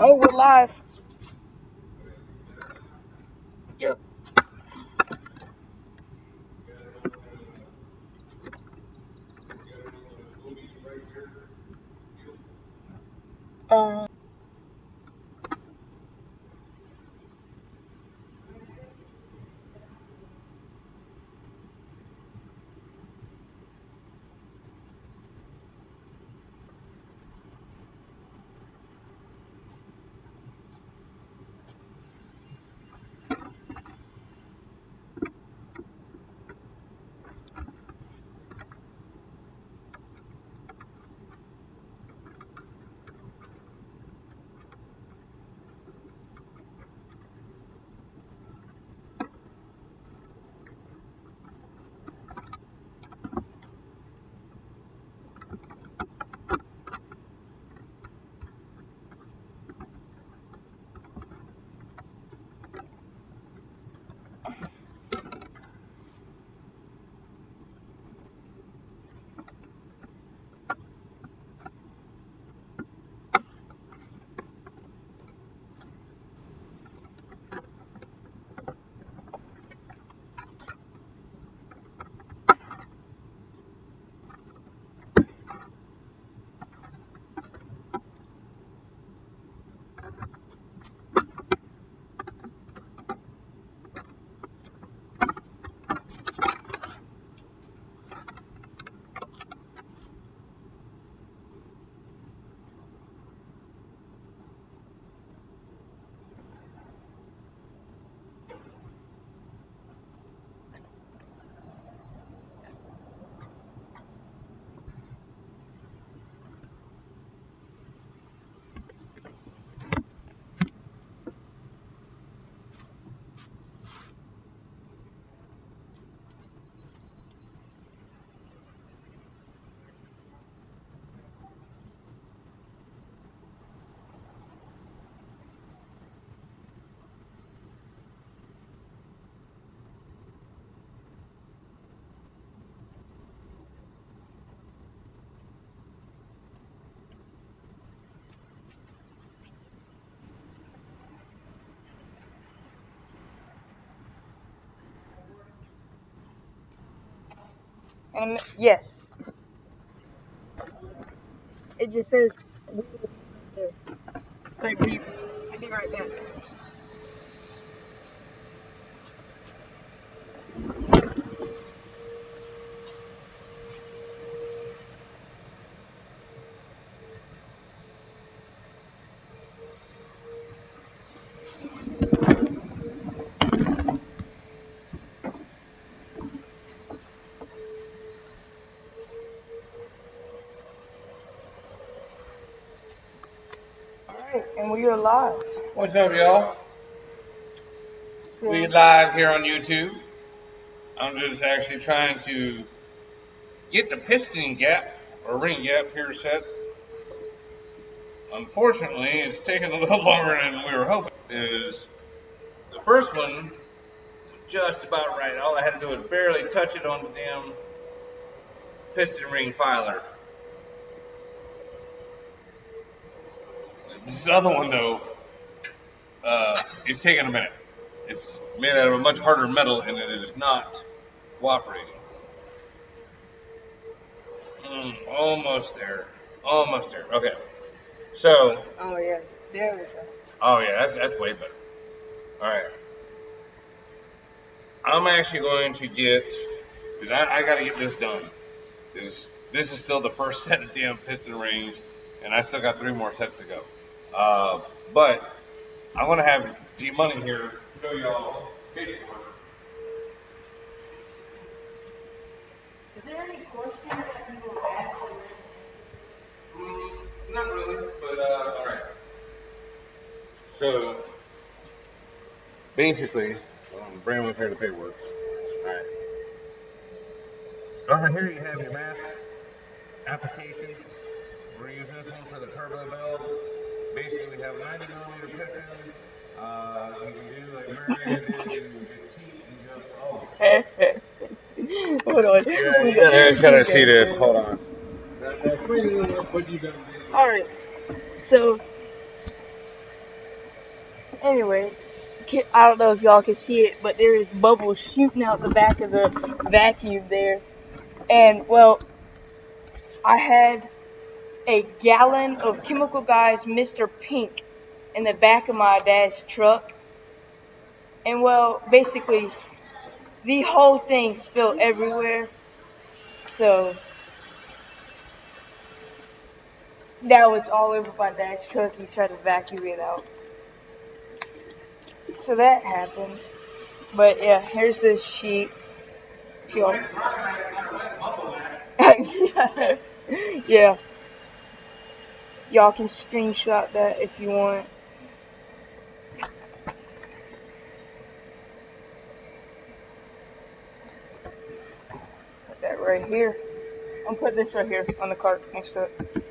Oh, we're live. Yep. Um. And yes, it just says we will be right there. Like we'll be right back. All right, and we are live. What's up, y'all? We live here on YouTube. I'm just actually trying to get the piston gap or ring gap here set. Unfortunately, it's taking a little longer than we were hoping. Is the first one just about right? All I had to do was barely touch it on the damn piston ring filer. This other one, though, it's taking a minute. It's made out of a much harder metal, and it is not cooperating. Almost there. Almost there. Okay. So. Oh yeah, there we go. Oh yeah, that's way better. All right. I'm actually going to get, because I got to get this done. This is still the first set of damn piston rings, and I still got 3 more sets to go. But I want to have G Money here show y'all paperwork. Is there any questions that you will ask? Not really, but all right. So basically, Brandon will carry the paperwork. All right. Over here you have your map application. We're using this one for the turbo build. Basically, we have a 90mm piston. You can do like Mary did, you just cheat and go, oh. Hold on. Yeah, I just gotta see this. Hold on. All right. So Anyway, I don't know if y'all can see it, but there is bubbles shooting out the back of the vacuum there. And, well, I had a gallon of Chemical Guys Mr. Pink in the back of my dad's truck. And, well, basically, the whole thing spilled everywhere. So now it's all over my dad's truck. He's trying to vacuum it out. So that happened. But yeah, here's the sheet. Y'all. Yeah. Y'all can screenshot that if you want. Put that right here. I'll put this right here on the cart next to it.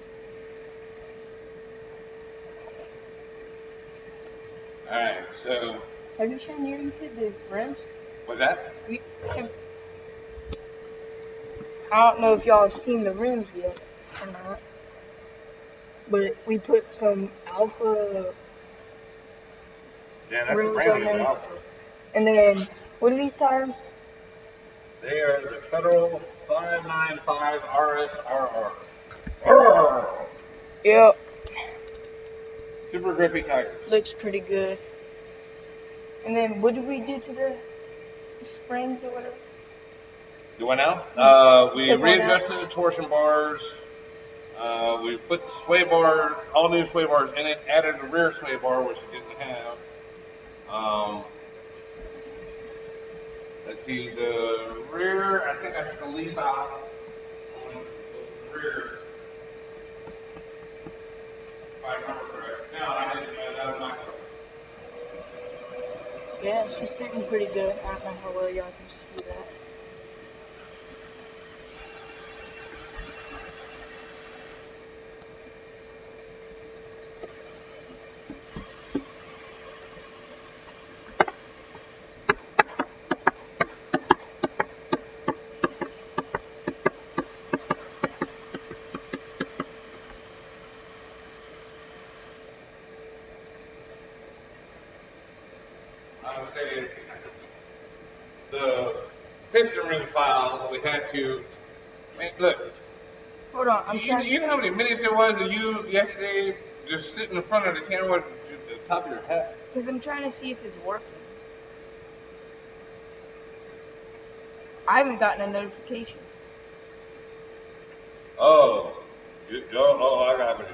Alright, so. Have you shown your YouTube the rims? What's that? I don't know if y'all have seen the rims yet or not. But we put some alpha Yeah, that's the rims brand on new there. Alpha. And then, what are these tires? They are the Federal 595 RSRR. Yep. Super grippy tires. Looks pretty good. And then, what did we do to the springs or whatever? You went out? We Took one out. readjusted the torsion bars. We put the sway bar, all new sway bars in it, added a rear sway bar, which it didn't have. Let's see, the rear, I think I have to leave out the rear. If I remember correct. No, I didn't. That was my fault. Yeah, she's fitting pretty good. I don't know how well y'all can see that. I would say the piston ring file, we had to, man, look, Hold on, I'm trying. you know how many minutes it was that you yesterday just sitting in front of the camera with the top of your hat? Because I'm trying to see if it's working. I haven't gotten a notification. Oh, I got it.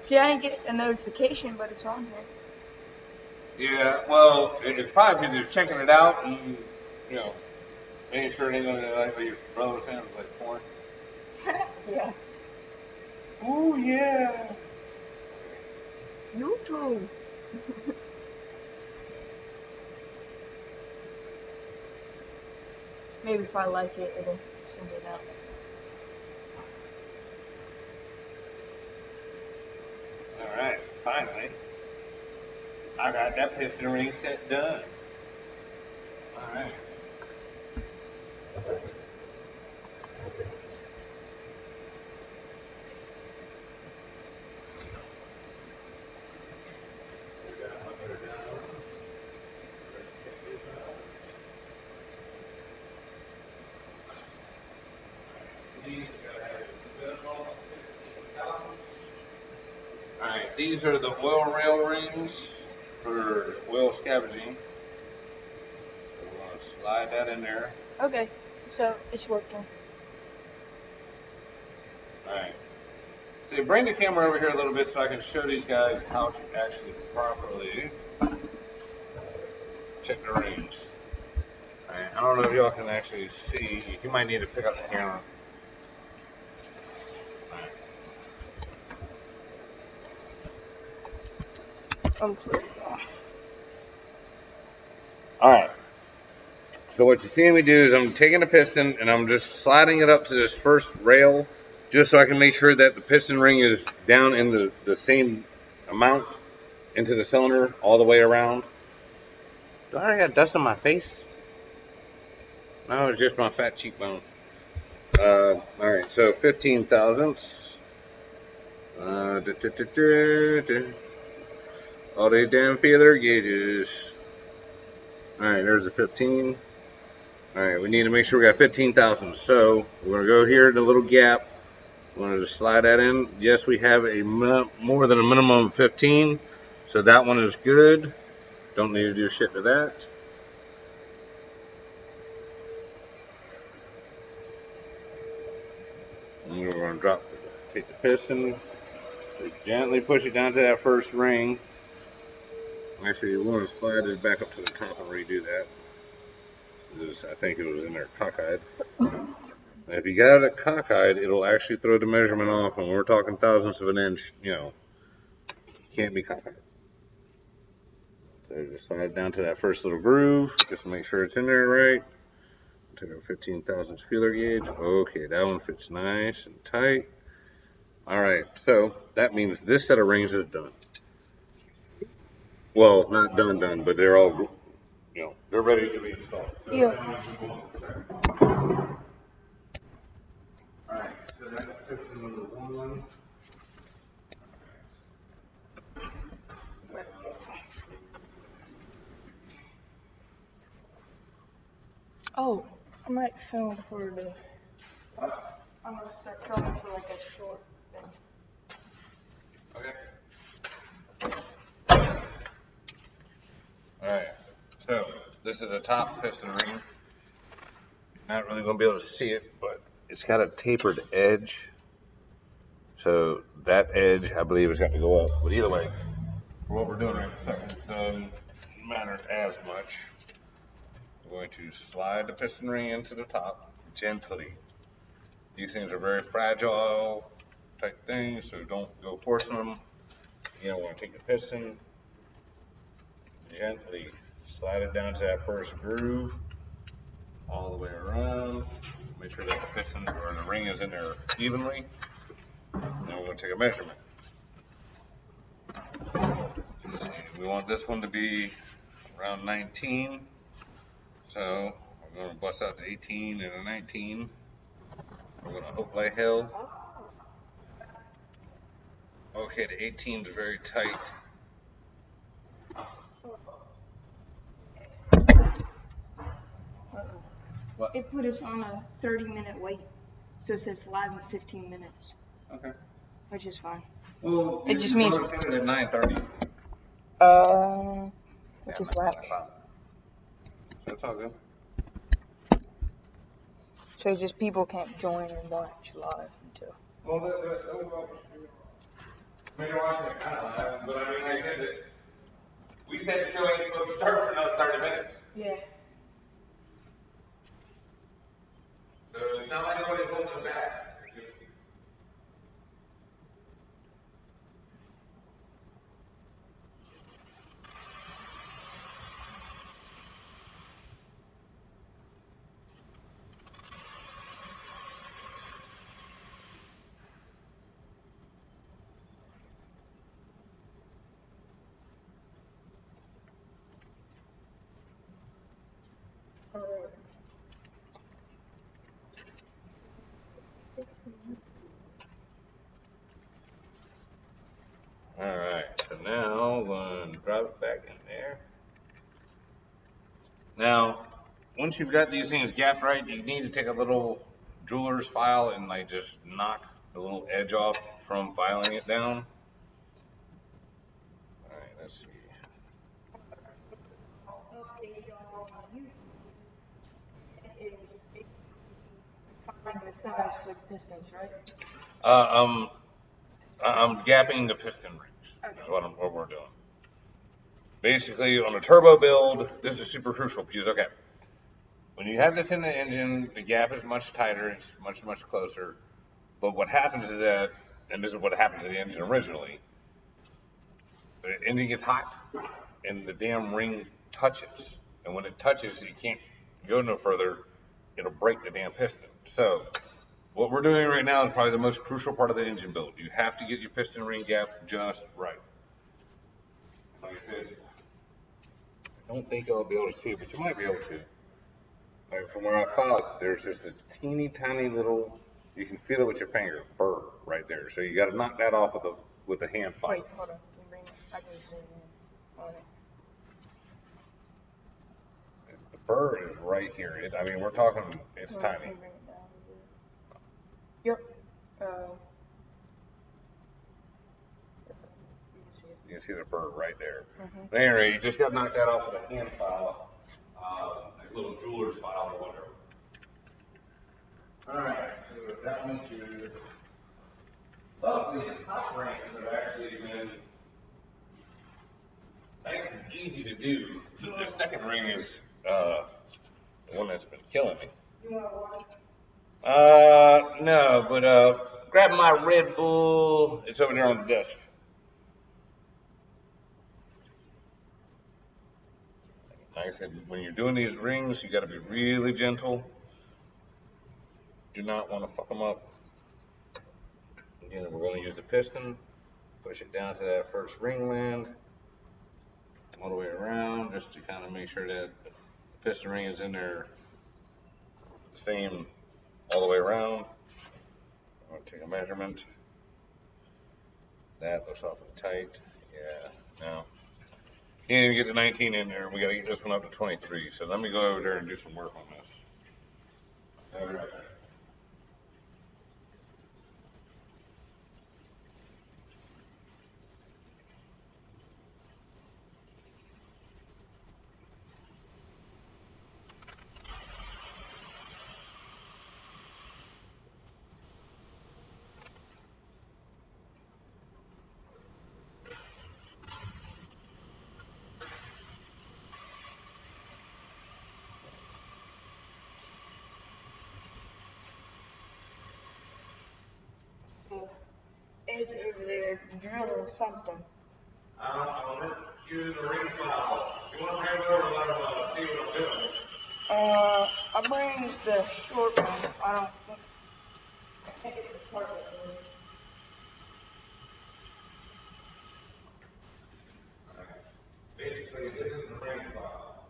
See, I didn't get a notification, but it's on here. Yeah, well, it's probably because you're checking it out and, you know, making sure it ain't gonna like your brother was saying, it was like porn. Yeah. Ooh, yeah. YouTube. Maybe if I like it, it'll send it out. Alright, finally. I got that piston ring set done. Alright. Alright, these are the oil rail rings for oil scavenging. So we're going to slide that in there. Okay, so it's working. Alright. So bring the camera over here a little bit so I can show these guys how to actually properly check the rings. Alright, I don't know if y'all can actually see. You might need to pick up the camera. Alright. So what you're seeing me do is I'm taking the piston and I'm just sliding it up to this first rail just so I can make sure that the piston ring is down in the same amount into the cylinder all the way around. Do I already got dust on my face? No, it's just my fat cheekbone. Alright, so 15 thousandths. All these damn feeler gauges. Alright, there's the 15. Alright, we need to make sure we got 15,000. So, we're going to go here in the little gap. We're going to just slide that in. Yes, we have a more than a minimum of 15. So that one is good. Don't need to do shit to that. And we're going to take the piston, gently push it down to that first ring. Actually, we want to slide it back up to the top and redo that. I think it was in there cockeyed. And if you got it cockeyed, it'll actually throw the measurement off. And we're talking thousandths of an inch, can't be cockeyed. So just slide down to that first little groove, just to make sure it's in there right. Take our 15 thousandths feeler gauge. Okay, that one fits nice and tight. Alright, so that means this set of rings is done. Well, not done, but they're all, they're ready to be installed. So Yeah. Alright, so that's piston number 1. Oh, I might film for the. I'm gonna start filming for like a short thing. Okay. Alright, so this is the top piston ring. Not really going to be able to see it, but it's got a tapered edge. So that edge, I believe, has got to go up. But either way, for what we're doing right in a second, it doesn't matter as much. We're going to slide the piston ring into the top gently. These things are very fragile type things, so don't go forcing them. You don't want to take the piston, gently slide it down to that first groove, all the way around. Make sure that the piston or the ring is in there evenly. Now we're going to take a measurement. We want this one to be around 19. So we're going to bust out the 18 and a 19. We're going to hope like hell. Okay, the 18 is very tight. What? It put us on a 30-minute wait, so it says live in 15 minutes. Okay. Which is fine. Well, it just means. At 9:30. Which is lapse. So it's all good. So just people can't join and watch live until. Well, I mean, you're watching it kind of live, but I mean, like I said, we said the show ain't supposed to start for another 30 minutes. Yeah. So it's not like anybody's holding it back. Alright, so now we're going to drop it back in there. Now, once you've got these things gapped right, you need to take a little jeweler's file and like just knock the little edge off from filing it down. Alright, let's see. Finding the size for the pistons, right? I'm gapping the piston rings. Is what we're doing. Basically, on a turbo build, this is super crucial because okay, when you have this in the engine, the gap is much tighter. It's much closer. But what happens is that, and this is what happened to the engine originally, the engine gets hot, and the damn ring touches. And when it touches, you can't go no further. It'll break the damn piston. So what we're doing right now is probably the most crucial part of the engine build. You have to get your piston ring gap just right. Like I said, I don't think I'll be able to see it, but you might be able to. Like from where I caught it, there's just a teeny tiny little, you can feel it with your finger, burr right there. So you got to knock that off with the hand file. Wait, hold on. Can you bring it? I can zoom in on it. The burr is right here. I mean, we're talking, it's Hold on, tiny. can you bring it down a bit? Yep. You can see the burr right there. Mm-hmm. Anyway, you just got to knock that off with a hand file, a little jeweler's file or whatever. All right, so that one's good. Luckily, the top ranks have actually been nice and easy to do. So the second ring is the one that's been killing me. You want water? No, but grab my Red Bull. It's over there on the desk. Like I said, when you're doing these rings, you got to be really gentle. Do not want to fuck them up. Again, we're going to use the piston. Push it down to that first ring land, all the way around, just to kind of make sure that the piston ring is in there the same all the way around. I'm going to take a measurement. That looks awfully tight. Yeah, no. Can't even get the 19 in there. We got to get this one up to 23. So let me go over there and do some work on this. All right. Edge over there drilling something. I'm using the ring file. You want to bring it over and let them see what I'm doing? I bring the short one. I think it's the part that moves. Basically, this is the ring file.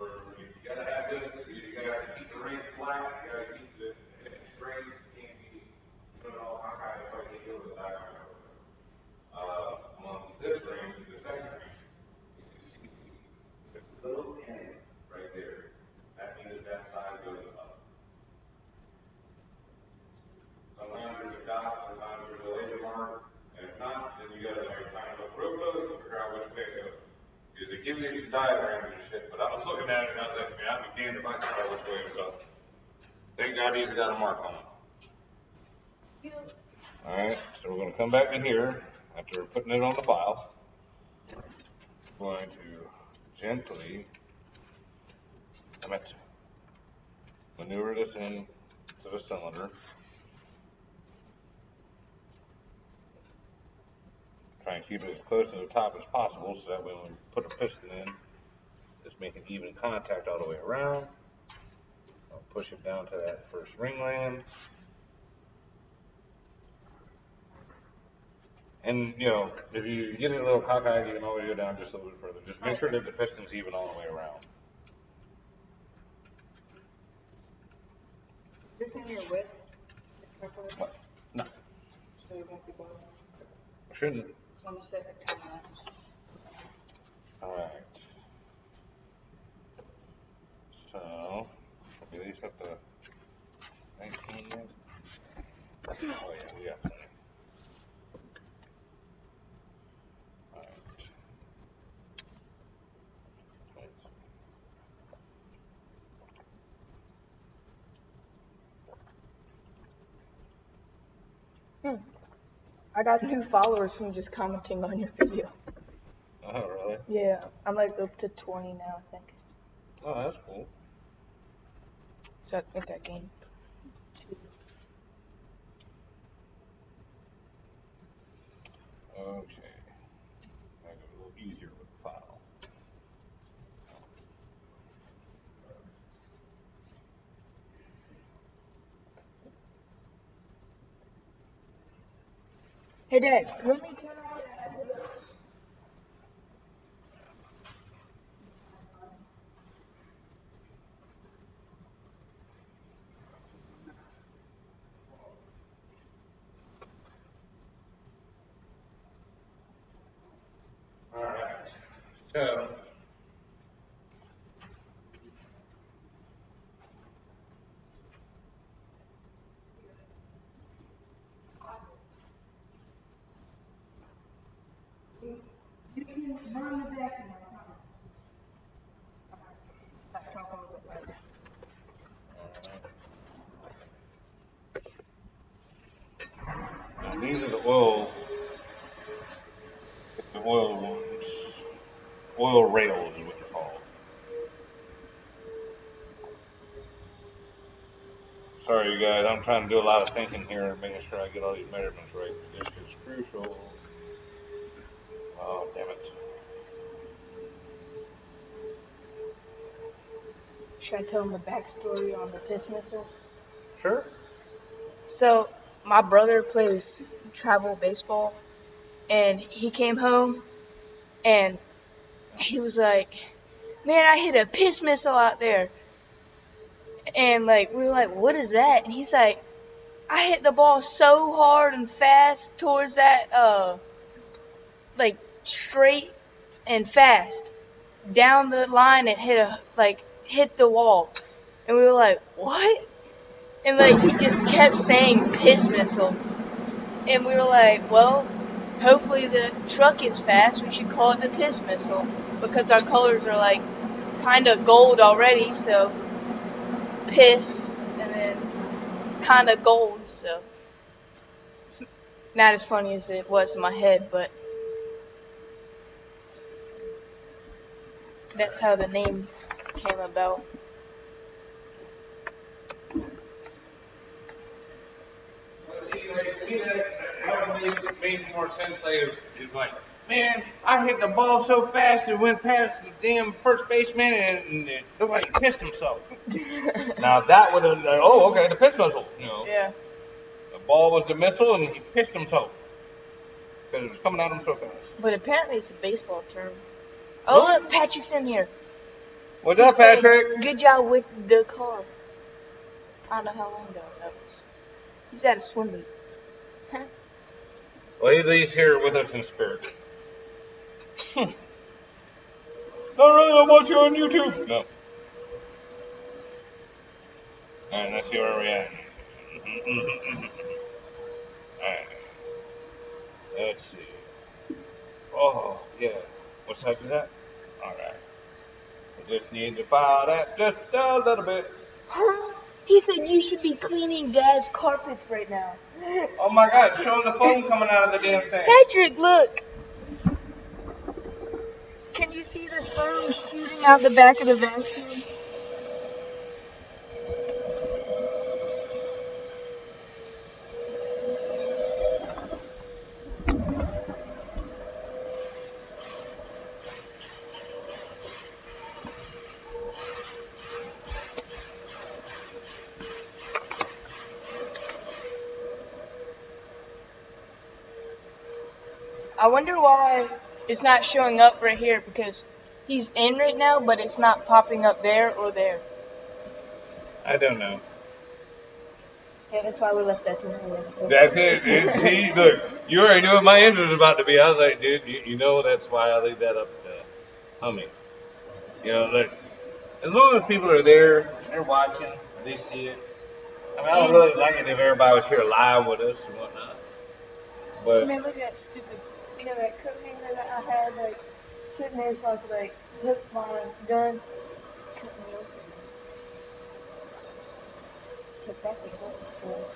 You gotta have this, you gotta keep the ring flat, you gotta keep the head straight, you can't be doing all kinds of like you do with the diagram. On this ring, the second ring, you can see the little end right there. That means that side goes up. Sometimes there's a dot, sometimes there's a laser mark, and if not, then you gotta like kind of look real close to figure out which way it goes. Because it gives you these diagrams and shit, but I was looking at it and I was like, man, I'd be damned if I could tell which way it was up. Thank God he's got a mark on it. Alright, so we're going to come back to here after putting it on the file. We're going to gently maneuver this in to the cylinder. Try and keep it as close to the top as possible so that when we put a piston in, it's making even contact all the way around. I'll push it down to that first ring land. And, you know, if you get it a little cockeyed, you can always go down just a little bit further. Just make sure that the piston's even all the way around. This in your whip? What? No. So you won't be bothered. Shouldn't. Let me set the time lapse. Alright. So, release up to 19 yet? Oh yeah, we got plenty. Alright. I got new followers from just commenting on your video. Oh, really? Yeah, I'm like up to 20 now, I think. Oh, that's cool. So I think I gained 2. Okay. I go a little easier with the file. Hey Dad, let me turn off that. So, You can run the vacuum. Stop talking a little bit louder. and these are the oil ones. Oil rails is what they're called. Sorry, you guys. I'm trying to do a lot of thinking here and making sure I get all these measurements right. This is crucial. Oh, damn it. Should I tell them the backstory on the piss missile? Sure. So, my brother plays travel baseball, and he came home, and he was like, "Man, I hit a piss missile out there." And, like, we were like, "What is that?" And he's like, "I hit the ball so hard and fast towards that, like, straight and fast. Down the line and hit the wall." And we were like, "What?" And like he just kept saying piss missile. And we were like, well, hopefully the truck is fast. We should call it the piss missile. Because our colors are like kind of gold already, so piss, and then it's kind of gold, so it's not as funny as it was in my head, but that's how the name came about. Well, see, like, to me, that would make more sense. Like, it's like, man, I hit the ball so fast it went past the damn first baseman and it looked like he pissed himself. Now that would have, oh, okay, the piss missile. Yeah. The ball was the missile and he pissed himself because it was coming at him so fast. But apparently it's a baseball term. Oh, Really? look, Patrick's in here. What's He up, said, Patrick? good job with the car. I don't know how long ago that was. He's at a swim meet. Well, he's at least here with us in spirit. I really don't watch you on YouTube. No. All right, let's see where we're at. All right, let's see. Oh, yeah. What size is that? All right. We just need to file that just a little bit. Huh? He said you should be cleaning Dad's carpets right now. Oh my God! Show the foam coming out of the damn thing. Patrick, look. Can you see the foam shooting out the back of the vacuum? I wonder why it's not showing up right here because he's in right now, but it's not popping up there or there. I don't know. Yeah, that's why we left that in there. That's it. See, look, you already knew what my end was about to be. I was like, dude, you know that's why I leave that up to humming. Look, as long as people are there, they're watching, they see it. I mean, I don't really like it if everybody was here live with us and whatnot. But Man, look at that stupid, that coat hanger that I had, like, sitting there so I could, like, hook my gun. Cut me open. Except that's a bullet hole.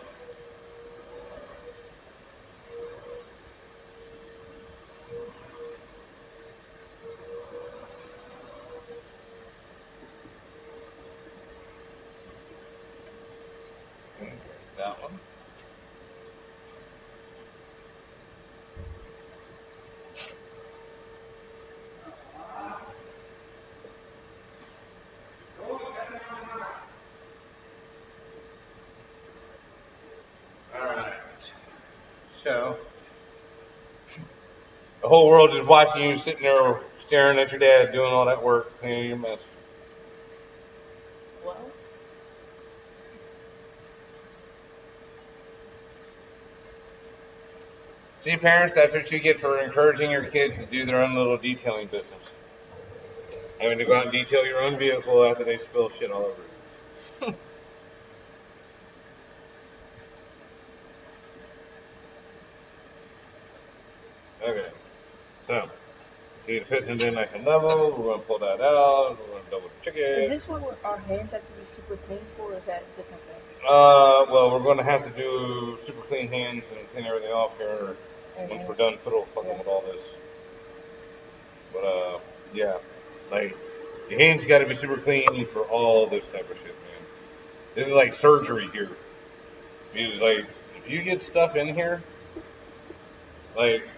that one. All right. So the whole world is watching you sitting there staring at your dad doing all that work, cleaning your mess. Well, See, parents, that's what you get for encouraging your kids to do their own little detailing business. Having to go out and detail your own vehicle after they spill shit all over it. Okay, so see the piston's in nice and level. We're gonna pull that out. We're gonna double check Is it. this what our hands have to be super clean for, or is that a different thing? Well, we're gonna have to do super clean hands and clean everything off here once we're done fucking with all this. But yeah, like your hands got to be super clean for all this type of shit, man. This is like surgery here. Because like if you get stuff in here, like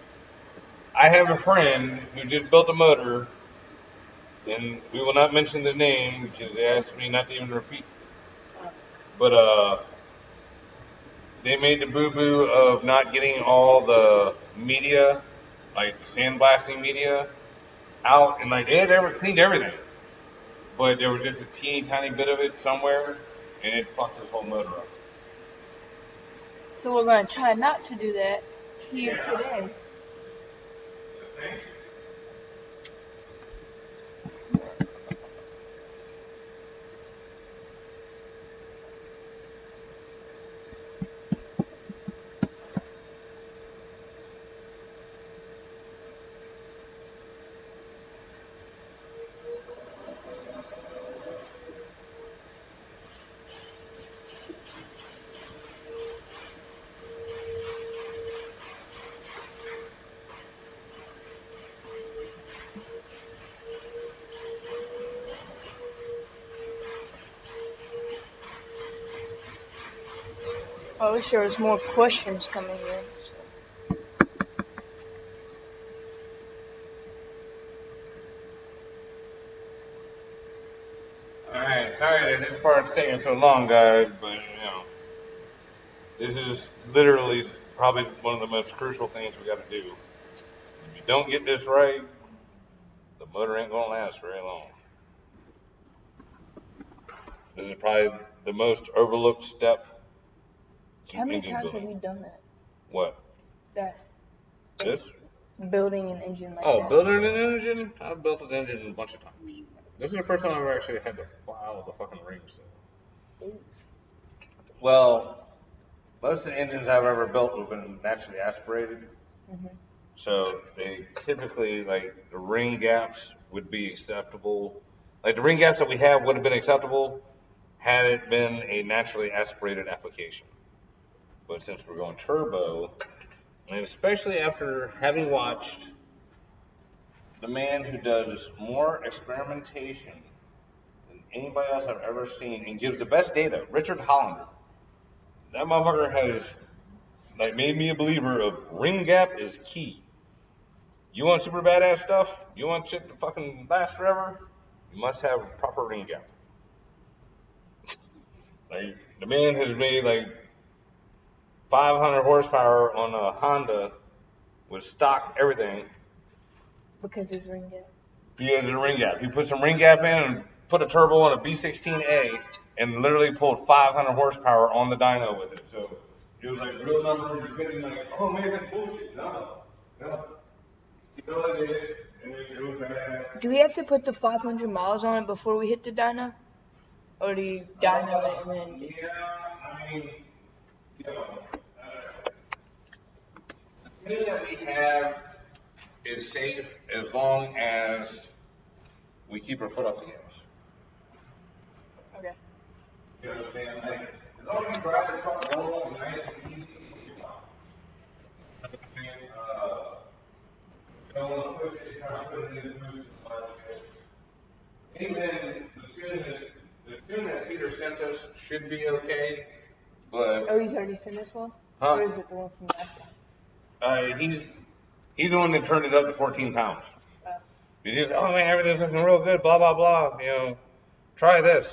I have a friend who just built a motor, and we will not mention the name because they asked me not to even repeat. But they made the boo boo of not getting all the media, like sandblasting media, out, and like they had ever cleaned everything, but there was just a teeny tiny bit of it somewhere, and it fucked his whole motor up. So we're going to try not to do that here today. I wish there was more questions coming in. Alright, sorry that this part's taking so long, guys, but this is literally probably one of the most crucial things we got to do. If you don't get this right, the motor ain't gonna last very long. This is probably the most overlooked step to How many engine times building. have you done that? What? That This? building an engine like Oh, that? building an engine? I've built an engine a bunch of times. This is the first time I've ever actually had to file the fucking rings. Well, most of the engines I've ever built have been naturally aspirated. So they typically, like, the ring gaps would be acceptable. Like, the ring gaps that we have would have been acceptable had it been a naturally aspirated application. But since we're going turbo, and especially after having watched the man who does more experimentation than anybody else I've ever seen and gives the best data, Richard Hollander, that motherfucker has like made me a believer of ring gap is key. You want super badass stuff? You want shit to fucking last forever? You must have a proper ring gap. Like the man has made like 500 horsepower on a Honda with stock everything Because it's ring gap. because of the ring gap. He put some ring gap in and put a turbo on a B16A and literally pulled 500 horsepower on the dyno with it. So it was like real numbers. You're thinking like, oh man, that's bullshit. No, no. He really did it, and it was badass. Do we have to put the 500 miles on it before we hit the dyno? Or do you dyno it and then... Yeah, I mean, you know, the thing that we have is safe as long as we keep our foot off the gas. Okay. You know what I'm saying? Like, as long as you drive the truck normal and nice and easy, you're fine. You don't want to push it, you try to put it in the boost as much. Even the tune that Peter sent us should be okay, but Oh, he's already seen this one? huh? Or is it the one from last time? He's the one that turned it up to 14 pounds. Oh. He just, oh man, everything's looking real good, blah blah blah. Try this,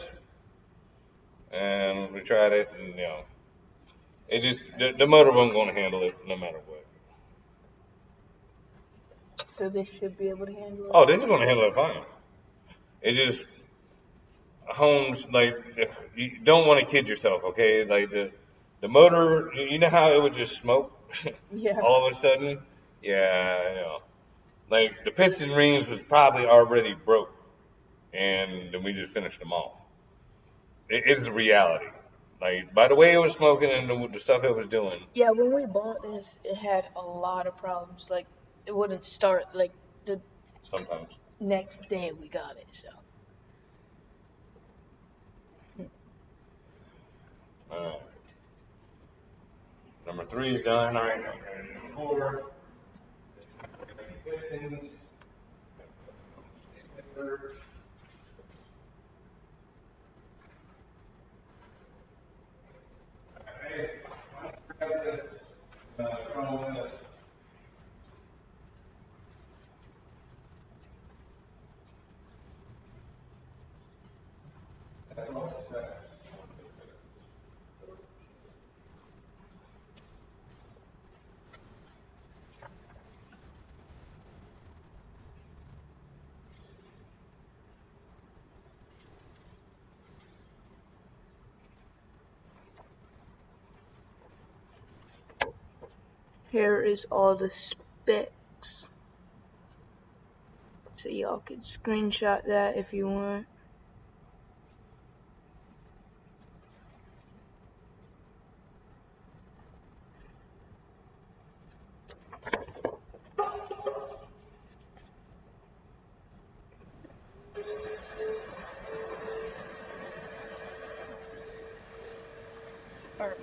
and we tried it, and it just the motor wasn't going to handle it no matter what. So this should be able to handle it? Oh, this is going to handle it fine. It just homes like you don't want to kid yourself, okay? Like the motor, you know how it would just smoke Yeah. all of a sudden? Yeah, Like the piston rings was probably already broke. and then we just finished them off. It's the reality. Like by the way it was smoking and the stuff it was doing. Yeah, when we bought this, it had a lot of problems. Like, it wouldn't start like the Sometimes. next day we got it. So All right. Number 3 is done. All right. Number 4. Pistons. Hey, grab this from this. That's all it says. here is all the specs. So y'all can screenshot that if you want. Alright.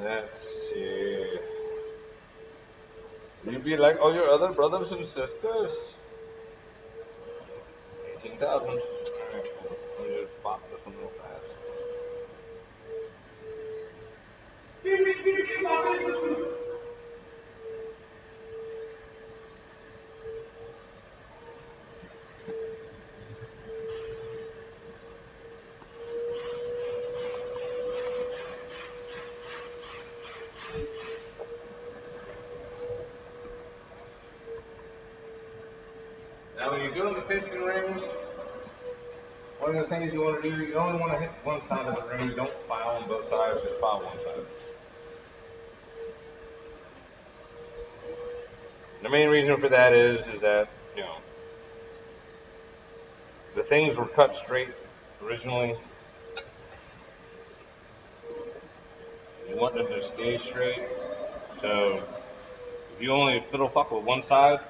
Let's see. You be like all your other brothers and sisters. 18,000. Alright, let me just pop this one real fast. Now when you're doing the piston rings, one of the things you want to do, you only want to hit one side of the ring. You don't file on both sides, just file one side. The main reason for that is that, you know, the things were cut straight originally. You want them to stay straight. So if you only fiddle fuck with one side,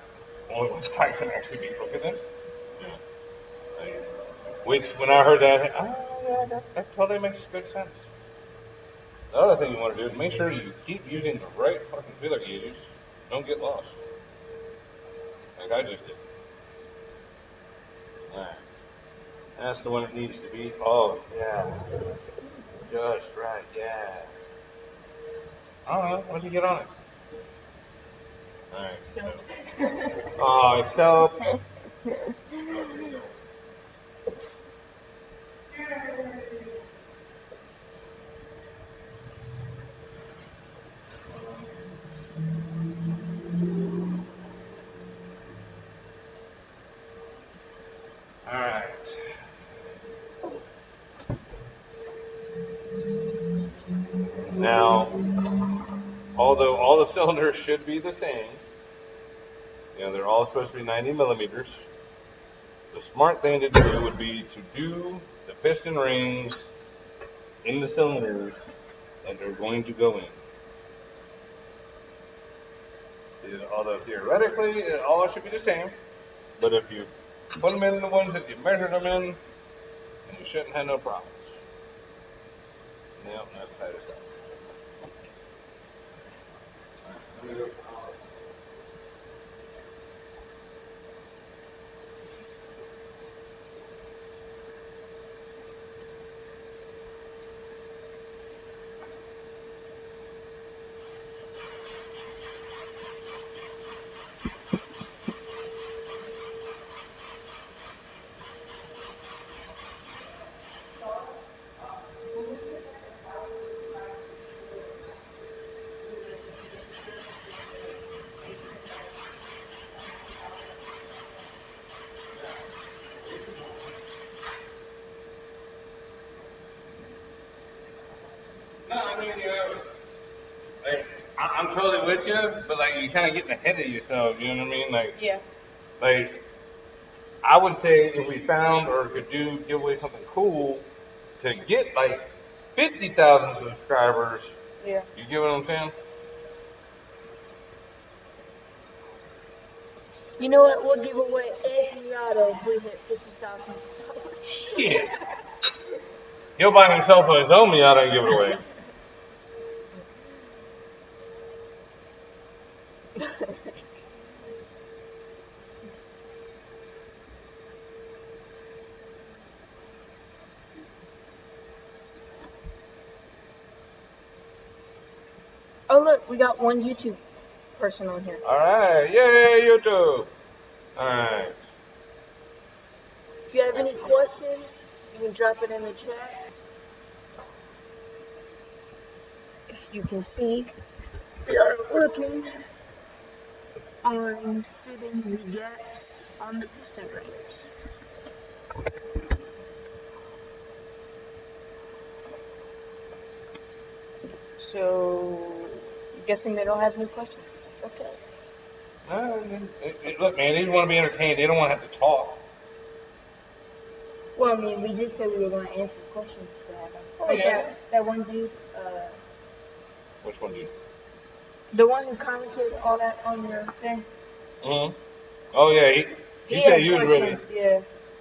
only one side can actually be crooked then. Yeah. Like, which when I heard that, oh yeah, that totally makes good sense. The other thing you want to do is make sure you keep using the right fucking feeler gauges. Don't get lost. Like I just did. Alright. That's the one it needs to be. Oh, yeah. Just right, yeah. I don't know. What'd you get on it? Alright. So. Oh, it's so. Alright. Now, although all the cylinders should be the same, you know, they're all supposed to be 90 millimeters. The smart thing to do would be to do the piston rings in the cylinders that they're going to go in. Although theoretically, all should be the same, but if you put them in the ones that you measured them in, then you shouldn't have no problems. Now, that's tight as hell. totally with you, but like you kind of getting ahead of yourself. You know what I mean? Yeah. Like I would say if we found or could give away something cool to get like 50,000 subscribers. Yeah. You get what I'm saying? You know what? We'll give away every auto if we hit 50,000 followers. Shit. He'll buy himself his own Miata and give it away. Oh look, we got one YouTube person on here. Alright, yay, YouTube. Alright. If you have any questions, you can drop it in the chat. If you can see, we are working on fitting the gaps on the piston rings. So, I'm guessing they don't have any questions. Okay. Look, man, they want to be entertained. They don't want to have to talk. Well, I mean, we did say we were going to answer questions to have them. Oh, Like yeah. that one dude, Which one do you? the one who commented all that on your thing. Mm-hmm. Oh, yeah, he said he was ready. Yeah,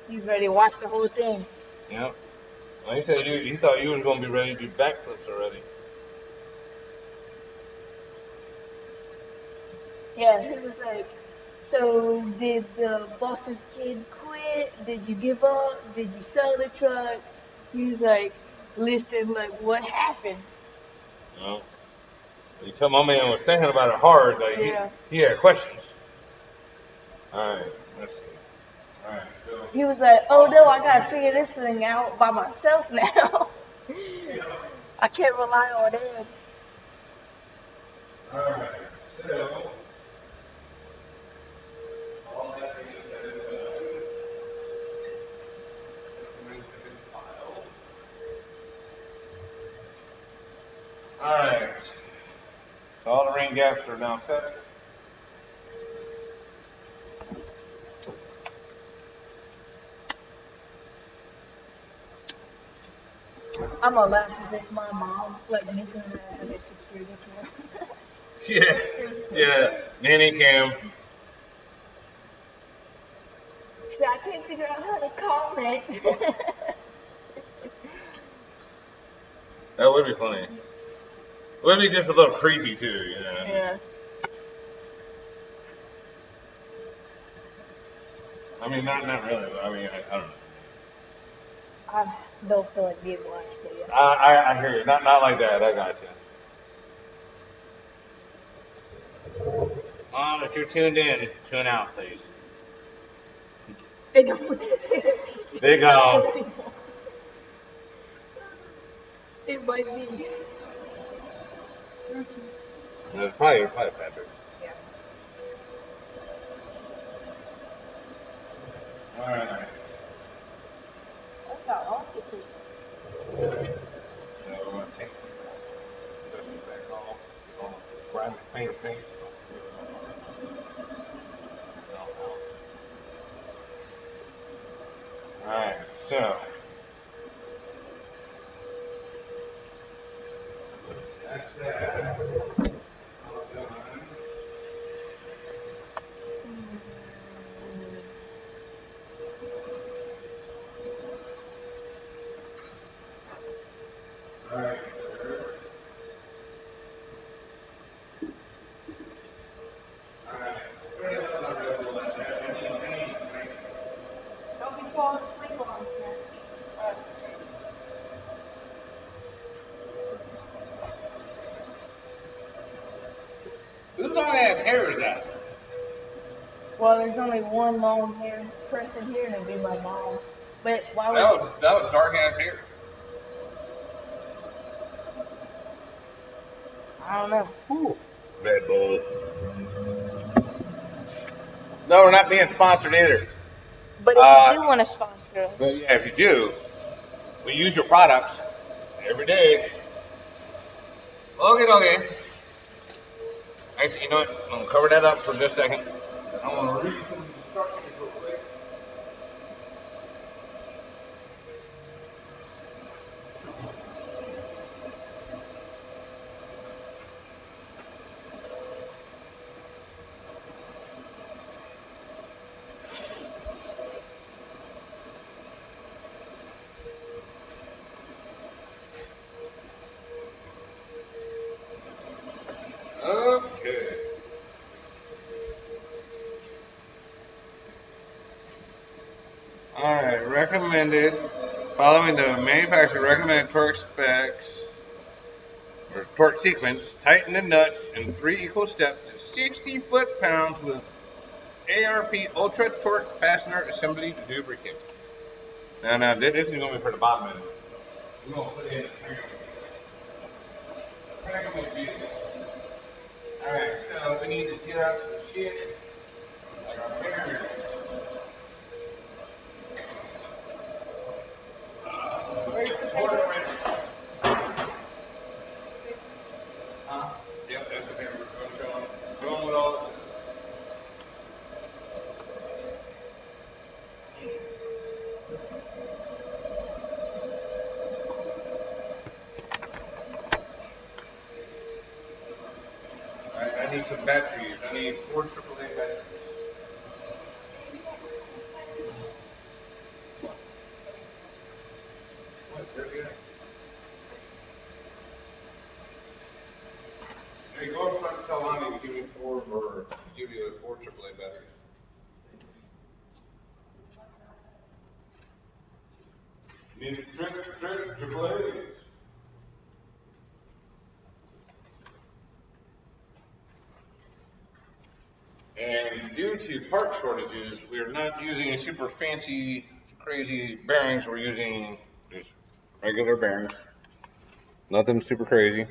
he's ready to watch the whole thing. Yeah. Well, he said he thought you was going to be ready to do backflips already. Yeah, he was like, so did the boss's kid quit? Did you give up? Did you sell the truck? He was like, listed like what happened. You know? You tell my man was thinking about it hard. Like Yeah. he had questions. All right, let's see. All right, so. He was like, oh no, I gotta figure this thing out by myself now. I can't rely on him. All right, so. All that being said and done, documents have been filed. All right. So all the ring gaps are now set. I'm gonna laugh if it's my mom, like missing her as a security camera. Yeah, nanny cam. So I can't figure out how to comment. That would be funny. It would be just a little creepy too, you know. Yeah. I mean, not really. But I mean, I don't know. I don't feel like being watched, but yeah. I hear you. Not like that. I got you. Mom, if you're tuned in, tune out, please. They don't. They go. It might be. It's probably Patrick. Yeah. All right. That's not awful. So we're gonna take this back off. We're gonna grab the paint paint. All right. So. That's that. All done. All right, sir. All right. Don't be falling asleep on us, man. Whose long ass hair is that? Well, there's only one long hair person here, and it'd be my mom. But why would That was dark ass hair. I don't know. Whew. Red Bull. No, we're not being sponsored either. But if you do want to sponsor But us, yeah, if you do, we use your products every day. Okay. Actually, you know what? I'm gonna cover that up for just a second. I want to read some of the instructions real quick. Okay. Alright, recommended. Following the manufacturer recommended torque specs or torque sequence, tighten the nuts in 3 equal steps to 60 foot-pounds with ARP Ultra Torque Fastener Assembly Lubricant. Now, this is going to be for the bottom end. We're going to put in Alright, so we need to get out some shit like our bearings. Yep, that's the bearing. Show them what all this is. Alright, I need some batteries. I need 4 AAA batteries. What? There we go. Hey, go up front and tell Lonnie to give me 4 or give you 4 AAA batteries. Need a trick AAAs. And due to part shortages, we are not using super fancy, crazy bearings. We're using just regular bearings. Nothing super crazy.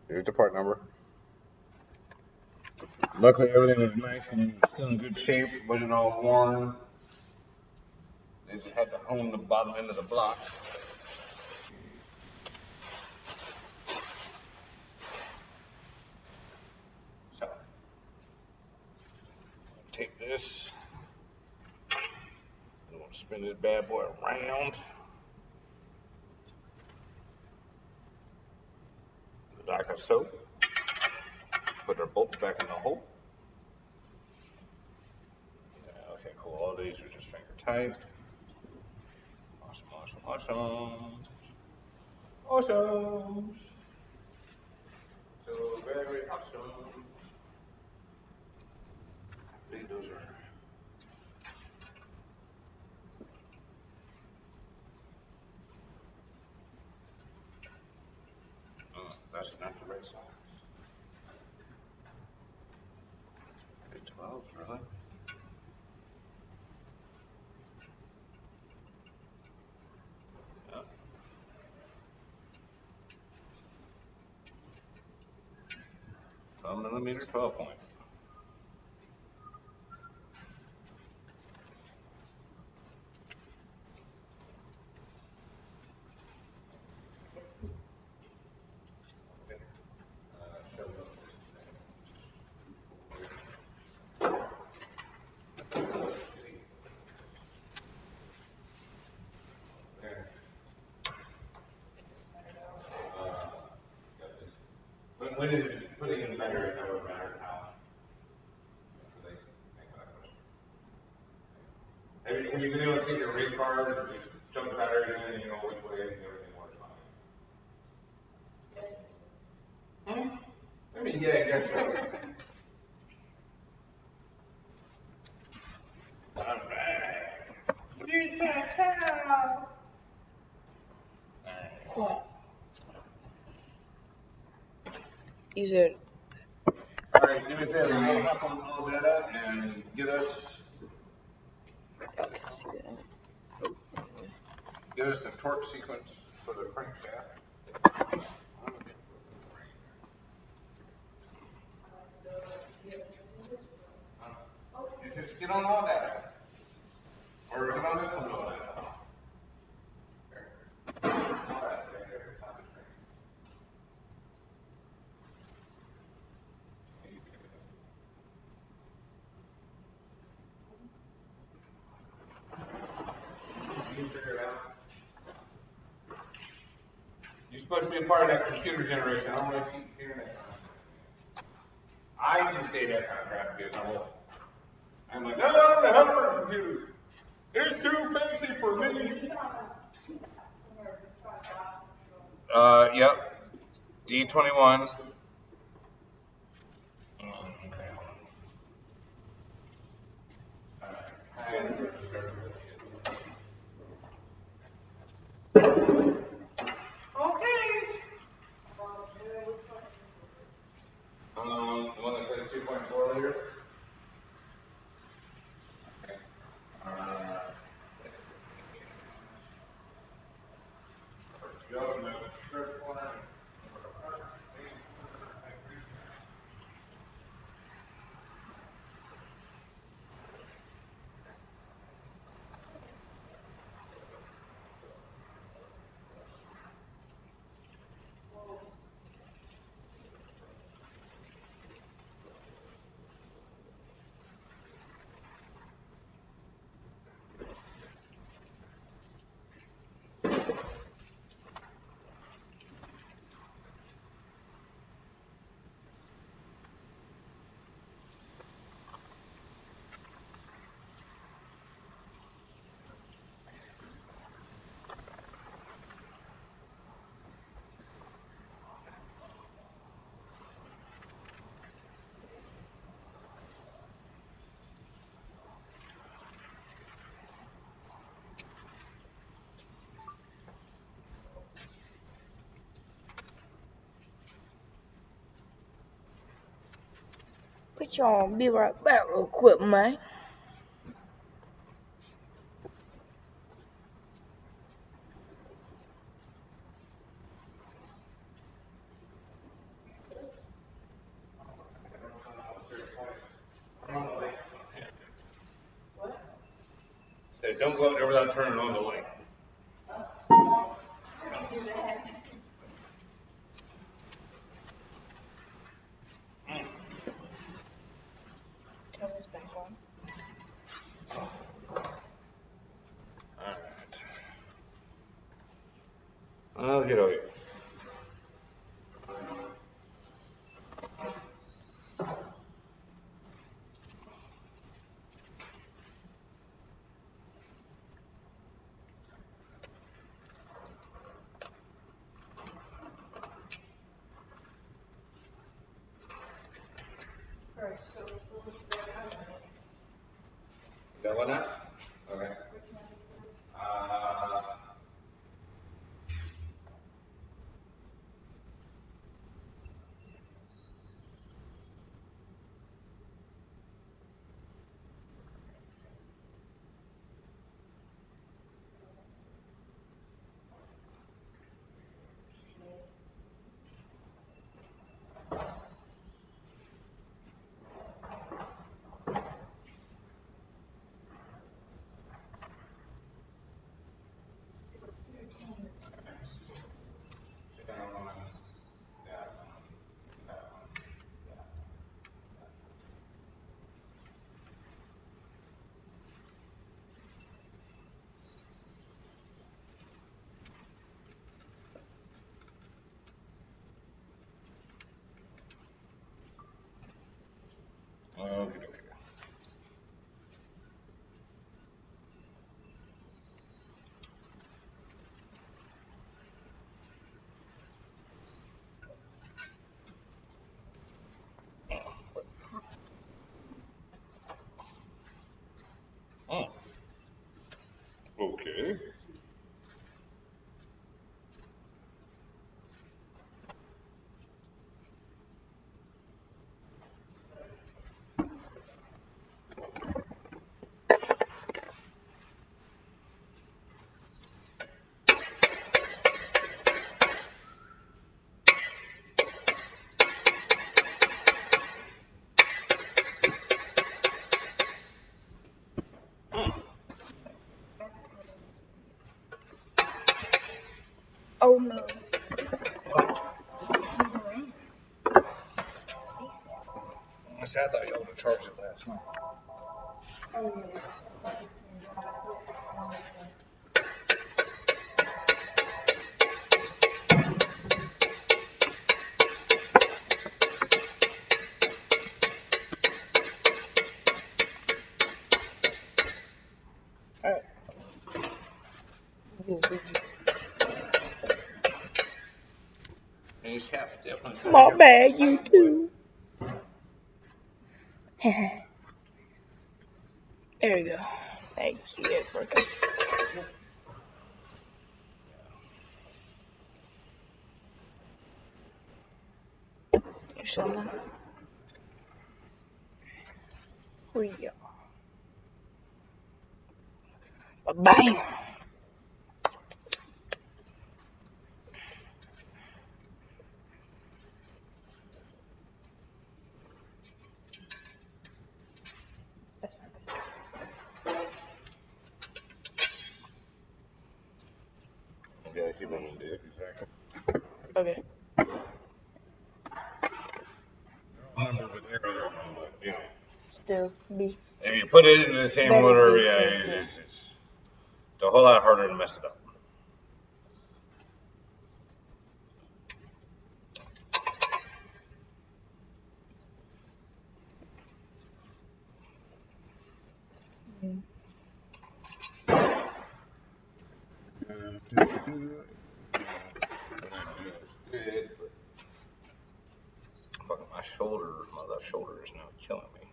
Here's the part number. Luckily, everything was nice and still in good shape. Wasn't all worn. They just had to hone the bottom end of the block. So, take this. I'm going to spin this bad boy around. Like so. Put our bolts back in the hole. Yeah, okay, cool. All these are just finger tight. Awesome, awesome, awesome. Awesome. So very awesome. I believe those are. That's not the right size. D12, really? Yeah. 12mm 12 point. When is it putting in battery? It never mattered how. Have you been able to take your race cars and just jump the batteries in and you know which way and everything works fine? I mean, yeah, I guess so. Alright. You can't tell. Cool. These are. Alright, do me a favor. I'll hop on all that up and get us the torque sequence for the crankshaft. You just get on all that. Or get on this one all that. supposed to be a part of that computer generation. I don't know if you can hear that. I usually say that kind of crap because I'm like, no, the hell of a computer. It's too fancy for me. Yep. D21. The one that says 2.4 liter. Okay. Put you on, be right back real quick, man. Say, don't go out there without turning on the light. Turn this back on. Alright. I'll get over it. Is that one now? Okay. Okay. Oh. Okay. Oh no. I said, I thought you would have charged it last night. And these caps definitely. My bad, you too. There you go. Thank you. It's working. We go. Bang. That's not good. Okay, keep on the dick. Exactly. Okay. Number with arrow, but yeah. Still be. If you put it in the same Better order, be yeah, safe, yeah. it's a whole lot harder to mess it up. Mm. Fucking my shoulder, my left shoulder is now killing me.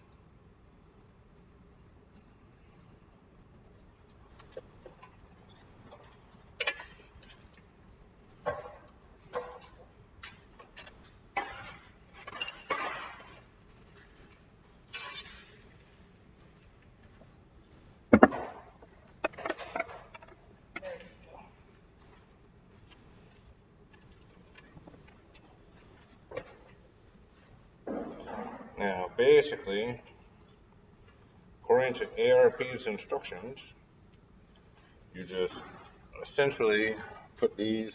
Now, basically, according to ARP's instructions, you just essentially put these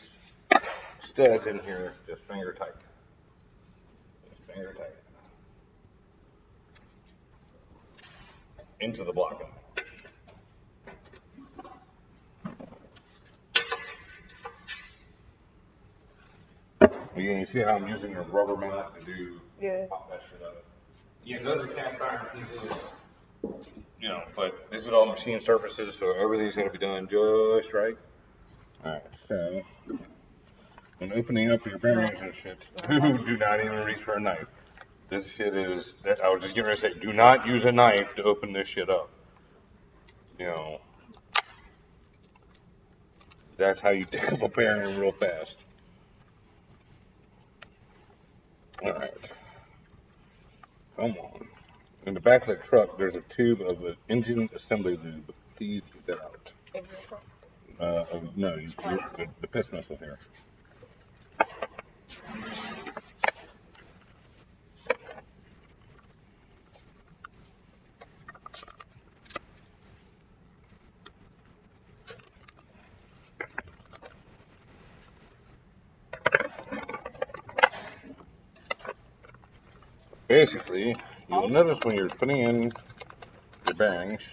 studs in here, just finger tight. Just finger tight. Into the block. Again, you see how I'm using a rubber mallet to do pop that shit up. Yeah, those are cast iron pieces, you know, but this is all machine surfaces, so everything's got to be done just right. Alright, so when opening up your bearings and shit, do not even reach for a knife. This shit is, I was just getting ready to say, do not use a knife to open this shit up. You know, that's how you dig up a bearing real fast. Alright, come on. In the back of the truck, there's a tube of an engine assembly lube. Please get that out. No, the piss missile here. Basically, you'll notice when you're putting in your bearings,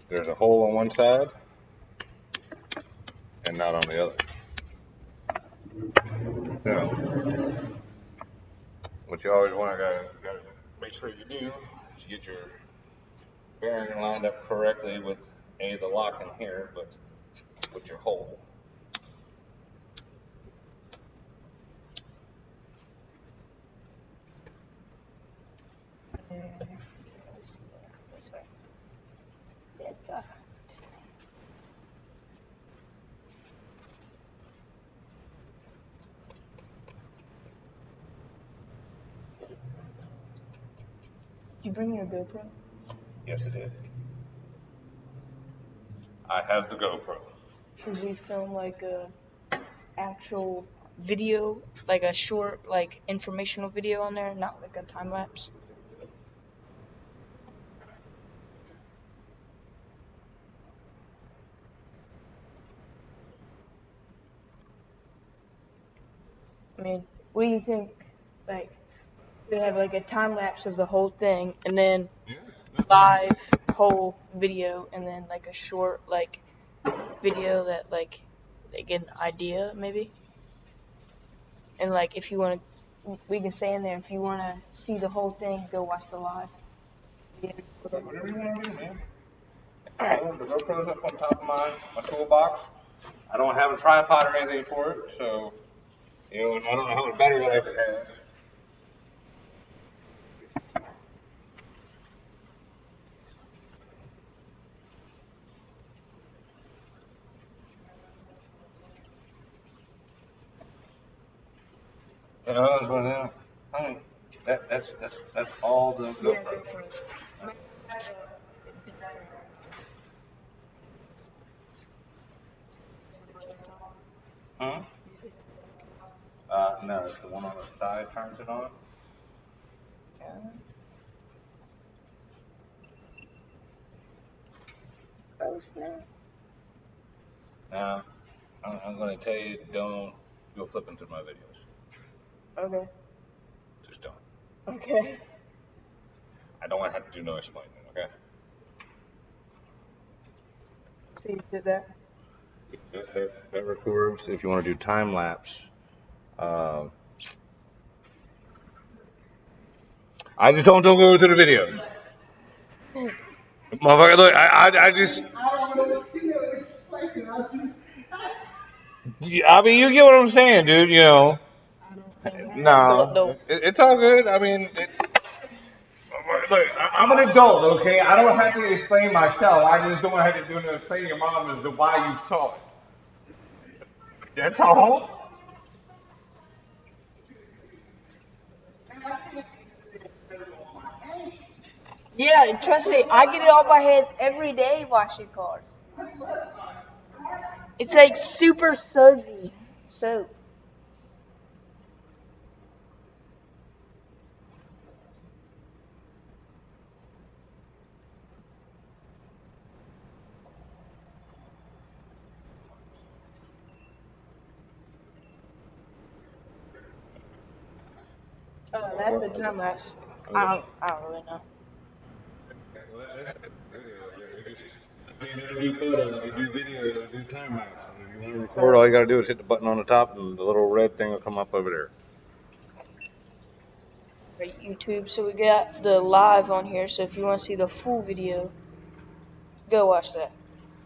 there's a hole on one side and not on the other. So, what you always want to gotta make sure you do is get your bearing lined up correctly with the lock in here, but with your hole. Did you bring your GoPro? Yes, it is. I have the GoPro. Should we film like a actual video, like a short, like informational video on there, not like a time lapse? I mean, what do you think? Like, we have like a time lapse of the whole thing, and then live whole video, and then like a short like video that like they get an idea maybe. And like if you want to, we can say in there if you want to see the whole thing, go watch the live. Whatever you want to do, man. Alright. The GoPro's up on top of my toolbox. I don't have a tripod or anything for it, so, you know, and I don't know how much battery life it has. You know, that's what now. I mean, that's all the Yeah, GoPro. GoPro. Huh? No, it's the one on the side turns it on. Oh snap. Now, I'm going to tell you, don't go flipping through my videos. Okay. Just don't. Okay. I don't want to have to do no explaining, okay? So you did that? That records if you want to do time lapse. Um, I just don't go through the videos. Motherfucker, look, I just. I mean, you get what I'm saying, dude. You know. No, it's all good. I mean, look, I'm an adult, okay? I don't have to explain myself. I just don't have to do no explain to your mom as to why you saw it. That's all. Yeah, and trust me, I get it off my hands every day washing cars. It's like super sudsy soap. Oh, that's a time lapse. I don't really know. I mean, it'll do photo, it'll do video, it'll do time lapse. And if you want to record, all you gotta do is hit the button on the top, and the little red thing will come up over there. Right, YouTube. So we got the live on here. So if you want to see the full video, go watch that.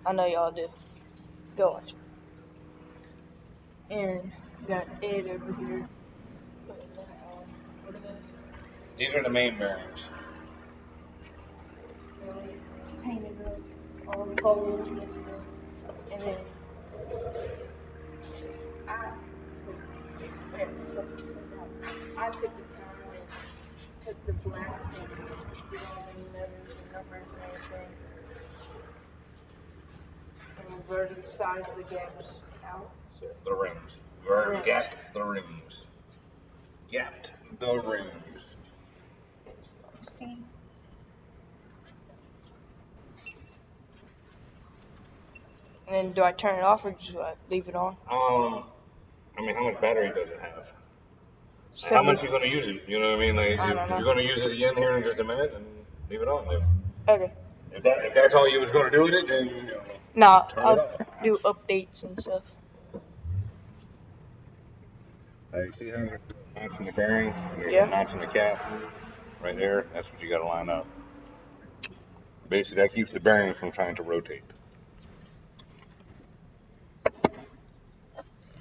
I know y'all do. Go watch it. And we got Ed over here. What are those? These are the main bearings. Painted up all the colors and stuff. And then I I took the time and took the black and did all the letters and numbers and everything and inverted size the gaps out. So the rims. Or gapped the rims. Gapped the rims. See? And then do I turn it off or just leave it on? I mean, how much battery does it have? How 70. much are you gonna use it? You know what I mean? Like, I don't you're know. gonna use it again here in just a minute, and leave it on. Okay. If that's all you was gonna do with it, then Nah, turn it I'll off. do updates and stuff. You see how there's a notch in the bearing? There's Yeah. a notch in the cap right there. That's what you got to line up. Basically, that keeps the bearing from trying to rotate.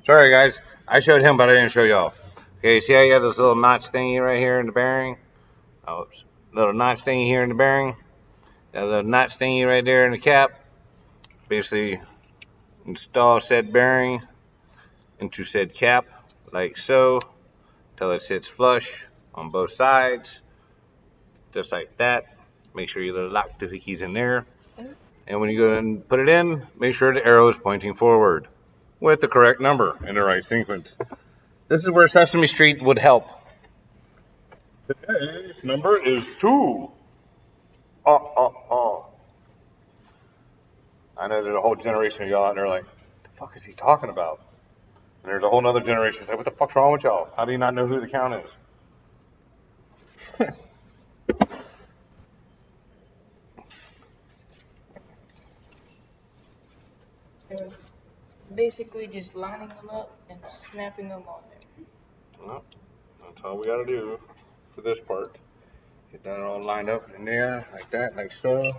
Sorry, guys. I showed him, but I didn't show y'all. Okay, see how you have this little notch thingy right here in the bearing? Oh, oops. Little notch thingy here in the bearing. That little notch thingy right there in the cap. Basically, install said bearing into said cap, like so, till it sits flush on both sides, just like that. Make sure you lock the hookies in there. And when you go and put it in, make sure the arrow is pointing forward with the correct number in the right sequence. This is where Sesame Street would help. Today's number is 2. Oh. I know there's a whole generation of y'all out there like, the fuck is he talking about? And there's a whole other generation that's like, what the fuck's wrong with y'all? How do you not know who the count is? So basically just lining them up and snapping them on there. Well, that's all we gotta do for this part. Get that all lined up in there, like that, like so.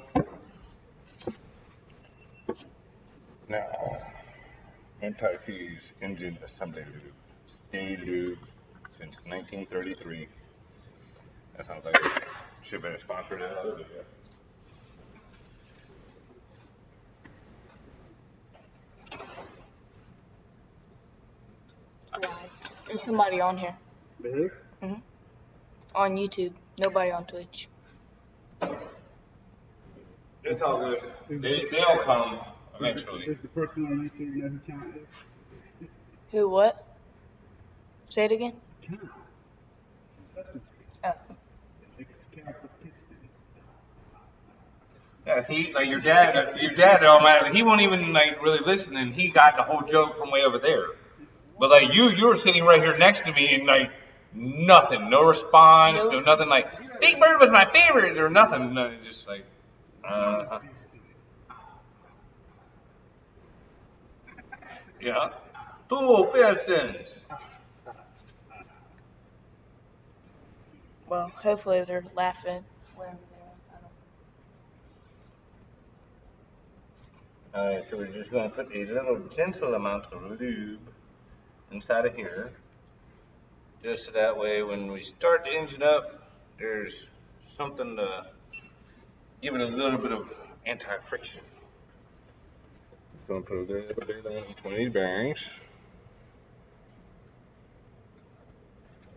Now, anti-seize engine assembly lube. Stay lube since 1933. That sounds like it should have been sponsored in another video. There's somebody on here. Really? Mm-hmm. On YouTube. Nobody on Twitch. It's all good. They'll come eventually. Is the person on YouTube know who Count is? Who, what? Say it again? Count. Oh. Ex-Count the Pistons. Yeah, see, like your dad automatically, he won't even like really listen, and he got the whole joke from way over there. But like you were sitting right here next to me, and like nothing, no response, no nothing. Like Big Bird was my favorite, or nothing. No, just like, yeah, two Pistons. Well, hopefully they're laughing. Wherever they are. I don't know. Alright, so we're just going to put a little gentle amount of lube inside of here. Just so that way when we start the engine up, there's something to give it a little bit of anti-friction. Going to put a little bit on each one of these bearings.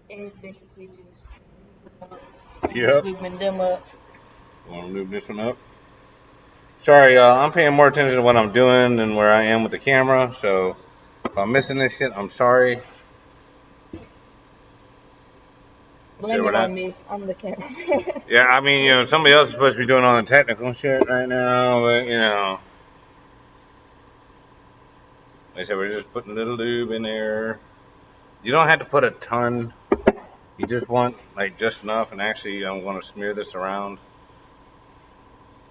And basically just Yep. lubing them up. Want to lube this one up? Sorry, y'all. I'm paying more attention to what I'm doing than where I am with the camera. So if I'm missing this shit, I'm sorry. Blame it on me. I'm the cameraman. Yeah, I mean, you know, somebody else is supposed to be doing all the technical shit right now, but you know. Like I said, we're just putting a little lube in there. You don't have to put a ton. You just want like just enough, and actually I'm going to smear this around.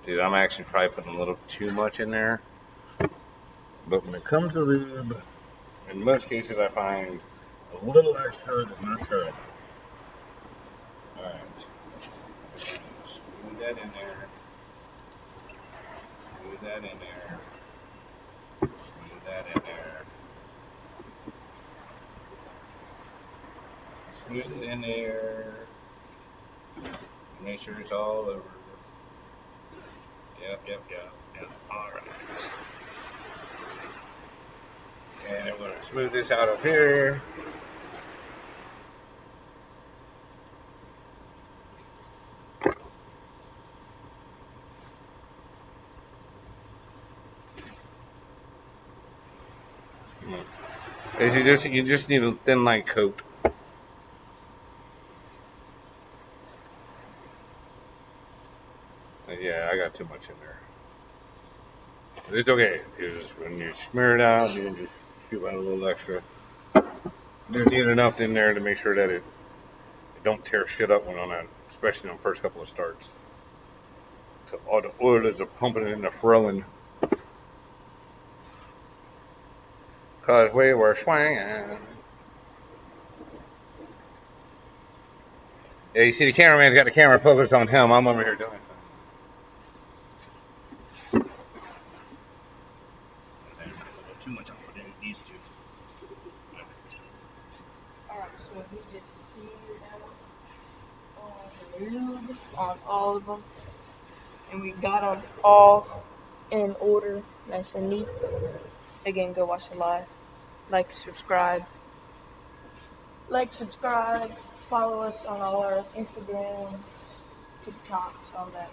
Dude, I'm actually probably putting a little too much in there. But when it comes to lube, in most cases I find a little extra is not terrible. Alright. Smooth that in there. Smooth that in there. Smooth that in there. Smooth it in there. Make sure it's all over. Yep. Alright. And I'm going to smooth this out up here. You just need a thin light coat. Yeah, I got too much in there. It's okay. When you smear it out, you just scoop out a little extra. You just need enough in there to make sure that it don't tear shit up when on that, especially on the first couple of starts. So all the oil is pumping in the throwing. Cause we were swinging. Yeah, you see the cameraman's got the camera focused on him. I'm over here doing it. Too much I'll put in these two. Alright, so we just smeared out all the lube on all of them. And we got them all in order, nice and neat. Again, go watch it live. Like, subscribe. Follow us on all our Instagram, TikToks, all that.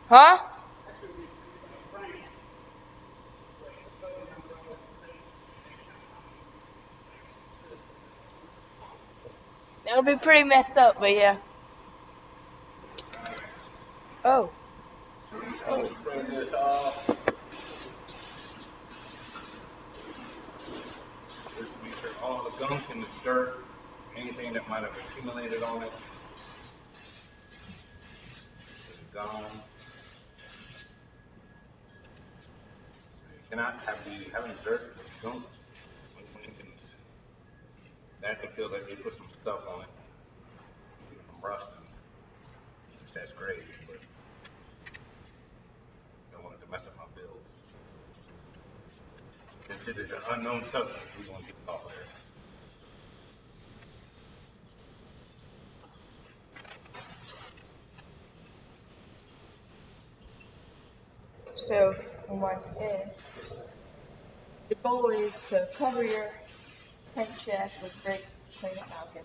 Huh? That would be pretty messed up, but yeah. Oh. all the gunk and the dirt, anything that might have accumulated on it is gone. You cannot have having dirt, gunk, when you can, that can feel like you put some stuff on it, keep it from rusting. Which that's great, but I don't want it to mess up my build. Since it is an unknown substance, we want to get it off there. So, once again, the goal is to cover your crankshaft with brake cleaner. Okay.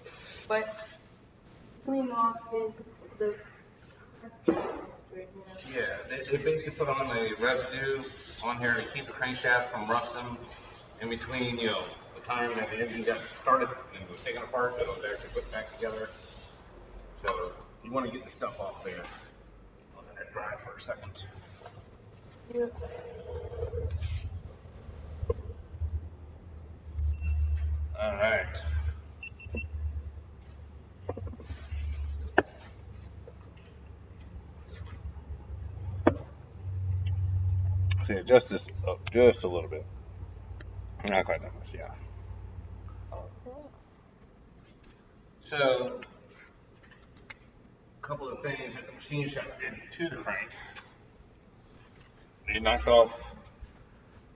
But clean off the Yeah, they basically put on a residue on here to keep the crankshaft from rusting in between, the time that the engine got started and was taken apart, that it was actually put back together. So you want to get the stuff off there. I'll let that dry for a second. yeah. All right. See, adjust this up just a little bit. Not quite that much, yeah. Okay. So, a couple of things that the machine shop did to the crank. They knocked off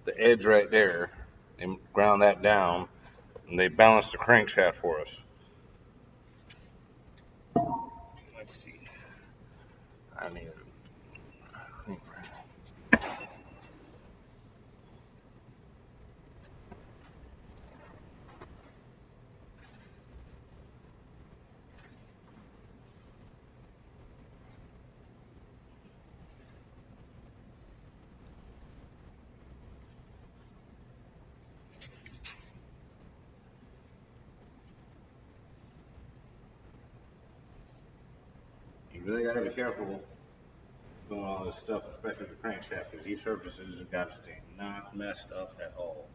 the edge right there and ground that down, and they balanced the crankshaft for us. Let's see. I need a clean crank. You really gotta be careful doing all this stuff, especially the crankshaft, because these surfaces have got to stay not messed up at all.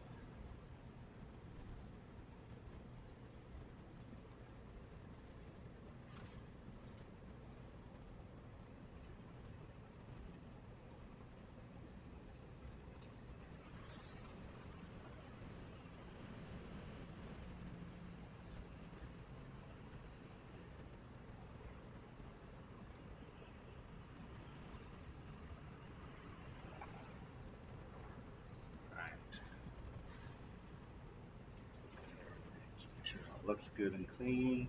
Make sure it all looks good and clean.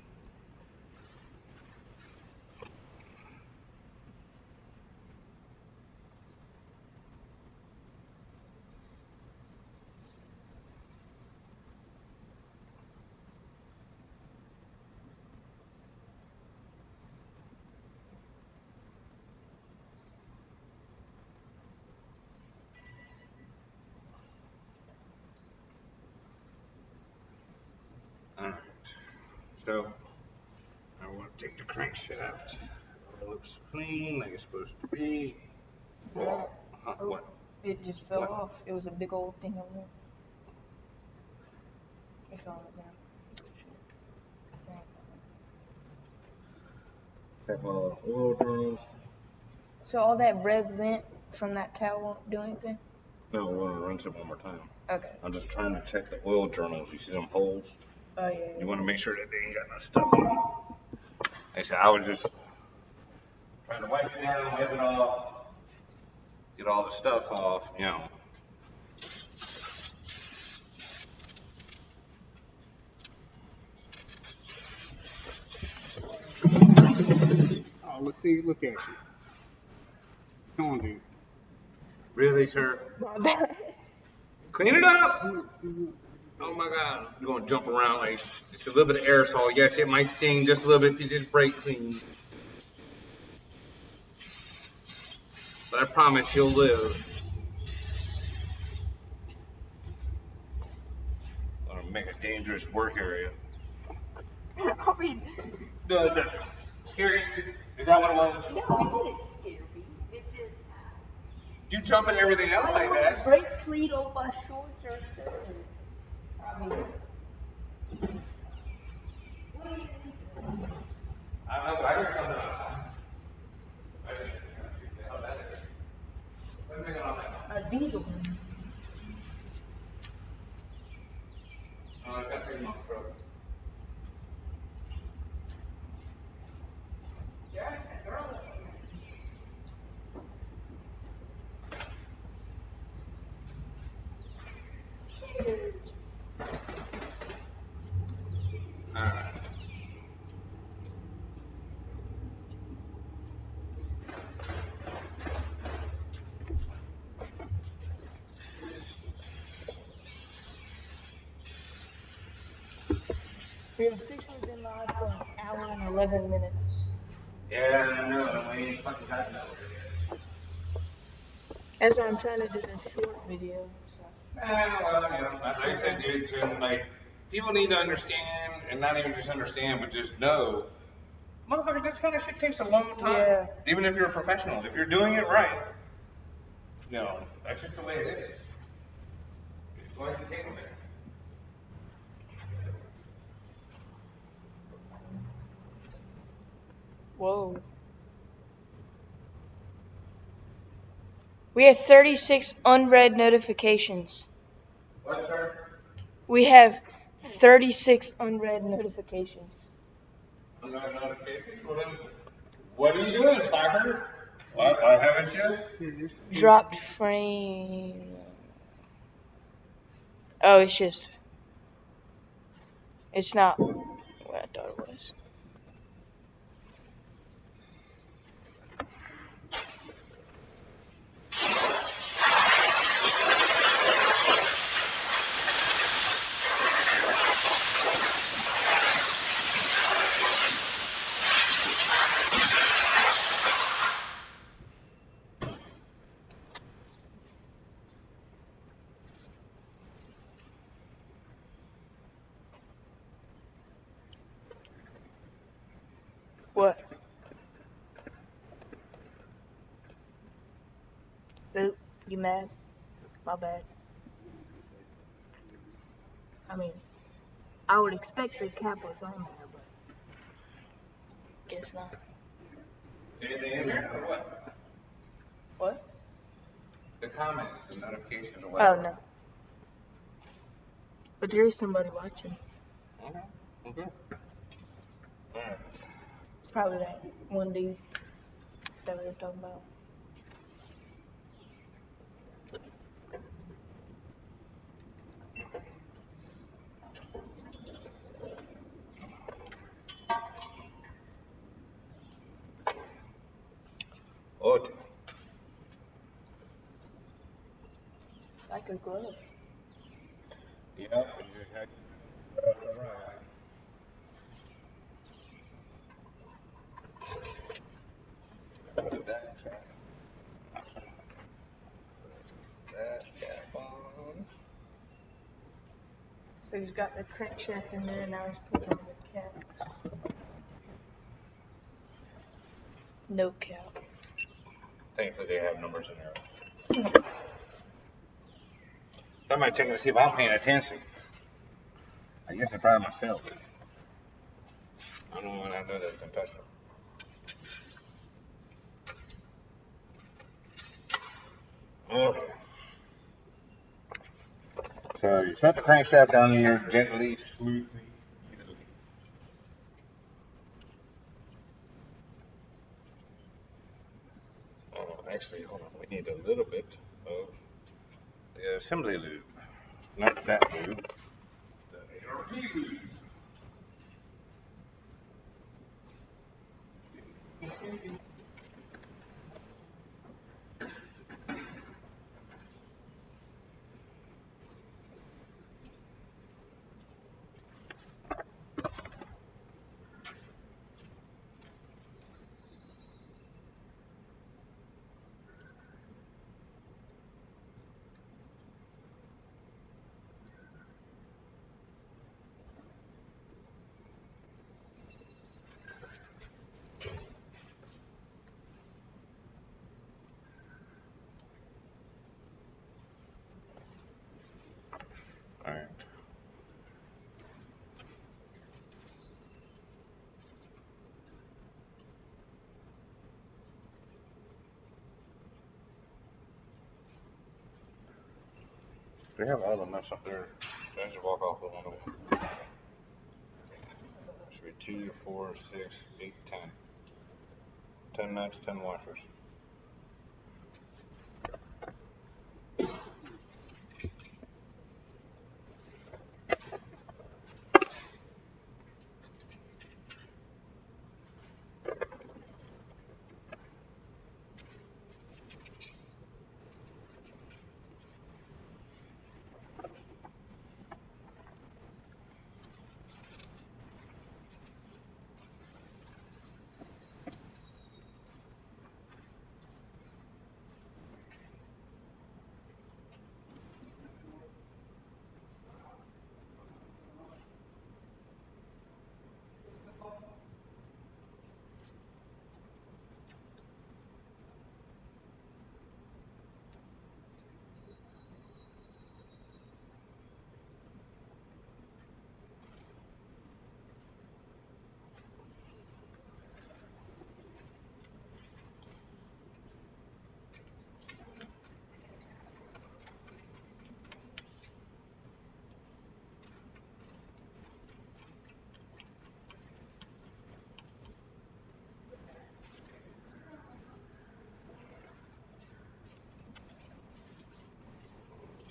Alright, so I want to take the crankshaft. It looks clean like it's supposed to be. Whoa. What? It just fell What? off. It was a big old thing on there. It fell on the ground. Have oil drums. So all that red lint from that towel won't do anything? No, we're gonna rinse it one more time. Okay. I'm just trying to check the oil journals. You see them holes? Oh, yeah. You want to make sure that they ain't got no stuff in them. Like I said, I was just trying to wipe it down, wipe it off, get all the stuff off. Oh, let's see. Look at you. Come on, dude. Really, sir? Clean it up! Oh my God. You're going to jump around like it's a little bit of aerosol. Yes, it might sting just a little bit if you just brake clean. But I promise you'll live. Gonna make a dangerous work area. I mean, No. Scary? Is that what it was? no, it didn't scare me. It just. You jumping everything else like that. Brake clean on my shorts or something. I mean, I heard something outside. I didn't see the hell that is. What's making all that? A diesel. Oh, it's got pretty much broken. Alright. We have officially been live for an hour and 11 minutes. Yeah, I know. We ain't fucking got nowhere yet. That's why I'm trying to do this short video. So. Well, you know, like I said, dude, like, people need to understand, and not even just understand, but just know, motherfucker, this kind of shit takes a long time. Yeah. Even if you're a professional. If you're doing it right, you know, that's just the way it is. It's going to take a minute. Whoa. We have 36 unread notifications. What, sir? We have 36 unread notifications. I'm not a notification. What are you doing, Slacker? Why haven't you? Dropped frame. Oh, it's not what I thought it was. What? Oop, you mad? My bad. I mean, I would expect the cap was on there, but guess not. Anything in there or what? What? The comments, the notifications, or Oh, whatever. no. But there is somebody watching. Okay. Okay. Alright. It's probably that one dude that we were talking about. Oh, Like a glove. yeah, you just had that's all right. Put that cap. That cap on. So he's got the crankshaft in there, now he's putting on the cap. No cap. Thankfully, they have numbers in there. Somebody checking to see if I'm paying attention. I guess I'm proud of myself. I don't know when I know that's untouchable. Okay. So you set the crankshaft down here gently, smoothly, easily. Actually, hold on. We need a little bit of the assembly lube. Not that lube. The ARP lube. They have all the nuts up there. So I just walk off with one of them. Should be 2, 4, 6, 8, 10. 10 nuts, 10 washers.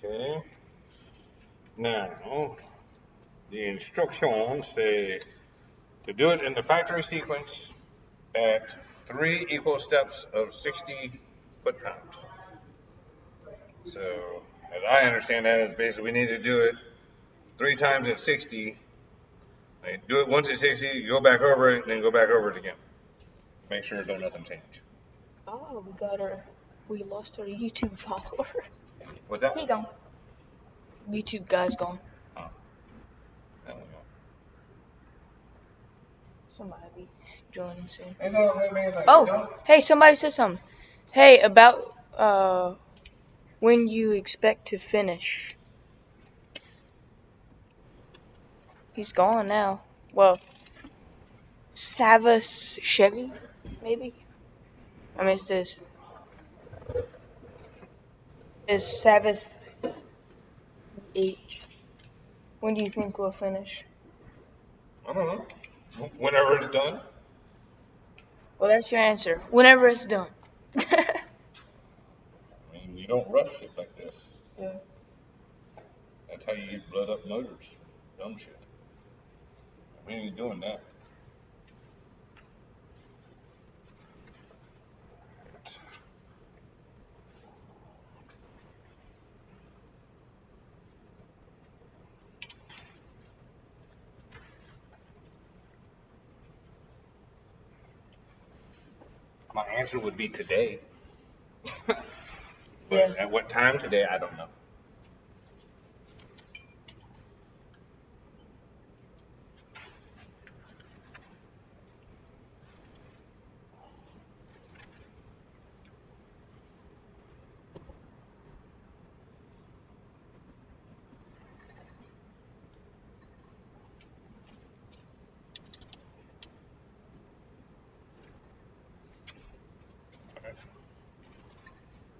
Okay. Now, the instructions say to do it in the factory sequence at 3 equal steps of 60 foot-pounds. So, as I understand that, is basically we need to do it 3 times at 60. Like, do it once at 60, you go back over it, and then go back over it again. Make sure don't nothing change. Oh, we lost our YouTube follower. What's that? He gone. YouTube guy's gone. Oh. There we go. Somebody be joining soon. Oh, Hey, somebody said something. Hey, about when you expect to finish. He's gone now. Well, Savas Chevy, maybe? I mean, is Savas H. When do you think we'll finish? I don't know. Whenever it's done. Well, that's your answer. Whenever it's done. I mean, you don't rush it like this. Yeah. That's how you get blood up motors. Dumb shit. We ain't doing that. My answer would be today. But Yeah. at what time today, I don't know.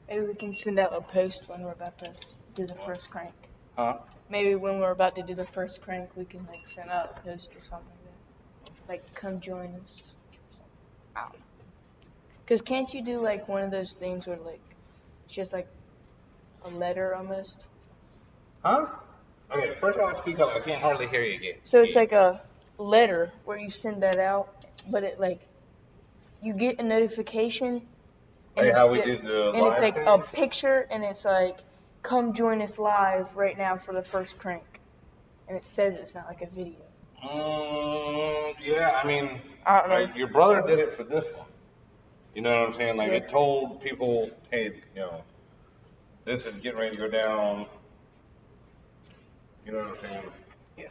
Maybe we can send out a post when we're about to do the first crank. Huh? Maybe when we're about to do the first crank, we can like send out a post or something like that. Like, come join us. I don't know. Cause can't you do like one of those things where like it's just like a letter almost? Huh? Okay, first of all, speak up. I can't hardly hear you again. So it's like a letter where you send that out, but it like you get a notification. Like how we did the and it's live like a things? picture, and it's like, come join us live right now for the first crank. And it says it's not like a video. Yeah, I mean, I don't know. like your brother did it for this one. You know what I'm saying? Like Yeah. it told people, hey, you know, this is getting ready to go down. You know what I'm saying? Yeah.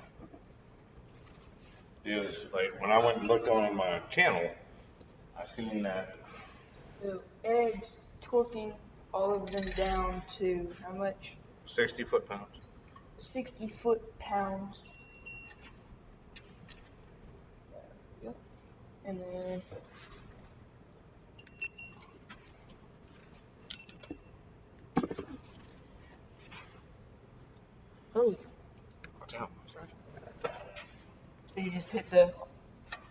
Is like when I went and looked on my channel, I seen that. So Ed's torquing all of them down to how much? 60 foot-pounds. 60 foot-pounds. Yep. And then hit the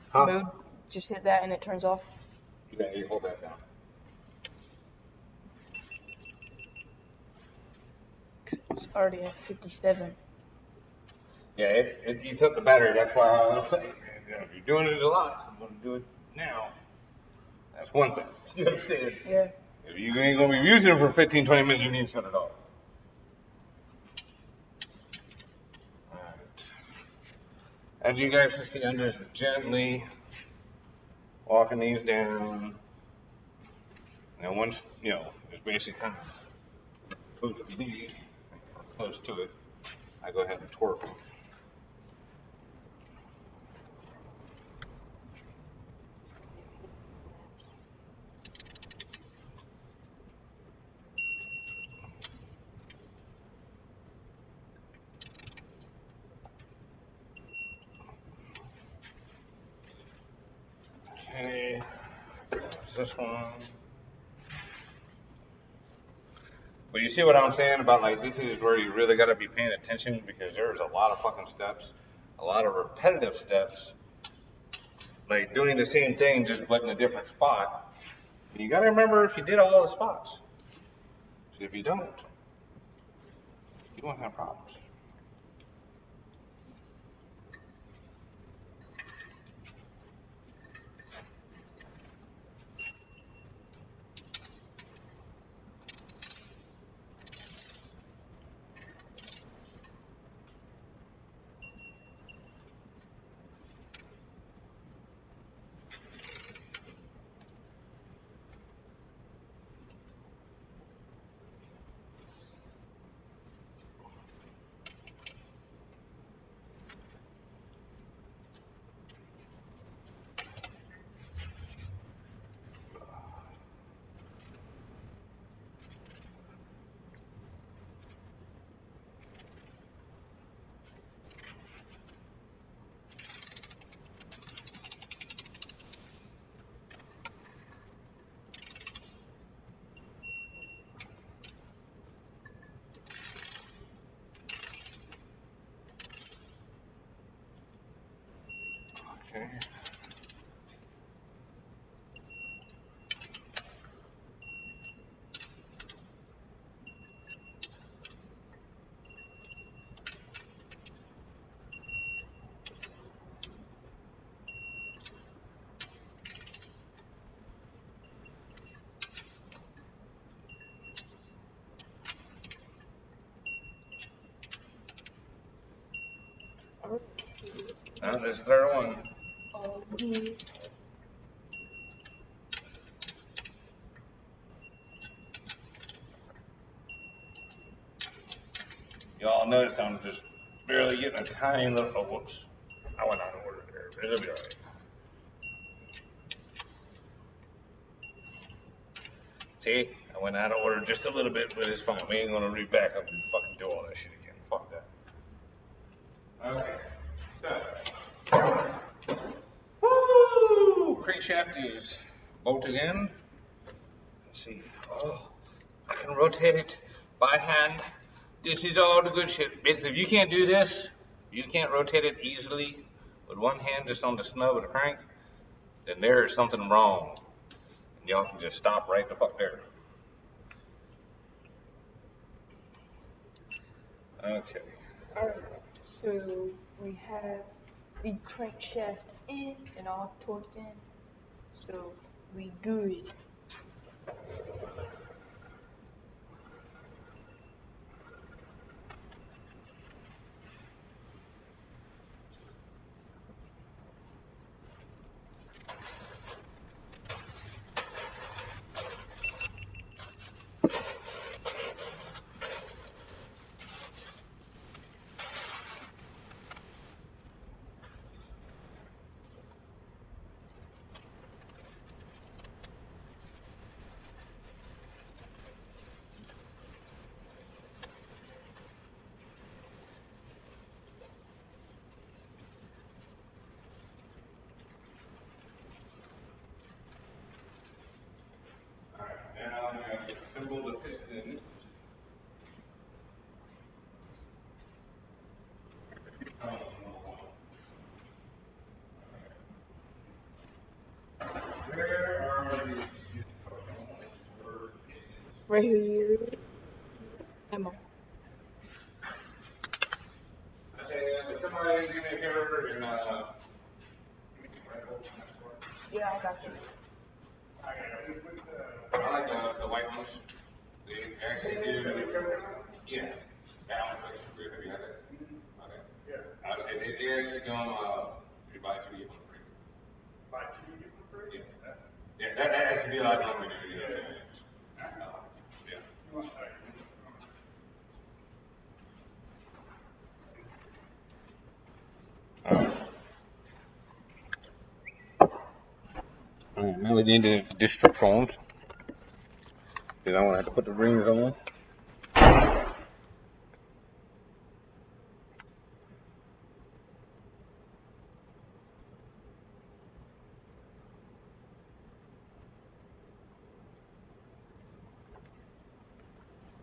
Huh? mode. Just hit that and it turns off. Yeah, you hold that down. It's already at 57. Yeah, you took the battery. That's why I was saying, you know, if you're doing it a lot, I'm going to do it now. That's one thing. You know what I'm saying? Yeah. If you ain't going to be using it for 15, 20 minutes, you need to shut it off. Alright. As you guys can see, I'm just gently walking these down. And once, you know, it's basically kind of supposed to be close to it, I go ahead and torque them. Okay, there's this one. But you see what I'm saying about, like, this is where you really got to be paying attention, because there's a lot of fucking steps, a lot of repetitive steps, like doing the same thing just but in a different spot. And you got to remember if you did all the spots. If you don't, you won't have problems. Okay. Now this is the third one. Oh, yeah. Y'all notice I'm just barely getting a tiny little, oh, whoops. I went out of order there, but it'll be alright. See, I went out of order just a little bit, but it's fine. We ain't gonna read back up and fucking do all that shit again. Fuck that. Okay, so. Woo! Crankshaft is bolted in. Let's see. Oh, I can rotate it by hand. This is all the good shit. Basically, if you can't do this, you can't rotate it easily with one hand just on the snub of the crank, then there is something wrong. And y'all can just stop right the fuck there. Okay. Alright, so we have the crankshaft in and all torqued in. So we good. right here. Am I? I say, would somebody do me a favor and Yeah, I got you. I like the white ones. They actually do. Yeah. That one. Have you had it? Okay. Yeah. I would say they actually do them. You buy two, get one free. Buy two, get one free. Yeah. Yeah. That actually be like normally do. You know what I'm saying? Yeah. Alright, now we need to dish the phones. Because I want to have to put the rings on.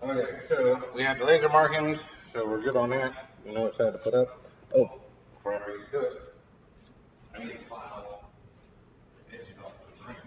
Okay, so we have the laser markings, so we're good on that. We know what side to put up. Oh, before I do it, I need to file the edges off the rings.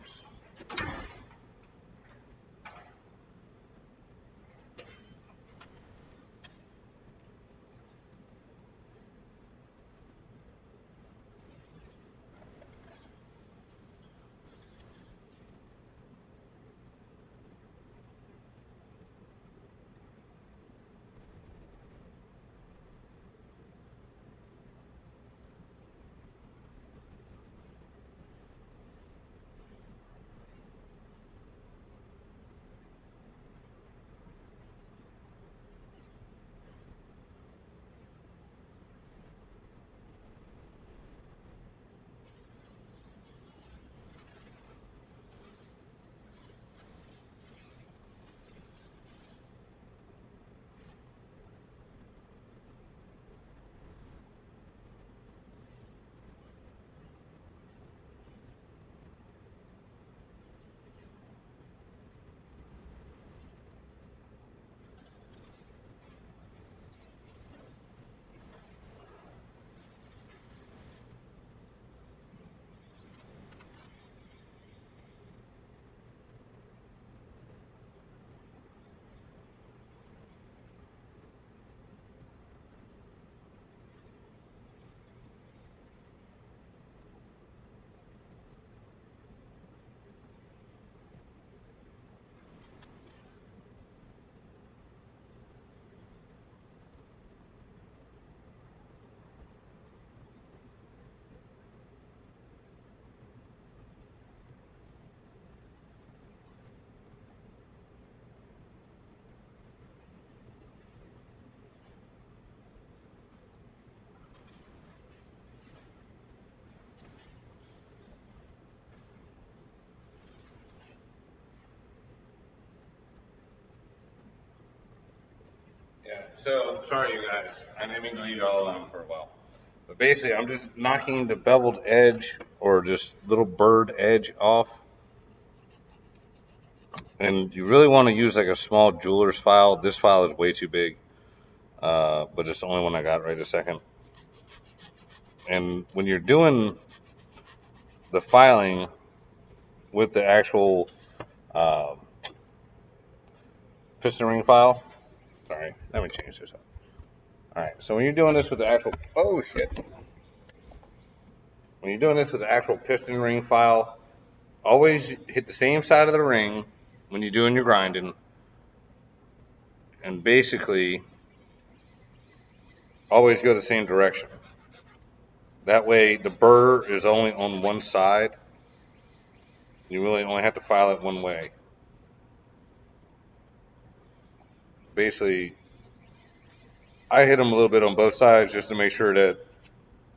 Yeah, so sorry you guys. I didn't mean to leave you all alone for a while. But basically, I'm just knocking the beveled edge or just little bird edge off. And you really want to use like a small jeweler's file. This file is way too big, but it's the only one I got right this second. And when you're doing the filing with the actual uh, piston ring file, sorry, let me change this up. All right, so when you're doing this with the actual, oh shit. When you're doing this with the actual piston ring file, always hit the same side of the ring when you're doing your grinding. And basically, always go the same direction. That way, the burr is only on one side. You really only have to file it one way. Basically, I hit them a little bit on both sides just to make sure that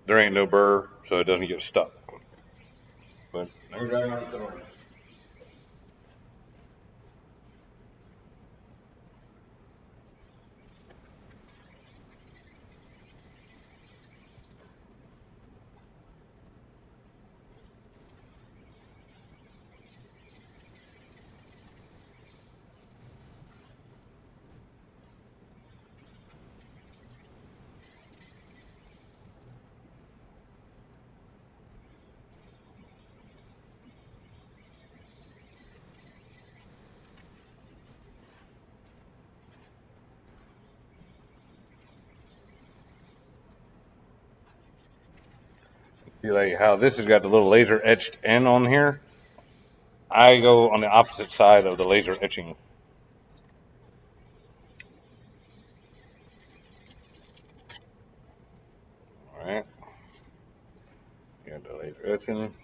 there ain't no burr so it doesn't get stuck. But let me drive on the door. See like how this has got the little laser etched end on here. I go on the opposite side of the laser etching. All right. Got the laser etching.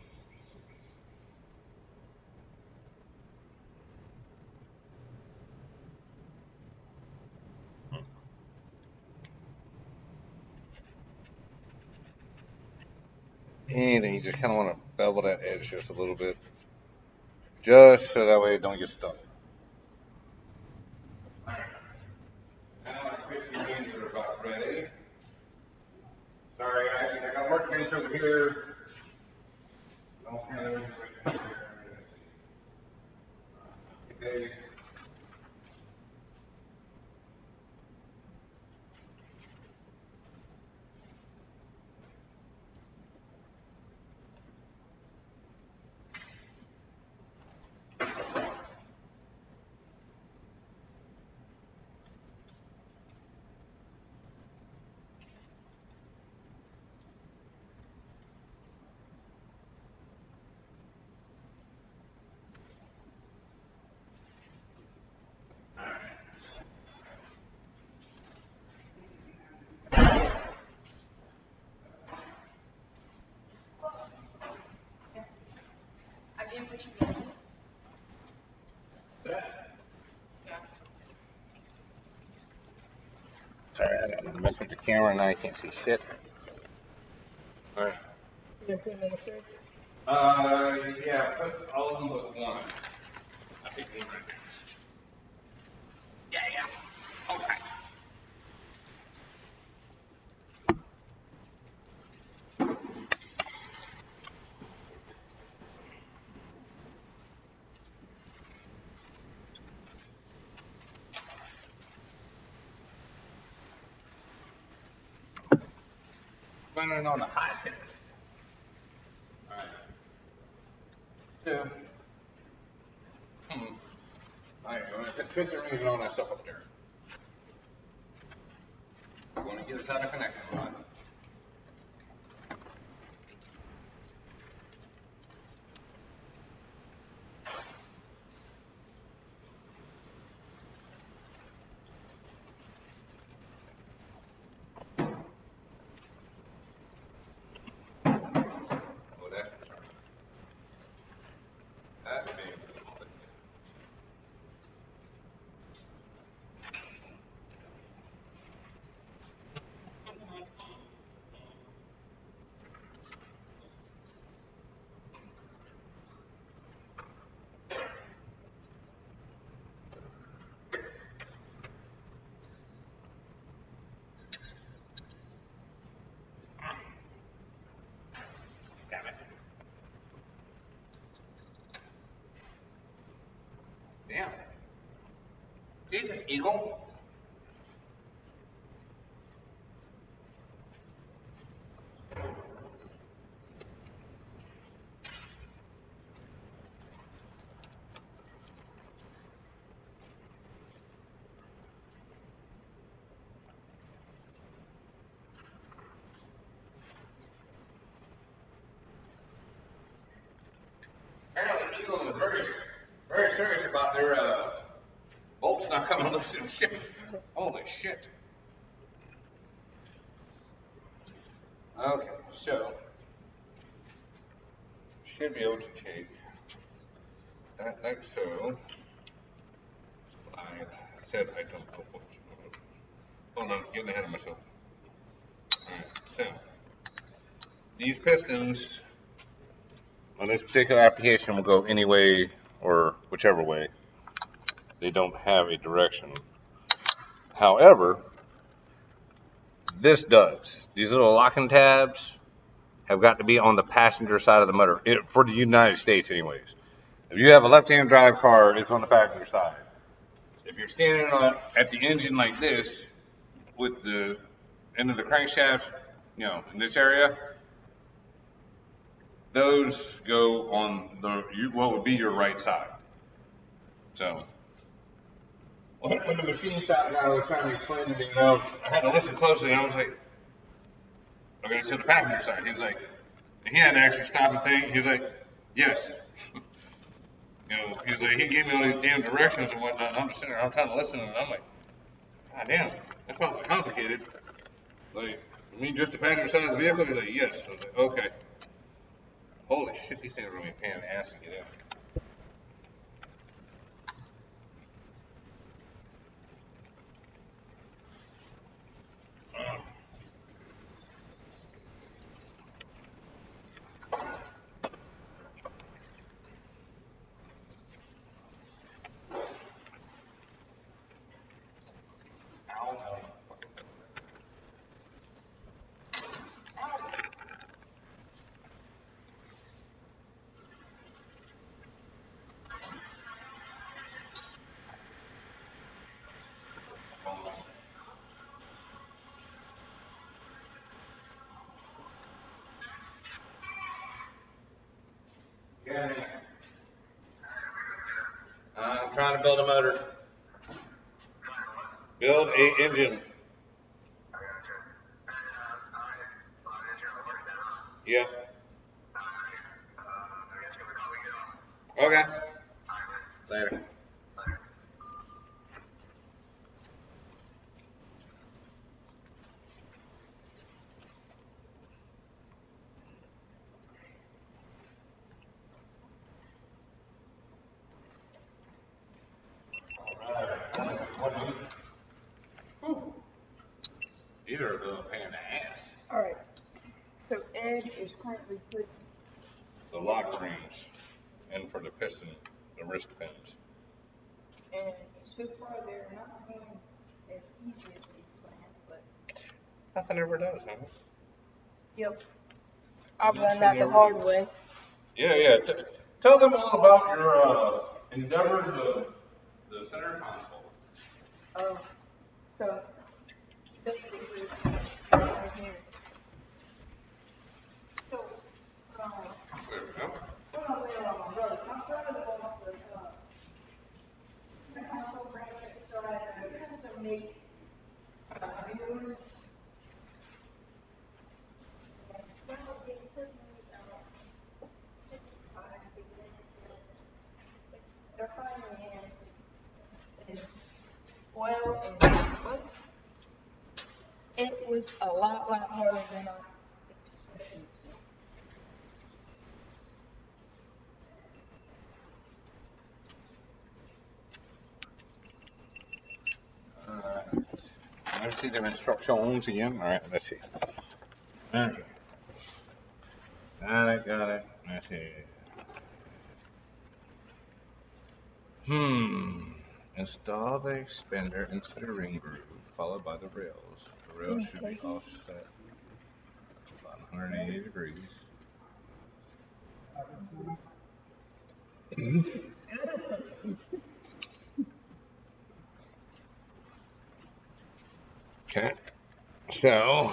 And then you just kind of want to bevel that edge just a little bit. Just so that way it don't get stuck. Alright. Now our fixing beans are about ready. Sorry guys, I got a workbench over here. Don't have everything right here. Okay. I didn't put you in. Sorry, I got to mess with the camera and I can't see shit. Alright. You put them in the fridge? Yeah, put all of them but one. I think one right there. Yeah. Okay. Running on the high test. Alright. Two. Alright, I'm going to put the rings and all that stuff up there. I'm going to get us out of connection line. Oh, that big. Damn it. Damn it. Jesus, Eagle. Apparently, Eagle is very serious about their bolts not coming loose and shit. Holy shit. Okay, so should be able to take that like so. I said I don't know what. Hold on, getting ahead of myself. Alright, so these pistons on this particular application will go any way or whichever way. They don't have a direction. However, this does. These little locking tabs have got to be on the passenger side of the motor, for the United States anyways. If you have a left-hand drive car, it's on the passenger side. If you're standing at the engine like this, with the end of the crankshaft, in this area, those go on what would be your right side. So, when the machine shop guy was trying to explain to me, I had to listen closely, and I was like, okay, so the passenger side. He's like, He had to actually stop and think. He was like, yes. He was like, he gave me all these damn directions and whatnot. And I'm just sitting there, I'm trying to listen, and I'm like, God damn, that felt like complicated. Like, you mean just the passenger side of the vehicle? He's like, yes. I was like, okay. Holy shit, these things are really a pain in the ass to get in. Yeah. I'm trying to build a motor. Build a engine. Yeah. Okay. Later. These are a little pain in the ass. Alright. So Ed is currently putting The lock rings and for the piston, the wrist pins. and so far they're not going as easy as we planned, but Nothing ever does, huh? yep. I've learned that the hard way. Yeah, yeah. Tell them all about your endeavors of the center console. Oh, so basically, right here. So, There we go. what I'm laying on my brother, my brother was the console bracket, so I had to custom make viewers. And well, it took me about 5 to 6 minutes, but they're finally in. And well, and but it was a lot harder than I expected. Alright. Let's see the instructions again. Alright, let's see. Okay. Got it. Let's see. Install the expander into the ring groove, followed by the rails. The rails should be offset about 180 degrees. Okay. So,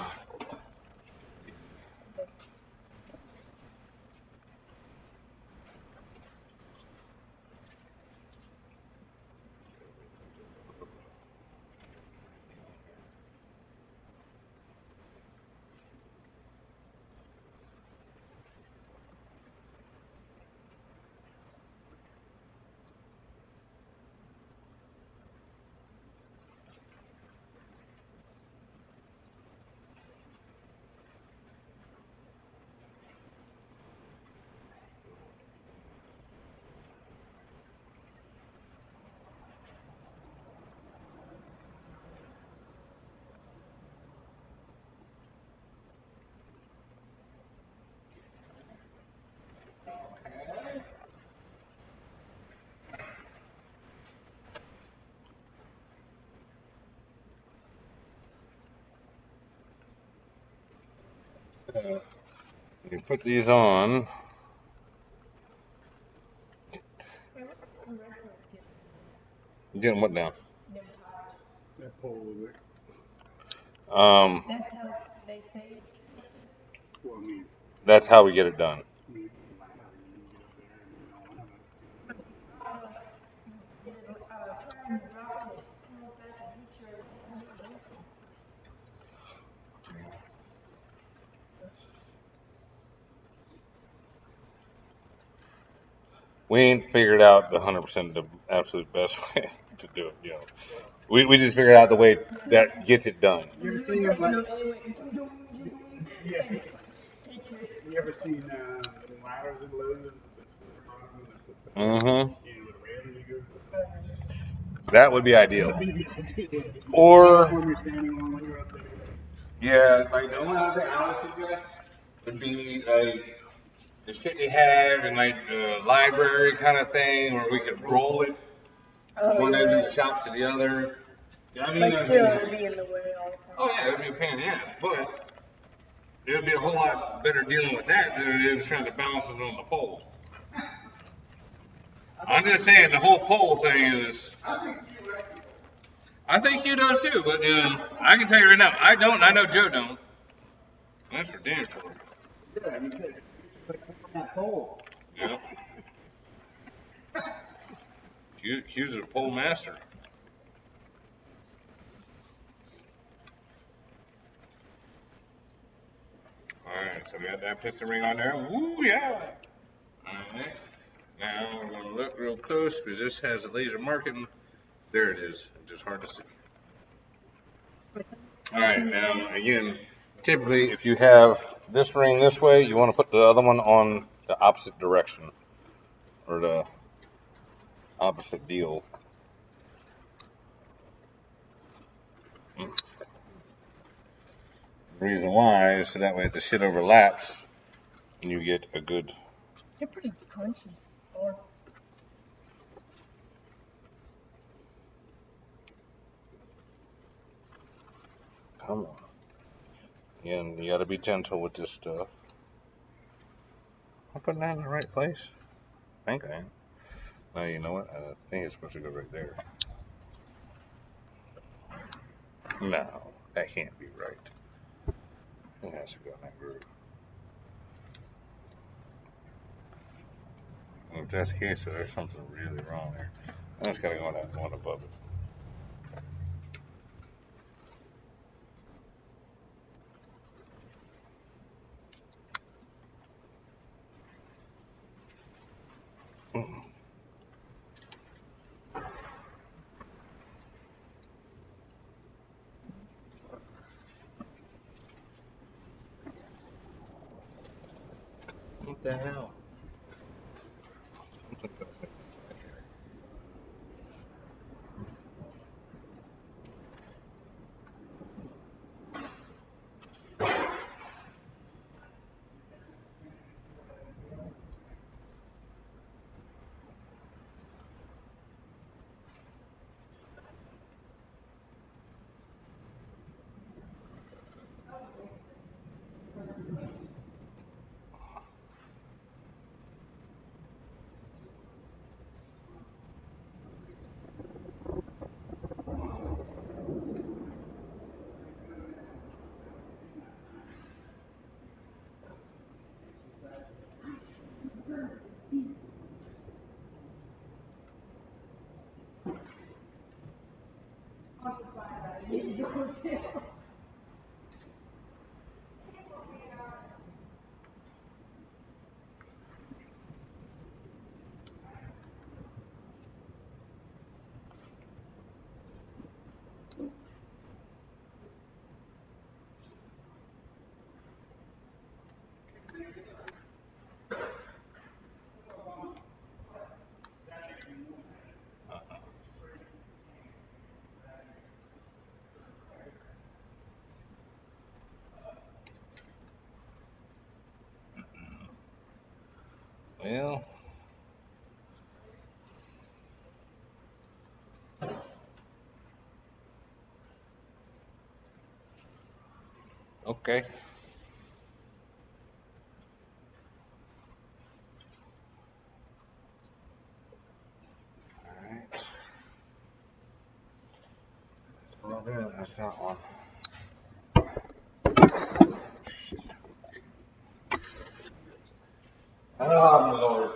you put these on. Getting what down? That pole over there. That's how they say. Well, I mean, That's how we get it done. like how you get up there and you know, Trying to drop it, it comes back and hits your. we ain't figured out the 100% the absolute best way to do it. You know, we just figured out the way that gets it done. You ever seen like? Yeah. You ever seen the ladders and lows with the square bottom and the foot Mm-hmm. and with a railing that goes up? That would be ideal. That'd be the idea. Or Platform you're standing on when you're up there. yeah, like the only other thing I would suggest would be like the shit they have in like the library kind of thing, where we could roll it one end of the shop to the other. Yeah, I mean, But still, it'll be in the way all the time. oh yeah, it'd be a pain in the ass, but it would be a whole lot better dealing with that than it is trying to balance it on the pole. I'm just saying the whole pole thing is. I think you do too, but I can tell you right now, I don't. I know Joe don't. That's for damn sure. Yeah, you said that pole. Yeah. Q's a pole master. Alright, so we got that piston ring on there. Woo, yeah. Alright. Now we're going to look real close because this has a laser marking. There it is. It's just hard to see. Alright, now again, typically if you have this ring this way, you want to put the other one on the opposite direction. Or the opposite deal. The reason why is so that way the shit overlaps and you get a good. They're pretty crunchy. Or Come on. Again, you gotta be gentle with this stuff. I'm putting that in the right place. I think I am. No, you know what? I think it's supposed to go right there. No, that can't be right. It has to go in that groove. Well, if that's the case, so there's something really wrong there. I just gotta go on that one above it. What the hell? Well, okay. Alright. Well, then, that's that one. Oh, my lord.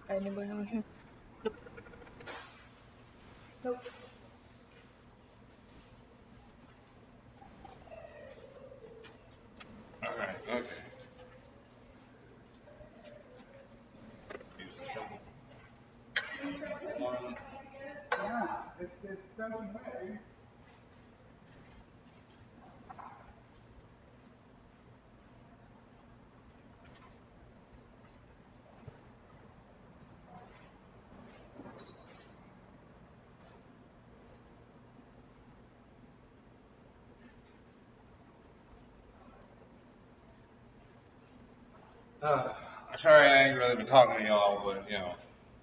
Anybody in here? Nope. Nope. All right. Okay. Yeah, it's soaking wet, dude. I'm sorry I ain't really been talking to y'all, but you know,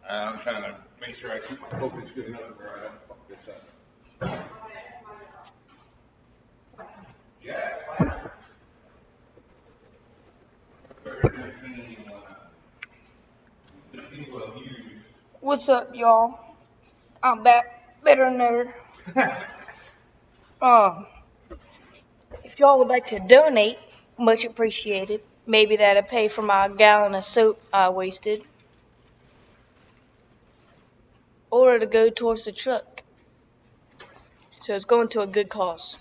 I'm trying to make sure I keep my focus good enough where I don't fuck this up. Yeah. What's up, y'all? I'm back better than ever. Um, if y'all would like to donate, much appreciated. Maybe that'll pay for my gallon of soap I wasted. Or to go towards the truck. So it's going to a good cause.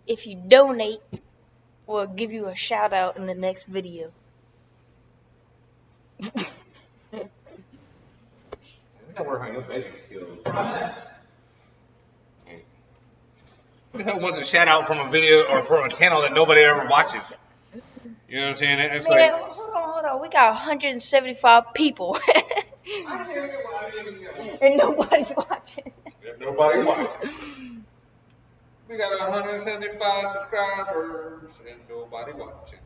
If you donate, we'll give you a shout out in the next video. We gotta work on your basic skills. Who the hell wants a shout out from a video or from a channel that nobody ever watches? You know what I'm saying? It's Man, like. hold on. We got 175 people. And nobody's watching. If nobody watching. We got 175 subscribers and nobody watching.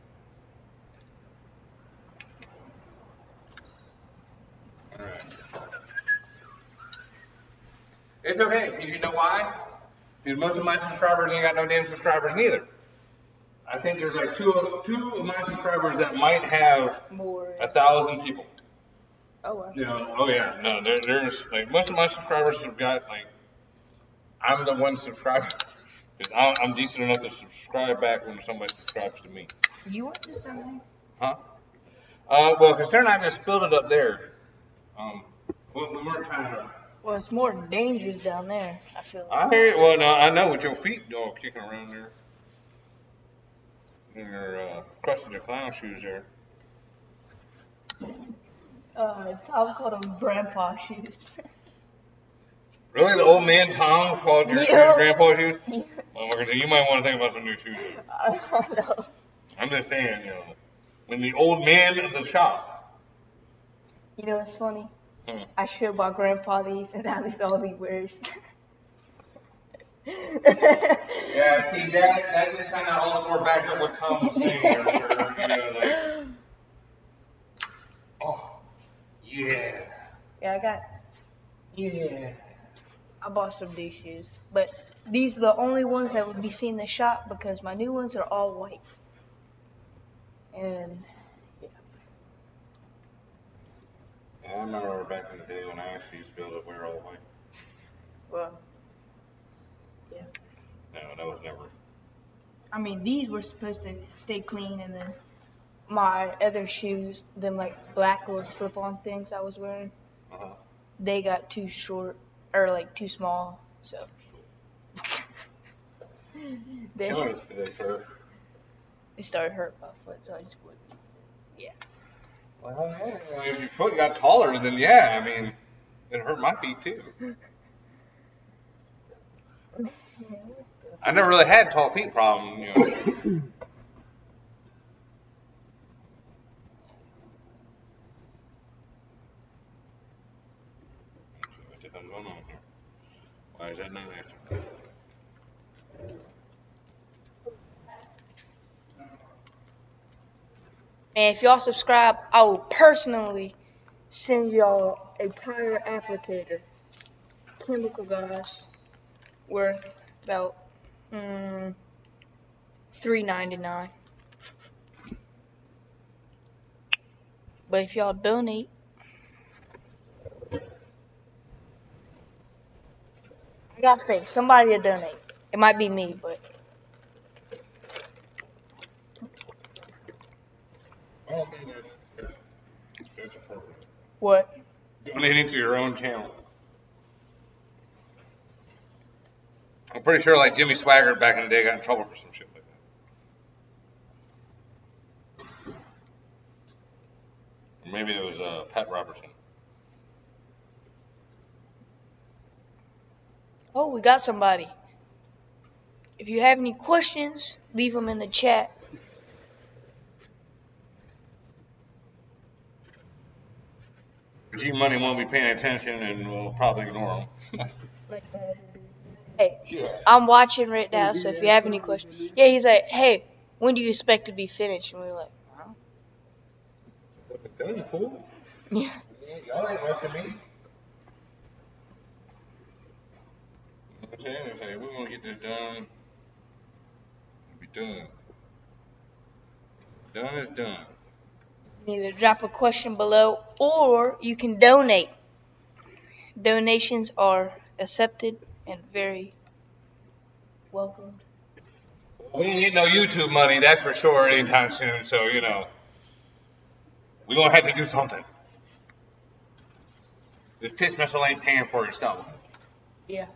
Alright. It's okay, because you know why? Because most of my subscribers ain't got no damn subscribers neither. I think there's like two of my subscribers that might have More. 1,000 people. Oh, wow. You know, oh yeah, no, there's like most of my subscribers have got like, I'm the one subscriber. I'm decent enough to subscribe back when somebody subscribes to me. You want this down there? Huh? Well, considering I just spilled it up there, we weren't trying to. Well, it's more dangerous down there, I feel like. I hear you. Well, no, I know with your feet all kicking around there. In your crusted your clown shoes there. Tom called them grandpa shoes. Really, the old man Tom called your shoes grandpa shoes? Yeah. Well, you might want to think about some new shoes. I don't know. I'm just saying, you know, when the old man of the shop. You know what's funny? Hmm. I showed my grandpa these, and now these all he wears. Yeah, see, that just kind of all four backs up what Tom was saying there, sir. You know, like, oh, yeah. Yeah, Yeah. I bought some new shoes, but these are the only ones that would be seen in the shop because my new ones are all white. And yeah. I remember back in the day when I actually used to be able to wear all white. Well, yeah. No, that was never. I mean, these were supposed to stay clean, and then my other shoes, them like black little slip-on things I was wearing, Uh-huh. they got too short or like too small, so they Killers today, sir. it started hurting my foot, so I just wouldn't. Yeah. Well, yeah, if your foot got taller, then yeah, I mean, it hurt my feet too. I never really had tall feet problem, you know. What the hell's going on here? Why is that not answering? And if y'all subscribe, I will personally send y'all a tire applicator, chemical guys, worth about $3.99. But if y'all donate, I got faith. Somebody will donate. It might be me, but I don't think that's appropriate. what? Donating to your own channel. I'm pretty sure like Jimmy Swaggart back in the day got in trouble for some shit like that. Or maybe it was Pat Robertson. Oh, we got somebody. If you have any questions, leave them in the chat. G Money won't be paying attention and will probably ignore him. Hey, Yeah. I'm watching right now, so if you have any questions. Yeah, he's like, hey, when do you expect to be finished? And we were like, huh? Done, fool. Yeah. Y'all ain't rushing me. I'm saying, we're gonna get this done. It'll be done. Done is done. You can either drop a question below or you can donate. Donations are accepted and very welcomed. We ain't getting no YouTube money, that's for sure, anytime soon. So we gonna have to do something. This piss missile ain't paying for itself. Yeah.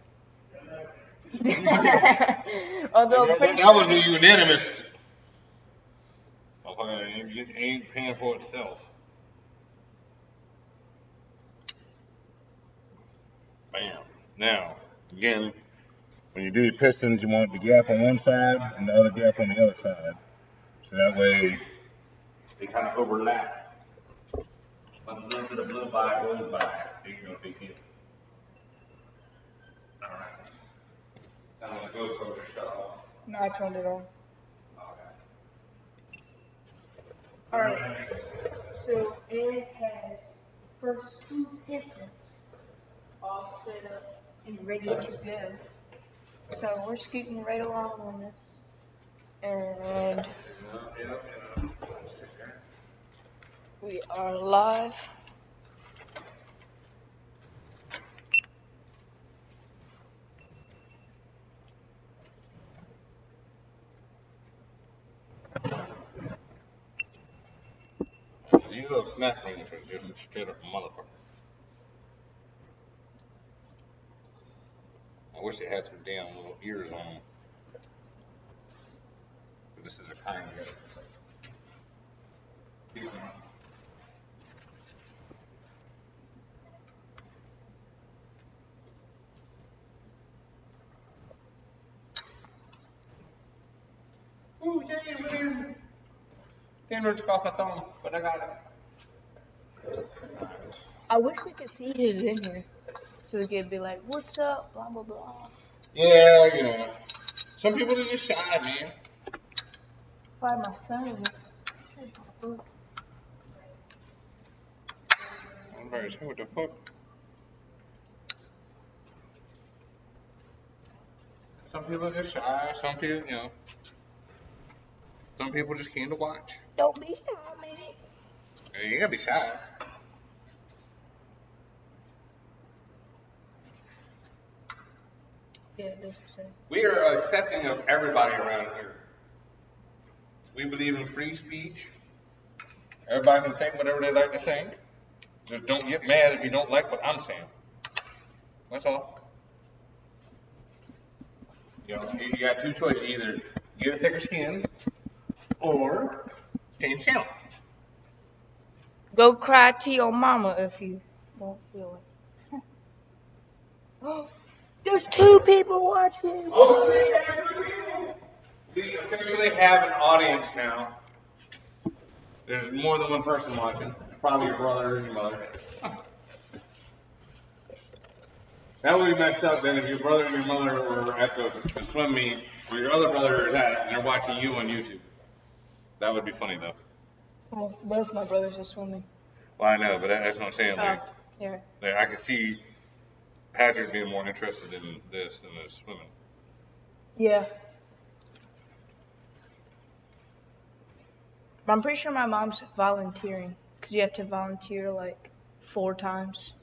Although that was a unanimous. It ain't paying for itself. Bam. Now, again, when you do your pistons, you want the gap on one side and the other gap on the other side. So that way they kind of overlap. When a little bit of blow by goes by, there you go, big hit. All right. Now the GoPro just shut off. No, I turned it on. Okay. Alright. So Ed has the first two pistons all set up and ready to go. So we're scooting right along on this. And we are live. These little snap rings are just straight up motherfucker. I wish they had some damn little ears on them. But this is a kind of Ooh, yay, man. Didn't really off my thumb, but I got it. I wish we could see who's in here. So we could be like, what's up? Blah, blah, blah. Yeah, some people are just shy, man. Find my phone. I'm very sure what the fuck. Some people are just shy. Some people, some people just came to watch. Don't be shy, man. Hey, you gotta be shy. Yeah, that's what We are accepting of everybody around here. We believe in free speech. Everybody can think whatever they like to think. Just don't get mad if you don't like what I'm saying. That's all. You got two choices: either get a thicker skin or change channel. Go cry to your mama if you don't feel it. There's two people watching. Oh, we officially have an audience now. There's more than one person watching. Probably your brother and your mother. That would be messed up then if your brother and your mother were at the swim meet where your other brother is at and they're watching you on YouTube. That would be funny though. Well, both my brothers are swimming. Well, I know, but that's what I'm saying. Like I can see Patrick being more interested in this than the swimming. Yeah. I'm pretty sure my mom's volunteering because you have to volunteer like 4 times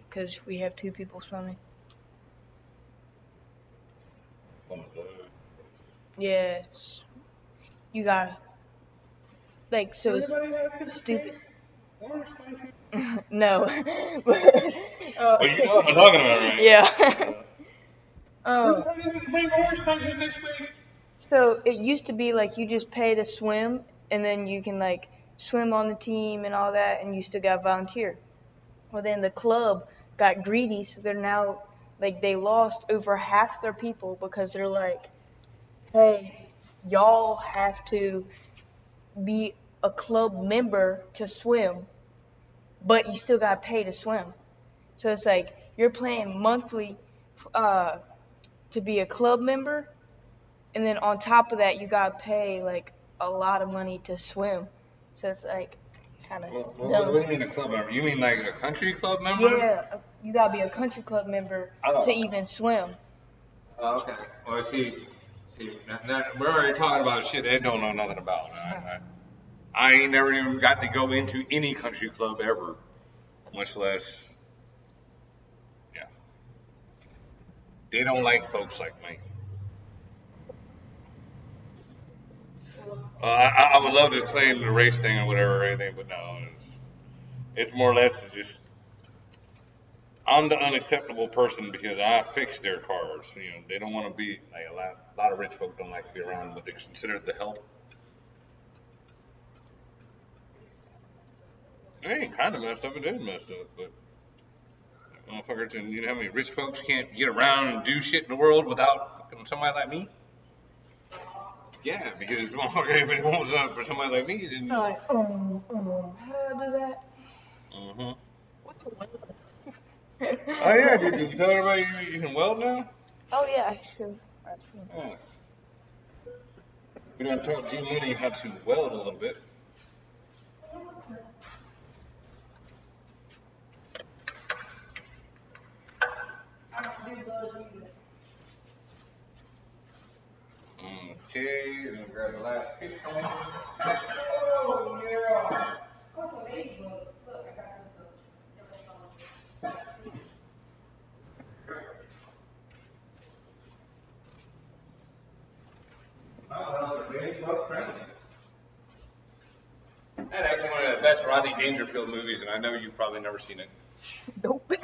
because we have 2 people swimming. Yeah, you gotta like so it's stupid. No. Well, you know what I'm talking about, right? Yeah. Bring orange slices next week. So it used to be like you just pay to swim, and then you can like swim on the team and all that, and you still got volunteer. Well, then the club got greedy, so they're now like they lost over half their people because they're like, hey, y'all have to be a club member to swim, but you still got to pay to swim. So it's like you're paying monthly to be a club member, and then on top of that, you got to pay like a lot of money to swim. So it's like kind of What do you mean a club member? You mean like a country club member? Yeah, you got to be a country club member to even swim. Oh, okay. Well, see, we're already talking about shit they don't know nothing about. I ain't never even got to go into any country club ever, much less, yeah. They don't like folks like me. I would love to play in the race thing or whatever or anything, but no, it's more or less just I'm the unacceptable person because I fix their cars. You know, they don't want to be like a lot of rich folk don't like to be around what they consider the help. It ain't kind of messed up. It is messed up, but motherfuckers, and you know how many rich folks can't get around and do shit in the world without somebody like me? Yeah, because if it wasn't for somebody like me, then. Like, how do I do that? Mm-hmm. Oh yeah, did you tell everybody you can weld now? Oh yeah, sure. Yeah. We done taught G Money how to weld a little bit. Okay, then grab the last piece. Oh yeah. That's actually one of the best Rodney Dangerfield movies, and I know you've probably never seen it. Nope. You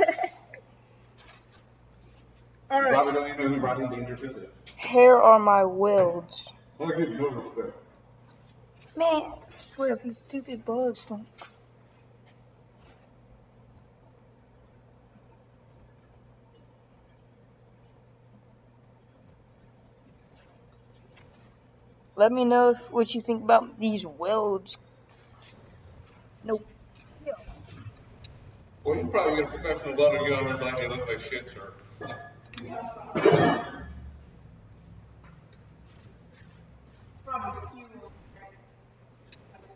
probably don't even know who Rodney Dangerfield is. Here are my welds. Oh, I give you no respect. Man, I swear if these stupid bugs don't. Let me know what you think about these welds. Nope. Well, you probably get a professional welder, you don't like you look like shit, sir.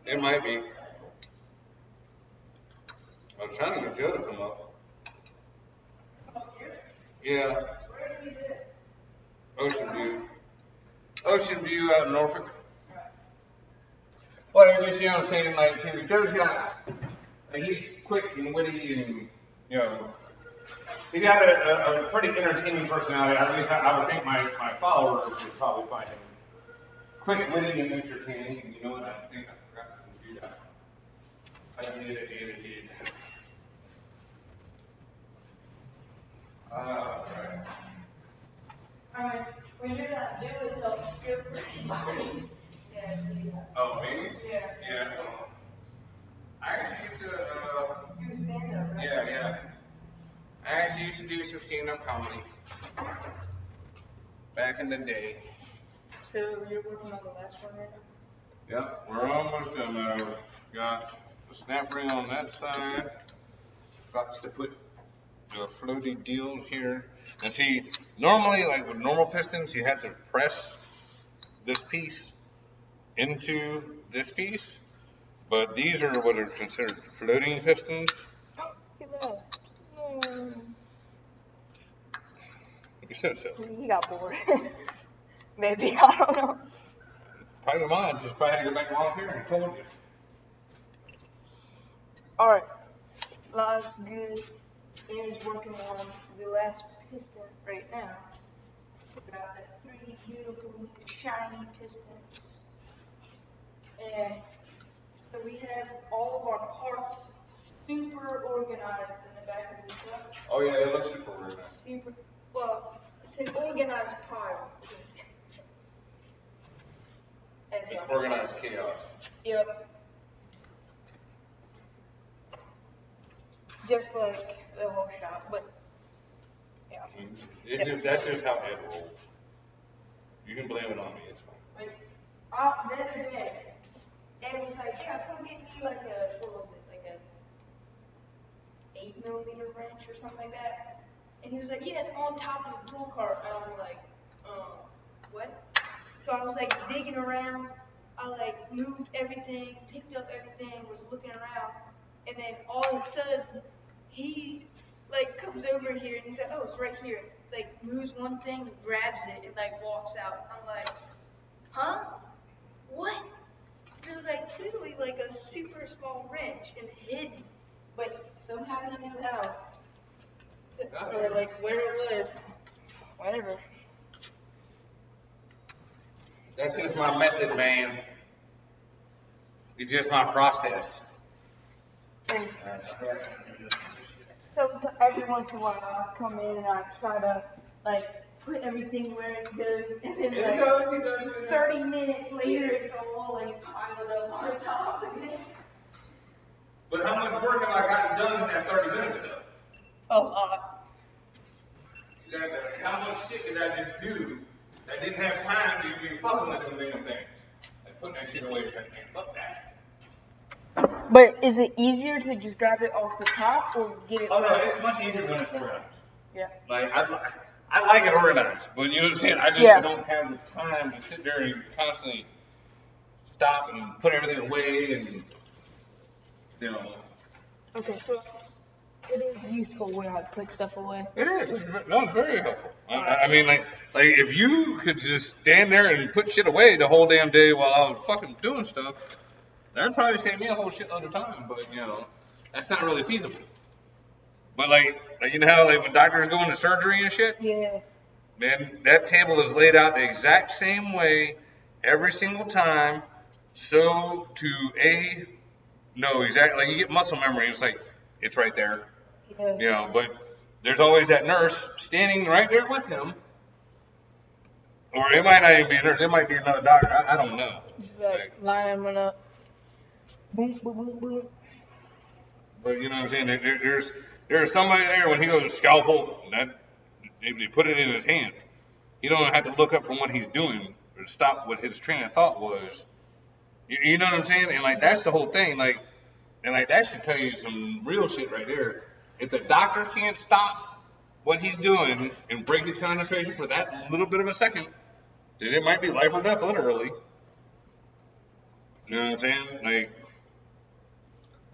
It might be. I was trying to get Joe to come up. Yeah. Ocean View. Ocean View out in Norfolk. Well, just, you know what I'm saying, like, Joe's got, like, he's quick and witty and, you know, he's got a pretty entertaining personality. At least I would think my followers would probably find him quick, witty, and entertaining. And you know what? I think I forgot to do that. I did. Right. Alright, when you're not doing something, you're pretty funny. Yeah, Oh, me? Yeah. Yeah. I actually used to, You stand up, right? yeah. I actually used to do some stand-up comedy back in the day. So you're working on the last one right now? Yep, we're almost done. I've got the snap ring on that side. Got to put the floaty deal here. And see, normally, like with normal pistons, you have to press this piece into this piece. But these are what are considered floating pistons. Look at that. You said so. He got bored. Maybe, I don't know. Probably mine, just probably had to go back and volunteer and told you. Alright, life's good. Aaron's working on the last piston right now. We got three beautiful, shiny pistons. And so we have all of our parts super organized in the back of the truck. Oh yeah, it looks super organized. Super, well, it's an organized pile. It's organized chaos. Yep. Just like the whole shop, but yeah. That's just how Ed rolls. You can blame it on me, it's fine. Like, the other day, Ed was like, yeah, come get me like a, what was it, like a 8mm wrench or something like that. And he was like, yeah, it's on top of the tool cart. And I was like, what? So I was like digging around. I like moved everything, picked up everything, was looking around, and then all of a sudden, he like comes over here and he's like, oh, it's right here. Like moves one thing, grabs it, and like walks out. I'm like, huh? What? It was like clearly like a super small wrench and hidden, but somehow he knew how, or like where it was. Whatever. That's just my method, man. It's just my process. And so every once in a while I come in and I try to like put everything where it goes, and then like 30 minutes later it's all like piled up on top of it. But how much work have I gotten done in that 30 minutes though? A lot. How much shit did I just do that didn't have time to be fucking with them damn things? Like putting that shit away and saying, fuck that. But is it easier to just grab it off the top or get it? Oh no, it's much easier when it's organized. Yeah. Like I like it organized, but you know what I'm saying? I just don't have the time to sit there and constantly stop and put everything away and you know. Okay, so it is useful when I put stuff away. It is. No, it's very helpful. I mean, like if you could just stand there and put shit away the whole damn day while I was fucking doing stuff, that'd probably save me a whole shitload of time. But you know, that's not really feasible. But like you know how like when doctors go into surgery and shit, Yeah. man, that table is laid out the exact same way every single time. So to know exactly, like you get muscle memory. It's like it's right there. Yeah. You know, but there's always that nurse standing right there with him. Or it might not even be a nurse, it might be another doctor. I don't know. Just like lining them up. Boom, boom, boom, boom. But you know what I'm saying? There's somebody there when he goes scalpel, and they put it in his hand. He don't have to look up from what he's doing or stop what his train of thought was. You know what I'm saying? And like that's the whole thing. Like, and like that should tell you some real shit right there. If the doctor can't stop what he's doing and break his concentration for that little bit of a second, then it might be life or death, literally. You know what I'm saying? Like,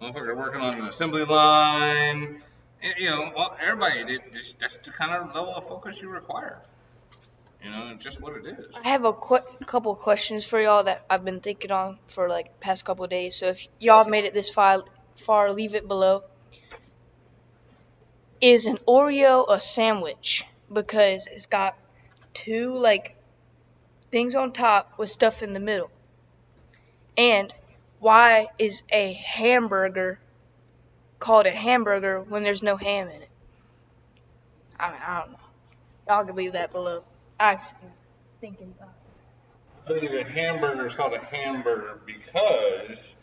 motherfucker working on an assembly line. And, you know, well, everybody, that's the kind of level of focus you require. You know, it's just what it is. I have a couple questions for y'all that I've been thinking on for like past couple of days. So if y'all made it this far, leave it below. Is an Oreo a sandwich? Because it's got two like things on top with stuff in the middle. And why is a hamburger called a hamburger when there's no ham in it? I don't know. Y'all can leave that below. I'm just thinking about it. I think a hamburger is called a hamburger because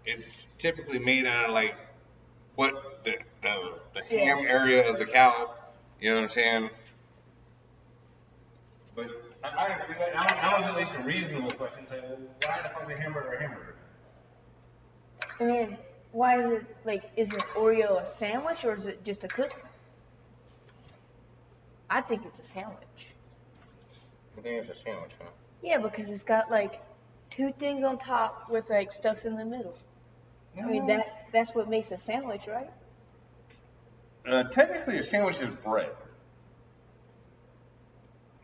it's typically made out of like what the ham area of the cow. You know what I'm saying? But I agree. That was at least a reasonable question. Say, well, why the fuck is a hamburger a hamburger? And then why is it like, is an Oreo a sandwich or is it just a cookie? I think it's a sandwich. I think it's a sandwich, huh? Yeah, because it's got like two things on top with like stuff in the middle. I mean that's what makes a sandwich, right? Technically, a sandwich is bread.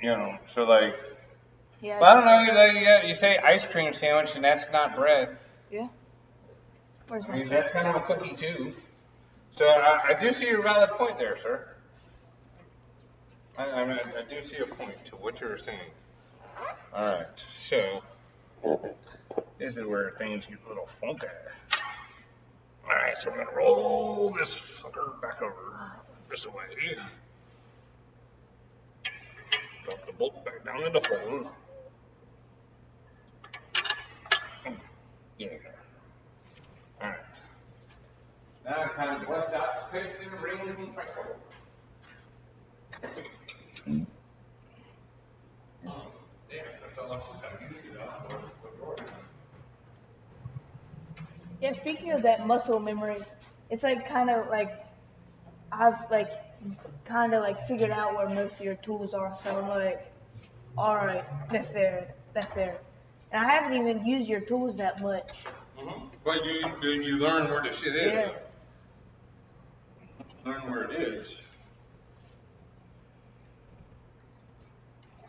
You know, so like, Yeah. but I don't know. Like, you say ice cream sandwich, and that's not bread. Yeah. Where's I my mean, that's kind of a cookie too. So I do see your valid point there, sir. I mean, I do see a point to what you're saying. All right, so this is where things get a little funky. All right, so we're gonna roll this fucker back over this way. Drop the bolt back down in the hole. Yeah. All right. Now it's time to bust out the piston ring pressure. Yeah, that's all I was saying. Yeah, speaking of that muscle memory, it's like kind of like I've like kind of like figured out where most of your tools are. So I'm like, all right, that's there, that's there. And I haven't even used your tools that much. But you learn where the shit is. Yeah. Learn where it is.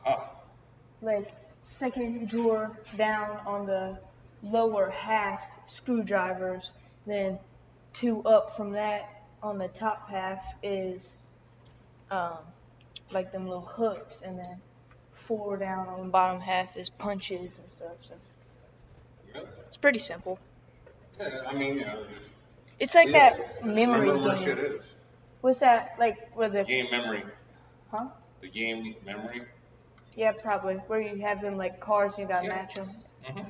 Ah. Like second drawer down on the lower half screwdrivers, then 2 up from that on the top half is um like them little hooks, and then 4 down on the bottom half is punches and stuff. So it's pretty simple. Yeah, I mean, just It's like yeah, that memory remember where game. shit is. What's that like? Where the Game memory. huh? The game memory. Yeah, probably. Where you have them like cards and you gotta Yeah. match them. Mm-hmm.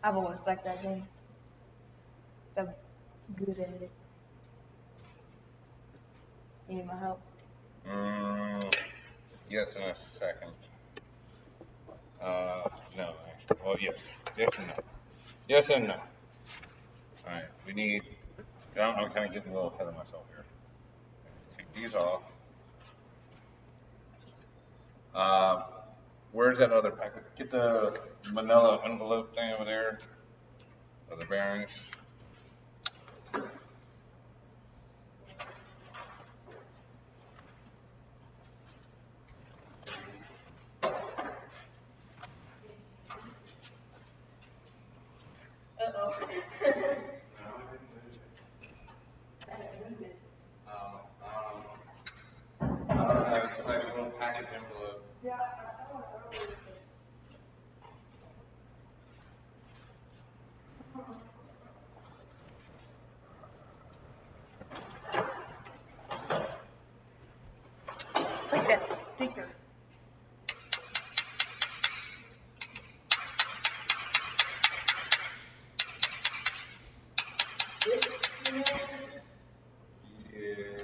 I've always liked that game. I'm good at it. You need my help? Yes, in a second. No, actually. Well, yes. Yes and no. Yes and no. All right. We need. I'm kind of getting a little ahead of myself here. Take these off. Uh, where's that other packet? Get the manila envelope thing over there. Or the bearings. It's like a little package envelope. It's like that sticker. Yeah.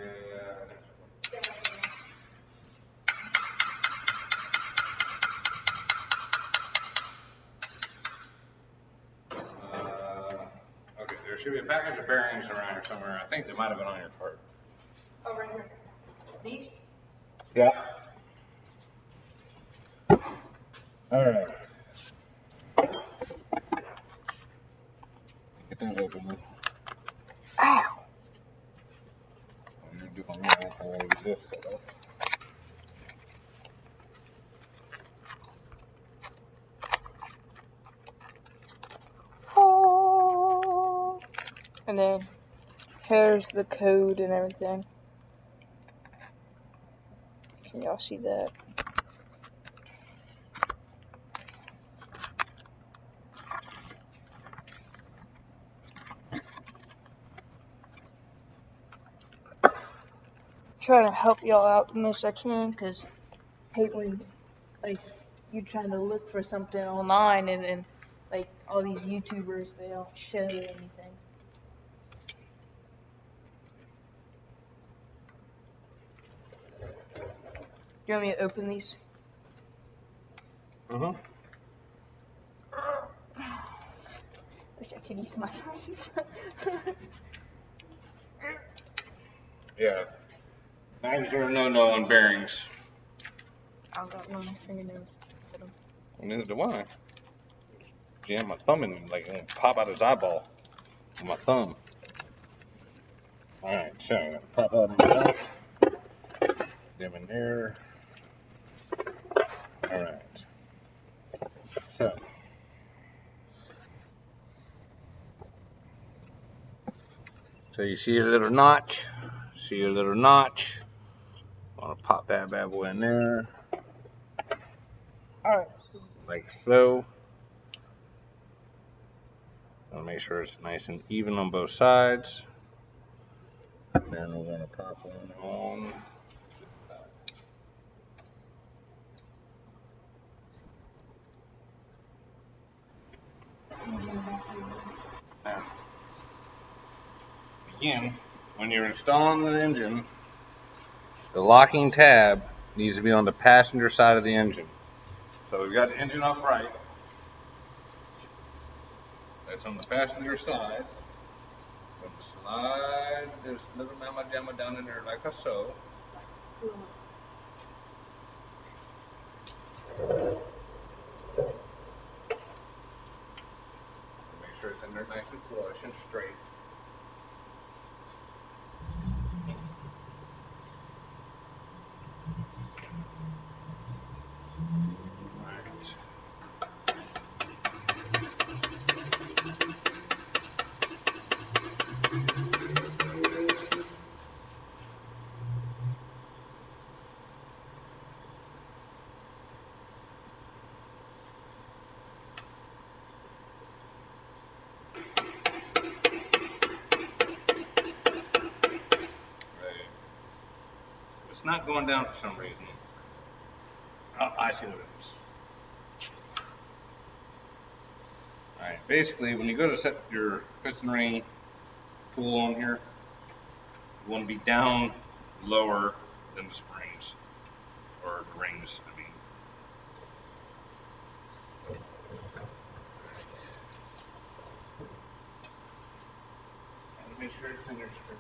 Okay, there should be a package of bearings around here somewhere. I think they might have been on your cart. Oh, right here. These? Yeah. All right. Get those open. Ow! While you're doing that, I want to get this set up. Oh. And then here's the code and everything. Can y'all see that? Trying to help y'all out the most I can, because I hate when like you're trying to look for something online and like all these YouTubers, they don't show you anything. you want me to open these? Mm-hmm. Wish I could use my knife. Yeah. Knives are a no-no on bearings. I don't got no fingernails. And neither do I. Jam my thumb in, like, and pop out his eyeball with my thumb. All right, so I'm gonna pop out in the them in there. All right. So So you see your little notch. See your little notch. I'm gonna pop that bad boy in there. Alright. Like so. Gonna make sure it's nice and even on both sides. Then we're gonna pop one on. Now, again, when you're installing the engine, the locking tab needs to be on the passenger side of the engine. So we've got the engine upright. That's on the passenger side. I'm going to slide this little mamma jamma down in there like so. Make sure it's in there nice and flush and straight. Alright. It's not going down for some reason. Oh, I see what it is. Alright, basically when you go to set your piston ring tool on here, you want to be down lower than the springs, or the rings, I mean. And make sure it's in there straight.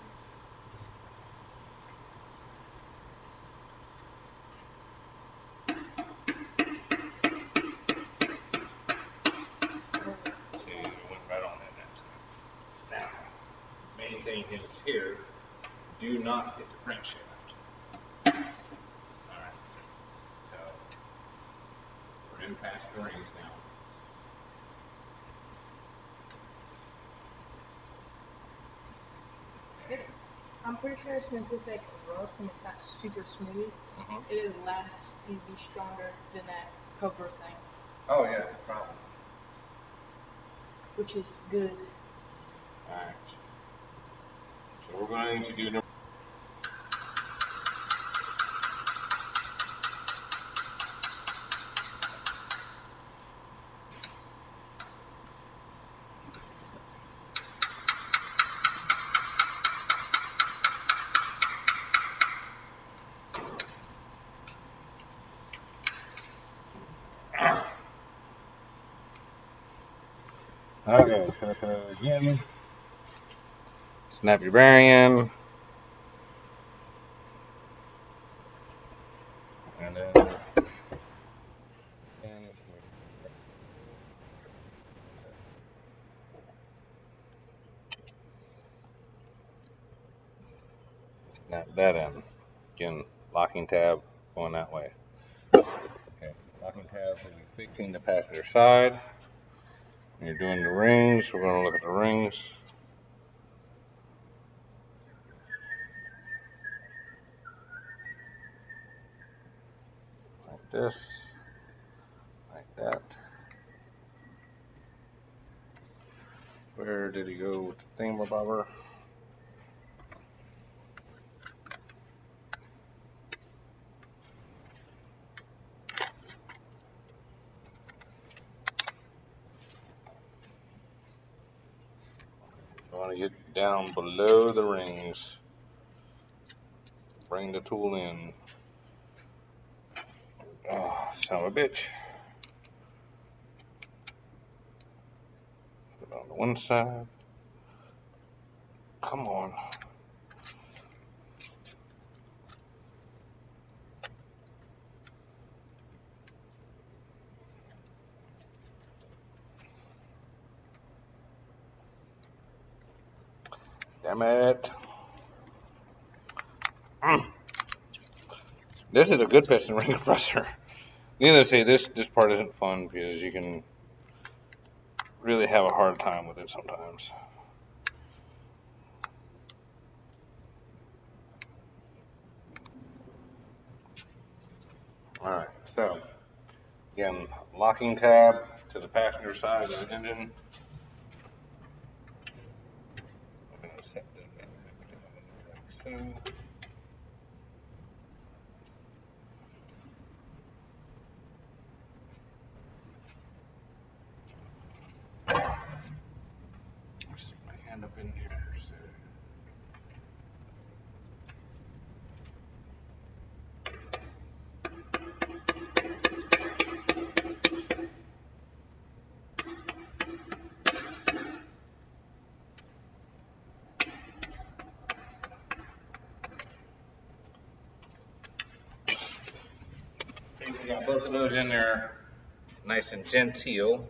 Main thing is here, do not hit the crankshaft. Alright, so we're in past the rings now. I'm pretty sure since it's like rough and it's not super smooth, it'll last and be stronger than that cover thing. Oh yeah, probably. Which is good. Alright. So we're going to do number. Okay, so again, snap your bearing in, and then snap that in. Again, locking tab going that way. Okay, locking tab will be fixing the passenger side. When you're doing the rings, we're going to look at the rings. Like this, like that. Where did he go with the thingamabobber? I want to get down below the rings. Bring the tool in. Oh, son of a bitch. Put it on the one side. Come on. Damn it. This is a good piston ring compressor. Needless to say, this part isn't fun because you can really have a hard time with it sometimes. Alright, so again, locking tab to the passenger side of the engine. I'm going to set this back down like so. Stick my hand up in here. So. We got both of those in there nice and genteel.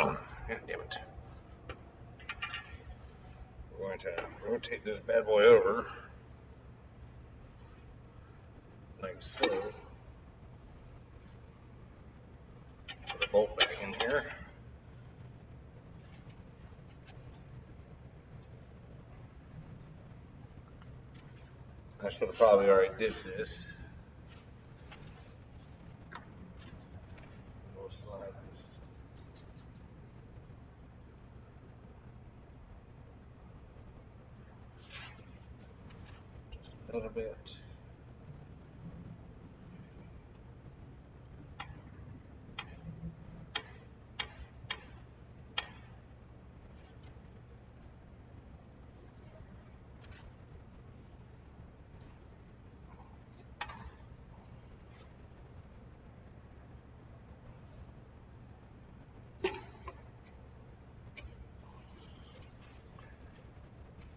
Oh, God damn it. We're going to rotate this bad boy over like so. Put the bolt back in here. I should have probably already did this. We'll slide this. Just a little bit.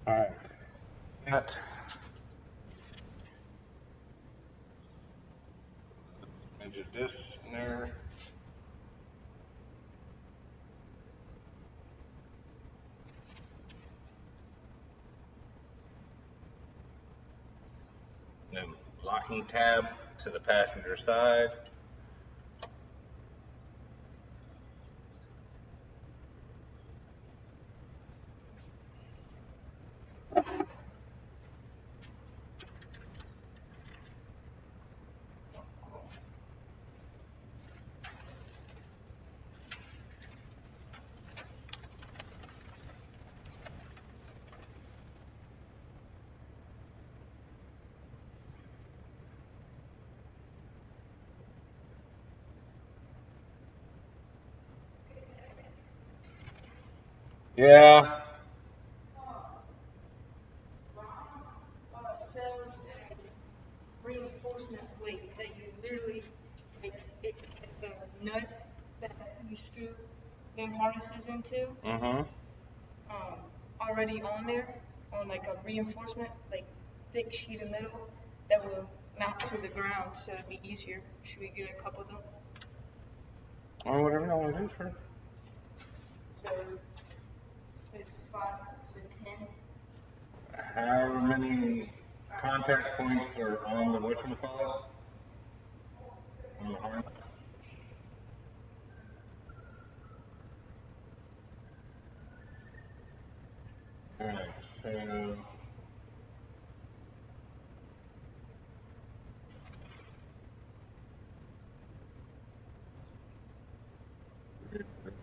Alright. Got edge of this in there. Then locking tab to the passenger side. Yeah. Sells a reinforcement plate that you literally, like, it's a nut that you screw them harnesses into, Mm-hmm. already on there, on like a reinforcement, like thick sheet of metal that will mount to the ground, so it'd be easier. Should we get a couple of them? Or whatever you want to do, sure. So it's 5, so 10. How many contact points are on the whatchamacallit? On the harness? Alright, so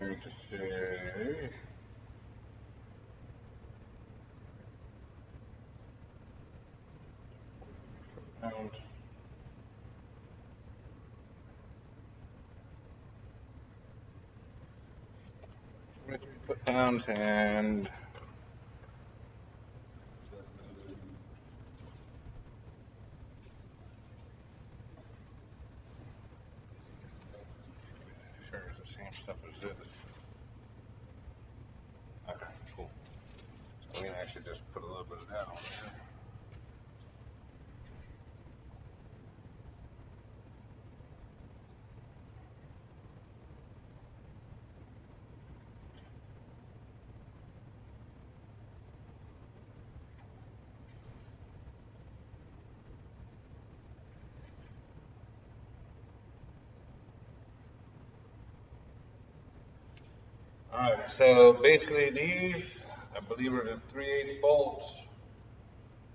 'Going to say pound. 43 foot-pounds and sure it's the same stuff as this. Okay, cool. So we can actually just put a little bit of that on there. Alright, so basically these, I believe, are the 3/8 bolts.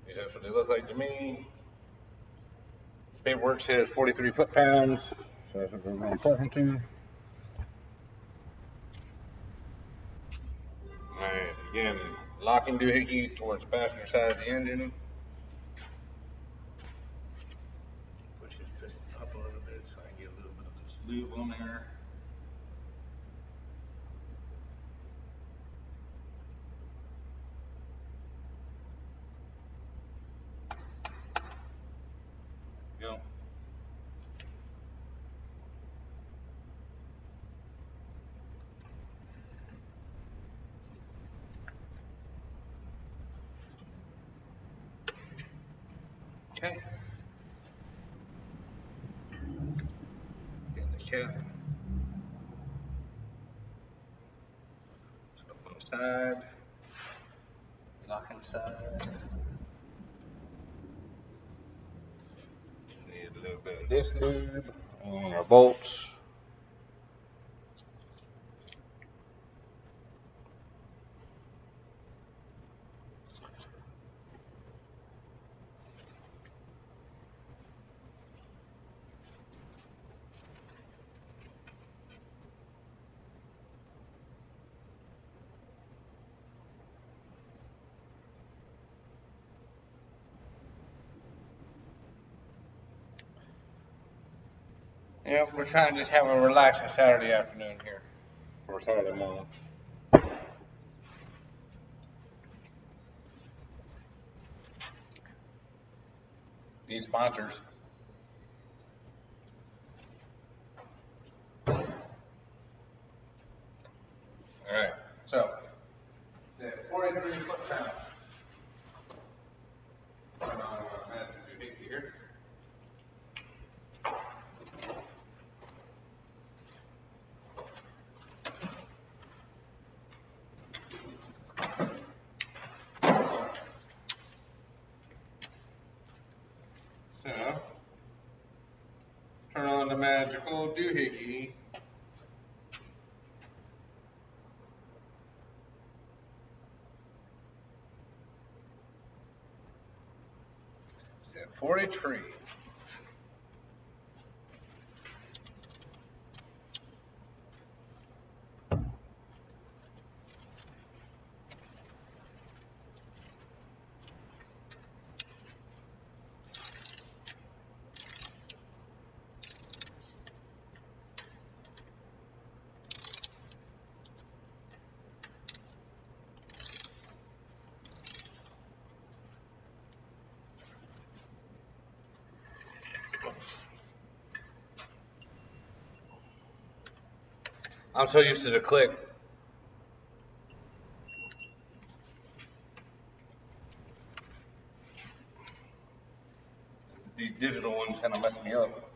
At least that's what they look like to me. paperwork says 43 foot-pounds, so that's what we're going to park to. Alright, again, locking doohickey towards passenger side of the engine. Push this up a little bit so I can get a little bit of this lube on there. Go. Okay. Get the cap. Up on the side. Lock inside. Need a little bit of this lube on our bolts. Yeah, we're trying to just have a relaxing Saturday afternoon here, or Saturday morning. These sponsors. All right, so it's at 43 foot-pounds. Turn on our magic doohickey here. So, turn on the magical doohickey. It's at 43. I'm so used to the click. These digital ones kind of mess me up.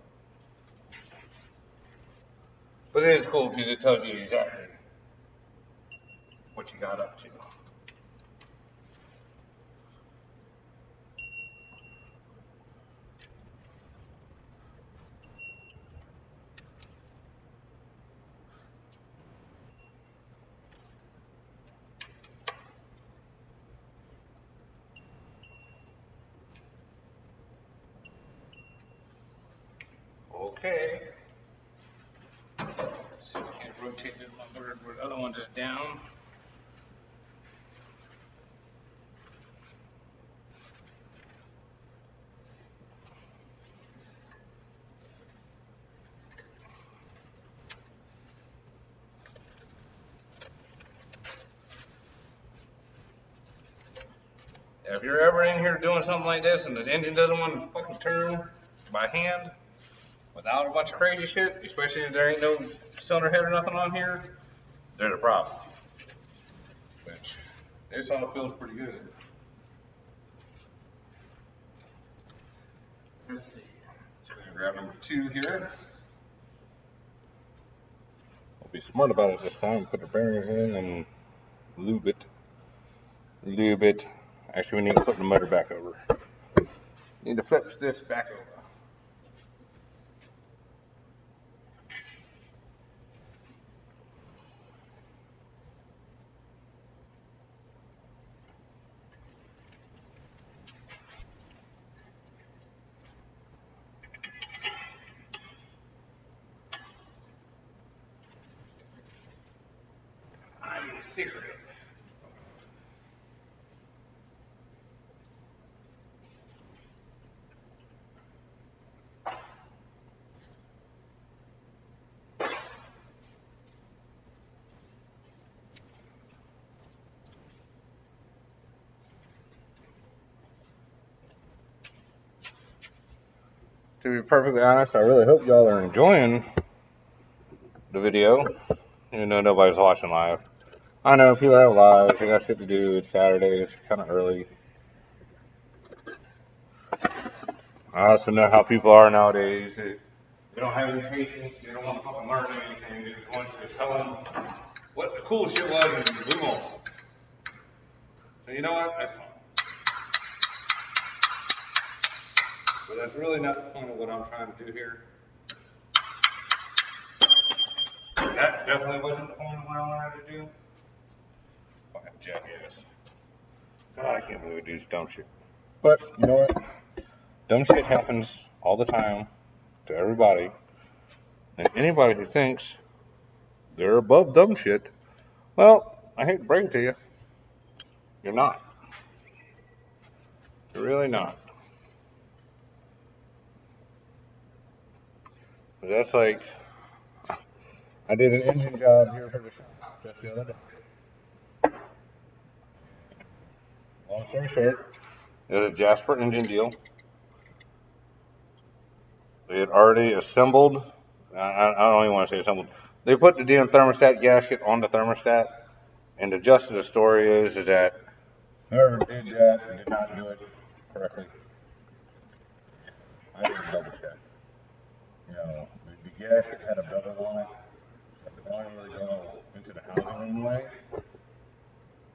But it is cool because it tells you exactly what you got up to. Okay. Let's see if I can't rotate this one where the other one's just down. If you're ever in here doing something like this and the engine doesn't want to fucking turn by hand without a bunch of crazy shit, especially if there ain't no cylinder head or nothing on here, there's a problem. Which, this all feels pretty good. Let's see. So we're gonna grab number 2 here. I'll be smart about it this time. Put the bearings in and lube it. Lube it. Actually, we need to flip the motor back over. Need to flip this back over. a cigarette. To be perfectly honest, I really hope y'all are enjoying the video, even though nobody's watching live. I know people have lives, they got shit to do, it's Saturday, it's kind of early. I also know how people are nowadays. They don't have any patience, they don't want to fucking learn anything, they just want you to tell them what the cool shit was and move on. So you know what, that's fine. But that's really not the point of what I'm trying to do here. That definitely wasn't the point of what I wanted to do. Fucking jackass. God, I can't believe we do this dumb shit. But, you know what? Dumb shit happens all the time to everybody. And anybody who thinks they're above dumb shit, well, I hate to break it to you, you're not. You're really not. That's like, I did an engine job here for the shop just the other day. Long story short, it was a Jasper engine deal. They had already assembled, I don't even want to say assembled, they put the damn thermostat gasket on the thermostat, and the gist of the story is that whoever did that did not do it correctly. I didn't double check. You know, the gasket had a bevel on it, so it could only really go into the housing room way.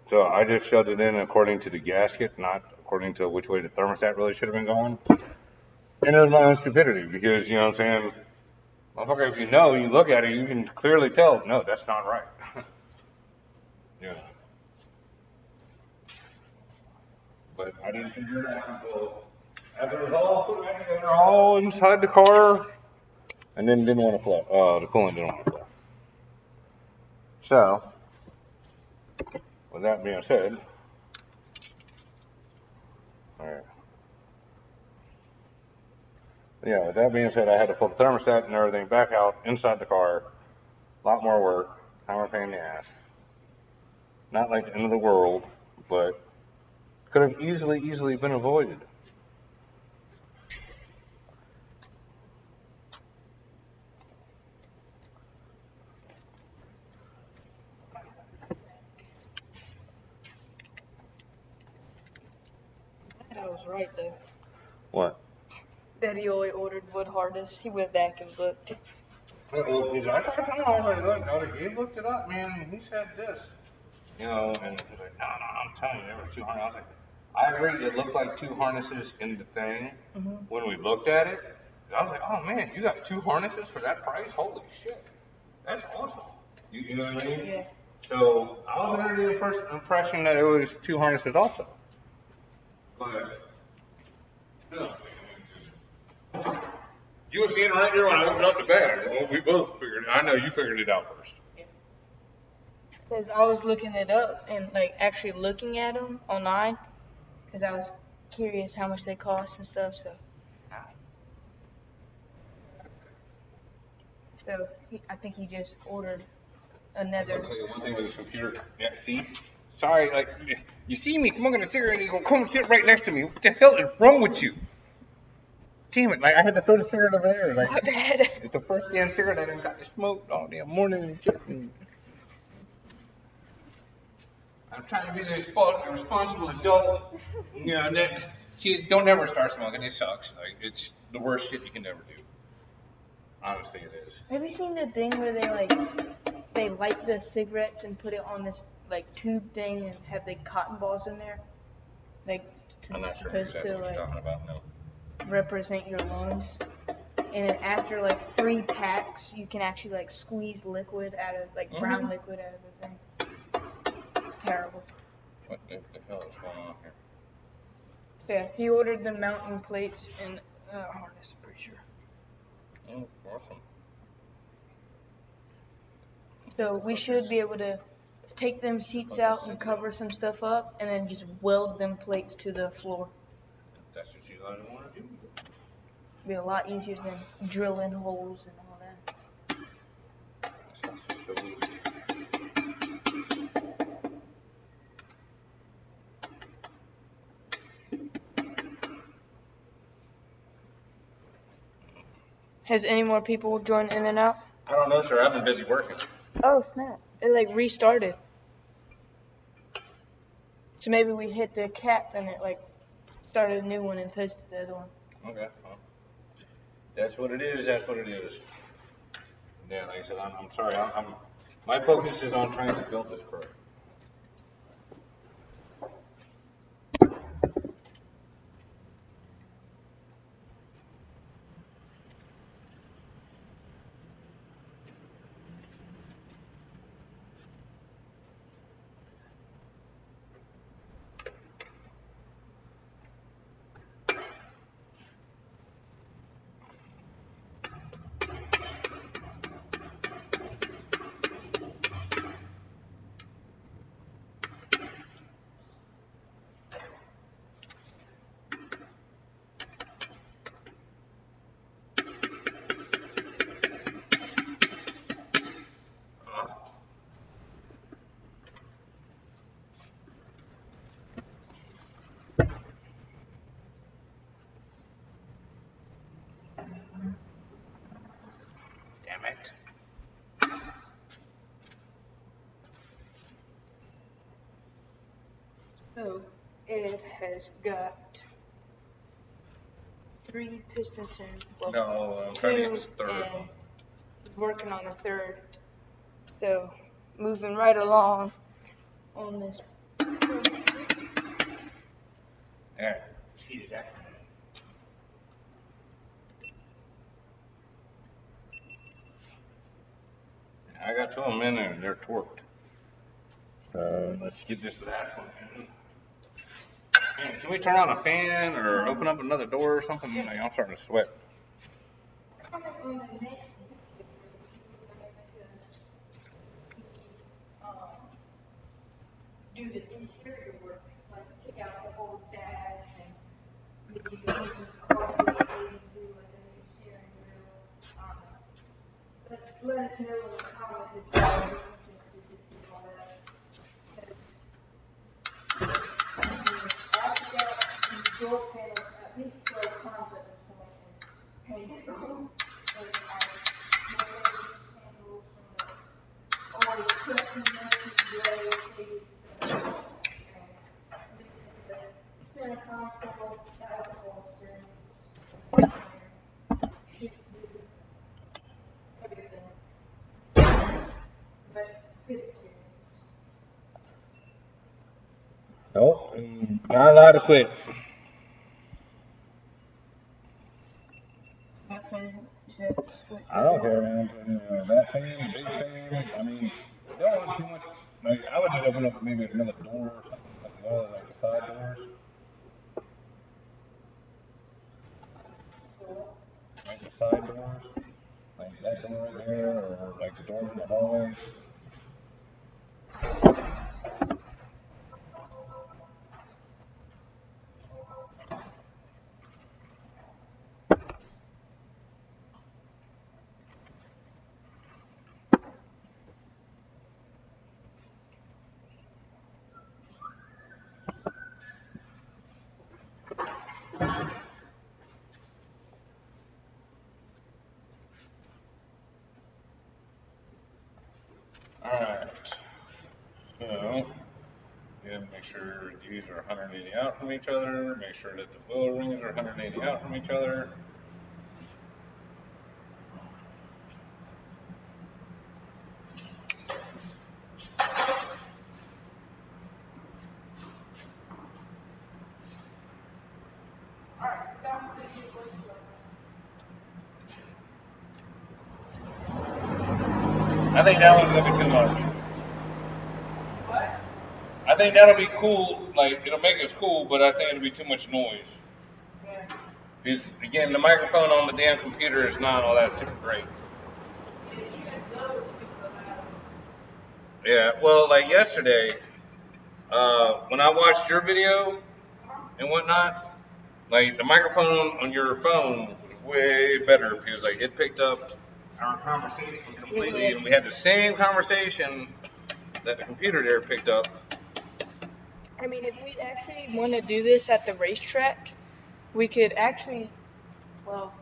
So I just shoved it in according to the gasket, not according to which way the thermostat really should have been going. And it was my own stupidity because, you know what I'm saying, motherfucker, if you know, you look at it, you can clearly tell, no, that's not right. Yeah. But I didn't figure it out until after it was all put back together, all inside the car, and then didn't want to flow. The coolant didn't want to flow. So, with that being said, alright. Yeah, with that being said, I had to pull the thermostat and everything back out inside the car. A lot more work, kind of a pain in the ass. Not like the end of the world, but could have easily been avoided. I was right though. What? That he only ordered wood harness. He went back and looked. Well, I tried to tell him, I was like, look, Gabe looked it up, man, and he said this. You know, and he's like, no, I'm telling you, there were two harnesses. I was like, I agree, it looked like two harnesses in the thing when we looked at it. I was like, oh man, you got two harnesses for that price? Holy shit, that's awesome. You know what I mean? Yeah. So I was under the first impression that it was two harnesses also. But, no. You were seeing right there when I opened up the bag. Well, we both figured it. I know you figured it out first. Because I was looking it up and like actually looking at them online because I was curious how much they cost and stuff. So I think he just ordered another. I'll tell you one thing with this computer. Yeah, see? Sorry, like, you see me smoking a cigarette and you're going to come and sit right next to me. What the hell is wrong with you? Damn it, like, I had to throw the cigarette over there. Like, My bad. it's the first damn cigarette I done got to smoke all damn morning and shit. I'm trying to be the responsible adult. You know, kids don't ever start smoking. It sucks. Like, it's the worst shit you can ever do. Honestly, it is. Have you seen the thing where they light the cigarettes and put it on this like tube thing and have the cotton balls in there, like I'm not sure supposed exactly to what you're talking about, no. represent your lungs. And then after like 3 packs, you can actually like squeeze liquid out of brown liquid out of the thing. It's terrible. What the hell is going on here? So yeah, he ordered the mounting plates and harness. I'm pretty sure. Oh, awesome. So we should be able to take them seats out and cover some stuff up, and then just weld them plates to the floor. That's what you guys want to do. Be a lot easier than drilling holes and all that. Has any more people joined in and out? I don't know, sir. I've been busy working. Oh, snap. It like restarted. So maybe we hit the cap and it like started a new one and posted the other one. Okay. Well, that's what it is. That's what it is. Yeah, like I said, I'm sorry. My focus is on trying to build this pro. Damn it. So it has got 3 pistons in. Well, No, I'm trying to get 2 this third and one. working on a third. So moving right along on this. There. Cheated that. I got 2 of them in there. They're torqued. Let's get this last one in. Man, can we turn on a fan or open up another door or something? Like, I'm starting to sweat. Do the interior work, like take out the old dash and maybe use some cards and do like a new steering wheel. Let us know in the comments if you're interested to see all that. I've got these door panels at least 12 times at this point and painted them. And I handles from the always custom messy gray faded stuff. Center console, that was a whole experience. Everything. But it's a good experience. Nope. Not allowed to quit. That fan, you said switch. I don't care, man. That fan, big fan. I mean, don't want too much. Like, I would just open up maybe another door or something like the other, like the side doors. Like the side doors. Like that door right there, or like the doors in the hallway. Alright. So, yeah, make sure these are 180 out from each other. Make sure that the wheel rings are 180 out from each other. I think that one's gonna be too much. What? I think that'll be cool. Like, it'll make us cool, but I think it'll be too much noise. Yeah. Because again, the microphone on the damn computer is not all that super great. Yeah, even those super loud. Yeah, well, like yesterday, when I watched your video and whatnot, like the microphone on your phone was way better because like it picked up our conversation completely, and we had the same conversation that the computer there picked up. I mean, if we actually want to do this at the racetrack, we could actually, well,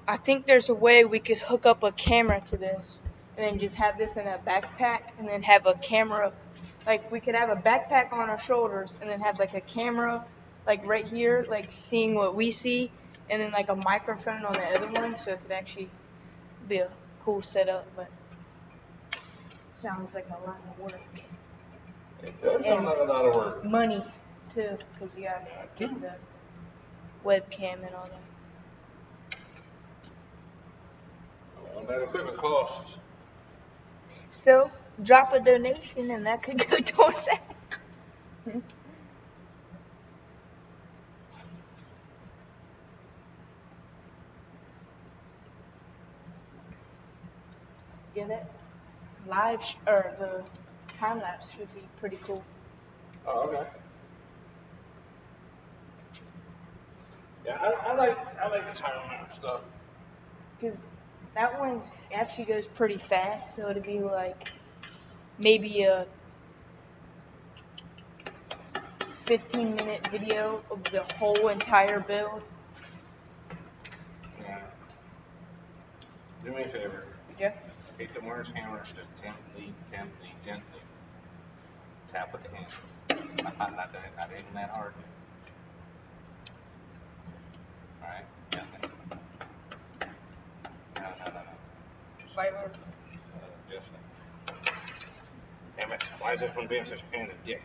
I think there's a way we could hook up a camera to this and then just have this in a backpack and then have a camera. Like, we could have a backpack on our shoulders and then have, like, a camera, like, right here, like, seeing what we see, and then, like, a microphone on the other one, so it could actually be a cool setup, but sounds like a lot of work. It does sound like a lot of work. Money, too, because you gotta get the webcam and all that. All that equipment costs. So, drop a donation and that could go towards that. Yeah, that or the time lapse should be pretty cool. Oh, okay. Yeah, I like the time lapse stuff. Because that one actually goes pretty fast, so it'd be like maybe a 15-minute video of the whole entire build. Yeah. Do me a favor. Yeah. Take the orange hammer, just gently tap with the hand. Not even that hard. All right, gently. No. Slightly. Just. Damn it! Why is this one being such a pain in the dick?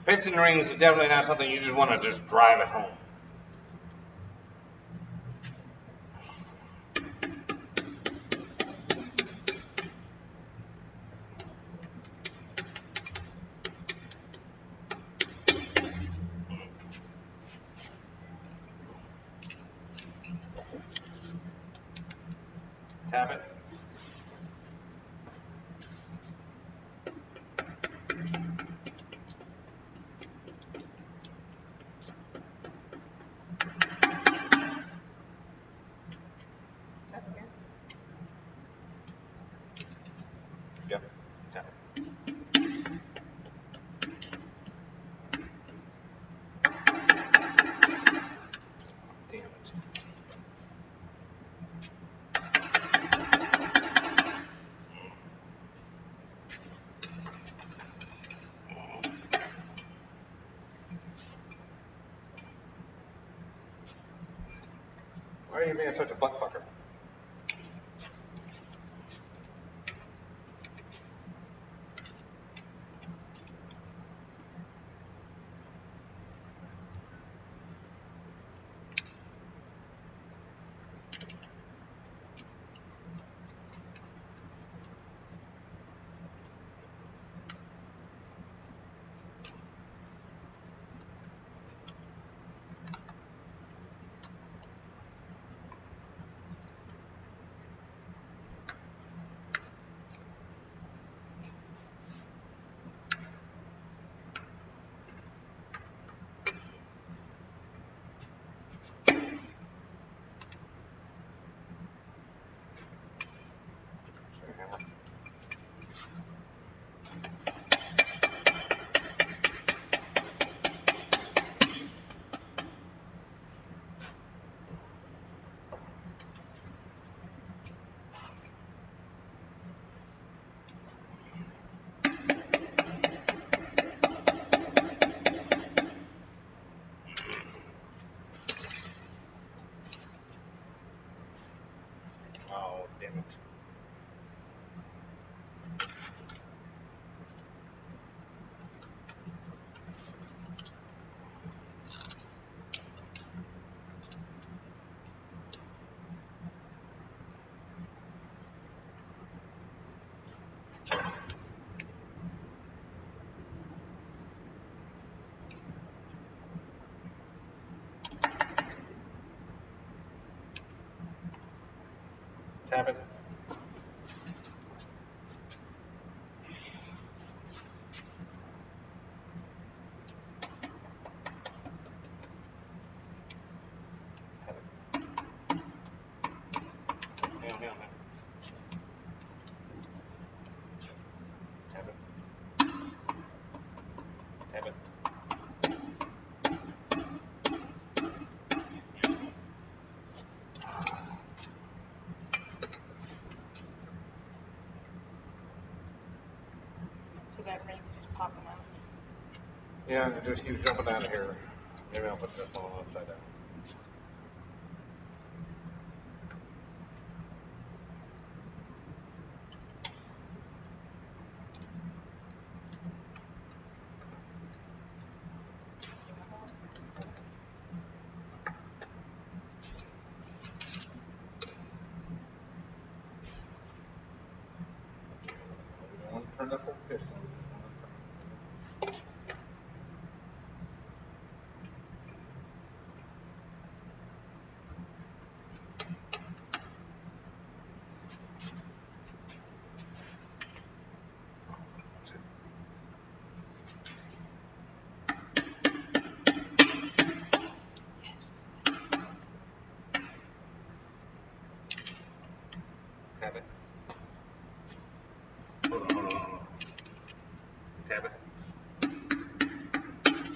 Piston rings is definitely not something you just want to just drive at home. Tap it. Yep. Tap it. Damn it. Why are you being such a butt fucker? Oh, damn it. Tap it. So that ring is just popping out. Yeah, it just keeps jumping out of here. Maybe I'll put this one upside down. Turn up the piston. Tap it. Hold on. Tap it.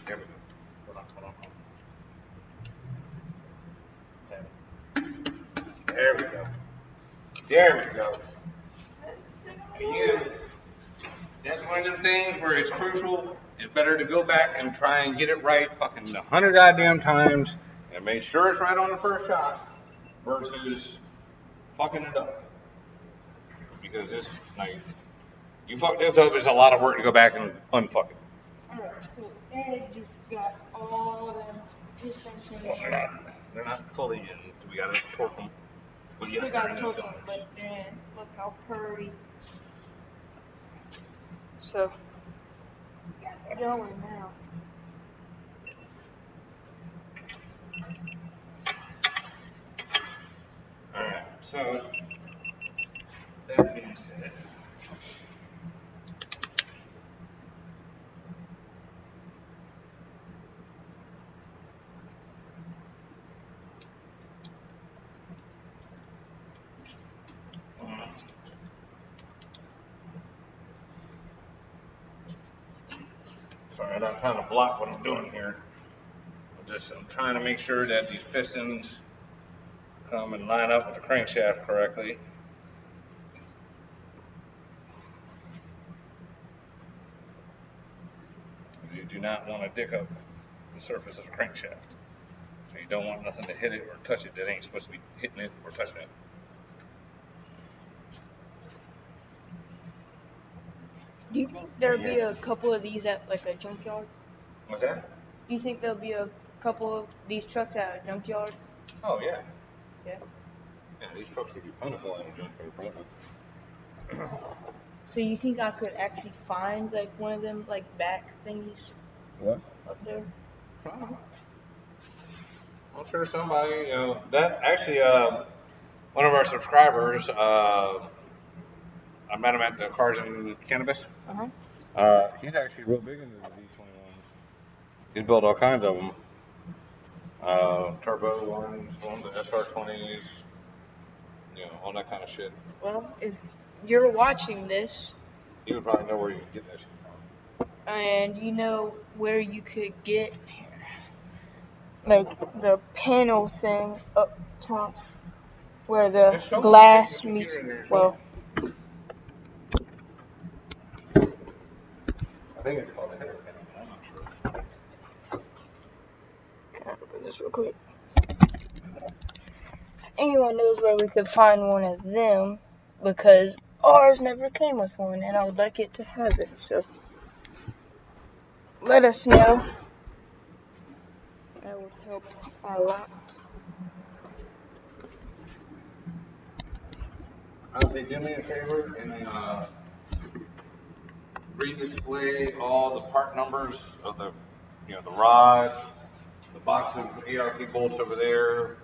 There we go. Hold on. Tap it. There we go. There we go. Again, that's one of them things where it's crucial. It's better to go back and try and get it right fucking 100 goddamn times and make sure it's right on the first shot versus fucking it up. Because this, like, you fuck this up, it's a lot of work to go back and unfuck it. Alright, so Ed just got all them pistons in Well, there. they're not fully in. We gotta torque them. But yes, Still they're got in to the torque them, cylinders. but they're in. Look how purty. So, going now. Alright, so that being said, sorry, I'm not trying to block what I'm doing here. I'm trying to make sure that these pistons come and line up with the crankshaft correctly. You do not want to dick up the surface of the crankshaft. So you don't want nothing to hit it or touch it that ain't supposed to be hitting it or touching it. Do you think there'll be a couple of these at like a junkyard? What's that? Do you think there'll be a couple of these trucks at a junkyard? Oh, yeah. Yeah. Yeah, these trucks would be plentiful in a junkyard, probably. So you think I could actually find like one of them like back thingies What? up there? Probably. I'm sure somebody, that actually, one of our subscribers, I met him at the Cars and Cannabis. He's actually real big into the D21s. He's built all kinds of them. Turbo ones, the SR20s, all that kind of shit. Well, if you're watching this He would probably know where you can get that shit from. and you know where you could get like the panel thing up top where the glass meets, well, I think it's called a header panel, but I'm not sure. can I open this real quick? Anyone knows where we could find one of them, because ours never came with one and I would like it to have it, so let us know. That would help a lot. I would say do me a favor and redisplay all the part numbers of the rod, the box of ARP bolts over there,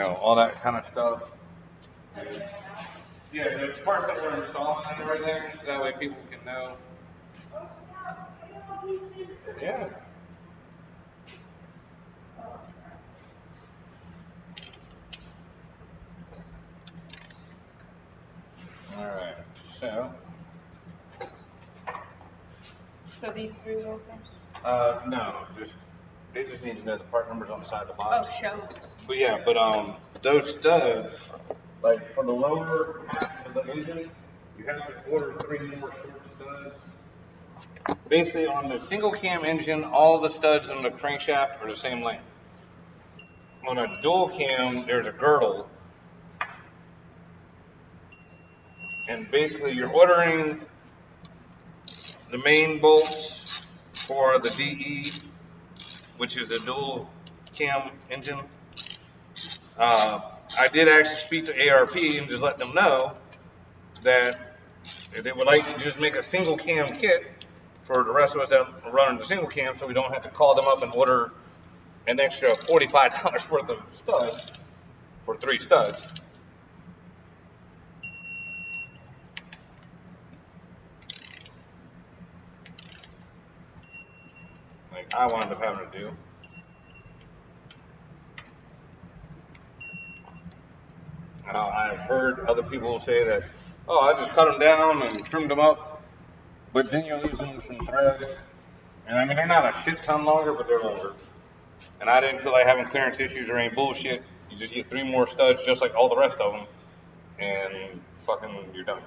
all that kind of stuff. Yeah, there's parts that we're installing and everything, so that way people can know. Yeah. All right. So. So these three little things? No, they just need to know the part numbers on the side of the Oh, box. show. But yeah, those studs, like for the lower half of the engine, you have to order 3 more short studs. Basically, on the single cam engine, all the studs in the crankshaft are the same length. On a dual cam, there's a girdle, and basically you're ordering the main bolts for the DE, which is a dual cam engine. I did actually speak to ARP and just let them know that if they would like to just make a single cam kit for the rest of us that are running the single cam, so we don't have to call them up and order an extra $45 worth of studs for 3 studs. Like I wound up having to do. I've heard other people say that, oh, I just cut them down and trimmed them up, but then you're losing some thread. And I mean, they're not a shit ton longer, but they're longer. And I didn't feel like having clearance issues or any bullshit. You just get 3 more studs, just like all the rest of them, and fucking you're done.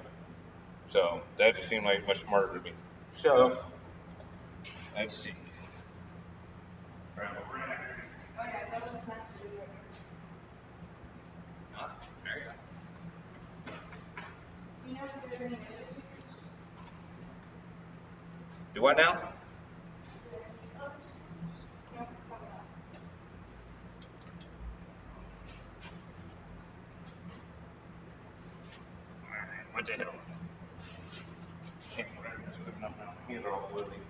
So that just seemed like much smarter to me. So let's see. Oh, yeah, that was nice to do. There you go. You know if there's any other stickers? Do what now? What the hell? Can't grab this with enough now. My hands are all bloody.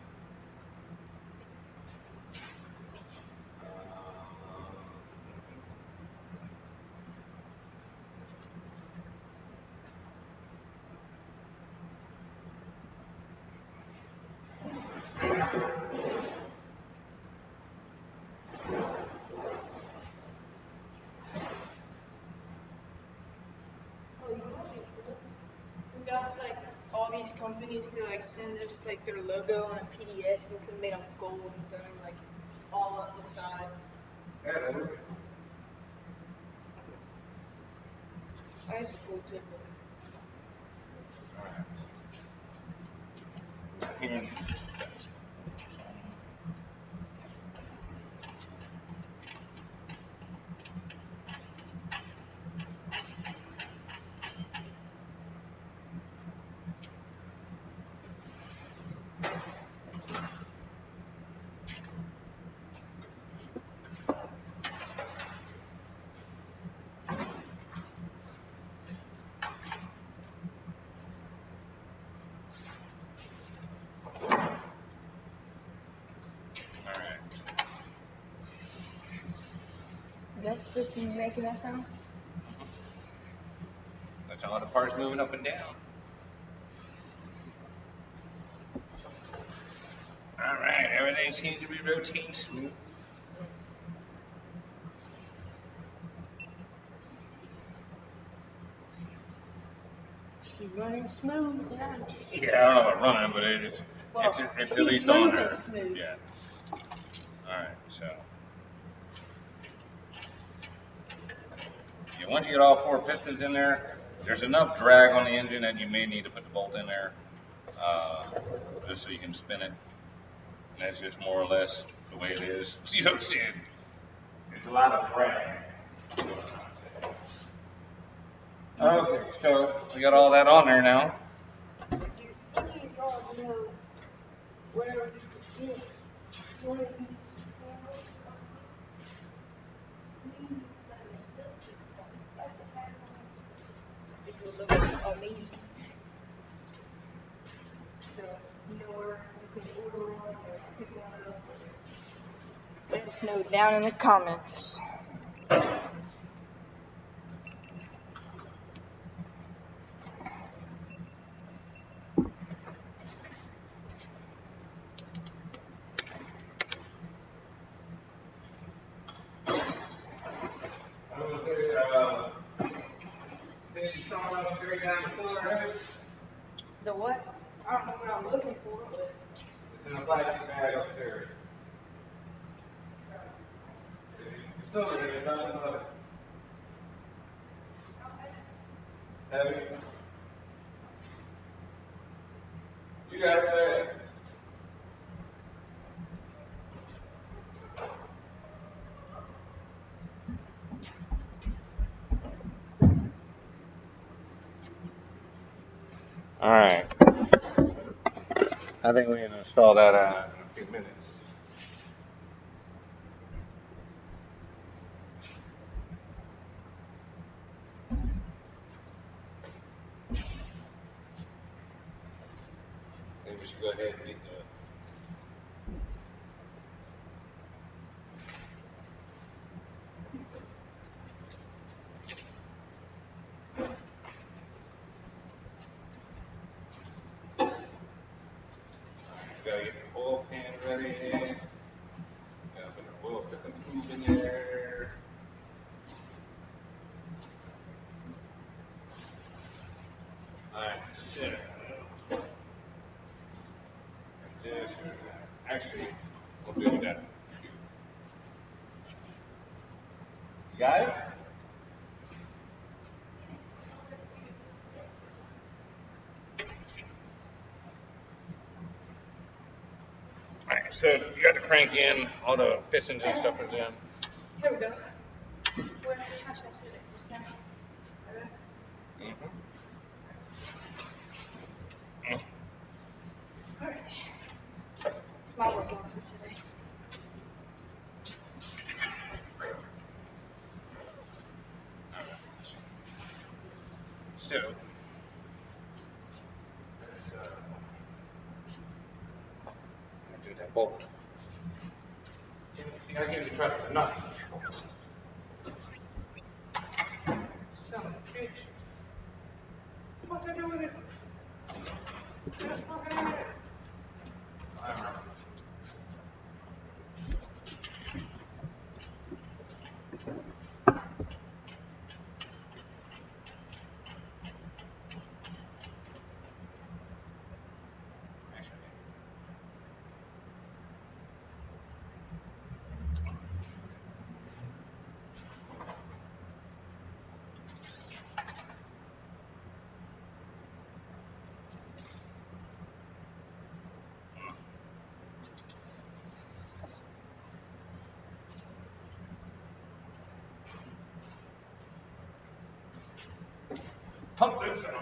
We got like all these companies to like send us like their logo on a PDF. We could make them gold and done like all up the side. Yeah, that would be. That's a cool tip. All right. Hands. All right. Is that supposed to be making that sound? That's all the parts moving up and down. All right, everything seems to be rotating smooth. She's running smooth. Yeah. Yeah, I don't know about running, but it's at least on there. Smooth. Yeah. All right, so yeah, once you get all 4 pistons in there, there's enough drag on the engine that you may need to put the bolt in there, just so you can spin it. And that's just more or less the way it is. You know what I'm saying? It's a lot of drag. Okay, so we got all that on there now. Do any of y'all know where we could get one of these cameras? It will look amazing. So, you know where you can order one or pick one up. Let us know down in the comments. Finish strong enough to carry down the cylinder head? The what? I don't know what I'm looking for, but It's in the plastic bag upstairs. The cylinder head, nothing but heavy. You got it there. All right. I think we can install that in a few minutes. Maybe we should go ahead and get to it. Gotta get the oil pan ready. Gotta put the oil picking tube in there. Alright, so. This, actually, we'll do that. You got it? Alright, so you got the crank in, all the pistons and stuff is in. here we go. Where? How should I sit it? Just down. Alright. It's my workout for today. So, let's do that bolt. See, I gave you trust for nothing. Son of a bitch. What the fuck I do with it? Get the fuck out of here. Pump this on.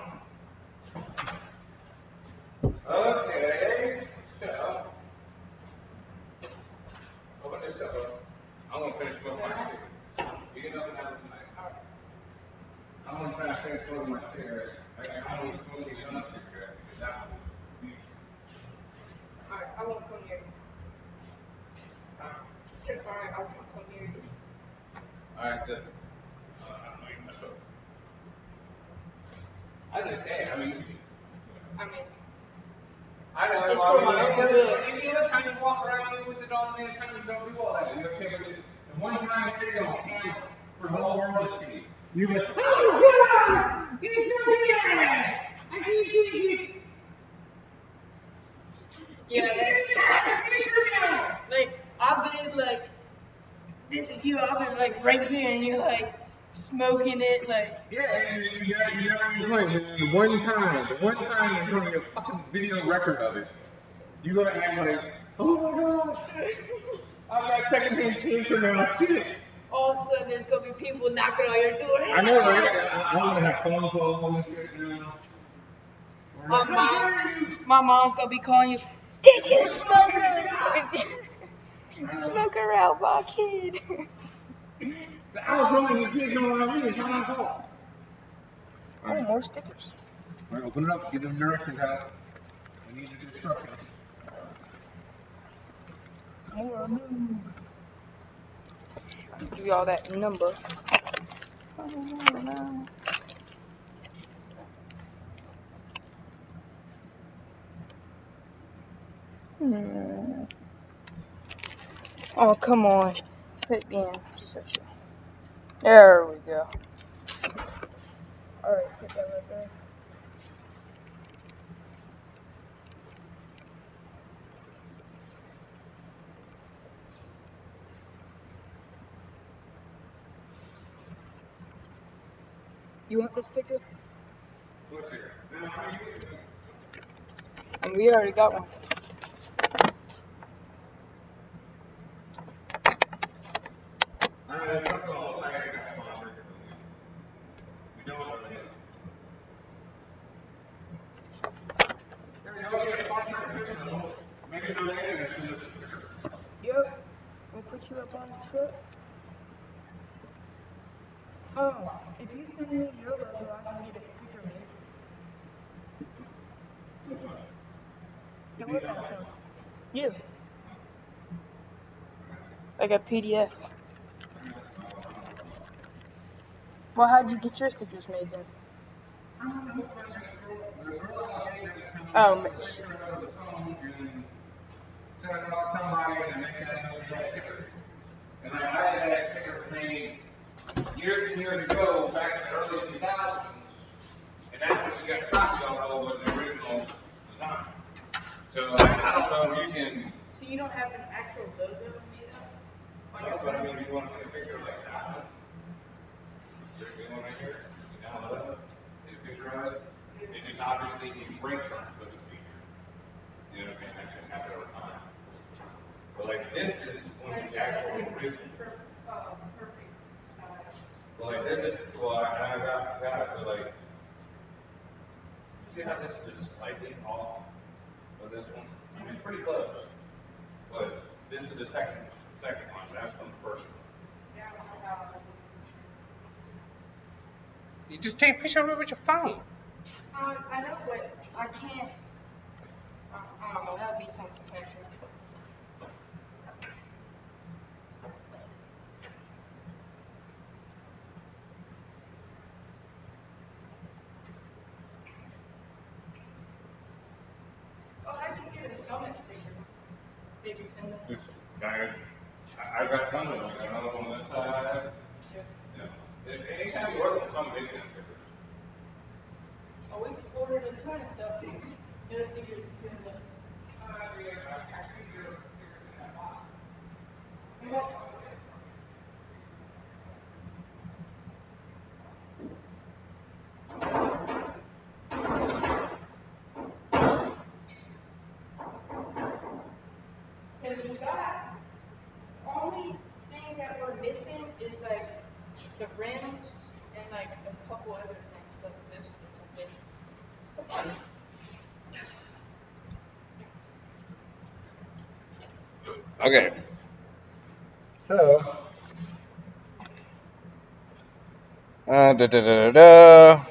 Okay, so open this up. I'm gonna finish with my cigarette. You get up and down tonight. I'm gonna try to finish smoking my cigarette. I don't smoke a young cigarette because that would be. Alright, I won't come near you. It's alright, I won't come near you. Alright, good. I don't know you messed up. I was gonna say, I mean, I know. It's for my own good. Any other time you walk around with it on there, time you don't do all that. You know what I'm saying? The one time you're going to camera for the whole world to see. You're like, oh God! It's so good! I can't take it! Yeah, like, I've been like, this is you, I've been like right here and you're like smoking it, like. Yeah, you're right. The one time you're doing a fucking video record of it, you're going to act like, oh my God! I've got secondhand cancer now, shit! All of a sudden there's gonna be people knocking on your door. I know, right? I'm going to have phone calls and shit now. My mom's gonna be calling you. Did you smoke her? Smoke her out, my kid. I was hoping you kids know what I mean. It's not my fault. Oh, more stickers. All right, open it up. Give them directions out. I need your instructions. More lube. I'll give y'all that number. Oh, come on. Put in such a. There we go. Alright, put that right there. You want the sticker? What's here? No, how you get it? And we already got one. It's not gonna look like I got sponsored. We don't really know. Here we go, get a sponsor. Make a donation and send us a sticker. Yep. We'll put you up on the truck. If you send me your logo, I can get a sticker made. And what that sounds? You. Like a PDF. Well, how'd you get your stickers made then? Oh, Mitch. Send it off to somebody, and the next thing I know, you got a sticker. And I had that sticker made years and years ago, back in the early 2000s, and that's what you got a copy of was the original design. So I don't know if you can. So you don't have an actual logo made up? But I mean, if you want to take a picture like that one, there's a good one right here. You download it, take a picture of it. It just obviously these breaks aren't supposed to be here. You know, can actually happen over time. But like this is one of the actual original. Perfect size. Well, like this is cool, and I got it, but like, you see how this is slightly off of this one? I mean, it's pretty close. But this is the second one. That's from the first one. You just take a picture of it with your phone. I know, but I can't. I don't know. That'd be something special. Oh, I can get a summit sticker. They just send them. I've got tons of them. I got another one on this side. Yeah. Anytime you work with some big stickers. Oh, we ordered a ton of stuff. Get a figure in the. Because we got only things that we're missing is like the rims and like a couple other things, but this is okay. Okay. So. Da da da da da.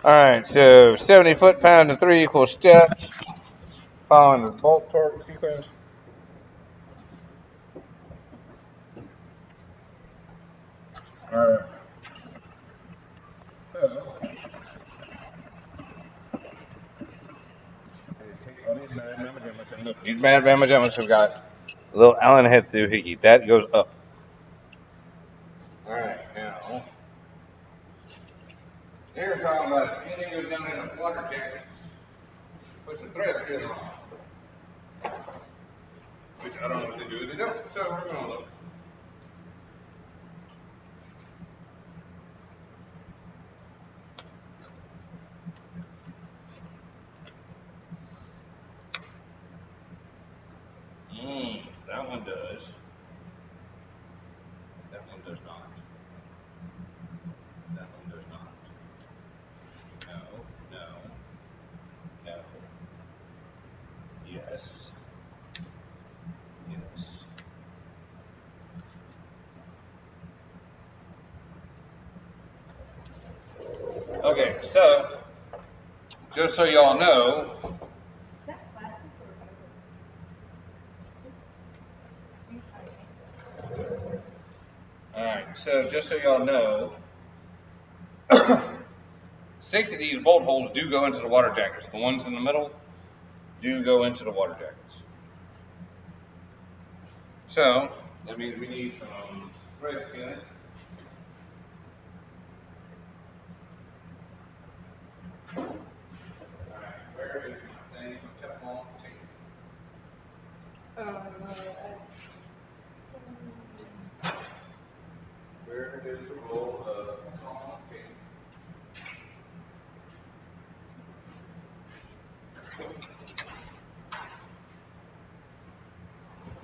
All right, so 70 foot-pounds and 3 equal steps, following the bolt torque sequence. All right. So, these bad Bama Gemmas have got a little Allen head through hickey. That goes up. All right, now. They're talking about teenagers down in a flutter jacket. Put some threads in it on. Which I don't know what they do. They don't. So we're going to look. That one does. That one does not. That one does not. No, no, no. Yes. Yes. Okay, so just so y'all know, so just so y'all know, 6 of these bolt holes do go into the water jackets. The ones in the middle do go into the water jackets. So that means we need some spray sealant. Alright, where is my thing? My Teflon tape. Where is the roll of Teflon tape?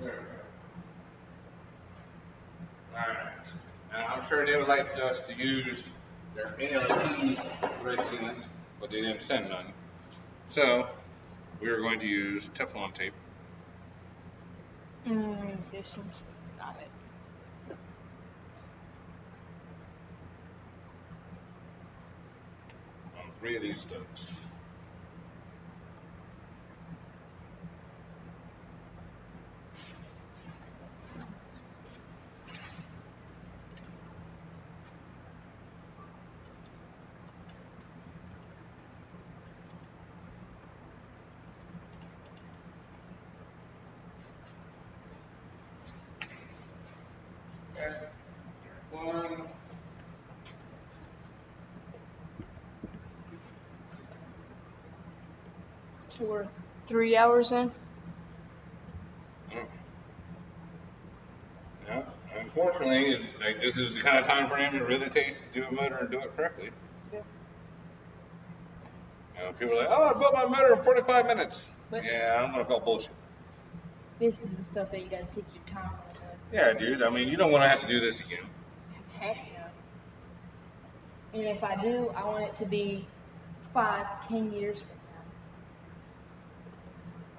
There we go. Alright. Now I'm sure they would like us to use their ALT red sealant, but they didn't send none. So we are going to use Teflon tape. This one's not it. On 3 of these sticks. Okay. One. So we're 3 hours in. Yeah. Unfortunately, like, this is the kind of time frame it really takes to do a motor and do it correctly. Yeah. You know, people are like, oh, I built my motor in 45 minutes. But yeah, I'm gonna call bullshit. this is the stuff that you gotta take your time on. Yeah, dude. I mean, you don't want to have to do this again. Heck no. And if I do, I want it to be 5-10 years from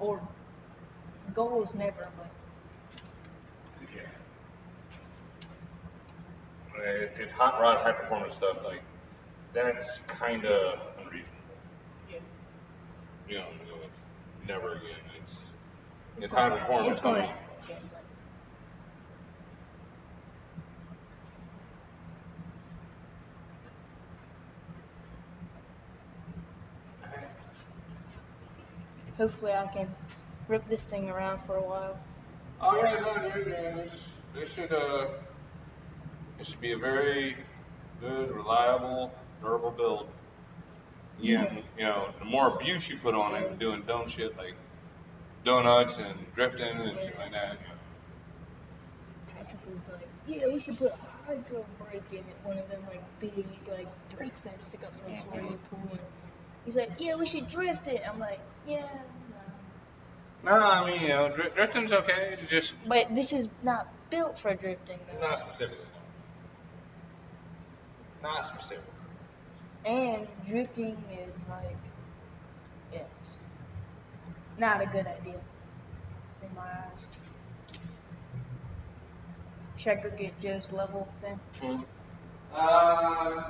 now. Or goals never, but Yeah. It's hot rod, high performance stuff. Like that's kind of unreasonable. yeah. You know, it's never again. It's high performance. It's going to Money. happen. Hopefully I can rip this thing around for a while. Oh yeah, no, dude. Man, this should be a very good, reliable, durable build. Yeah, you know, the more abuse you put on it, doing dumb shit like donuts and drifting and shit like that. Patrick was like, yeah, we should put a hydro brake in it. One of them like big like brakes that stick up before you pull in. He's like, yeah, we should drift it. I'm like, yeah, no. No, I mean, you know, drifting's okay. It's just But this is not built for drifting though. not specific. Not specific. And drifting is like, yeah, it's not a good idea in my eyes. Check or get Joe's level then. Now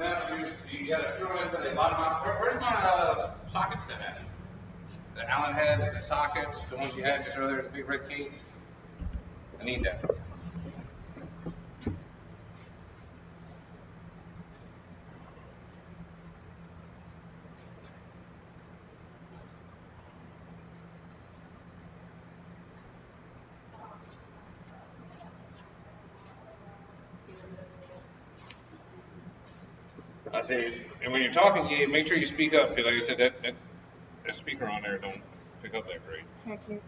you gotta screw into the bottom. Where's my socket set at? The Allen heads, the sockets, the ones you had just earlier, the big red case. I need that. I say, and when you're talking, you make sure you speak up because, like I said, that speaker on there don't pick up that great. Thank you.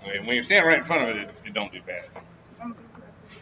I mean, when you stand right in front of it, it don't do bad. I'm gonna grab this.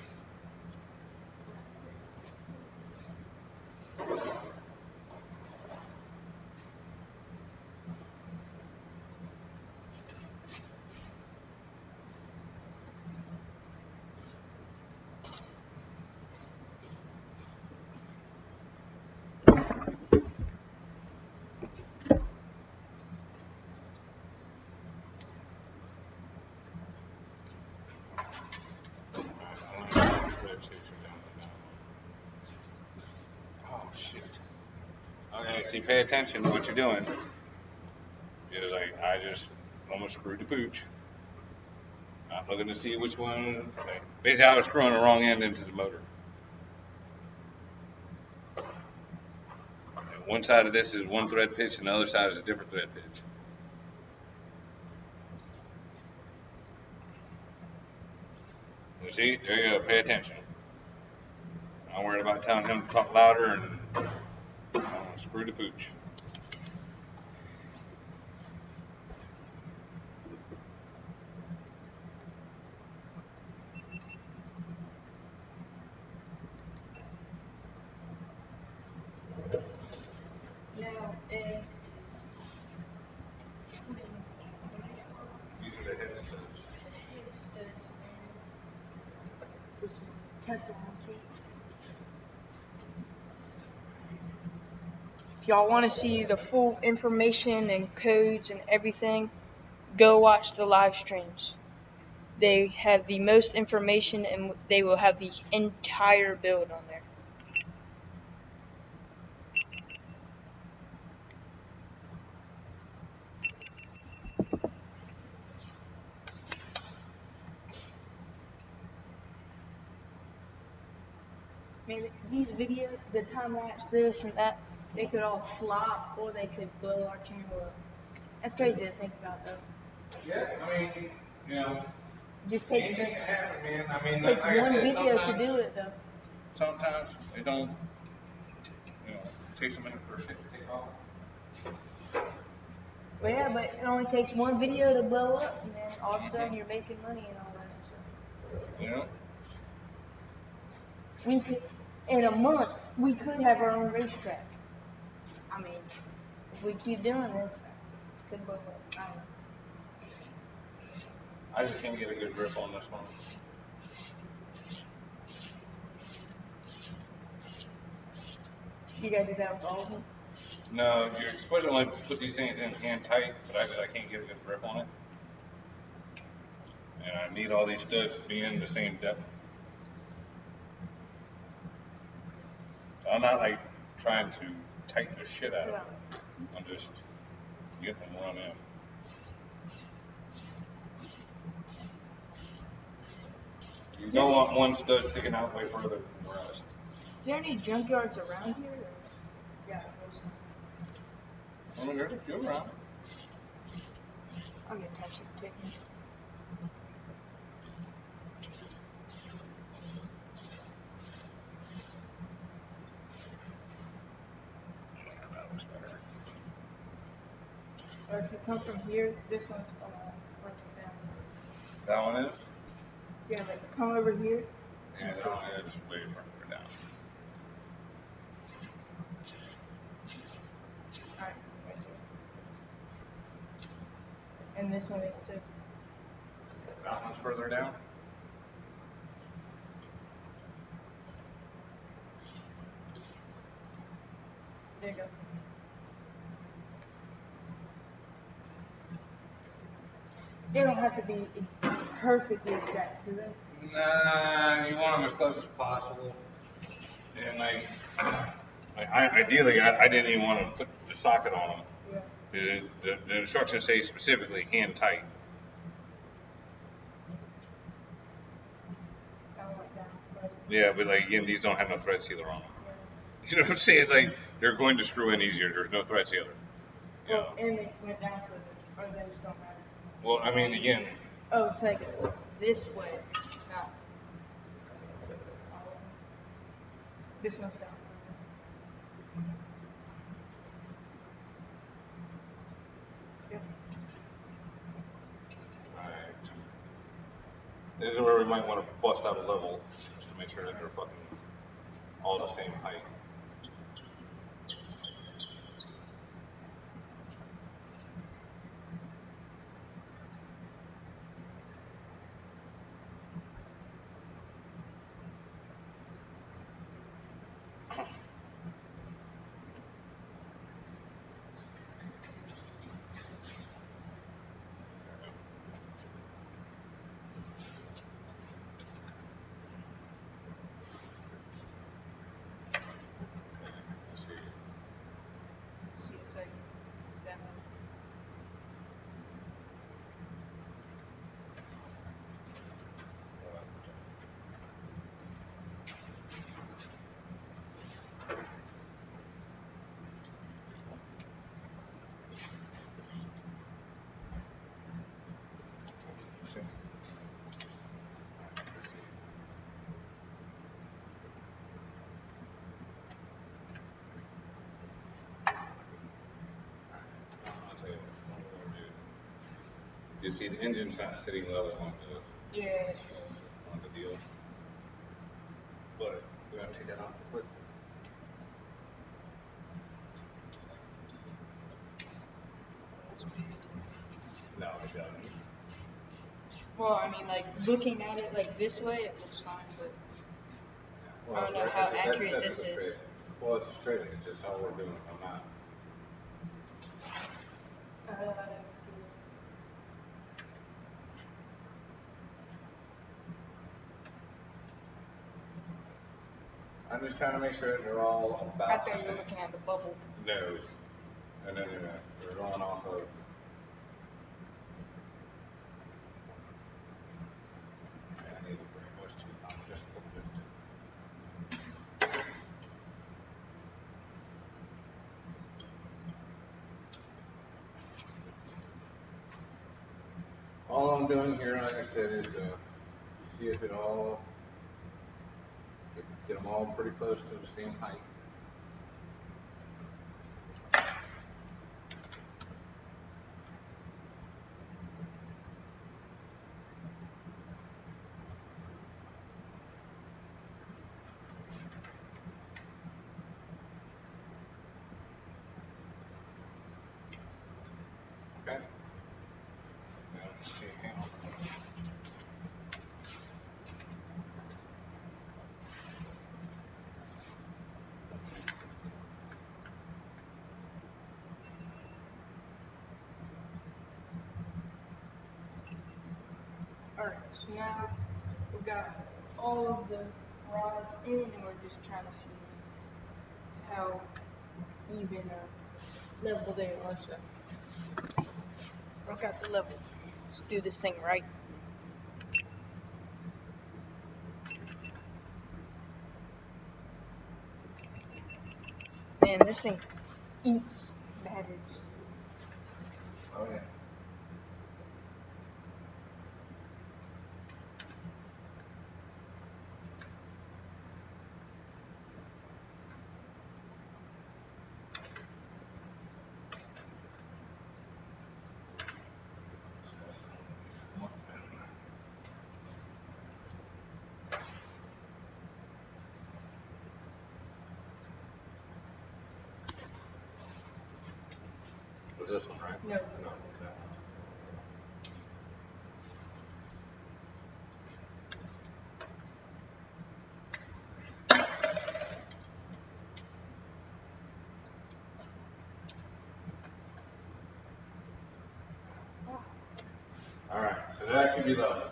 Oh shit. Okay, see, pay attention to what you're doing. Because I just almost screwed the pooch. I'm looking to see which one. Basically, I was screwing the wrong end into the motor. And one side of this is one thread pitch, and the other side is a different thread pitch. You see, there you go. Pay attention. I'm worried about telling him to talk louder and screw the pooch. Now, These are the head studs. with some Teflon tape. If y'all want to see the full information and codes and everything, go watch the live streams. They have the most information and they will have the entire build on there. Man, these videos, the time lapse, this and that, they could all flop or they could blow our channel up. That's crazy to think about, though. Yeah, I mean, you know, Just takes anything can happen, man. I mean, takes like I one said, video to do it, though. sometimes it don't, it takes a minute for shit to take off. Well, yeah, but it only takes one video to blow up, and then all of a sudden you're making money and all that. So. You know? We could, in a month, we could have our own racetrack. I mean, if we keep doing this, it could blow up. I don't know. I just can't get a good grip on this one. You guys do that with all of them? No, you're supposed to only put these things in hand tight, but I can't get a good grip on it. And I need all these studs to be in the same depth. I'm not like trying to tighten the shit out of it. I'm just getting them run in. You don't want one stud sticking out way further than the rest. Is there any junkyards around here? Or? Yeah, there's some. I mean, there's a few around. I'm gonna have some tickets. That looks better. Or if you come from here, this one's further down. That one is? Yeah, but come over here. Yeah, that one is way further down. Alright, right there. And this one is too. That one's further down? There you go. They don't have to be perfectly exact, do they? Nah, you want them as close as possible. And ideally, I didn't even want to put the socket on them. Yeah. The instructions say specifically hand tight. I don't like that. But Yeah, but like again, these don't have no thread sealer on them. You know what I'm saying? Like they're going to screw in easier. There's no thread sealer. You know? and they went down further, or they just don't matter. Well, I mean, again, Oh, it's like this way, not. This one's down further. Yep. alright. This is where we might want to bust out a level just to make sure that they're fucking all the same height. see. I'll tell you what we're gonna do. You see, the engine's not sitting level Yeah. on the deal, but we're gonna take that off real quick. No, it doesn't. Well, I mean, like looking at it like this way, it looks fine, but Well, I don't know that's- how that's- accurate that's this a is. straight. Well, it's a straight. It's just all we're doing. I'm not. I'm just trying to make sure that they're all I about thought the you were same. looking at the bubble. No. And then they're going off of. I need to bring those two down just a little bit. All I'm doing here, like I said, is see if it all get them all pretty close to the same height. Okay. Now let's see how. Alright, so now we've got all of the rods in, and we're just trying to see how even level they are. So, work out the level. Let's do this thing right. Man, this thing eats batteries. Oh yeah. Was this one right? No. No. Okay. All right. So that should be level.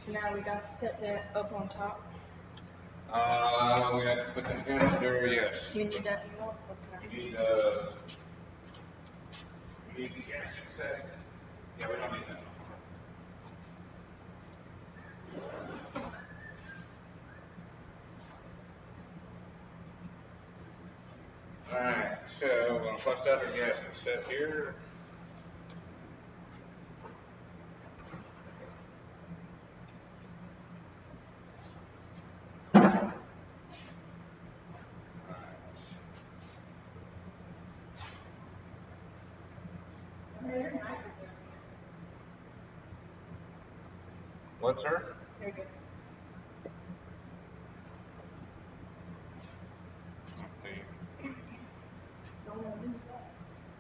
So now we got to set that up on top. We have to put them in there. Yes. Do you need that anymore? Okay. We need the gas set. Yeah, we don't need that. Alright, so we're going to bust out our gas set here. What's her? There you go.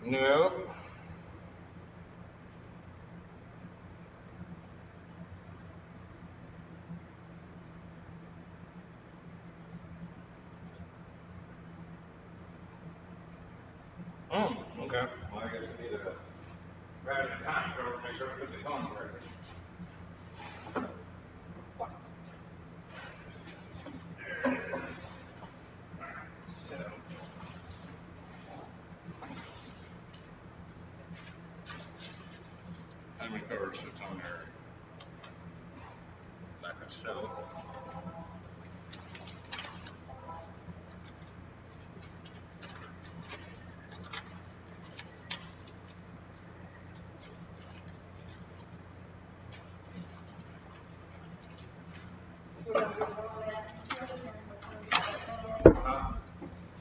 No. Okay. Well, I guess we need to grab it in time to make sure we put this on correctly. How many covers it's on there? Like a so.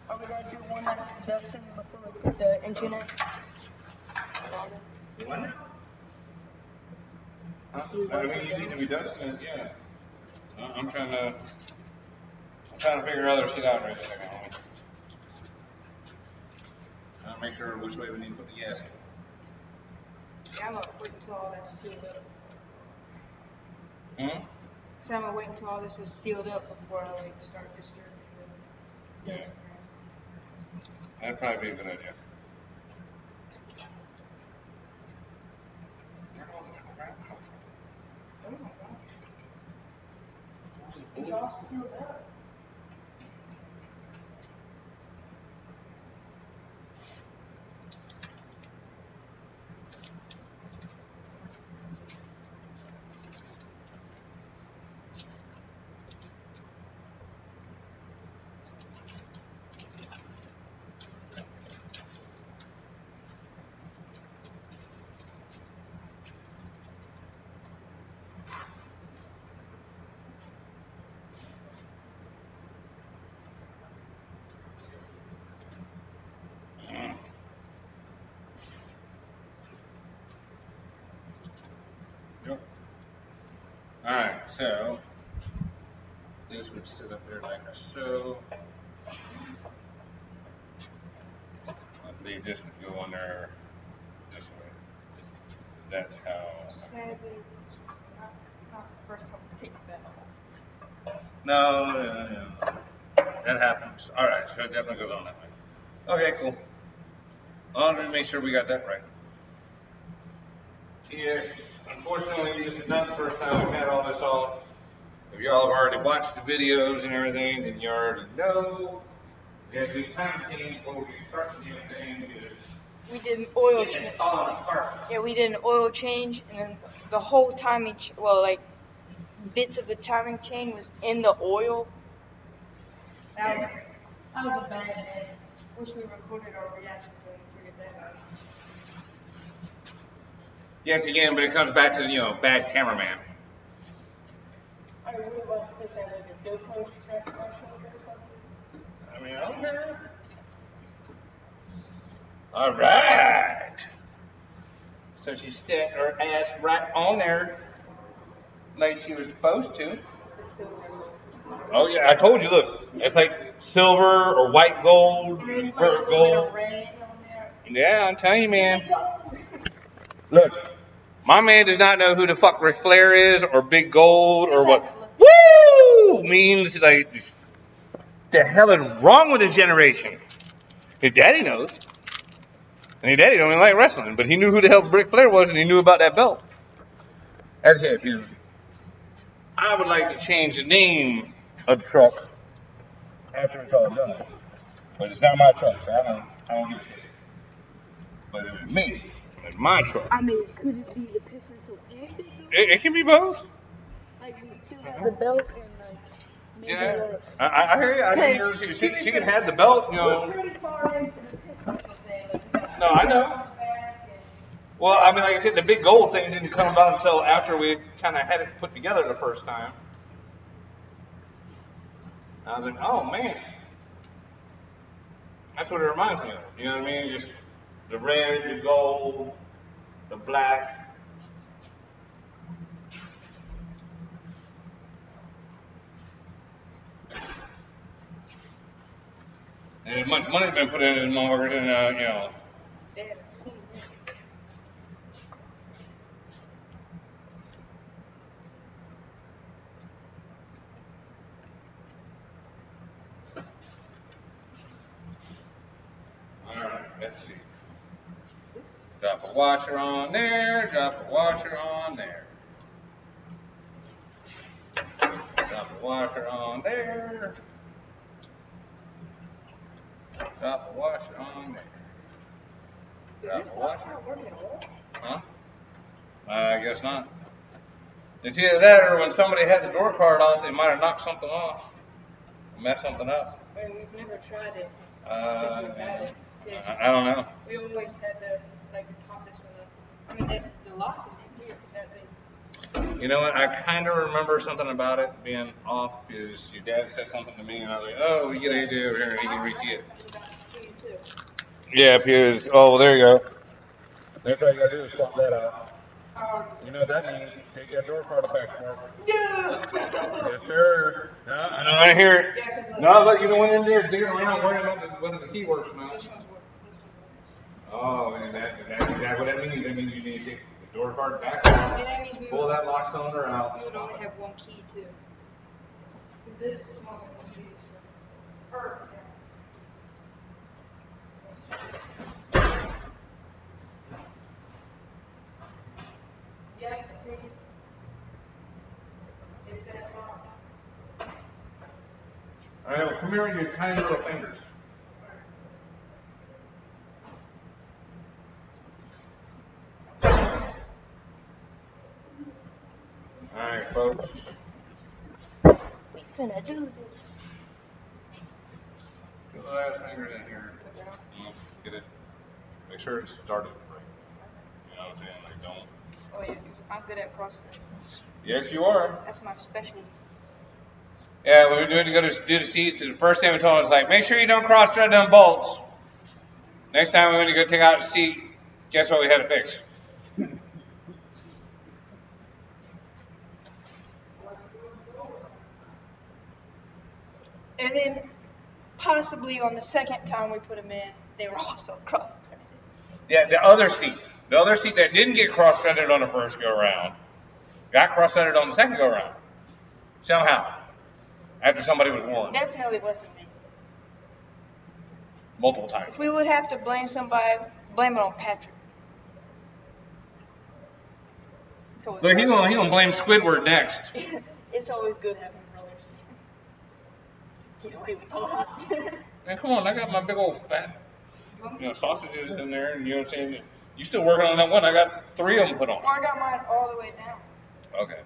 Are we going to do one that's dusting before we put the engine in? What now? Huh? I mean, you need to be dusting it, yeah. I'm trying to figure other shit out right now. Trying to make sure which way we need to put the gas in. Yeah, I'm going to wait until all that's sealed up. So I'm gonna wait until all this was sealed up before I like start disturbing the Yeah. That'd probably be a good idea. It's all sealed up. Yep. Alright, so this would sit up there like so. I believe this would go on there this way. That's how. Sadly, this is not the first time I take that off. No. That happens. Alright, so it definitely goes on that way. Okay, cool. I wanted to make sure we got that right. Yes, unfortunately, this is not the first time we've had all this off. If y'all have already watched the videos and everything, then you already know. We had to do time change before we start the damn thing because We did an oil shit change. is falling apart. Yeah, we did an oil change, and then the whole timing, like bits of the timing chain was in the oil. That was a bad day. Wish we recorded our reactions when we figured that out. Yes, again, but it comes back to, bad cameraman. I really was supposed to have like a GoPro strapped to my shoulder or something. I mean, I don't care. All right. So she stuck her ass right on there like she was supposed to. Oh, yeah, I told you, look, it's like silver or white gold, And then vert like a little bit gold. of red on there. Yeah, I'm telling you, man. Look, my man does not know who the fuck Ric Flair is or Big Gold or what. Woo! Means like, the hell is wrong with this generation? His daddy knows. And his daddy don't even like wrestling, but he knew who the hell Ric Flair was and he knew about that belt. As if he was. I would like to change the name of the truck after it's all done. But it's not my truck, so I don't give a shit. But it was me. It's my truck. I mean, could it be the pistol and Big Gold? It can be both. Like we still have the belt and like maybe Yeah, I hear you. I hear you. She can have the belt, We're pretty far into the pistol thing. Like, we got No, I know. back and Well, I mean, like I said, the Big Gold thing didn't come about until after we kind of had it put together the first time. I was like, oh man, that's what it reminds me of. You know what I mean? Just the red, the gold, the black. And as much money's been put in as motherfuckers, and damn, it's sweet. all right, let's see. Drop a washer on there. Drop a washer on there. Drop a washer on there. Drop a washer on there. Drop a washer. Not working at all. Huh? I guess not. It's either that or when somebody had the door card off, they might have knocked something off, messed something up. I mean, we've never tried it since we've had it. 'Cause I don't know. we always had to like pop this one up. I mean, the lock is in here. That thing. You know what? I kind of remember something about it being off because your dad said something to me, and I was like, "Oh, we get an idea over here, and he can re-see it." Yeah, because there you go. That's all you gotta do is swap that out. You know what that means? Take that door card back for it. Yes, sir. No, I know. I hear it. No, but you go in there digging around worrying about whether the key works or not. Oh, and that's exactly what that means. That means you need to take the door card back out, pull that lock cylinder out. We would only have one key too. All right, well, come here with your tiny little fingers. All right, folks. We finna do this. Get the last fingers in here. Get it. Make sure it's started right. You know what I'm saying? Like, don't. Oh yeah, because I'm good at crossfit. Yes, you are. That's my specialty. Yeah, when we were going to go do the seats, the first thing we told him was like, make sure you don't cross thread them bolts. Next time we went to go take out the seat, guess what we had to fix? And then possibly on the second time we put them in, they were also cross-threaded. Yeah, the other seat that didn't get cross-threaded on the first go-around, got cross-threaded on the second go-around. Somehow, after somebody was warned. Definitely wasn't me. Multiple times. If we would have to blame somebody, blame it on Patrick. But he gonna blame Squidward next. It's always good having brothers. Get away with a lot. Man, come on, I got my big old fat, sausages in there, and you know what I'm saying? You still working on that one? I got 3 of them put on. Well, I got mine all the way down. Okay.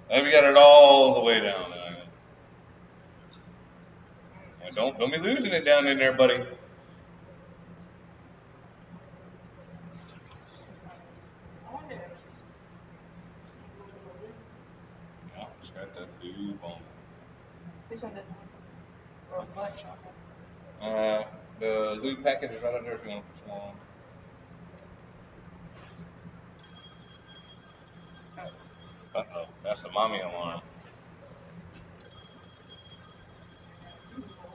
If you got it all the way down, don't be losing it down in there, buddy. Yeah, it's got that lube on. This one doesn't. Or butt chocolate. The lube package is right under if you want to put some more on. Uh-oh, that's the mommy alarm.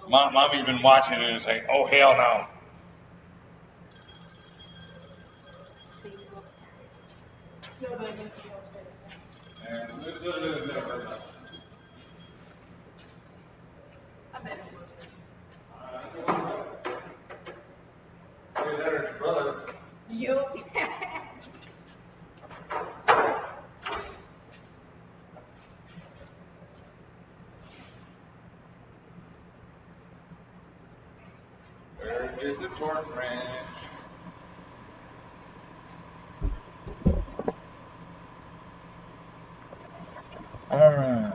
Mommy's been watching and it's like, oh, hell no. I bet it was. Yup. There is the torque wrench. All right.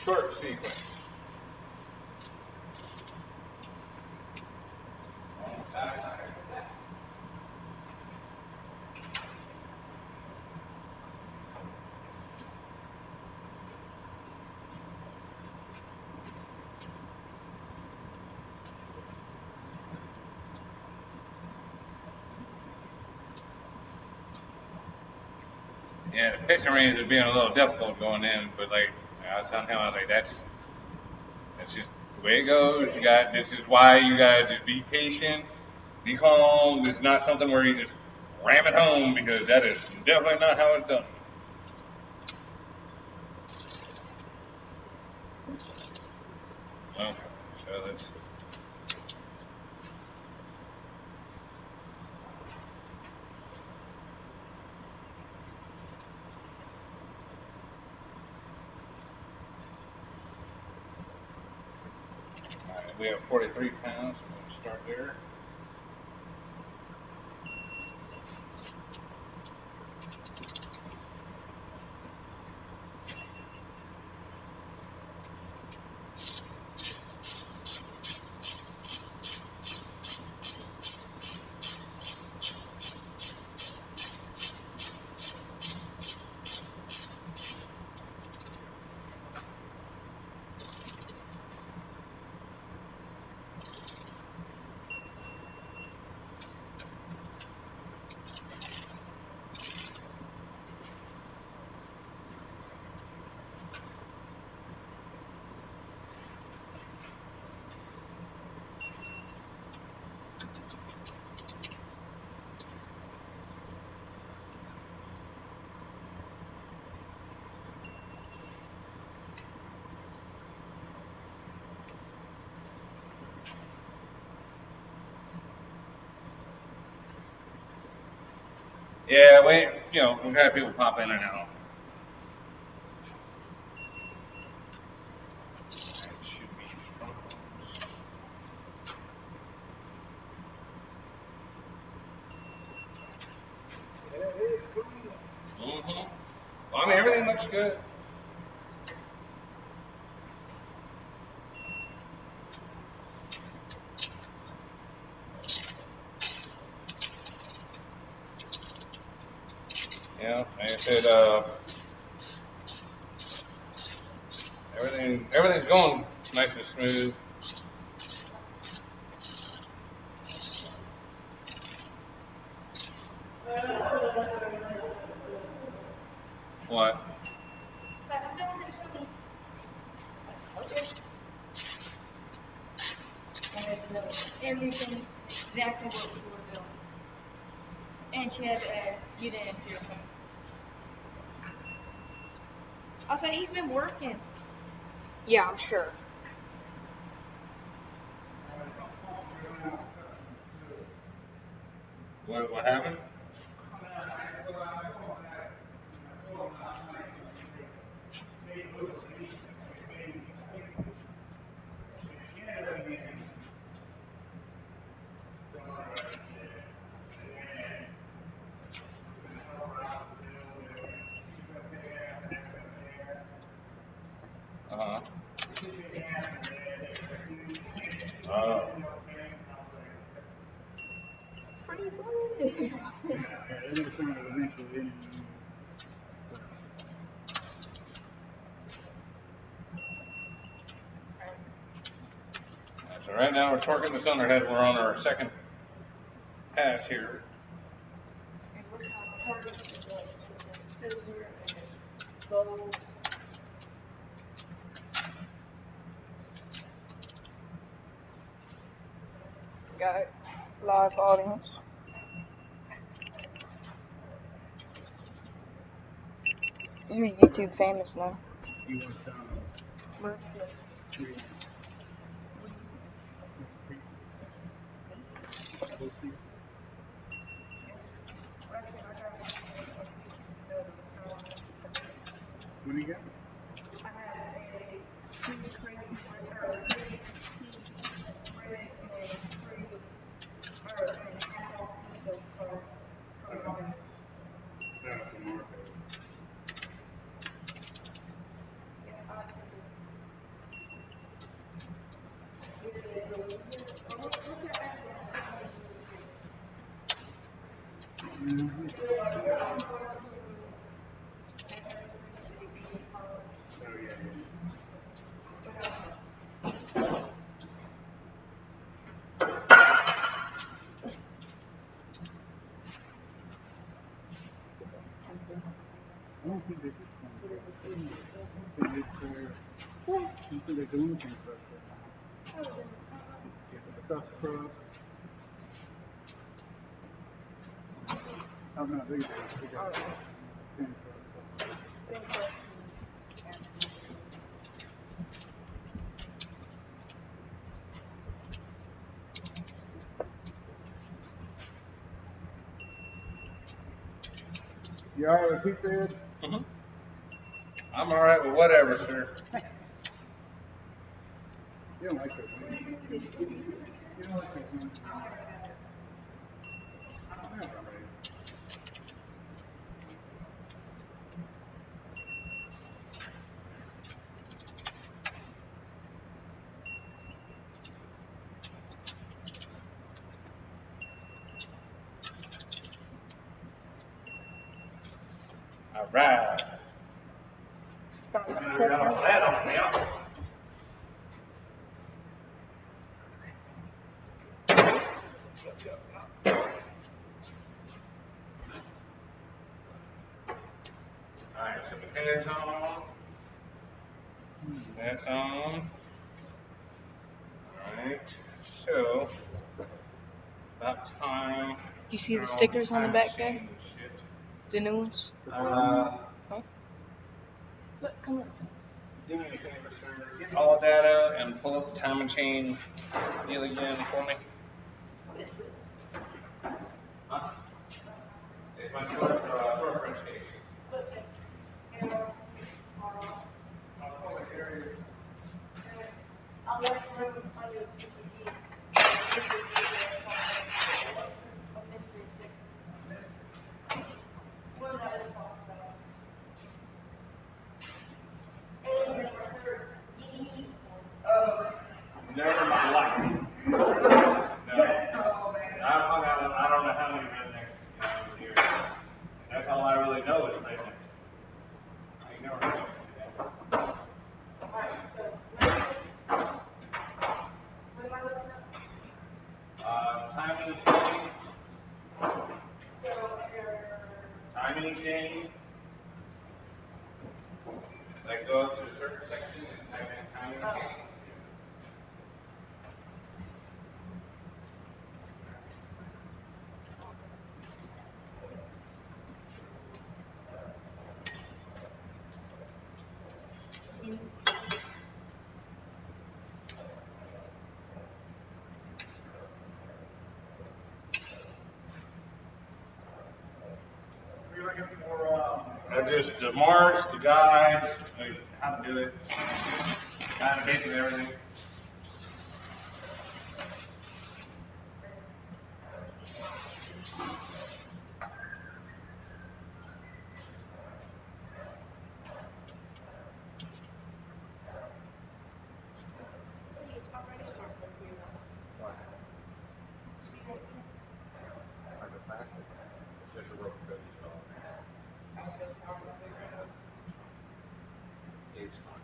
Torque sequence. Yeah, the pitching range is being a little difficult going in, but like I was telling him, I was like, that's just the way it goes. This is why you gotta just be patient, be calm. It's not something where you just ram it home because that is definitely not how it's done. Okay, so let's. Alright, we have 43 pounds, so we'll start there. Yeah, we've had people pop in and out. That should be problems. Yeah, it's clean. Mm-hmm. Well, I mean, everything looks good. Yeah, like I said, everything's going nice and smooth. What? I'm doing this for me. Okay. I had to know everything exactly what we were doing. And she had to ask, you didn't answer your phone. I said, he's been working. Yeah, I'm sure. It's on pump drilling out custom fluid. What happened? I told him last night, so she makes big moves, and he's made mistakes. And she ended up being daughter right there. And then was going to help her out with the bill. She's going to pay half, and dad's going to pay half. Uh-huh. She paid half, and dad paid her dues. Oh. Ended up paying, and I was like, Free money. yeah, they're going to turn it eventually anyway. So right now we're torquing this underhead. We're on our second pass here. And look how hard it is with the scissor and the bow. Got live audience. You're YouTube famous now. You want Where's three ones. We'll see. What do you got? I have a free crazy free bread and free and half off pizza from Marvin's. That's the market. Yeah, I like pizza. Is it really good? What's your address? Mm-hmm. Oh, yeah, I don't think they did something. I don't think they do anything for us right now. Get stuffed crust. Oh, no, they got thin crust. You all right with pizza, Ed? Mm-hmm. I'm all right with whatever, sir. You don't like those wings. You don't like those wings. That's all right. All right. All right, so the head's on. That's on. All right. So about time. You see the stickers on the back there? Shit. The new ones? Huh? Look, come on. Do me a favor, sir. Get all data and pull up the time and chain deal again for me. Huh? It's my short French case. I'll let them on your PCD. One that I talked about. And never heard E. Never in my life. No. I've hung out with I don't know how many rednecks here. That's all I really know is rednecks. I ain't never heard of that. Alright, so what am I looking at? Timing chain. So Timing chain. Like go up to a certain section and type in timing chain. We're looking for Just the marks, the guides, like how to do it, kind of basically everything. It's just a rope code as well. It's fine.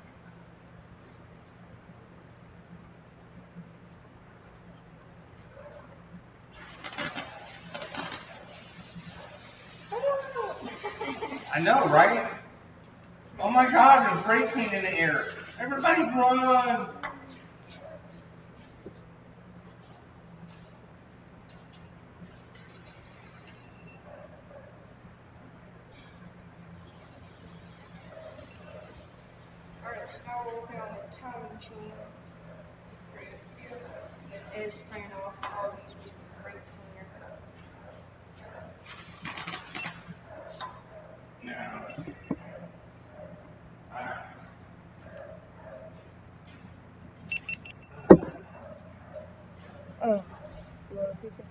I know, right? Oh my God, there's brake clean in the air. Everybody run! Alright, so now we're working on the timing chain. It is spraying off all these with the brake cleaner. No. Oh, you want a pizza?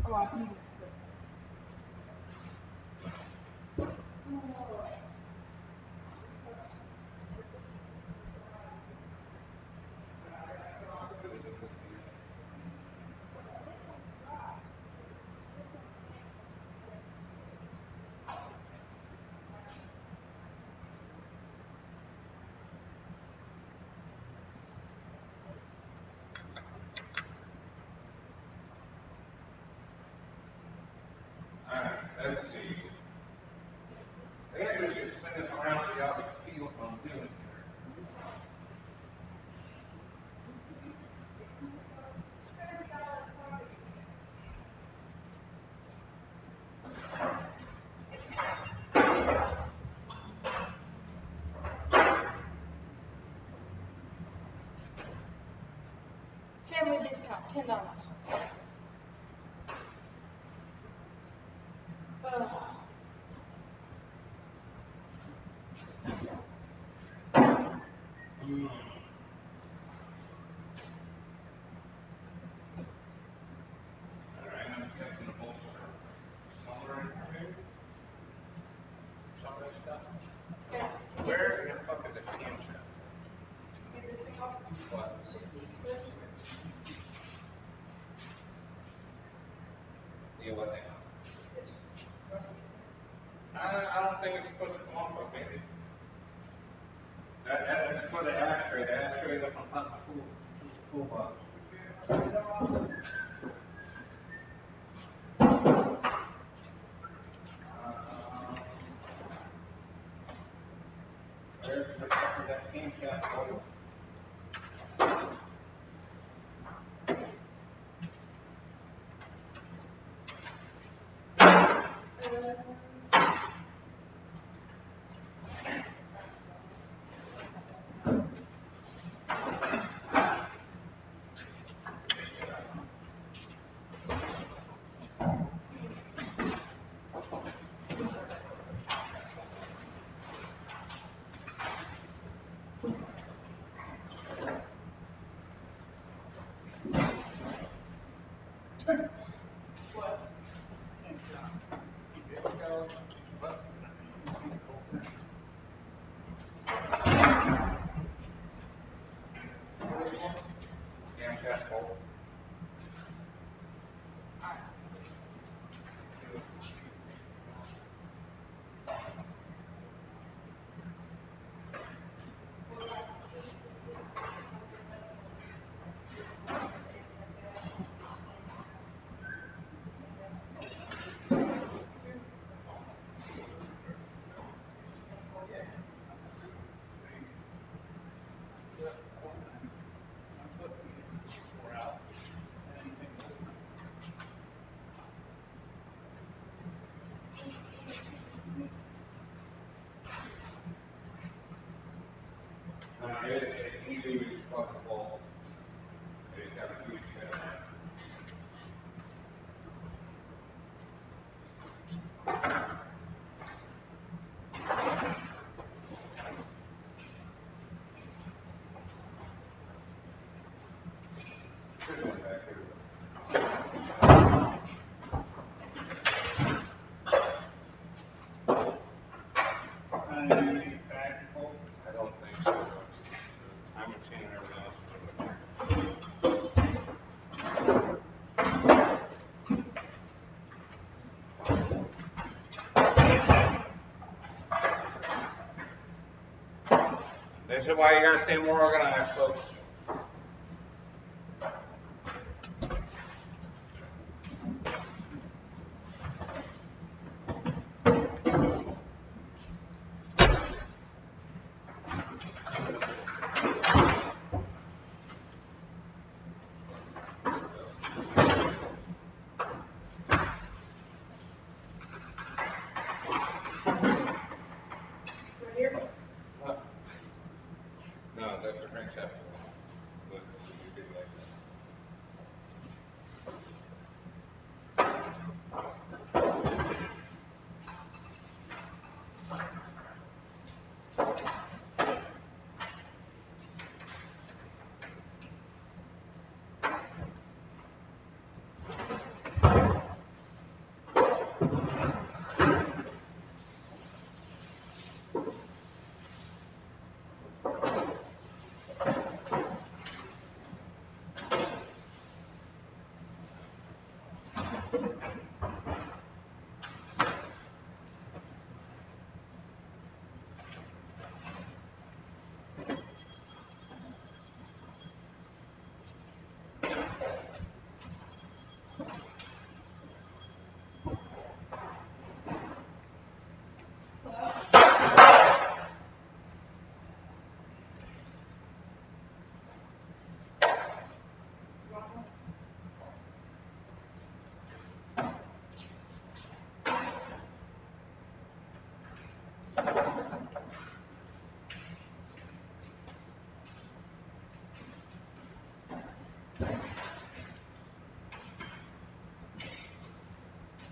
oh, I think Alright, let's see. I guess we should spin this around so y'all can see what I'm doing here. family discount, $10. Alright, I'm guessing the bolts are somewhere in here. Some of that stuff. Where in the fuck is the camshaft? Get this thing off. What? It's just these clips. Yeah, what thing? I don't think it's supposed to come off of maybe. That's for the ashtray. The ashtray up on top of the pool box. Where's the fuck is that camshaft oil? Camshaft bolt. It usually is fucking bolt. They just have a huge head. I don't think so. I'm machine and everything else is over there. This is why you gotta stay more organized, folks. No, that's the crankshaft. But you do like that.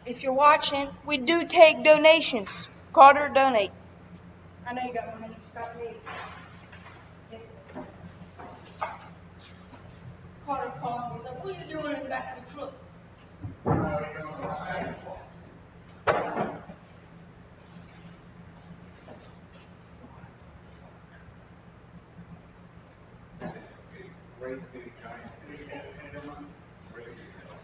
If you're watching, we do take donations. Carter, donate. I know you got money. You got me. Yes, sir. Carter called me. He's like, what are you doing in the back of the truck? Great big giant. Great big hill.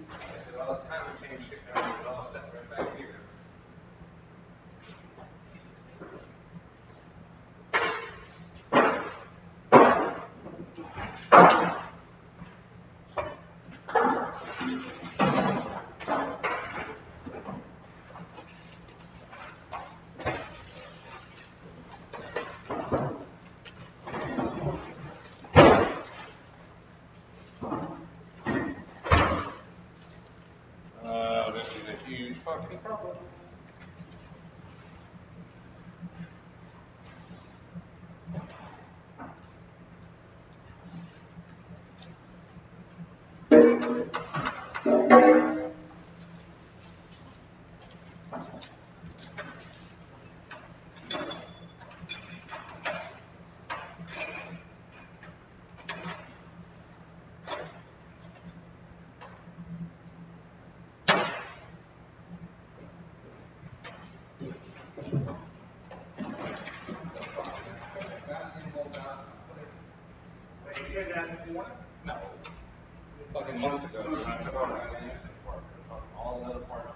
I said, all the time we change shit down here, it all set right back here. This is a huge fucking problem. made that this morning? No. Fucking months ago. When I took over that engine part, all the other parts.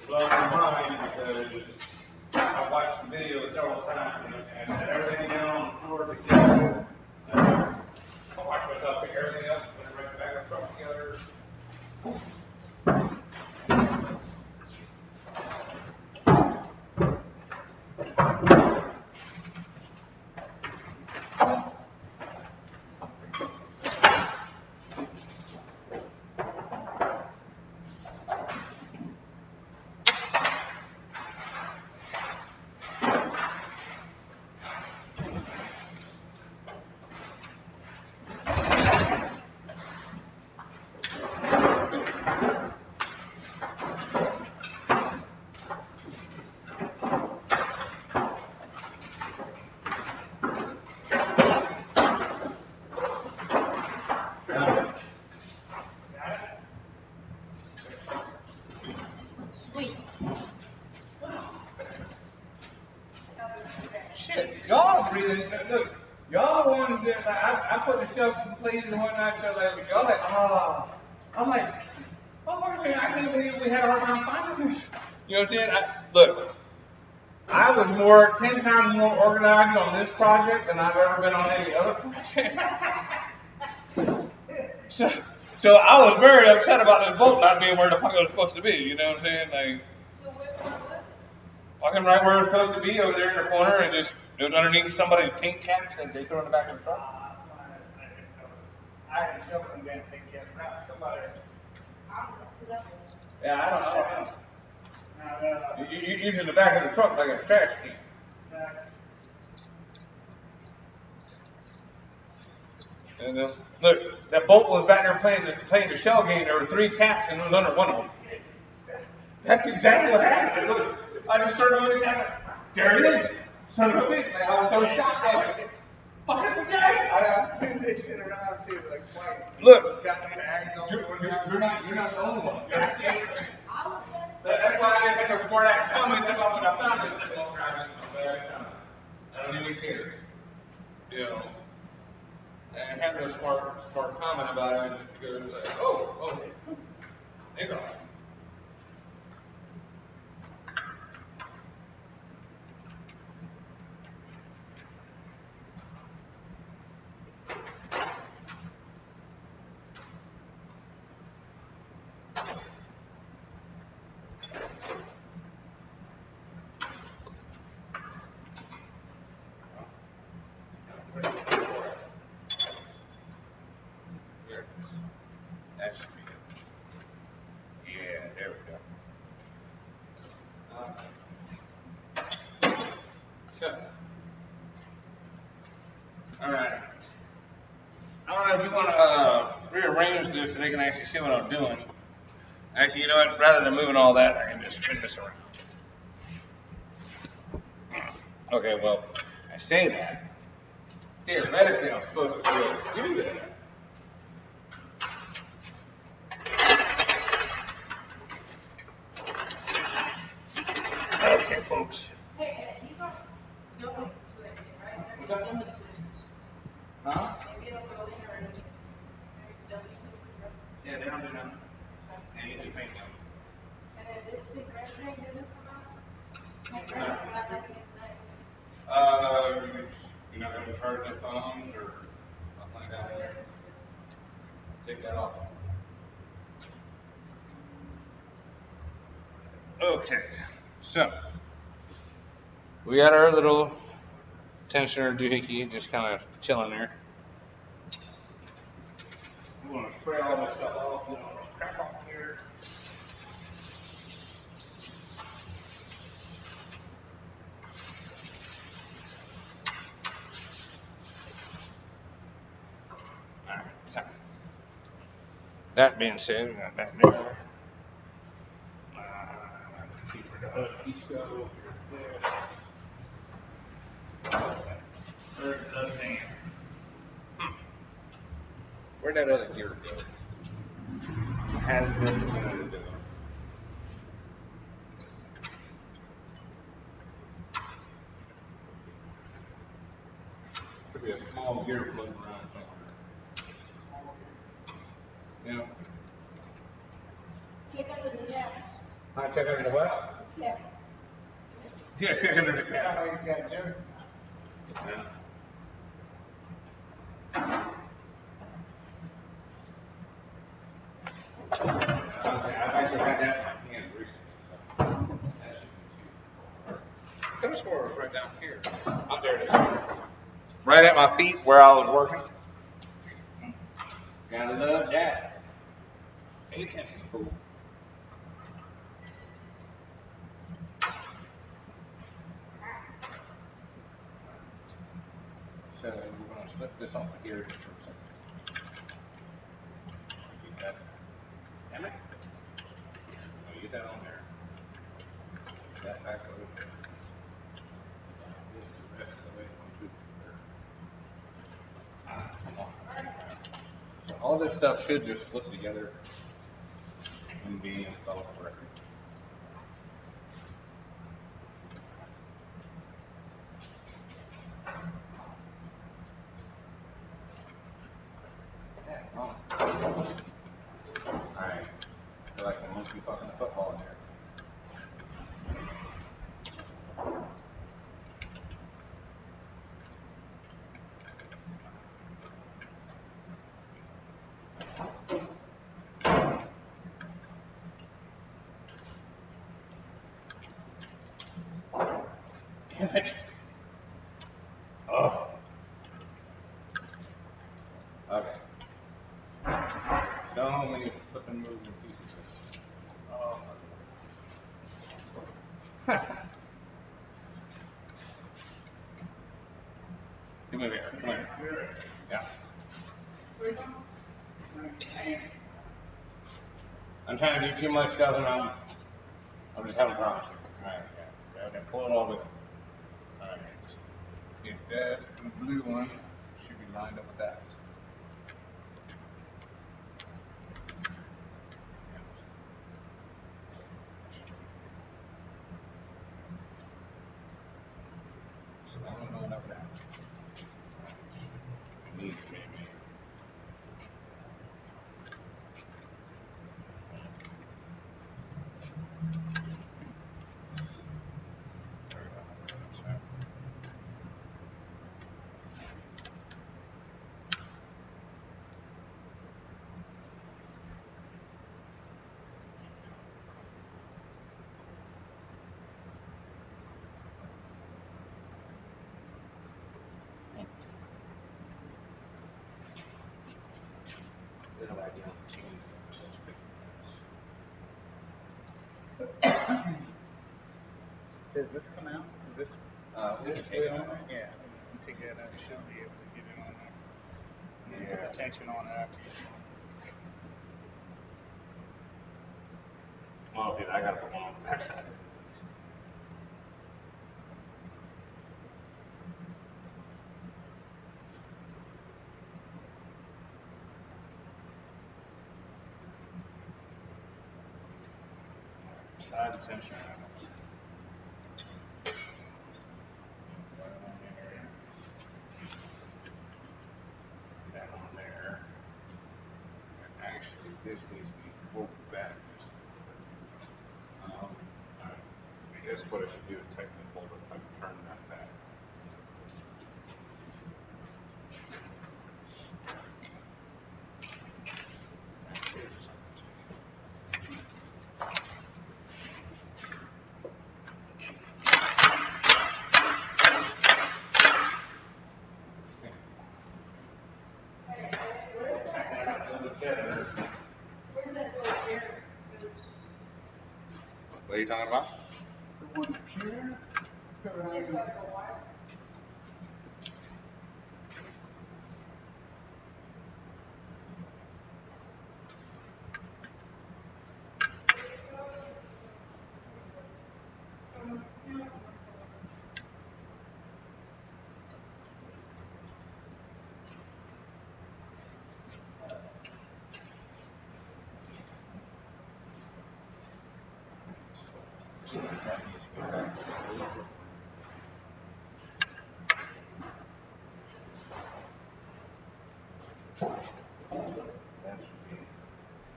Blowing my mind because I watched the video several times and I set everything down on the floor together. I watched myself pick everything up and put it right in the back of the truck together. Sweet. Shit, y'all breathing. Look, y'all the ones that I put the stuff in place and whatnot. So like y'all like, I'm like, I can't believe we had a hard time finding this. You know what I'm saying? Look, I was 10 times more organized on this project than I've ever been on any other project. So I was very upset about this boat not being where the fuck it was supposed to be. You know what I'm saying? Like, So where was it? fucking right where it was supposed to be, over there in the corner, and it was underneath somebody's paint caps that they threw in the back of the truck. I had to show them damn thing yet. Perhaps somebody. Yeah, I don't know. Now, You're using the back of the truck like a trash can. And look, that boat was back there playing the shell game. There were 3 caps, and it was under one of them. That's exactly what happened. Look, I just started looking at it. There it is. Son of a bitch. Like, I was so shocked at it. I've been bitching around too, like twice. Look, Got tags on you're not the only one. That's why I didn't make a smart ass comments about what I found. I said, well, I don't even care. You know. And have no smart comment about it, and go and say, oh, there you go. There it is. That should be it. Yeah, there we go. So, all right. I don't know if you want to rearrange this so they can actually see what I'm doing. Actually, you know what? Rather than moving all that, I can just spin this around. Okay, well, I say that. Theoretically, I'm supposed to be able to do that. Okay, folks. Hey, you don't go into it, right? What's that? Huh? Maybe it'll go in or anything. Yeah, they don't do nothing. And you just paint them. And then this cigarette thing doesn't come out? You're not going to charge their phones or something like that in there? Take that off. Okay, so we got our little tensioner doohickey just kind of chilling there. We want to spray all this stuff off, you know, crap off here. Alright, so that being said, we got that there. Keep rid of the other piece over there. Where's the other thing? Where'd that other gear go? Has been going to do. Could be a small gear floating around somewhere. Yeah. Check under the caps. I check under the what? Caps. Yeah, check under the That's cap. how you got jokes. Yeah. I've actually had that in my hands recently. So that should be cheap. Those squirrels right down here. Oh, there it is. Right at my feet where I was working. Gotta love that. Pay attention, fool. So we're going to slip this off of here just for a second. Get that. Damn it. No, get that on there. Get that back over there. This the rest of the way onto there. Come on. So all this stuff should just flip together and be installed correctly. Alright. I feel like a monkey fucking a football in here. Damn it. Oh. Okay. So many flipping moving pieces. Oh. Come over here. Come here. Yeah. I'm trying to do too much stuff and I'm just having problems here. Alright, yeah. Okay, pull it all together. Alright. Get that blue one. lined up with that. So that one lined up with that. Neat, maybe. Little idea on the TV. Such big Does this come out? Is this we this can take lid it on off. there? Yeah. You take that out. You should be able to get it on there. And then Yeah. put the tension on it after you. Oh, dude, I gotta put one on the backside. Side tension items. Right on there. That on there. And actually, this needs to be pulled back just a little bit. I guess what I should do is tighten the bolt if I can turn that back. What are you talking about? The one here.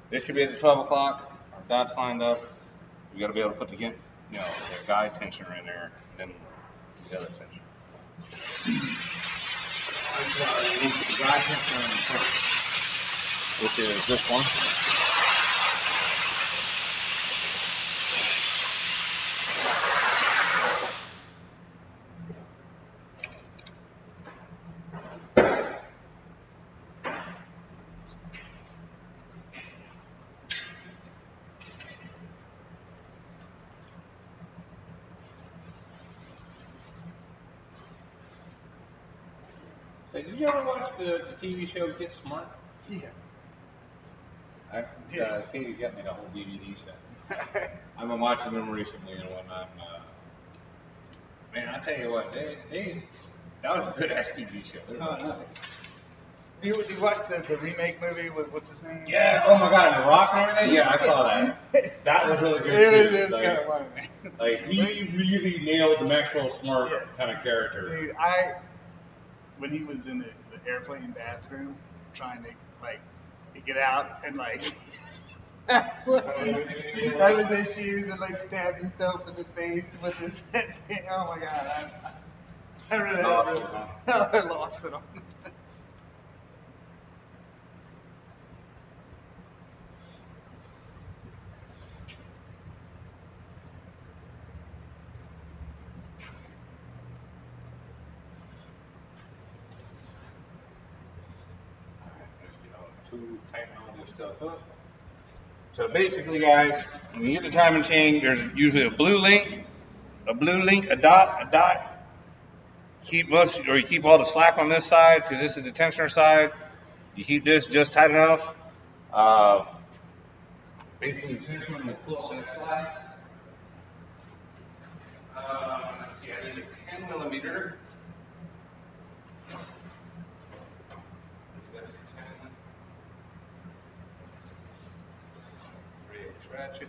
This should be at the 12 o'clock. Our dots lined up. We got to be able to put the guide tensioner in there, and then the other tensioner. The guide tensioner in first. Which is this one. So did you ever watch the TV show Get Smart? Yeah. Katie's got me the whole DVD set. I've been watching them recently, and when man, I tell you what, that was a good ass TV show. You watched the remake movie with what's his name? Yeah. Oh my God, The Rock and everything. Yeah, I saw that. That was really good too. It was kind of funny. Like he really nailed the Maxwell Smart kind of character. Dude, when he was in the airplane bathroom trying to like get out and like I was in shoes and like stabbed himself in the face with his head. Oh my God, I really I lost it on. Let's get all the tools, tighten all this stuff up. So basically, guys, when you get the timing chain, there's usually a blue link, a dot. Keep you keep all the slack on this side because this is the tensioner side. You keep this just tight enough. Basically, the tensioner will pull up that slack. Let's see, I need a 10 millimeter. touch it.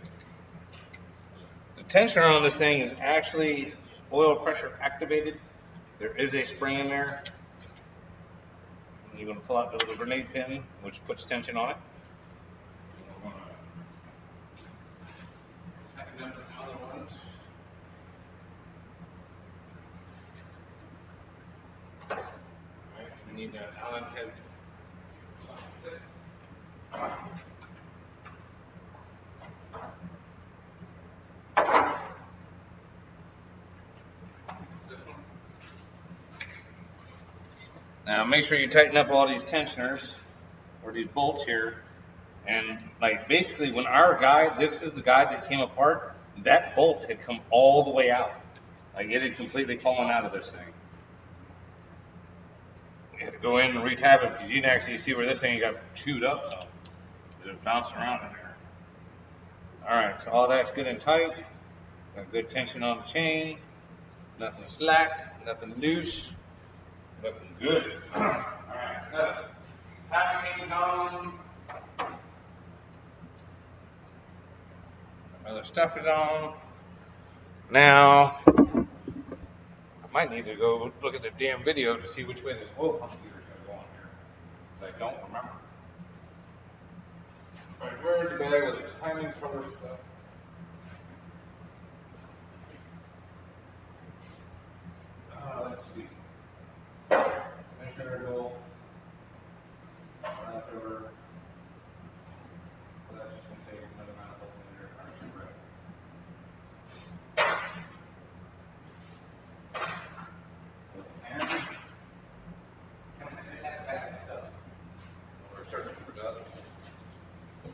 The tensioner on this thing is actually oil pressure activated. There is a spring in there. You're going to pull out the little grenade pin, which puts tension on it. We're going to tighten up the other ones. Alright, we need that Allen head. Now make sure you tighten up all these tensioners or these bolts here. And like basically when our guide, this is the guide that came apart, that bolt had come all the way out. Like it had completely fallen out of this thing. We had to go in and retab it because you can actually see where this thing got chewed up. So it was bouncing around in there. Alright, so all that's good and tight. Got good tension on the chain. Nothing slack, nothing loose. Looking good. Alright, so packaging's on. Other stuff is on. Now, I might need to go look at the damn video to see which way this oil pump heater is going to go on here. I don't remember. Alright, where's the bag with the timing controller stuff? Let's see. Measurable. Leftover. That's just going to take another amount of there. Alright, we're searching for the other one.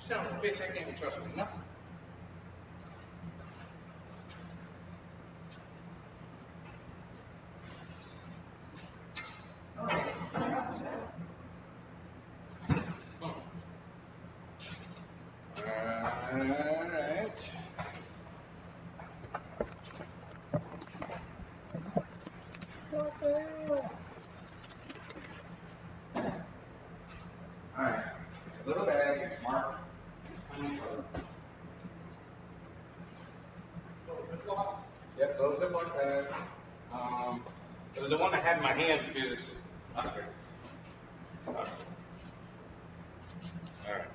Son of a bitch, I can't be trusted with nothing. Alright. Alright. Little bag is marked. Yep, those are like that. It was the one I had in my hand because Alright.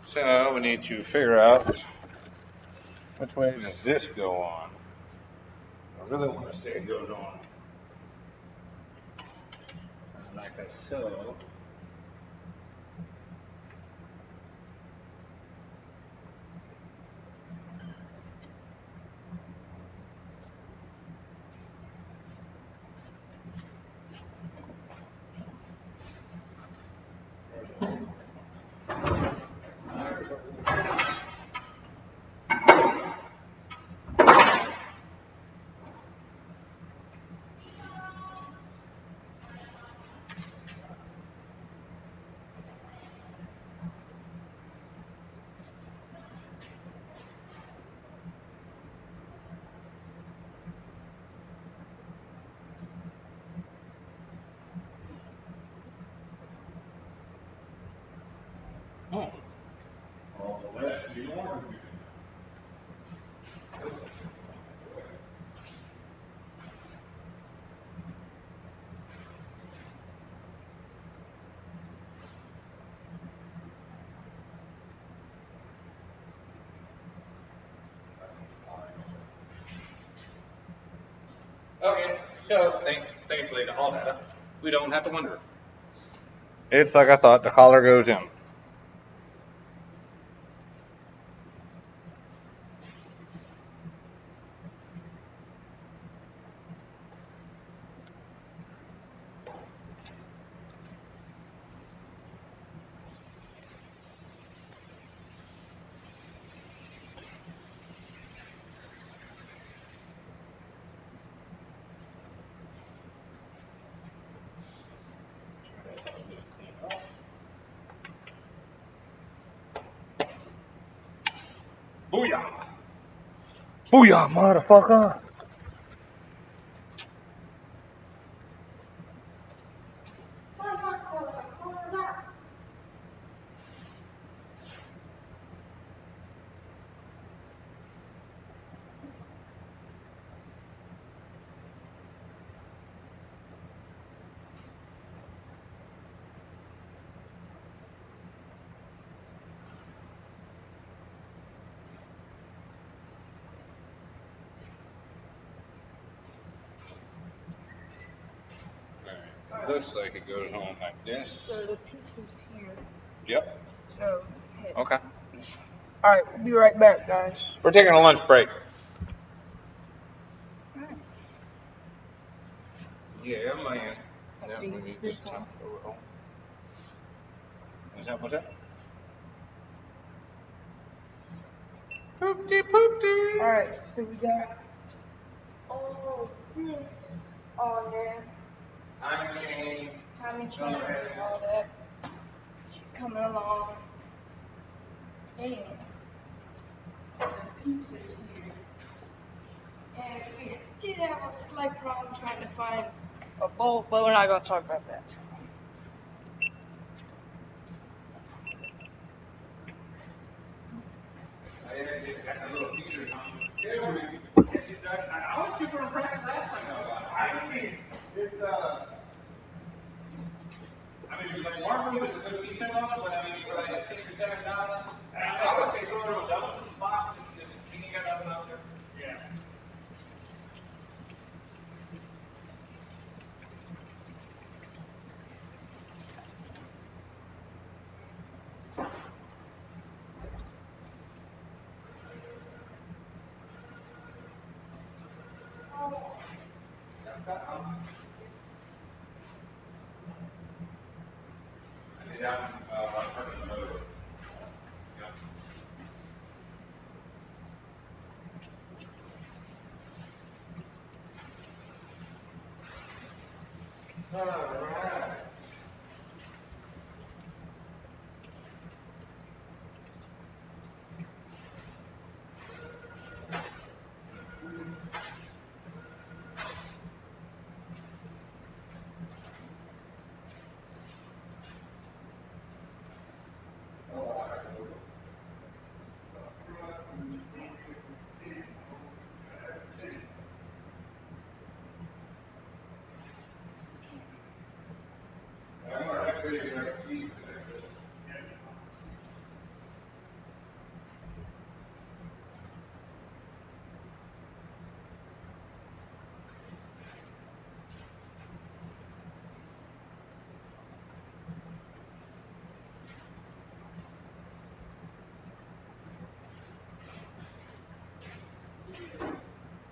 So we need to figure out which way does this go on. I really want to say it goes on like so. All the rest of the order. Okay, so thankfully to all data, we don't have to wonder. It's like I thought, the collar goes in. Booyah! Booyah, motherfucker! looks like it goes on like this. So the piece is here. Yep. So, hey. Okay. Alright, we'll be right back, guys. We're taking a lunch break. Alright. Yeah, man. Yeah, Be maybe this just time. top it over on. What's that? Poopty poopty. Alright, so we got all this on there. I'm chain. Timing chain and all that. Keep coming along. And the pieces here. And we did have a slight problem trying to find a bolt, but we're not going to talk about that. I was super impressed last time I mean, it's I mean, like Marvel is a good decent on it, but I mean, for like $6 or $7, I would say throw it on double some spots just you ain't got nothing out there. Yeah.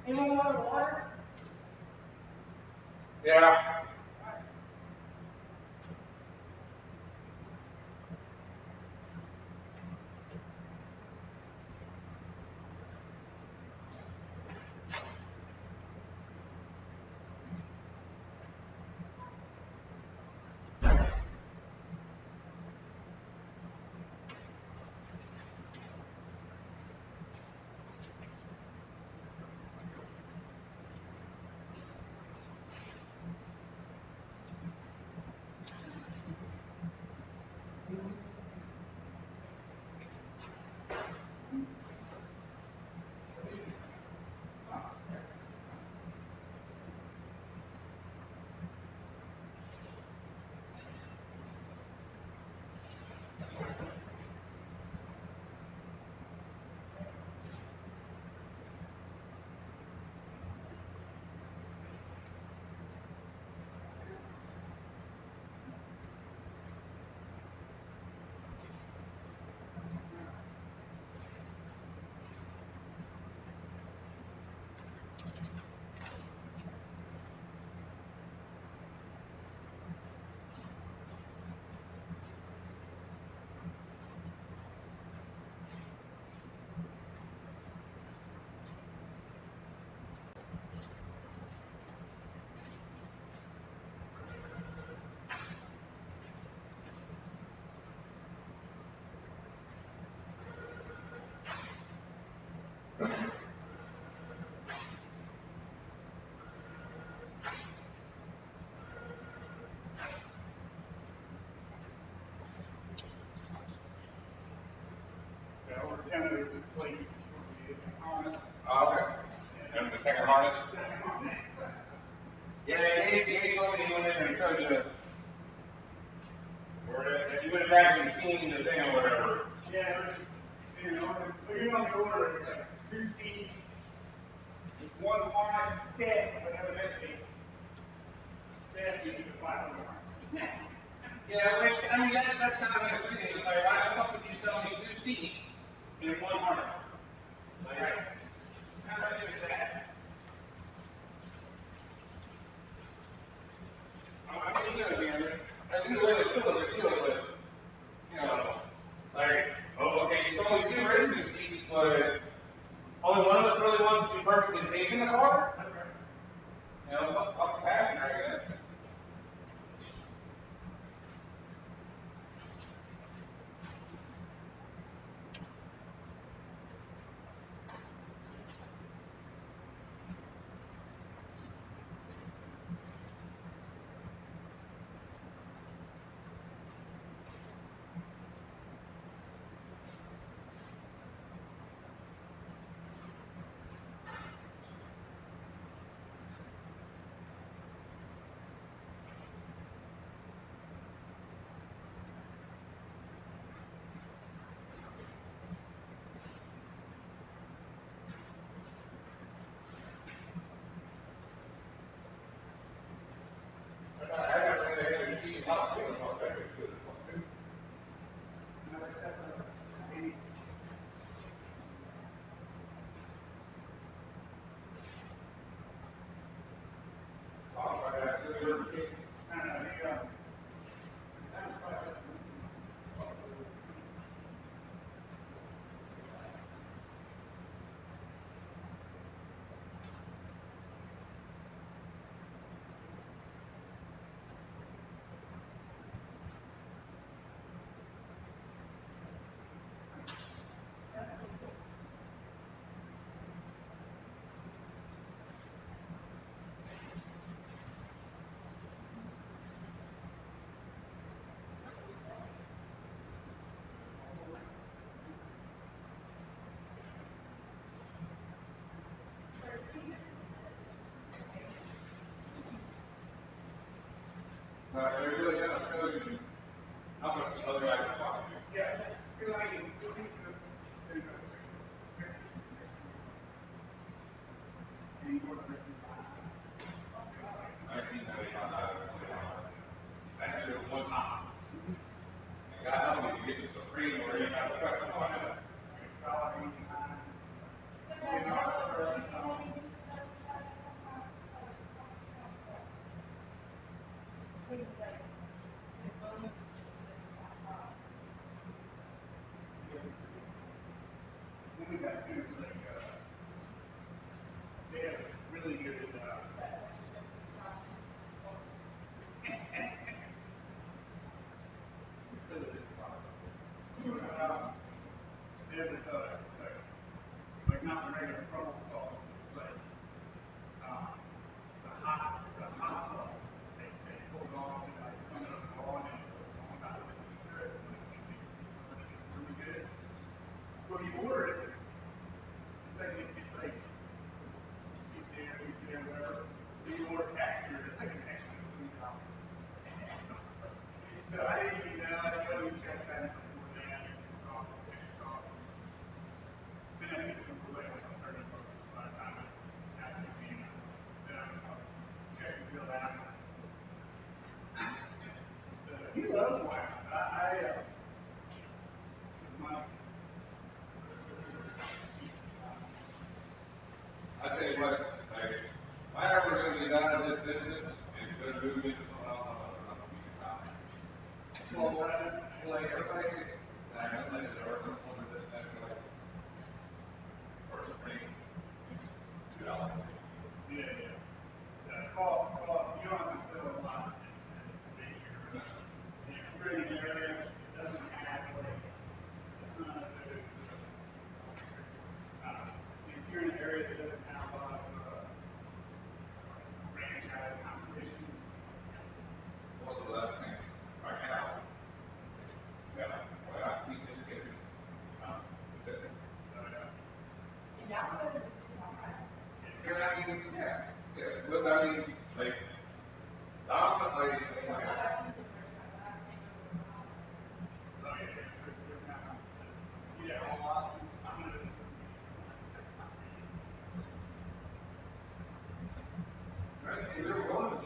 Anyone want water? Yeah. Over 10 of those plates will be harness. Oh, okay. And the second harness? Yeah, they told me he went in there and showed you or that you would have actually seen the thing or whatever. Yeah, you know, looking on the order, it's like 2 seats, with 1 harness set, whatever that is. Instead, we use a 5 Yeah, which, I mean, that's kind of misleading. It's like, why the fuck would you sell me 2 seats in 1 harness? Like, how much shit is that? I mean, you know, Jeremy, I think the way they feel a big deal, but, you know, like, oh, okay, you sold me 2 racing seats, but only one of us really wants to be perfectly safe in the car? That's right. You know, fuck the passenger, I guess. They really kind of show you how much the other guy can talk to. Yeah, because I mean, go into the any more than 1995, actually, it was one time. And God help me to get the Supreme or any kind of special on it. we got two, like, they have really good, they have this, it's like not the regular crumble salt, it's like, it's a hot salt. They pull it off and like come up and raw and so it's on top of the pizza and it's really good. When you order it, it's there, whatever. When you order extra, it's like an extra $3. So I didn't even know, I didn't really check that before that, extra sauce, extra sauce. Then I think it was like almost $30 by the time it actually came out. Then I checked the bill out. He loves wine. I tell you what, like, if I ever going to get out of this business and going to move into something else, I'm going to run a weekend house. Well, like everybody that I know that is already on this, that's like, for Supreme, it's $2. Yeah. Cost. You don't have to sell a lot to make your. If you're in an area that doesn't have like a ton of those, if you're in an area that doesn't have a lot of franchise competition. What's the last thing? Right now. Yeah, well, I teach education. That's it. And I mean, yeah, but I mean, like, dominantly, like, you're going to,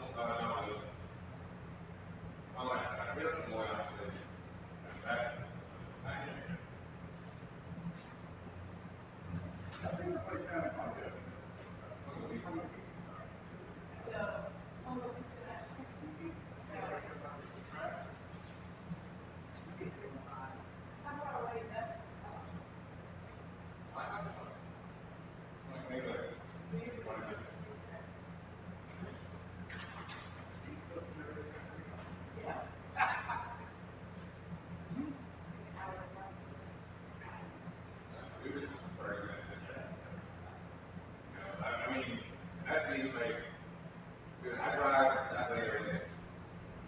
Because I drive that way every day.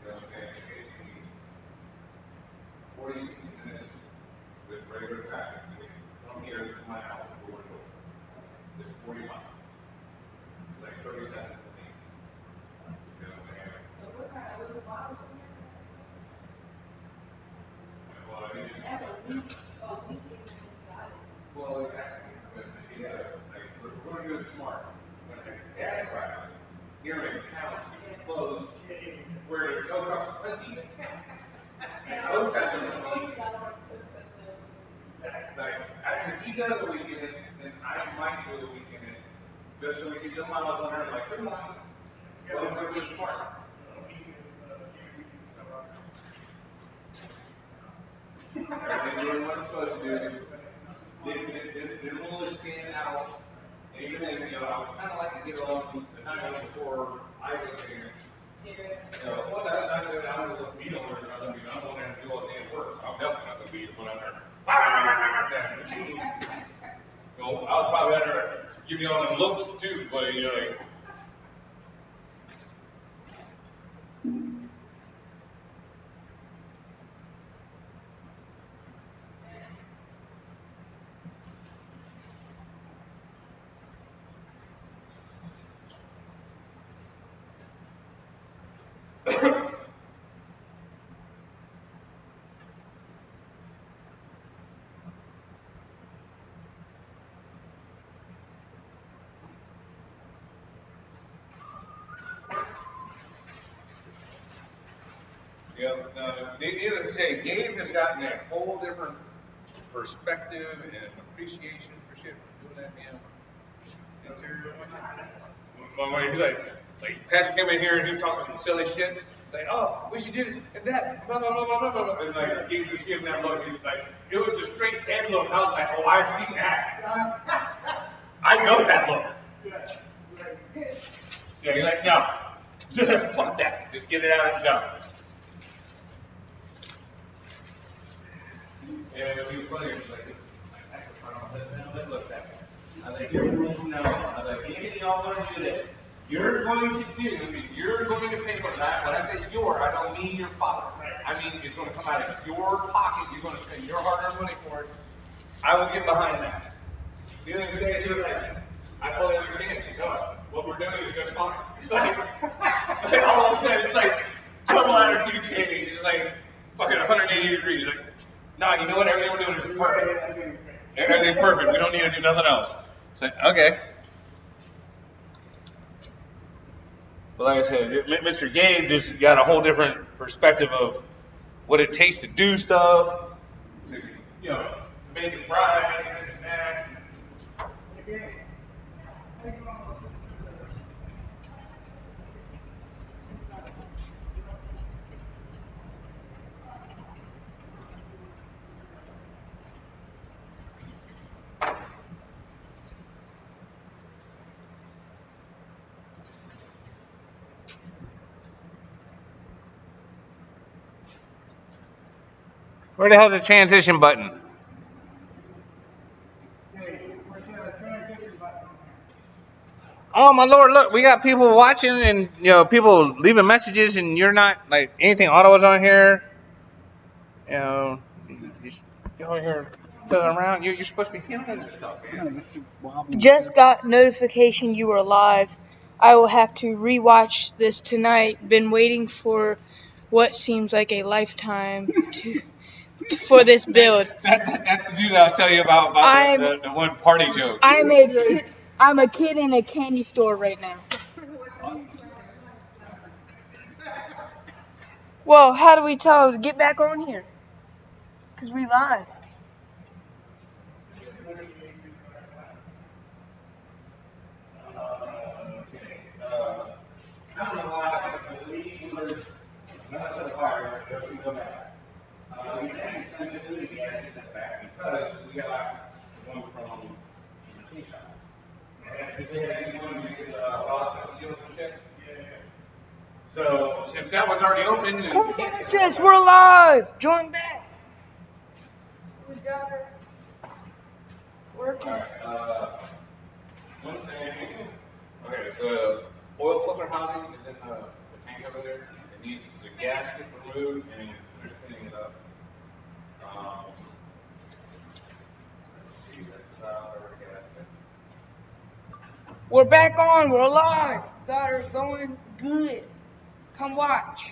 You know what I'm saying? It takes me 40, 50 minutes with regular traffic to get from here to my house door to door. It's 40 miles. It's like 30 seconds to me. You know what I'm saying? So what kind of little miles are you? Well, I mean, that's a week. Well, exactly. But see, like we're going to do it smart. We're going to make that drive here in town, close, where it's no trucks plenty. And those guys are going to be like, after he does a weekend, then I might do a weekend, just so we get the miles on there. Like, come on, we're doing smart. Everything doing what it's supposed to do. Didn't really stand out. And even then, you know, I would kind of like to get along the time before I was there. You know, well, I'm going to beat on her. I'm going to do all the damn work. So I'm definitely not going to be the one out there. You know, I'll probably have to give you all the looks too, but you know, like. Yeah, needless to say, Gabe has gotten a whole different perspective and appreciation for shit from doing that damn interior. He's like Patrick came in here and he talking some silly shit. It's like, oh, we should do this and that, blah blah blah blah blah blah. And like Gabe just giving that look. He's like, it was a straight head look. And I was like, oh, I've seen that. I know that look. Yeah, he's like, no, fuck that. Just get it out and done. And he was funny. He was like, let's look that way. I was like, everyone knows. I was like, anything y'all want to do this, you're going to do, you're going to pay for that. When I say your, I don't mean your father. I mean, it's going to come out of your pocket. You're going to spend your hard-earned money for it. I will get behind that. You know what I'm saying? He was like, I fully understand. No, what we're doing is just fine. It's like all of a sudden, it's like total attitude change. It's like fucking 180 degrees. Like, nah, you know what? Everything we're doing is perfect. Everything's perfect. We don't need to do nothing else. It's like, okay. But like I said, Mr. Gabe just got a whole different perspective of what it takes to do stuff. To, you know, to make it right, this and that. Where the hell's the transition button? Oh my lord! Look, we got people watching, and you know, people leaving messages, and you're not like anything. Ottawa's on here. You know, you're over here fiddling around. You're supposed to be filming this stuff, man. Just got notification you were live. I will have to rewatch this tonight. Been waiting for what seems like a lifetime for this build. That's the dude I'll tell you about the one party joke. I'm a kid in a candy store right now. Well, how do we tell them to get back on here? Because we live. I don't know why I believe there's not such fires that we go back. We didn't send this in again, sent back because we got one from the machine shop. And if they had anyone who could process seals and shit. So since that one's already open, and Come on, Jess, we're live. Join back. We got her working. Alright, one thing. Okay, so oil filter housing is in the tank over there. It needs the gasket removed and finish cleaning it up. Let's see, that's our gasket. We're back on. We're live. God is going good. Come watch.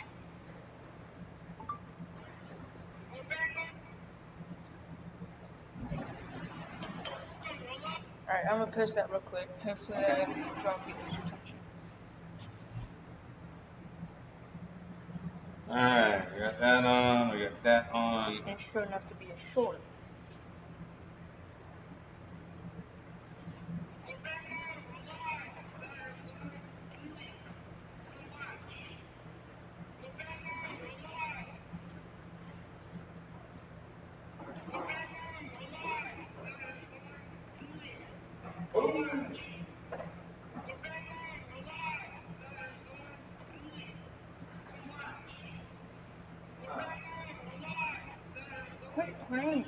Alright, I'm gonna post that real quick. Hopefully that will draw people's attention. Alright, we got that on, we got that on. And sure enough to be a short. Quit playing.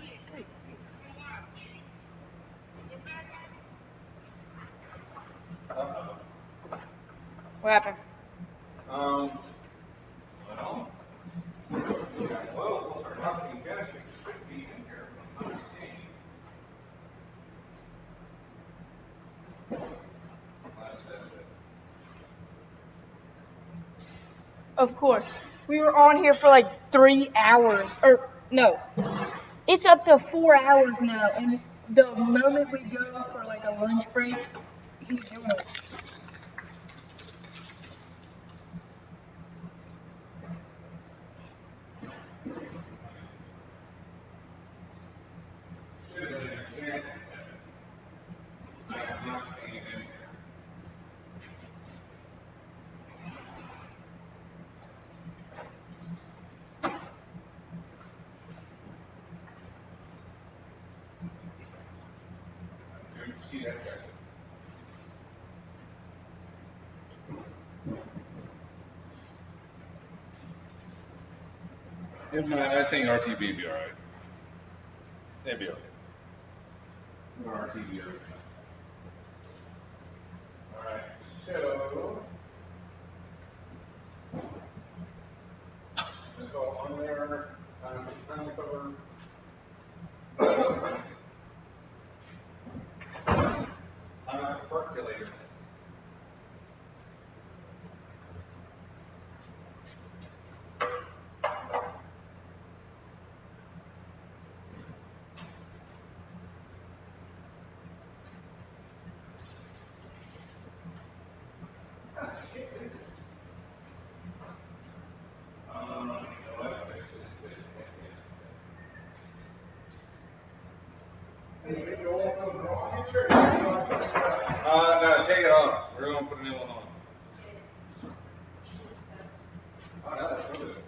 What happened? Well, yeah, oil filter housing gasket should be in here from what I'm seeing. Unless that's it. Of course. We were on here for like 3 hours. Or, no. It's up to 4 hours now. And the moment we go for like a lunch break, he's doing it. Should have been in here. I have not seen it in here. You see that guy? I think RTB be alright. They'd be okay. RTB every time. Alright, so that's all on there. Time cover. I'm not a percolator. No, take it off. We're going to put a new one on. Oh, no, that's really good.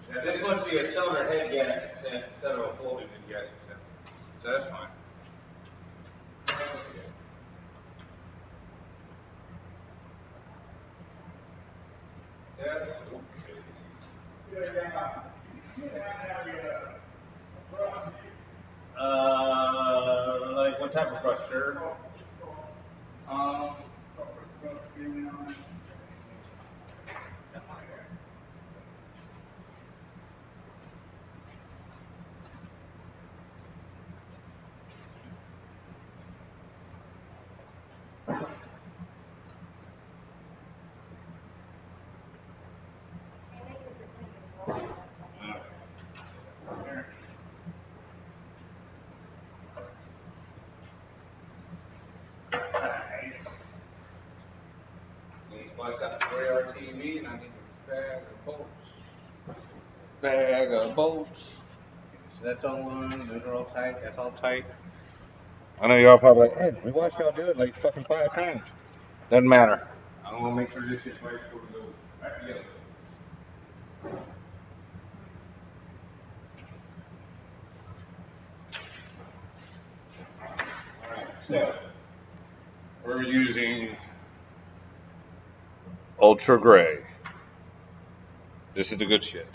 Yeah, this must be a cylinder head gasket set instead of a folding head gasket set. So that's fine. That's like what type of brush, sir? Um, Bust out the 3RTV and I need a bag of bolts. Bag of bolts. So that's on. Those are all tight. That's all tight. I know y'all probably like, hey, we watched y'all do it like fucking 5 times. Doesn't matter. I want to make sure this gets right before we go back together. Alright, so we're using Ultra Gray. This is the good shit.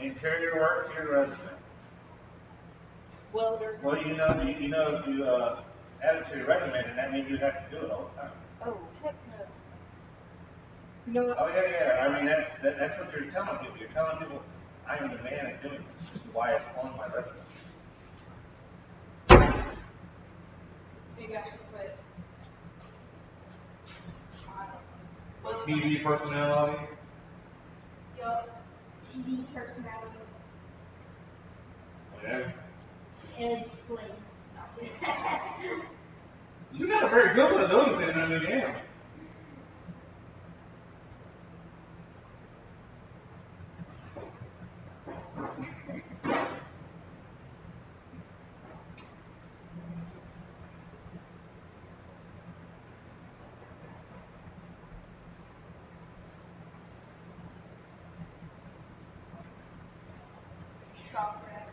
Interior work, your resume. Welder. Well, you know, if you add it to your resume, then that means you have to do it all the time. Oh, heck no. You know what? Oh yeah. I mean, that's what you're telling people. You're telling people, I am the man at doing this. This is why it's on my resume. Maybe I should put. What TV personality? Yup. TV personality. Yeah. Ed Sling. You're not very good with those things, I mean, damn. Shop rat.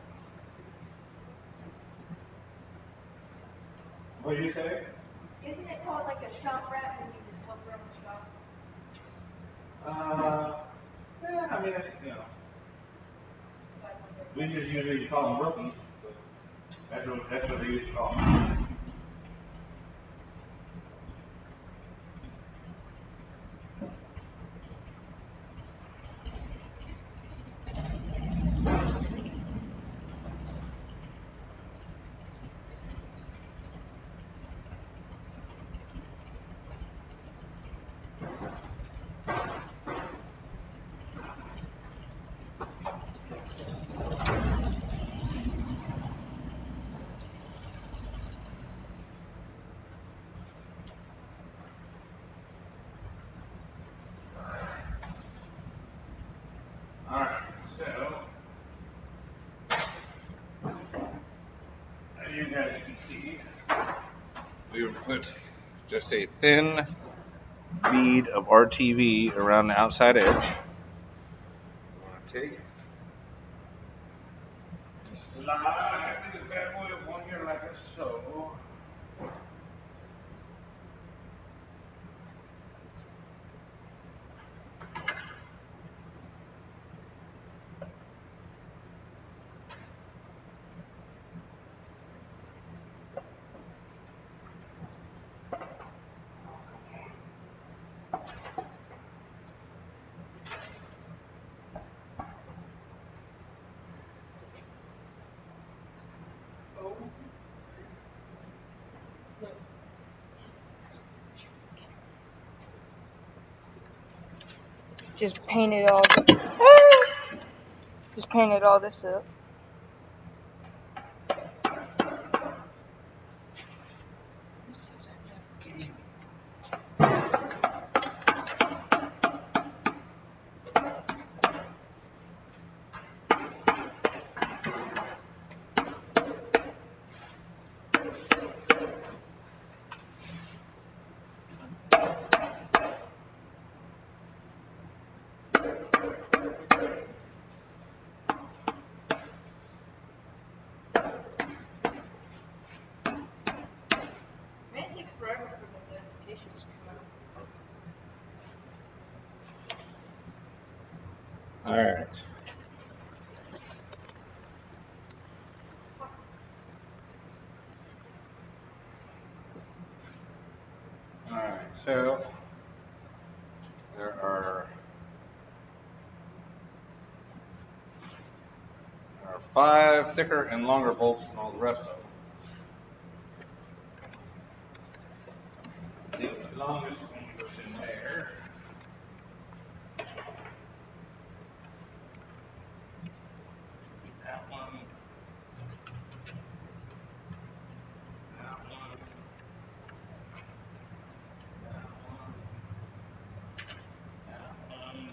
What do you say? Isn't it called like a shop rat when you just help around the shop? Yeah, I mean, we just usually call them rookies, but that's what they used to call them. Alright, so, as you guys can see, we've put just a thin bead of RTV around the outside edge. We want to take and slide this bad boy up on here like so. Just painted all. Just painted all this up. Man, it takes forever for the notifications to come out. Alright. Alright, so there are 5 thicker and longer bolts than all the rest of them. The longest one goes in there. That one. That one. That one. That one.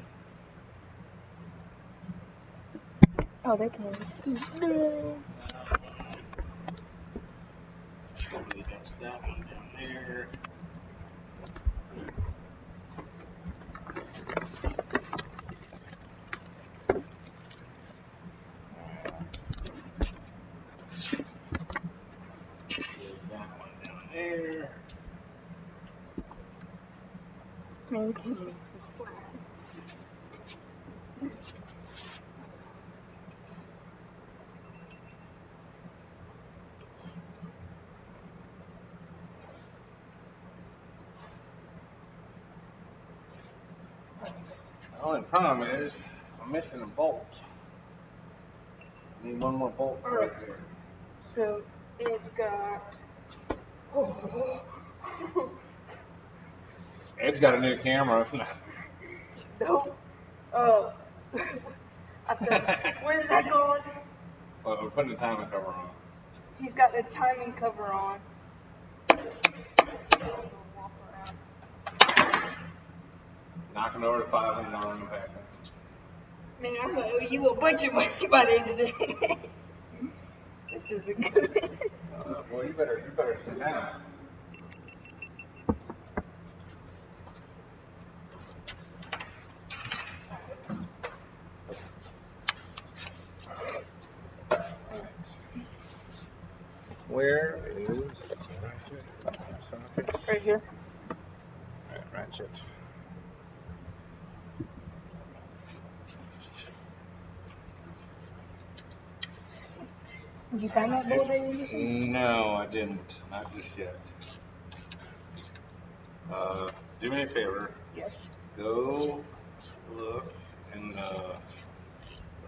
Oh, they can. Probably that's that one down there. That one down there. Man, you can't make this slide. only problem is I'm missing a bolt. I need one more bolt right here. So it's got. Oh. Ed's got a new camera. No. Oh. What is that called? Well, we're putting the timing cover on. He's got the timing cover on. Knocking over the $500 impact. Man, I'm gonna owe you a bunch of money by the end of the day. This isn't good. Well, you better sit down. Where is the socket? Right here. Alright, ratchet. Did you find that bolt that you're using? No, I didn't. Not just yet. Do me a favor. Yes. Go look in the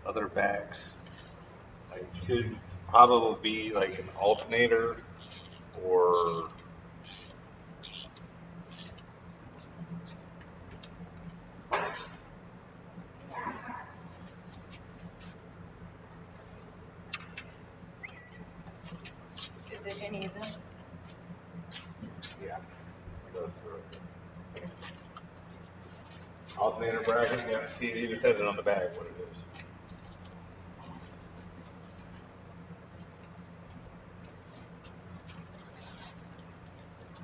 other bags. Like, should probably be like an alternator or Is it any of them? yeah. Go through it. Alternator bracket, yeah. See, it even says it on the bag what it is.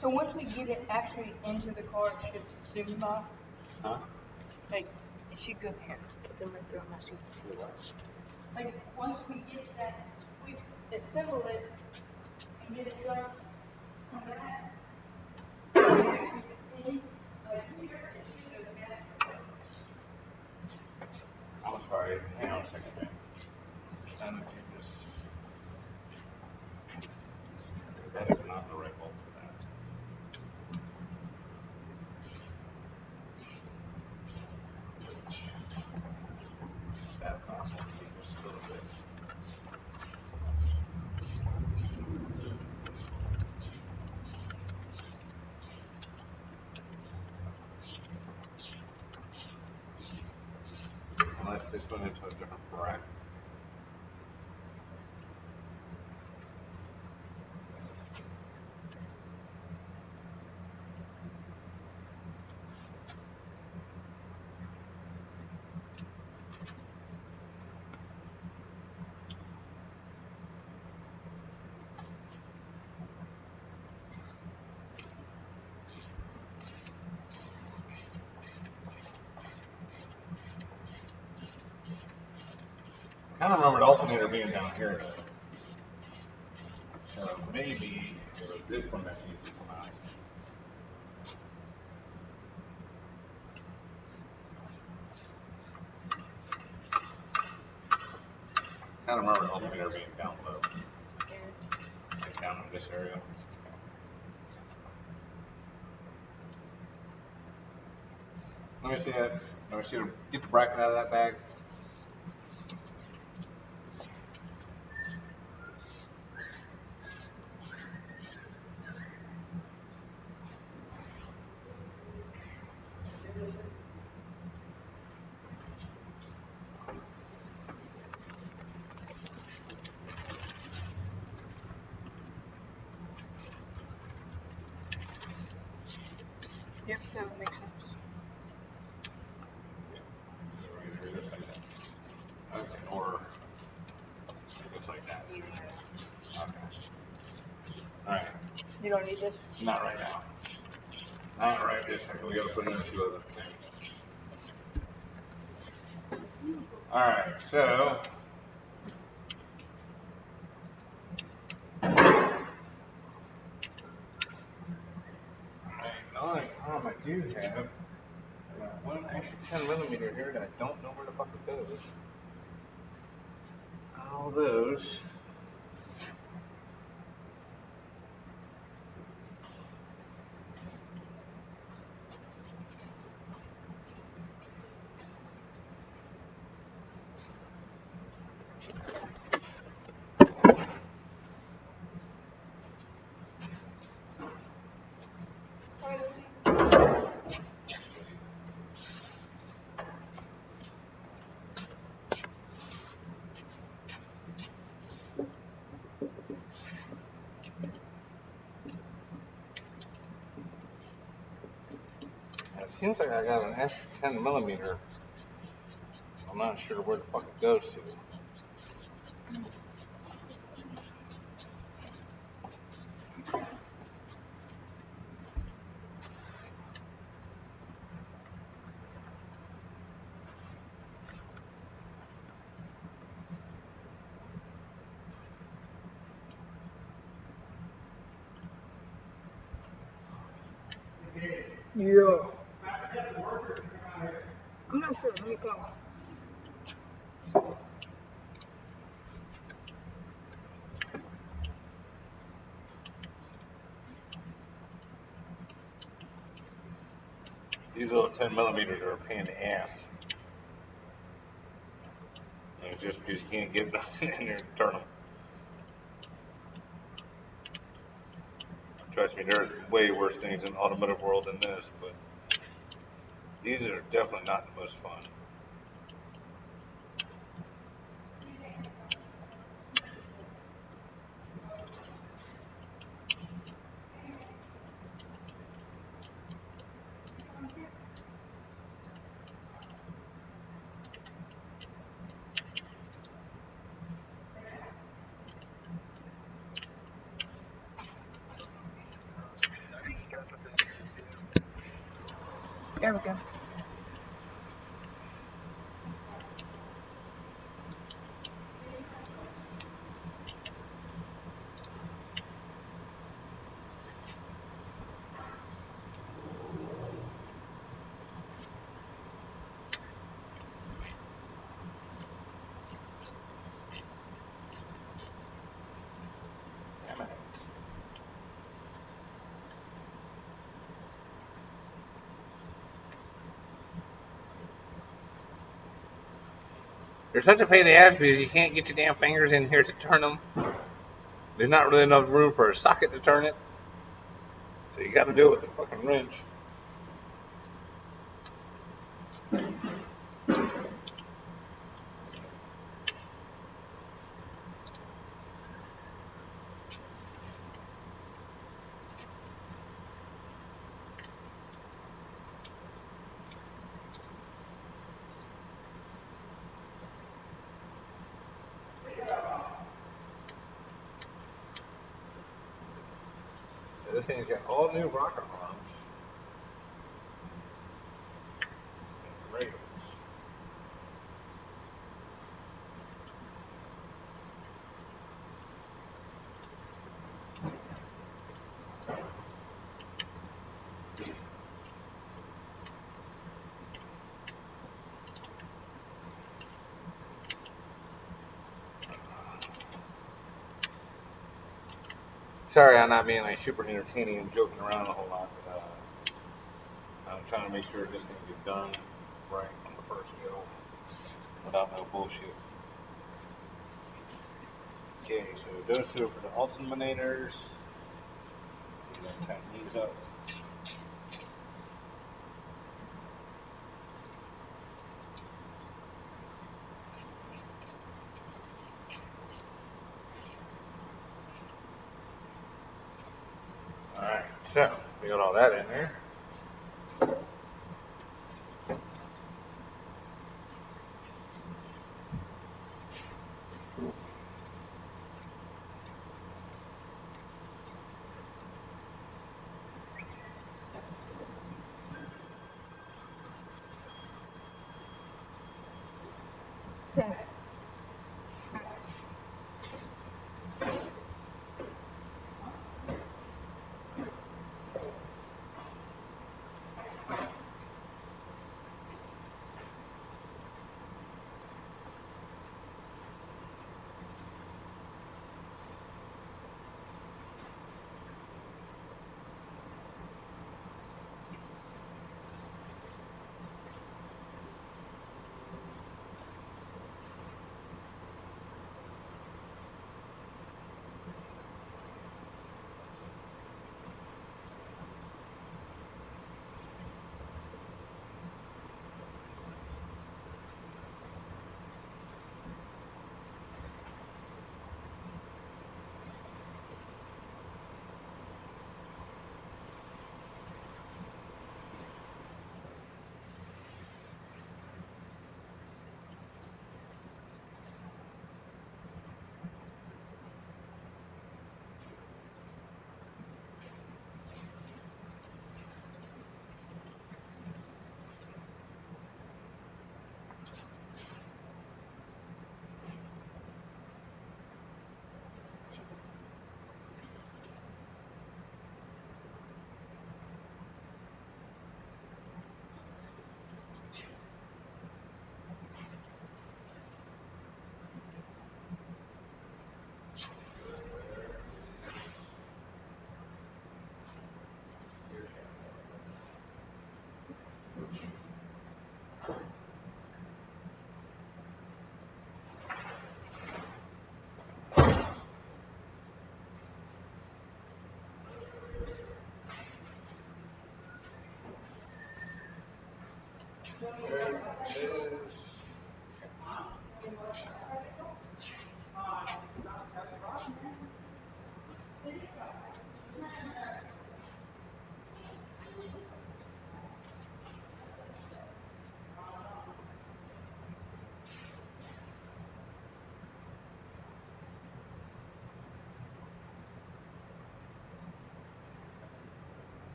So once we get it actually into the car, it should zoom by. Huh? Like, it should go here. Put them right there on my seat. Like, once we get that, we assemble it and get it done, come back. See? Like, here, it should go faster. I'm sorry. Hang on a second, man. Trying to do this. That is not the right bolt for that. That box will be just a little bit. Unless this went into a different bracket. I don't remember the alternator being down here though. So maybe it was this one that needs to come out. I don't remember the alternator being down low. Like down in this area. Let me see that. Let me see. Get the bracket out of that bag. Yep, that would make sense. Okay, or it goes like that. Okay. Alright. You don't need this? Not right now. Not right this second. We gotta put in a few other things. Alright, so the only problem I do have one extra 10mm here that I don't know where the fuck it goes. All those. Seems like I got an extra 10 millimeter. I'm not sure where the fuck it goes to. Yeah. I'm not sure. Let me come. These little 10 millimeters are a pain in the ass. And it's just because you can't get nothing in there to turn them. Trust me, there's way worse things in the automotive world than this, but these are definitely not the most fun. There we go. Damn it. They're such a pain in the ass because you can't get your damn fingers in here to turn them. There's not really enough room for a socket to turn it. So you got to do it with a fucking wrench. So this thing's got all new rocker arms. And rails. Sorry, I'm not being like super entertaining and joking around a whole lot, but I'm trying to make sure this thing gets done right on the first go without no bullshit. Okay, so those two are for the altimeters. We're gonna tighten these up. Alright, so we got all that in there.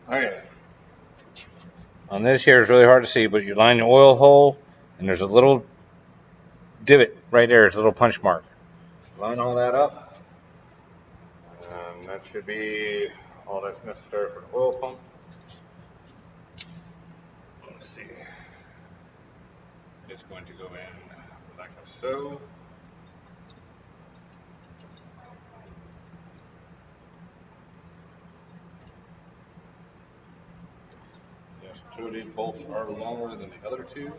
Okay. On this here, it's really hard to see, but you line the oil hole, and there's a little divot right there. It's a little punch mark. Line all that up. That should be all that's necessary for the oil pump. Let's see. It's going to go in like so. Yes, two of these bolts are longer than the other two.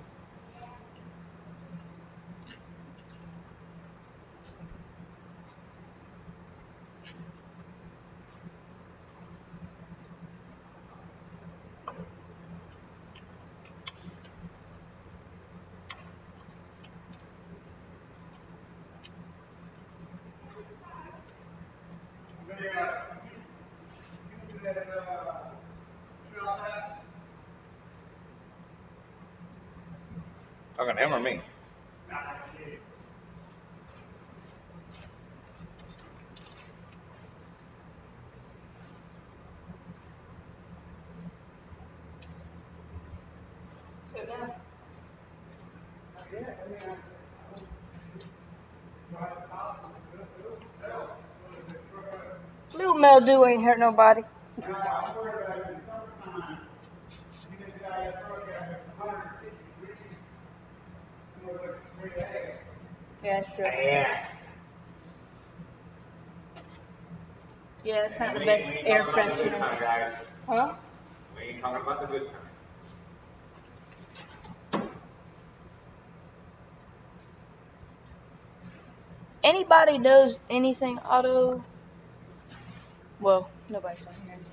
Talking to him or me? Little mildew ain't hurt nobody. Yeah, that's true. Yeah, it's not the best air freshener. Huh? We ain't talking about the good kind. Anybody knows anything auto? Well, nobody's on here anymore.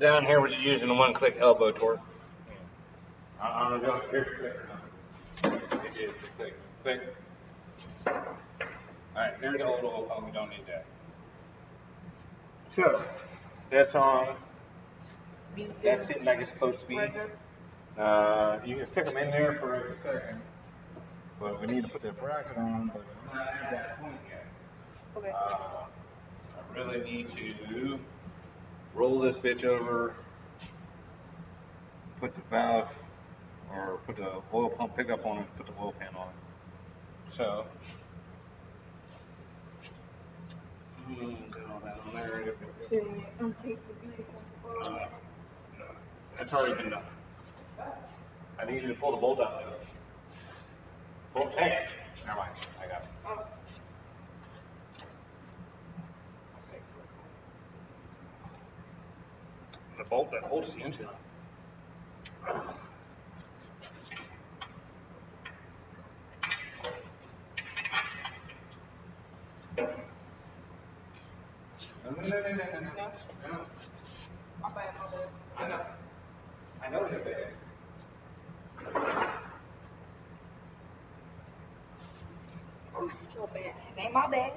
Down here, we're just using the one-click elbow torque. I don't know if it's click or not. It is click. Click. All right, there's the old oil pump. We don't need that. So that's on. That's sitting like it's supposed to be. You can stick them in there for a second, but we need to put the bracket on. But we're not at that point yet. Okay. I really need to roll this bitch over, put the valve or put the oil pump pickup on it, put the oil pan on it. So, got all that on there. That's already been done. I need you to pull the bolt out though. Pull, hey, never mind, I got it. The bolt that holds the engine up. No. I know. I know you're big. I'm so bad. It ain't my bad.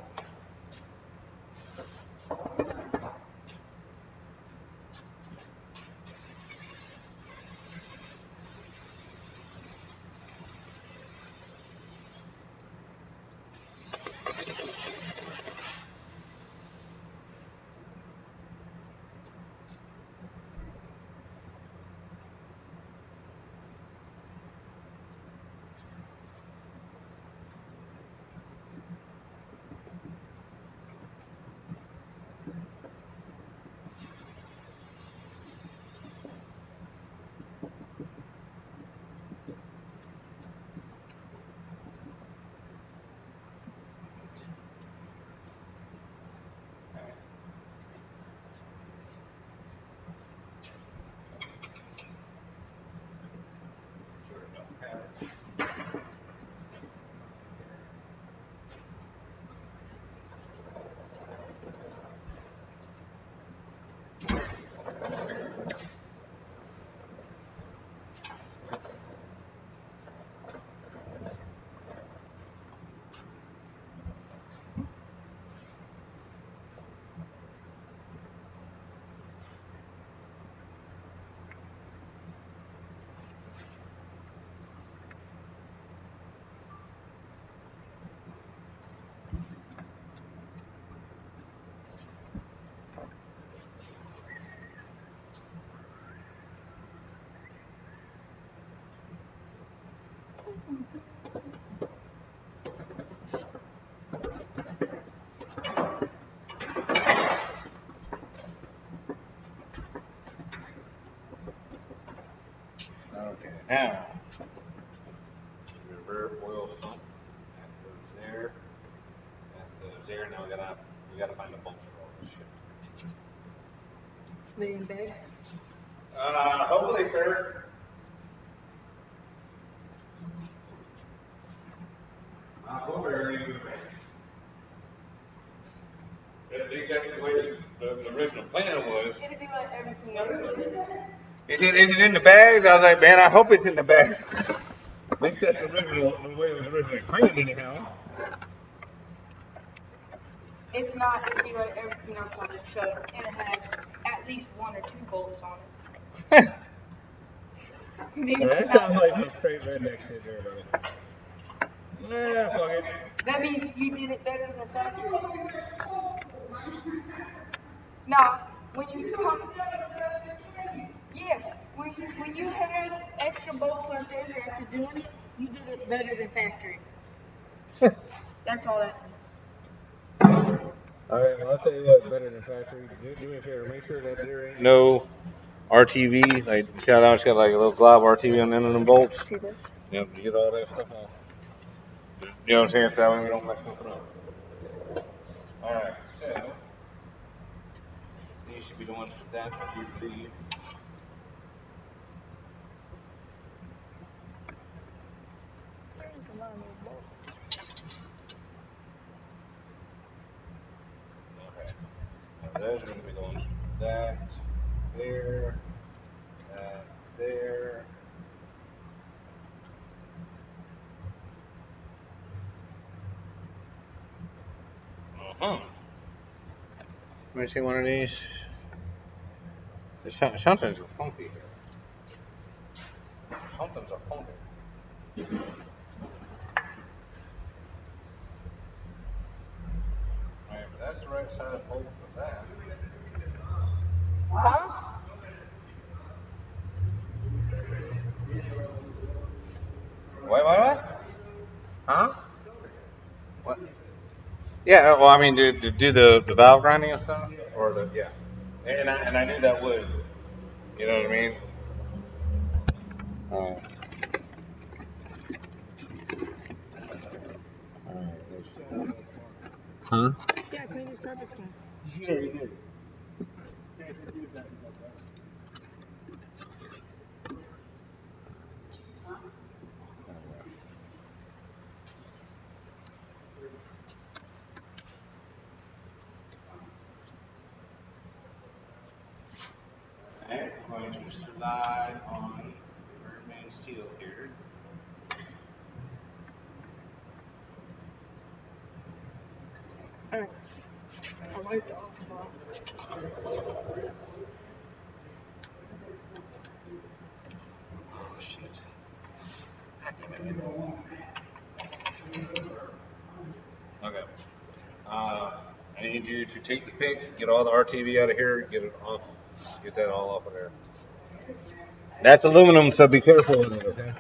Okay, now reverse oil sump. That goes there. That goes there. Now we gotta find a bolt for all this shit. They in bags? Hopefully, sir. I hope everything is ready. At least that's the way the original plan was. It'd be like everything else. Is it in the bags? I was like, man, I hope it's in the bags. At least that's the way it was originally planned, anyhow. It's not, it'd be like everything else on this show. And it has at least 1 or 2 bolts on it. Well, that sounds like some straight redneck shit there, buddy. Nah, fuck it. That means you did it better than the factory. Nah, when you come, yeah, when you have extra bolts left over after doing it, you did it better than factory. That's all that means. Alright, well, I'll tell you what, better than factory. Do me a favor, make sure that there ain't no RTV. Like, see how it's got like a little glob RTV on the end of them bolts? Yep, you get all that stuff off. You know what I'm saying? So that way we don't mess nothing up. Alright, so these should be the ones for that, I do believe. There's a lot of bolts. Okay. Now those are going to be the ones for that, there, that, there. Let me see one of these. Something's funky here. Something's funky. Alright, but that's the right side bolt for that. Huh? What? Huh? What? Yeah, well, I mean, to do the valve grinding and stuff? Or the, yeah. And I knew that would. You know what I mean? Alright. Alright, let's see. Huh? Yeah, clean this carpet clean. Yeah, you did. Alright, I'm going to slide on the Birdman steel here. I like the off bar. Oh shit. God damn it. Okay. I need you to take the pick, get all the RTV out of here, get it off, get that all off of there. That's aluminum, so be careful with it, okay?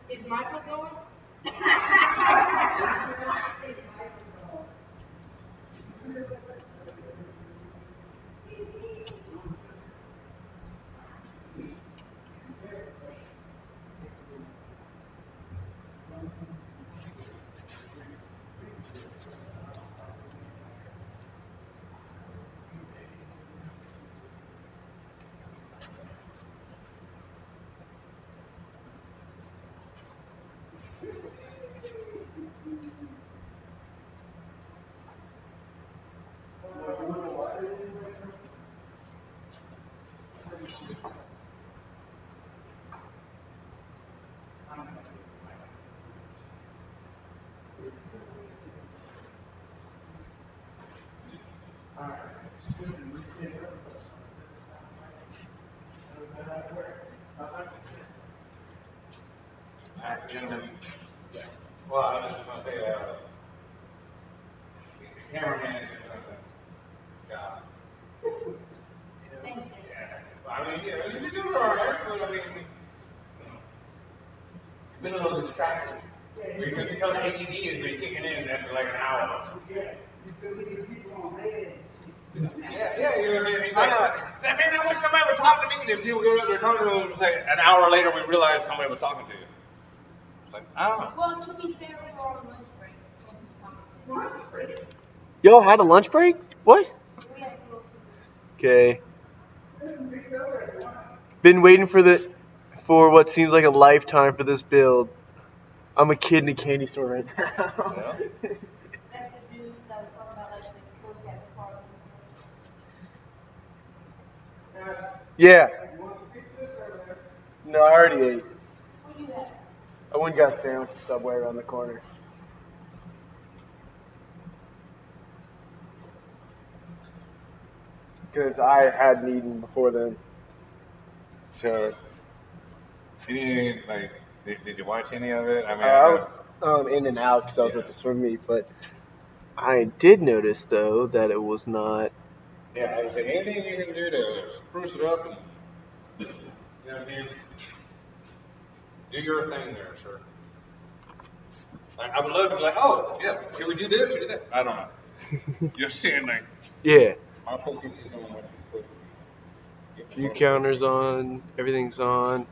Is Michael going? Alright, gentlemen. Well, I was just going to say, the cameraman is doing a job. Thanks, Dave. Yeah. I mean, yeah, you've been doing all right, but I mean, you've been a little distracted. You can tell the ADD has been kicking in after like an hour. Yeah, you know what I mean? He's like, man, I wish somebody would talk to me. And if people go up there talking to them, it's like an hour later we realize somebody was talking to you. It's like, I don't know. Well, to be fair, we were on lunch break when he commented. Y'all had a lunch break? What? We had to go to Okay. Been waiting for what seems like a lifetime for this build. I'm a kid in a candy store right now. Yeah. That's the dude that was talking about like the coke at the park. Yeah. No, I already ate. What'd you have? I went and got a sandwich from Subway around the corner. Because I hadn't eaten before then. So, any, like, did you watch any of it? I mean, I was in and out because I was at the swim meet, but I did notice though that it was not. yeah, I would say anything you can do to spruce it up and, you know what I mean? Do your thing there, sir. I would love to be like, oh, yeah, can we do this or do that? I don't know. You're saying like, Yeah. my focus is on what it's supposed to be. View counters on. Everything's on.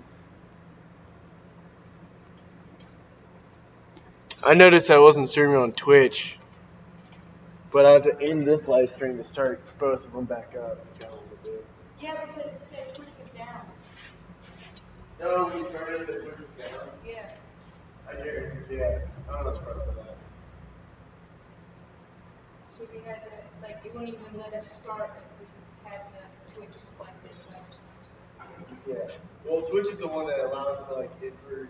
I noticed I wasn't streaming on Twitch, but I had to end this live stream to start both of them back up. Yeah, because it said Twitch was down. No, we started to Twitch was down. Yeah. I hear. Yeah, I was surprised by that. So we had to, like, it wouldn't even let us start if we had the Twitch selected. So I just Yeah. Well, Twitch is the one that allows like if you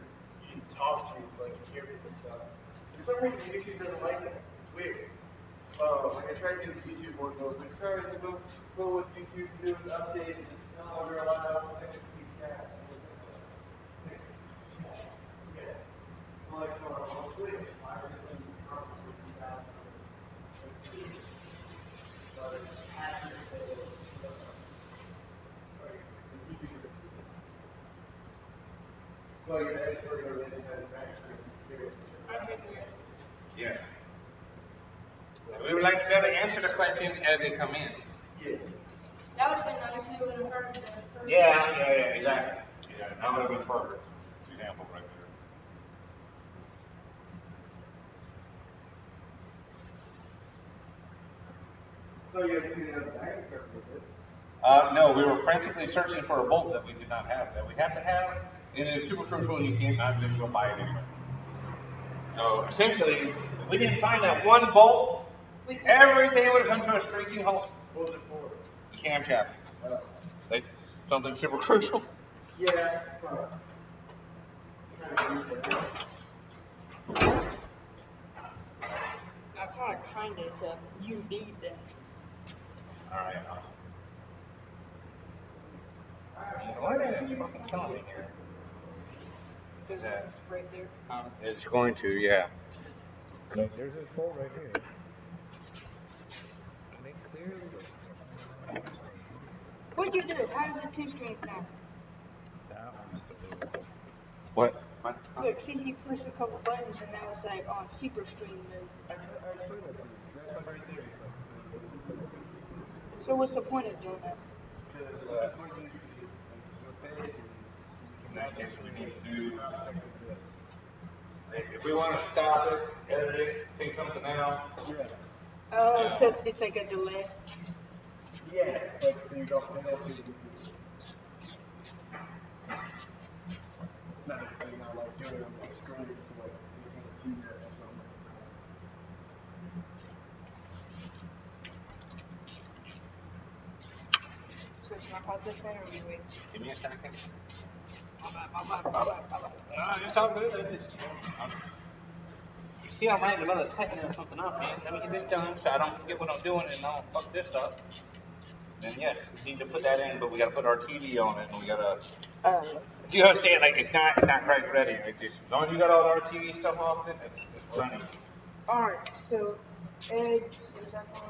talk to you, so like you hear people stuff. For some reason, YouTube doesn't like that. It's weird. Like I tried to do the YouTube one, but like sorry, go with YouTube news update. It's no longer allows text to speech chat. Yeah. So like on Twitch, my system conferences in that. But access to YouTube. So your editorial related manufacturing here. Yeah. We would like to be able to answer the questions as they come in. Yeah. that would have been nice. We would have heard the first. Yeah, exactly. Yeah, that would have been perfect. Example right there. So you guys didn't have the bag with it? No, we were frantically searching for a bolt that we did not have, that we have to have, and it's super crucial, and you can't not just go buy it anyway. So essentially, if we didn't find that one bolt, everything would have come to a screeching halt. What was it for? The camshaft. Like something super crucial. Yeah. That's not kinda, it's a you need that. Alright, awesome. What is it fucking telling me here? Is that Right there. it's going to, yeah. Look, there's this bolt right here. And it clearly looks different. What'd you do? How's the 2-string sound? That one's the little. What? Look, see, you push a couple buttons and now it's like on super stream mode. I explained that to you. So that button right there is like, So what's the point of doing that? because this is what it used to be. And this is what this is. In that case, we need to do. Like, if we want to stop it, edit it, take something out. Yeah. Oh, so it's like a delay. Yeah, it's like so you don't see the it's nice so you're not like doing it on the screen so like you can't see this or something. So it's not hot this way or we wait? Give me a second. Bye-bye. It's all good. You see, I'm right in the middle of tightening something up, man. Let me get this done so I don't forget what I'm doing and I don't fuck this up. Then yes, we need to put that in, but we got to put our TV on it and we got to. Do you know what I'm saying? Like it's not quite ready. Like just, as long as you got all our TV stuff off it, it's running. Alright, so edge is that one?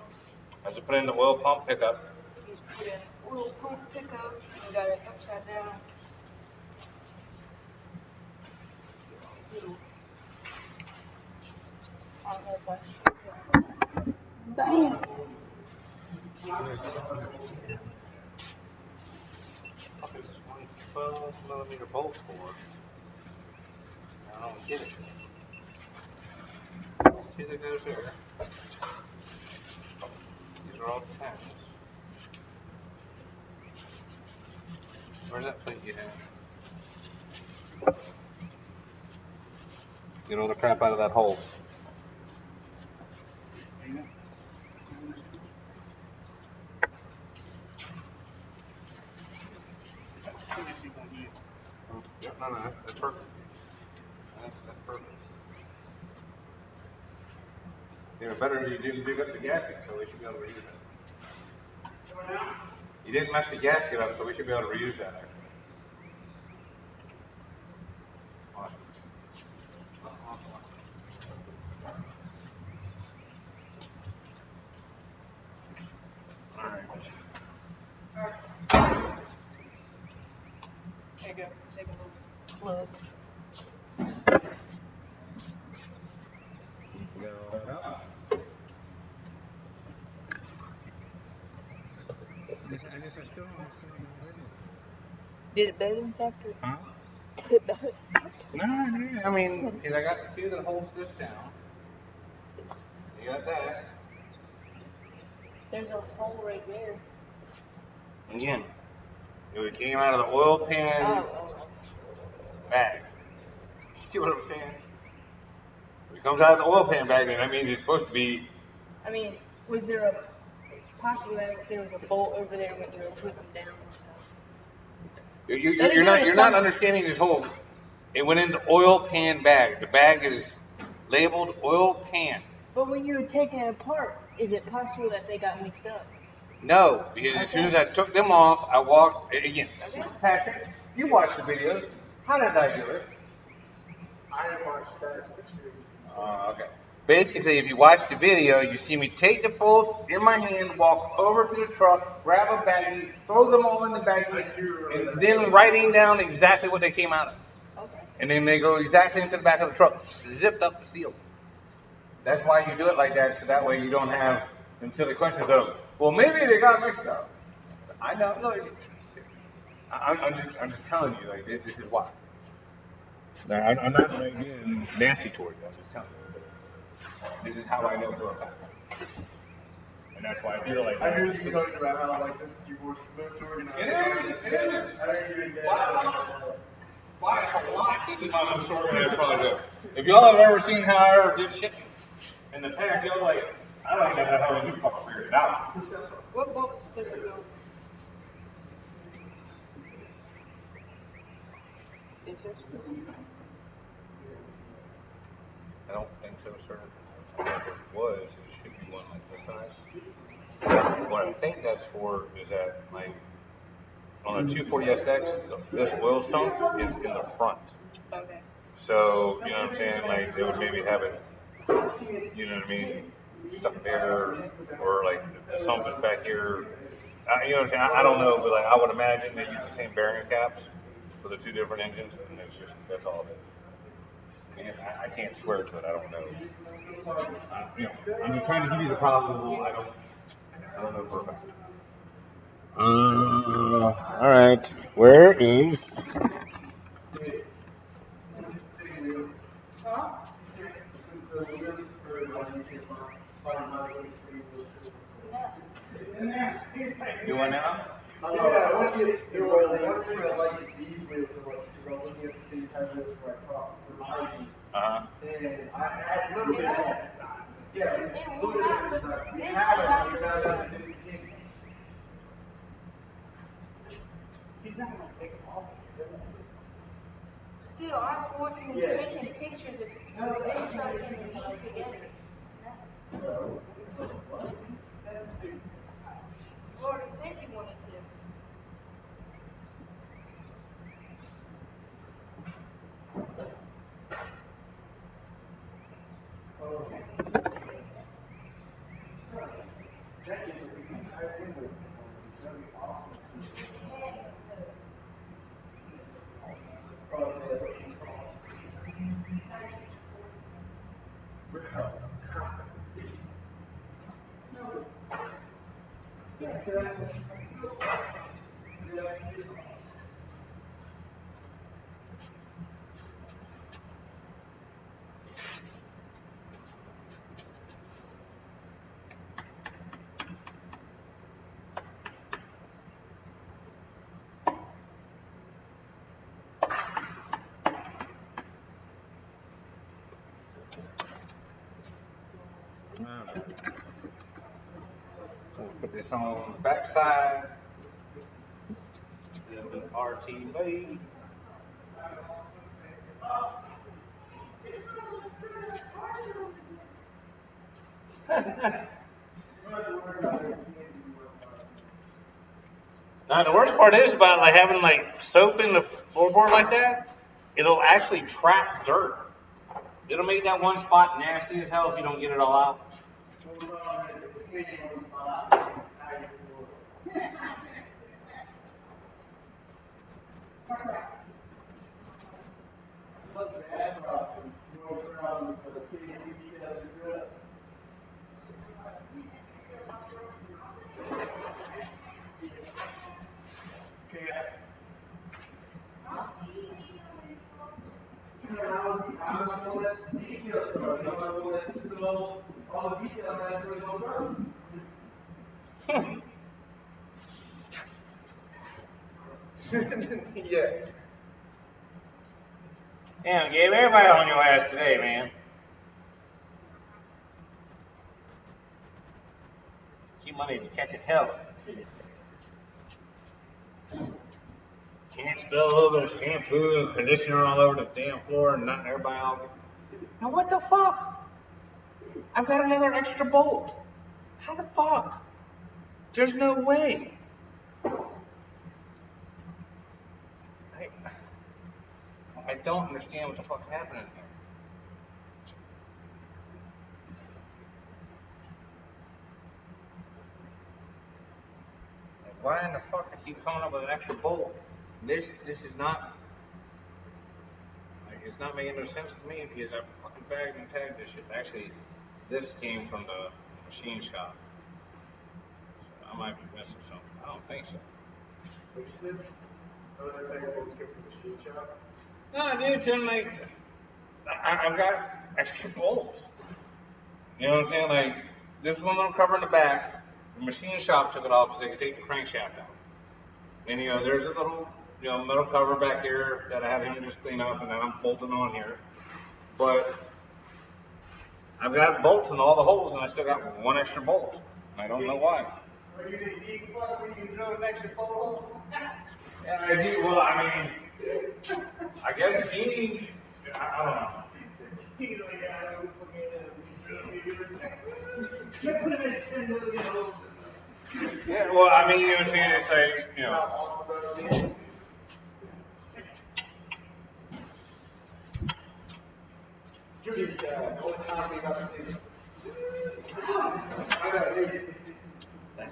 I just put in the oil pump pickup. You put in oil pump pickup and got it upside down. I don't know if I should. Bam! What is this 12mm bolt for? I don't get it. See that goes there. These are all 10s. Where's that plate you have? Get all the crap out of that hole. Yep, no, that's perfect. That's perfect. Even better, you didn't dig up the gasket, so we should be able to reuse it. You didn't mess the gasket up, so we should be able to reuse that. Actually. Awesome. All right. There you go. Take a little plug. You got all that out? I still don't understand what this is. Did it better than factory? Huh? Did it better? No, I mean, I got the fuse that holds this down. You got that. There's a hole right there. Again, it came out of the oil pan bag. See what I'm saying? If it comes out of the oil pan bag, then that means it's supposed to be. I mean, was there a? It's possible that there was a bolt over there when you were putting them down and stuff. You're not understanding this whole. It went in the oil pan bag. The bag is labeled oil pan. But when you were taking it apart, is it possible that they got mixed up? No, because as soon as I took them off, I walked again. Patrick, you watched the videos. How did I do it? I didn't watch that extreme. Okay. Basically, if you watch the video, you see me take the bolts in my hand, walk over to the truck, grab a baggie, throw them all in the baggie, and then writing down exactly what they came out of. Okay. And then they go exactly into the back of the truck, zipped up the seal. That's why you do it like that, so that way you don't have them silly questions of, well, maybe they got mixed up. I know. No, I'm just telling you, like, this is why. No, I'm not like being nasty towards you. I'm just telling you. This is how I know for a fact. And that's why I did it like I that. heard you talking about how like this is your most organized. It is. I heard you doing that. By a lot, this is my most organized project. If y'all have ever seen how I ever did shit in the past, y'all like, I don't even know how you fucking figured it out. What box does it go? Is there I don't think so, sir. If it was, it should be one like this size. What I think that's for is that, like, on a 240SX, this wheel stump is in the front. okay? So, you know what I'm saying? Like, they would maybe have it, you know what I mean, stuck there, or like the sump is back here. You know what I'm saying? I don't know, but like, I would imagine they use the same bearing caps for the two different engines, and it's just, that's all it is. And I can't swear to it, I don't know. You know, I'm just trying to give you the probable, I don't know for a fact. All right. Where is? You want now? Yeah, I want to get one reason I like these wheels so much is because I was looking at the same kind of wheels for my Jeep. And I had a little bit of that. Yeah, it's a little bit of design. We have it, but we found out that discontinued. He's not gonna take it off. Still, I'm working and taking pictures of everybody in the meet together. So, You already said you wanted to. that is these types of wheels. It's going to be awesome to see. We'll put this on the back side. The RT blade. Now the worst part is about like having like soap in the floorboard like that, it'll actually trap dirt. It'll make that one spot nasty as hell if you don't get it all out. Yeah. Damn, gave everybody on your ass today, man. Keep money to catch it hell. Can't spill a little bit of shampoo and conditioner all over the damn floor and not everybody all. Now what the fuck? I've got another extra bolt. How the fuck? There's no way. I don't understand what the fuck's happening here. Like, why in the fuck I keep coming up with an extra bolt? This is not. Like, it's not making no sense to me because I fucking bagged and tagged this shit. Actually, this came from the machine shop. So I might be missing something. I don't think so. What you said? Oh, that bag bolts come from the machine shop? No, dude, Tim, like, I've got extra bolts. You know what I'm saying? Like, this one will cover in the back, The machine shop took it off so they could take the crankshaft out. And there's a little metal cover back here that I have him just clean up, and then I'm bolting on here. But I've got bolts in all the holes, and I still got one extra bolt. I don't know why. Are you going to fuck when you drill an extra bolt hole? Yeah, I do. Well, I mean, I guess Gene, I don't know. He's like, yeah, I would fucking Yeah, well, I mean, what I'm saying? It's like,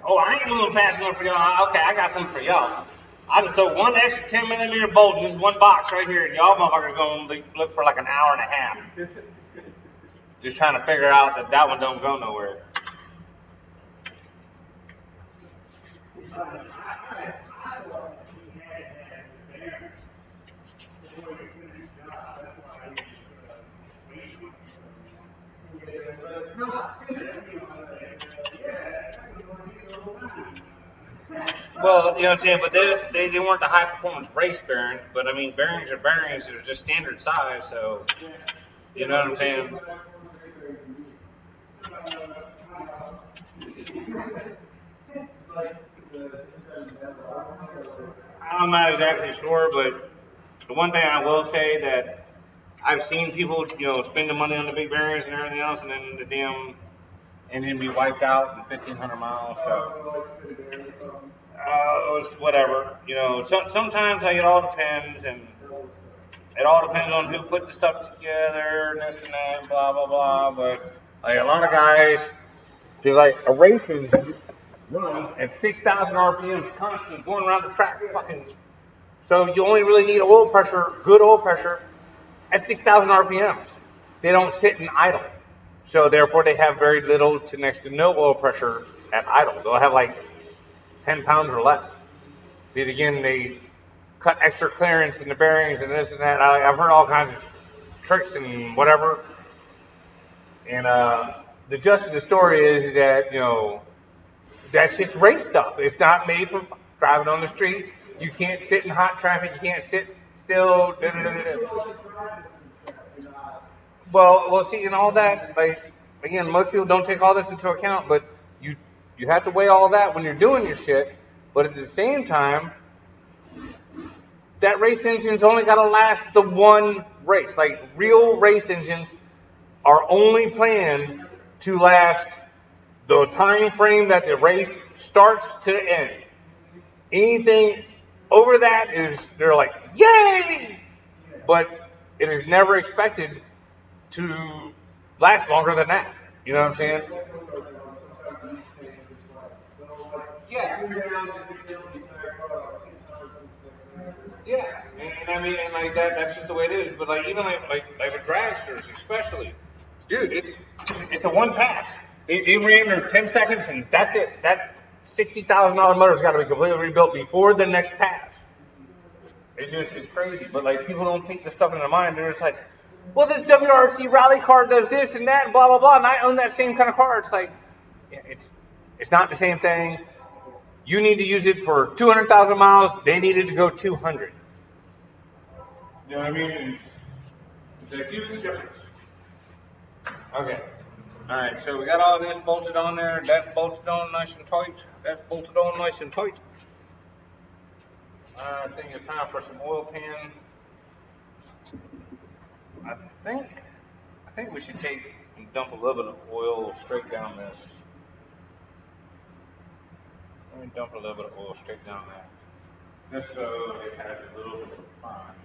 oh, I ain't moving fast enough for y'all. Okay, I got something for y'all. I just throw one extra 10mm bolt in this one box right here, and y'all motherfuckers gonna look for like an hour and a half. Just trying to figure out that one don't go nowhere. Well, you know what I'm saying, but they weren't the high performance race bearings, but I mean bearings are bearings, they're just standard size, so you know what I'm saying? I'm not exactly sure, but the one thing I will say that I've seen people, spend the money on the big bearings and everything else, and then the damn engine be wiped out in 1,500 miles. So, whatever. Sometimes like, it all depends, and it all depends on who put the stuff together, and this and that, and blah blah blah. But like a lot of guys, do like a race engine runs at 6,000 RPMs, constantly going around the track, fucking. So you only really need good oil pressure, at 6,000 RPMs. They don't sit in idle. So therefore they have very little to next to no oil pressure at idle. They'll have like 10 pounds or less. Because again, they cut extra clearance in the bearings and this and that. I've heard all kinds of tricks and whatever. And the gist of the story is that, that shit's race stuff. It's not made for driving on the street. You can't sit in hot traffic. You can't sit still. Well, see, and all that, like, again, most people don't take all this into account, but you have to weigh all that when you're doing your shit. But at the same time, that race engine's only got to last the one race. Like, real race engines are only planned to last the time frame that the race starts to end. Anything over that they're like, yay! But it is never expected to last longer than that. You know what I'm saying? Yeah. Yeah, and I mean, and like that's just the way it is. But like even like with dragsters, especially, dude, it's a one pass. It ran there 10 seconds and that's it. That $60,000 motor's got to be completely rebuilt before the next pass. It's crazy. But like people don't take this stuff in their mind. They're just like, well, this WRC rally car does this and that, and blah blah blah, and I own that same kind of car. It's like, yeah, it's not the same thing. You need to use it for 200,000 miles. They needed to go 200. You know what I mean? It's a huge difference. Okay. All right. So we got all this bolted on there. That's bolted on nice and tight. That's bolted on nice and tight. I think it's time for some oil pan. I think we should take and dump a little bit of oil straight down this. Let me dump a little bit of oil straight down there, just so it has a little bit of time.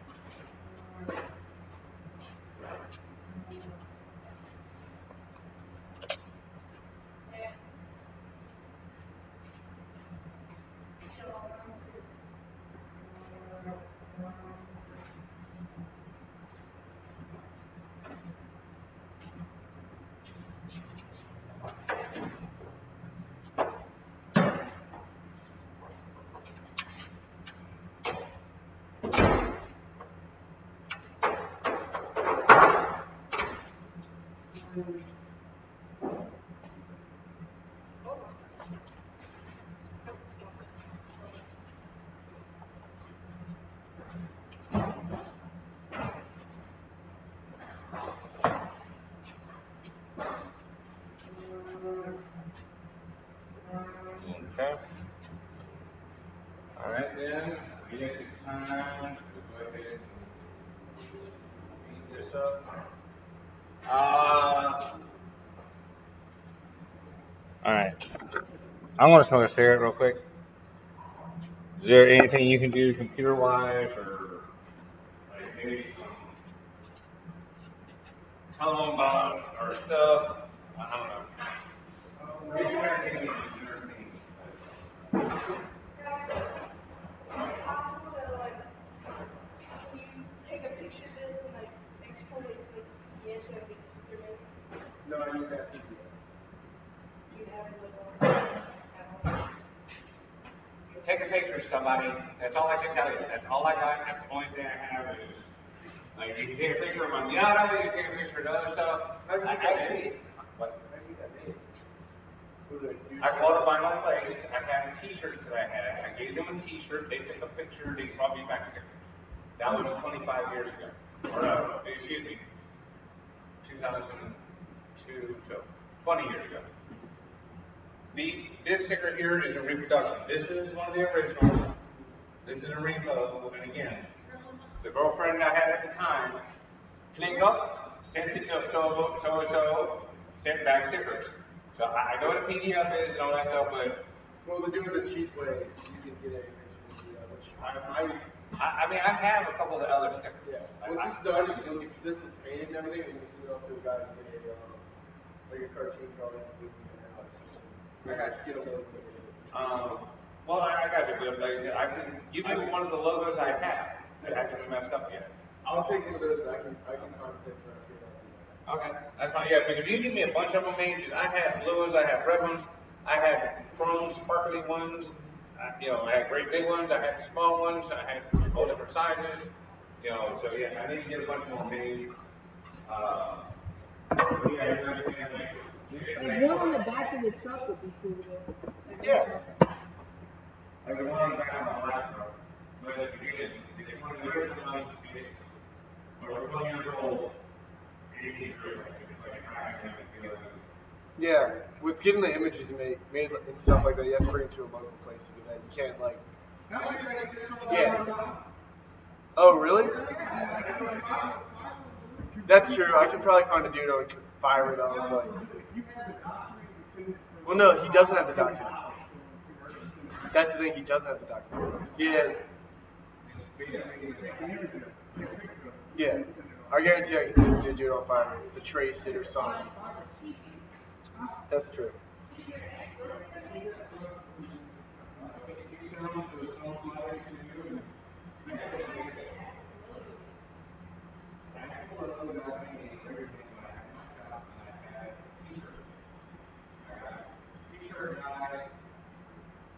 All right. I want to smoke a cigarette real quick. Is there anything you can do computer-wise or like maybe some tell them about our stuff? I don't know. Maybe you guys can do everything. Take a picture of this and like export it to PDF so it gets submitted. No, I need that PDF. You have it Take a picture of somebody. That's all I can tell you. That's all I got. That's the only thing I have is like you can take a picture of my Miata, you can take a picture of the other stuff. I see it. What? I called up my own place. I had T-shirts that I had. I gave them a T-shirt. They took a picture. They brought me back stickers. That was 25 years ago. Or no, excuse me, 2002, so 20 years ago. This sticker here is a reproduction. This is one of the originals. This is a repo. And again, the girlfriend I had at the time cleaned up, sent it to so, sent back stickers. So I know what a PDF is and all that stuff, but Well, to do it the cheap way, you can get a which I mean, I have a couple of the other stickers. yeah. Once this is done, this is painted and everything, and you can send it off to a guy and get a like a cartoon drawing of movie or something. I got you. Get a logo. Well, I got you, but like I said, I can give you one of the logos I have that hasn't been messed up yet. I'll take one of those. I can find a place around here. Okay, that's fine. Yeah, because if you give me a bunch of them, man, I had blues, I had red ones, I had chrome sparkly ones, I had great big ones, I had small ones, I had all different sizes, so yeah, I need to get a bunch more made. Like one on the back of the truck would be cool though. Yeah. Like the one on the back of my laptop. But again, it's one of the original ones, it's over 20 years old, 18 years old. It's like cracking up. Yeah, with getting the images made and stuff like that, you have to bring it to a local place to do that. You can't like. Yeah. Oh, really? That's true. I could probably find a dude who could fire it on. Like. Well, no, he doesn't have the document. That's the thing. He doesn't have the document. Yeah. Yeah. I guarantee I can send it to a dude on fire to trace it or something. That's true. T-shirt guy,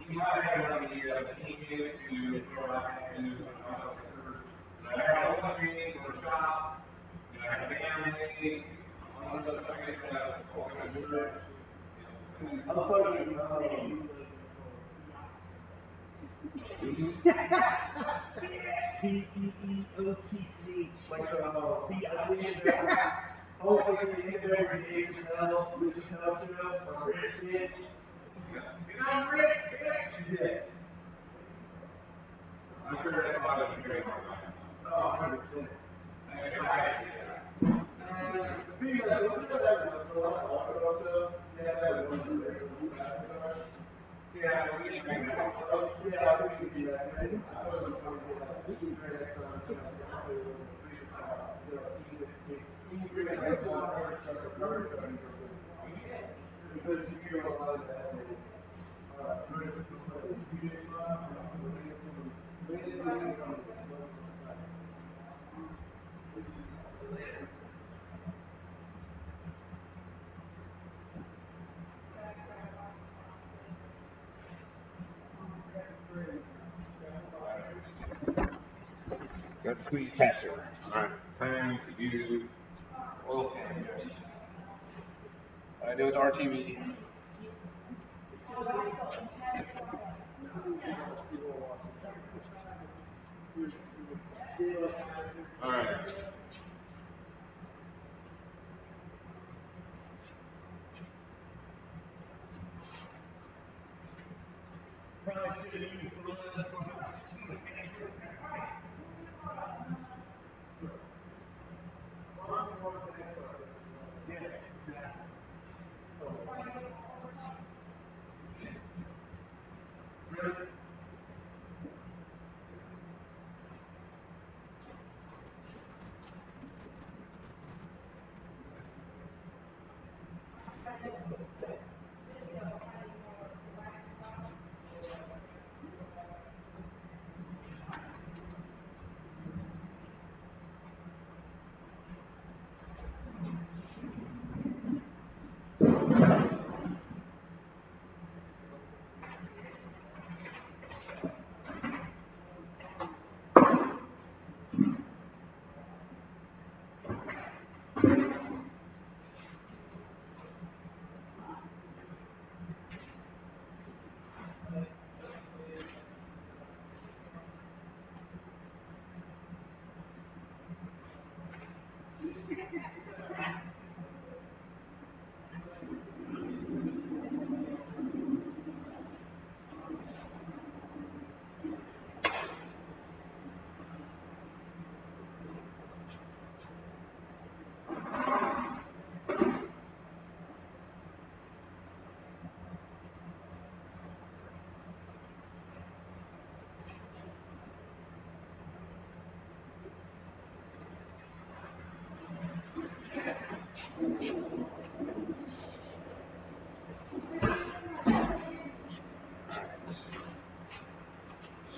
he might have an idea, but he gave it to whoever I had to use on my stickers. I had all the made for a shop, I had a band made, all the stuff I guess I had all kinds of shirts. I was talking P-E-E-O-T-C-H. Like I think that also like the end of every Dave Chappelle, Louis Chappelle show on Rich Kids. And I'm rich, bitch! Yeah. I'm sure that's probably a very hard time. Oh, 100%. Speaking of, don't you guys have a lot of off-road stuff? You guys have a one regular side car? Yeah, we need to make that. Yeah, I was thinking to be that. I told him before we did that. Teams right next time, I'm telling him downplay a little sleeper style. Teams right next to the starter truck or cars truck or something. He says if you go on the that's it. Got to squeeze past her. Alright, time to do oil canvas. I do with RTV. Alright.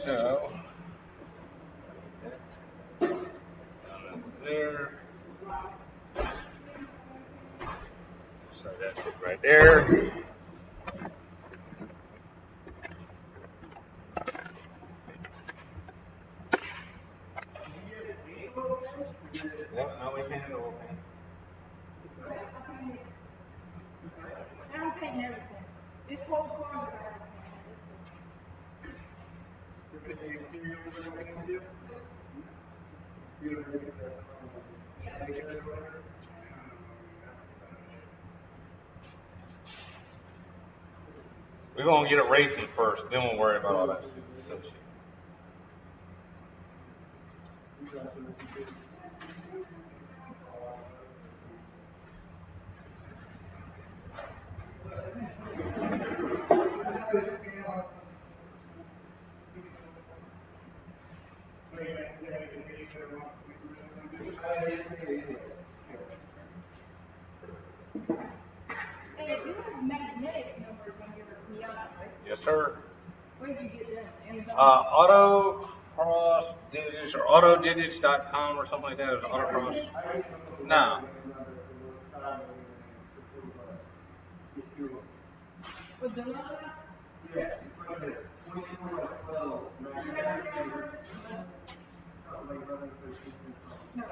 So, there. So that's it right there. Yep, now we painted the whole thing. I'm painting everything. This whole closet I have painted. You're putting the exterior over the thing too? You're gonna mix it up. Make it whatever. We're gonna get it racing first, then we'll worry about all that stuff. Hey, you have magnetic numbers on your Miata, right? Yes, sir. Where'd you get them? Amazon? Autocross digits or autodigits.com or something like that. Is autocross? No. With the number? Yeah, it's like a 24 by 12 magnetic stuff like running 13 or something.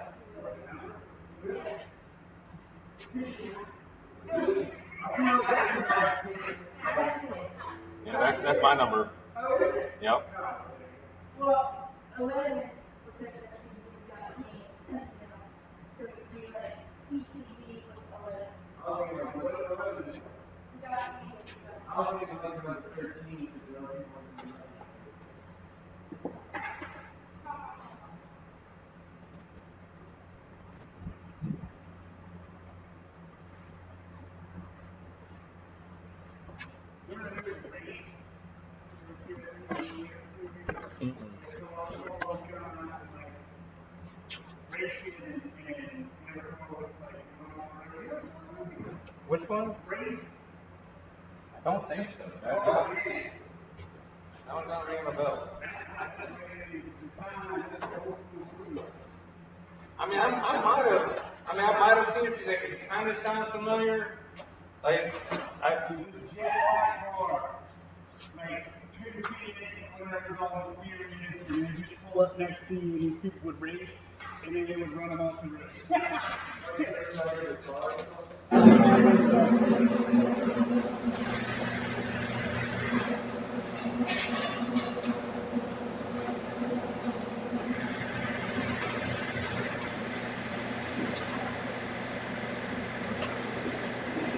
Yeah, that's my number. Yep. Well, 11 because that's when we got paint sent to them. So it would be like TTV with 11. I was thinking like 11. We got paint with 11. I was thinking like around 13 because there are people who do recognize this. Which one? I don't think so. That one's not ringing a bell. I mean, I might have seen it because it kind of sounds familiar. Like, This is jet black car. Like, Twin City, whatever's all the steering is, and they just pull up next to you, and these people would race, and then they would run them off the race.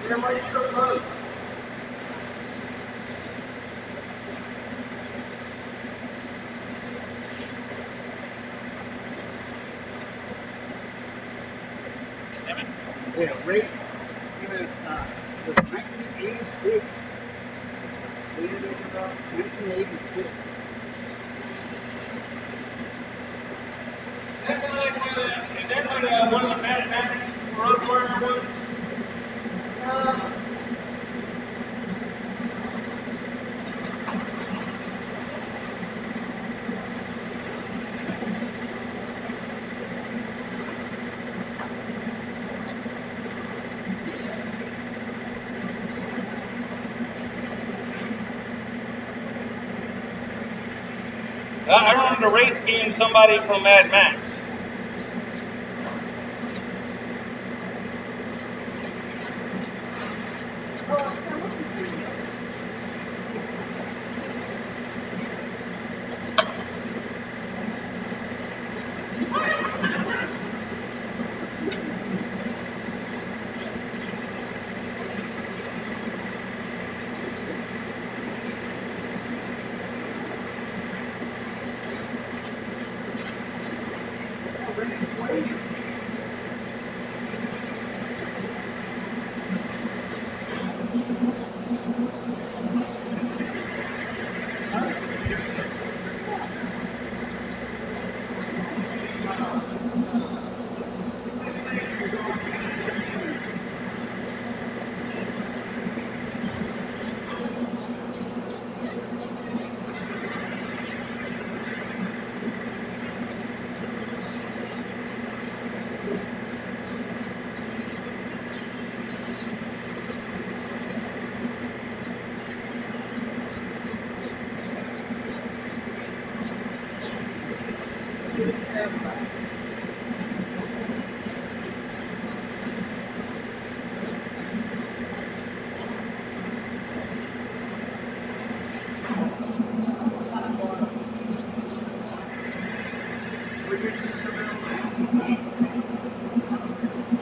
Why are you so close? Yeah, right. It was 1986. 1986. Is that kind of like one of the Mad Max road warrior ones? I remember the Wraith being somebody from Mad Max.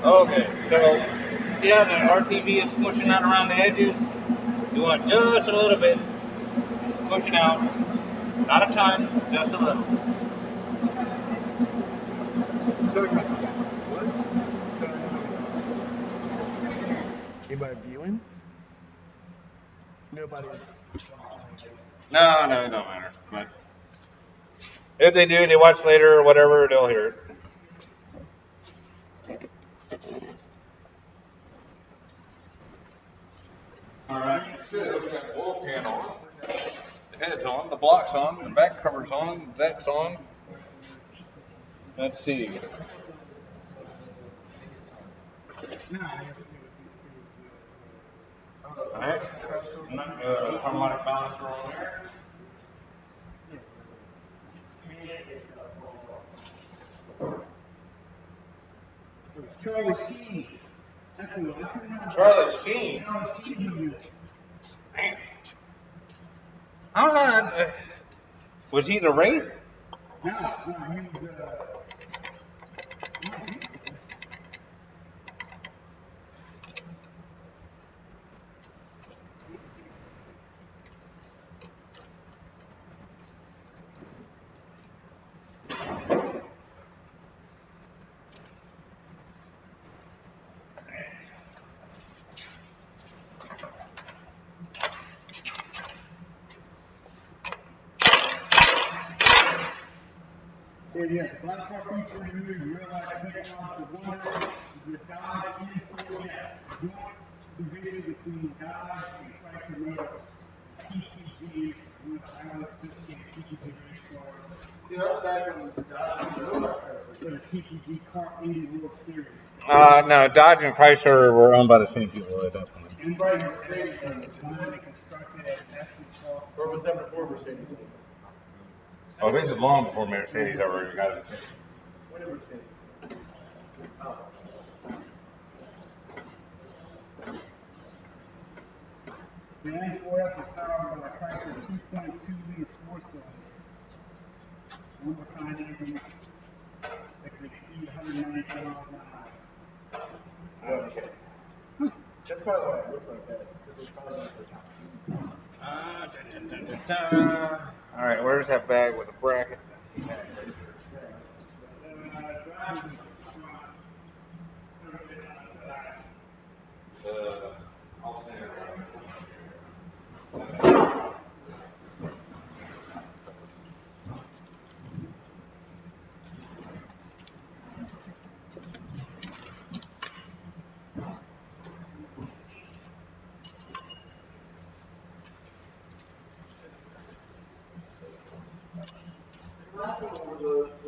Okay, so see how the RTV is pushing out around the edges? You want just a little bit pushing out. Not a ton, just a little. Anybody viewing? Nobody. No, it don't matter. But if they do, they watch later or whatever, they'll hear it. All right, so we got the wall pan on, the head's on, the block's on, the back cover's on, the deck's on. Let's see. All right, harmonic balancer on there. It was Charlie Sheen. That's who I couldn't remember. Charlie Sheen. Charlie Sheen was it. Man. I don't know. Was he the Wraith? No, he was, I don't think so. Here it is. Black car feature reviews real-life technological wonders. The Dodge E4S joint division between Dodge and Chrysler Motors. PPG, one of the highly sophisticated PPG race cars. Yeah, that's back when the Dodge So the PPG Car 80 World Series. No, Dodge and Chrysler were owned by the same people at that point. And by Mercedes, designed and constructed at estimate cost. Or was that before Mercedes? Oh, this is long before Mercedes ever got it. When did Mercedes? Oh. The N4S is powered by a Chrysler 2.2-liter four-cylinder. One-of-a-kind engine that can exceed 190 miles an hour. Okay. That's probably why it looks like that. It's because it's probably not the top. All right, where's that bag with the bracket? Drivers in front, everything on the side. I'll stand around.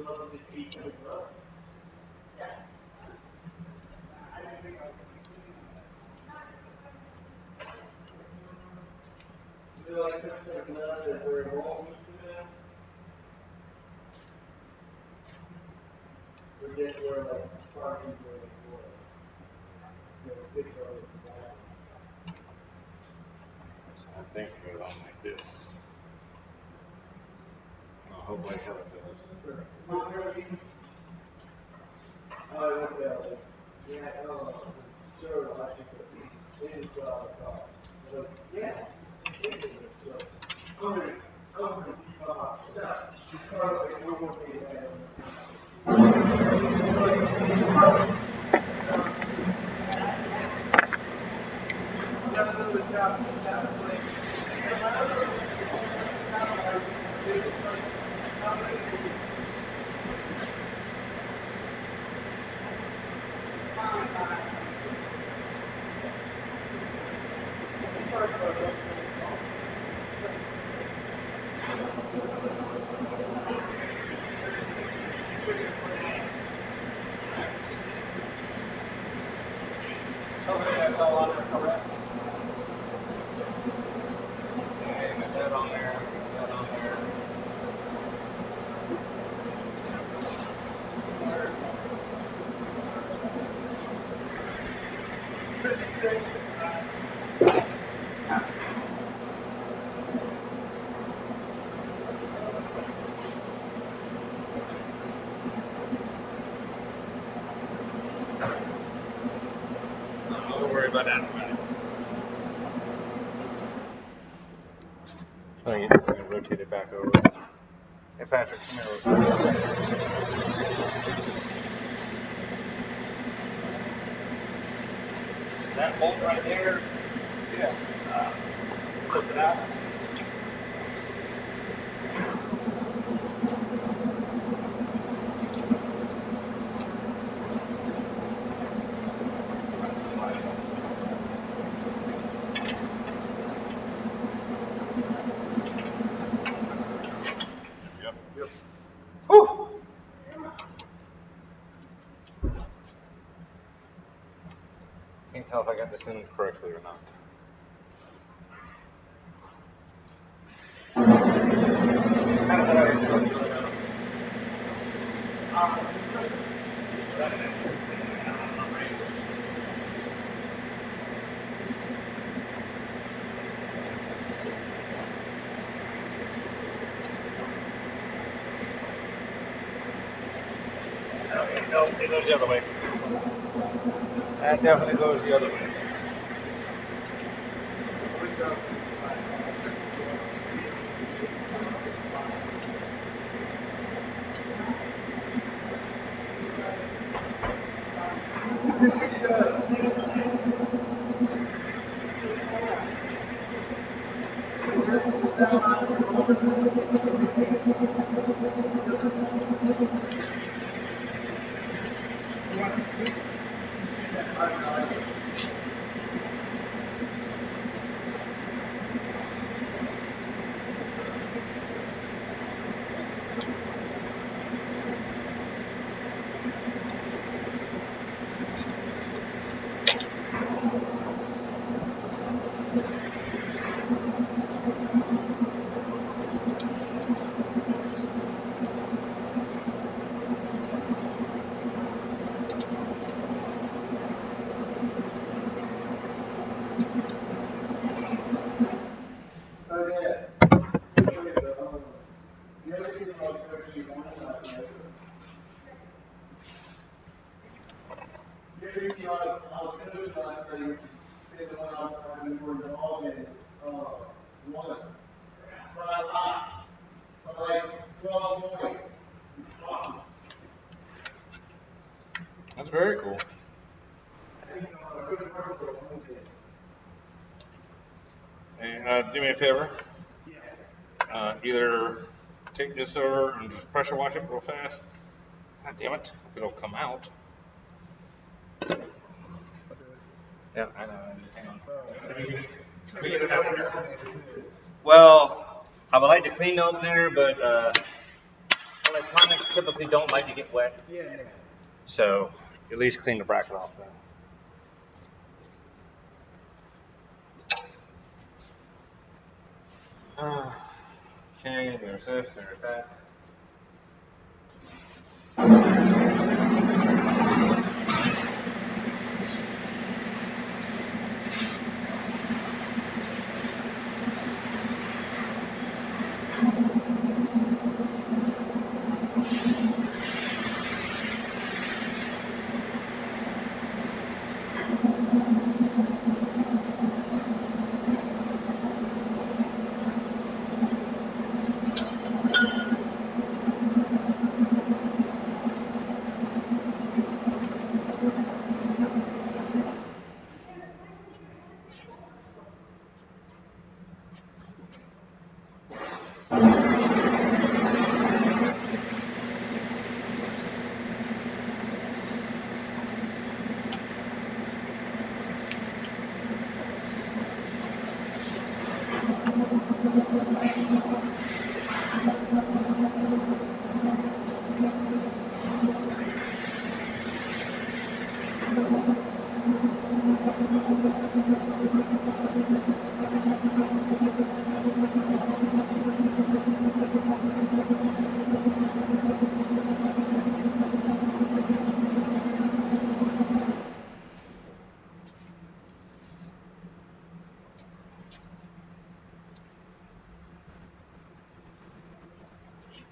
unless it just ate the gloves. Is there like some sort of glove that where it won't eat the them? Or just where like farming where it was? You know, big brother from that. I think it goes on like this. I hope like hell it does. Okay. Yeah, sure, Washington. They just like, yeah, it's so I'm gonna keep on myself. Because like we're gonna be there. That's all on there, correct? Yeah, you got that on there, that on there. Don't worry about that in a minute. Oh, you're going to rotate it back over. Hey, Patrick, come here. That bolt right there, yeah. Flip it out. Yep. Whew. Can't tell if I got this in correctly or not. No, it goes the other way. That definitely goes the other way. The other reason I was coaching last night. The other reason I was coaching last night is the one I've been more involved in is one. But I thought, but like 12 points is awesome. That's very cool. I think Coach Mark will on Wednesdays. And do me a favor. Yeah. Either take this over and just pressure wash it real fast. God damn it. If it'll come out. Yeah, I know. Hang on. Let me get it out here. Well, I would like to clean those there, but electronics typically don't like to get wet. Yeah, no. So at least clean the bracket off then. Okay, there's this, there's that.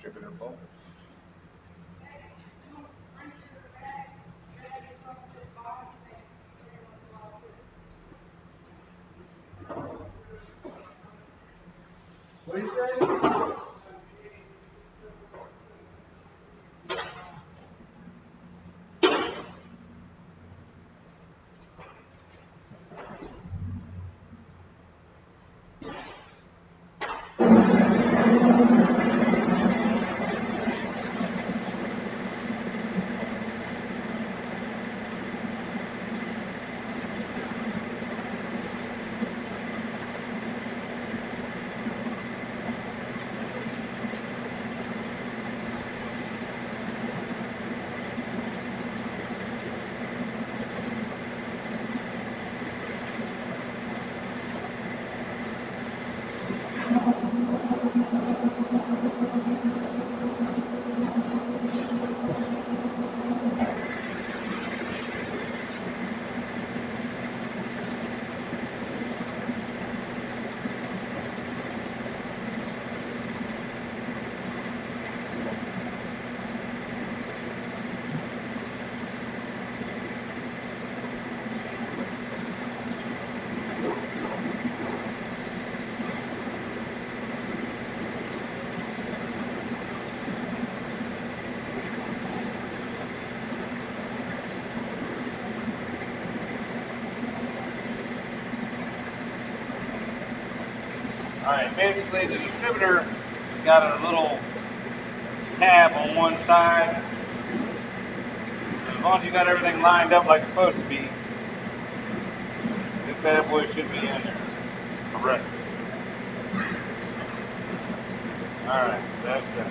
Distributor bolt. What do you say? Alright, basically the distributor has got a little tab on one side. As long as you got everything lined up like it's supposed to be, this bad boy should be in there. Correct. Alright, that's that.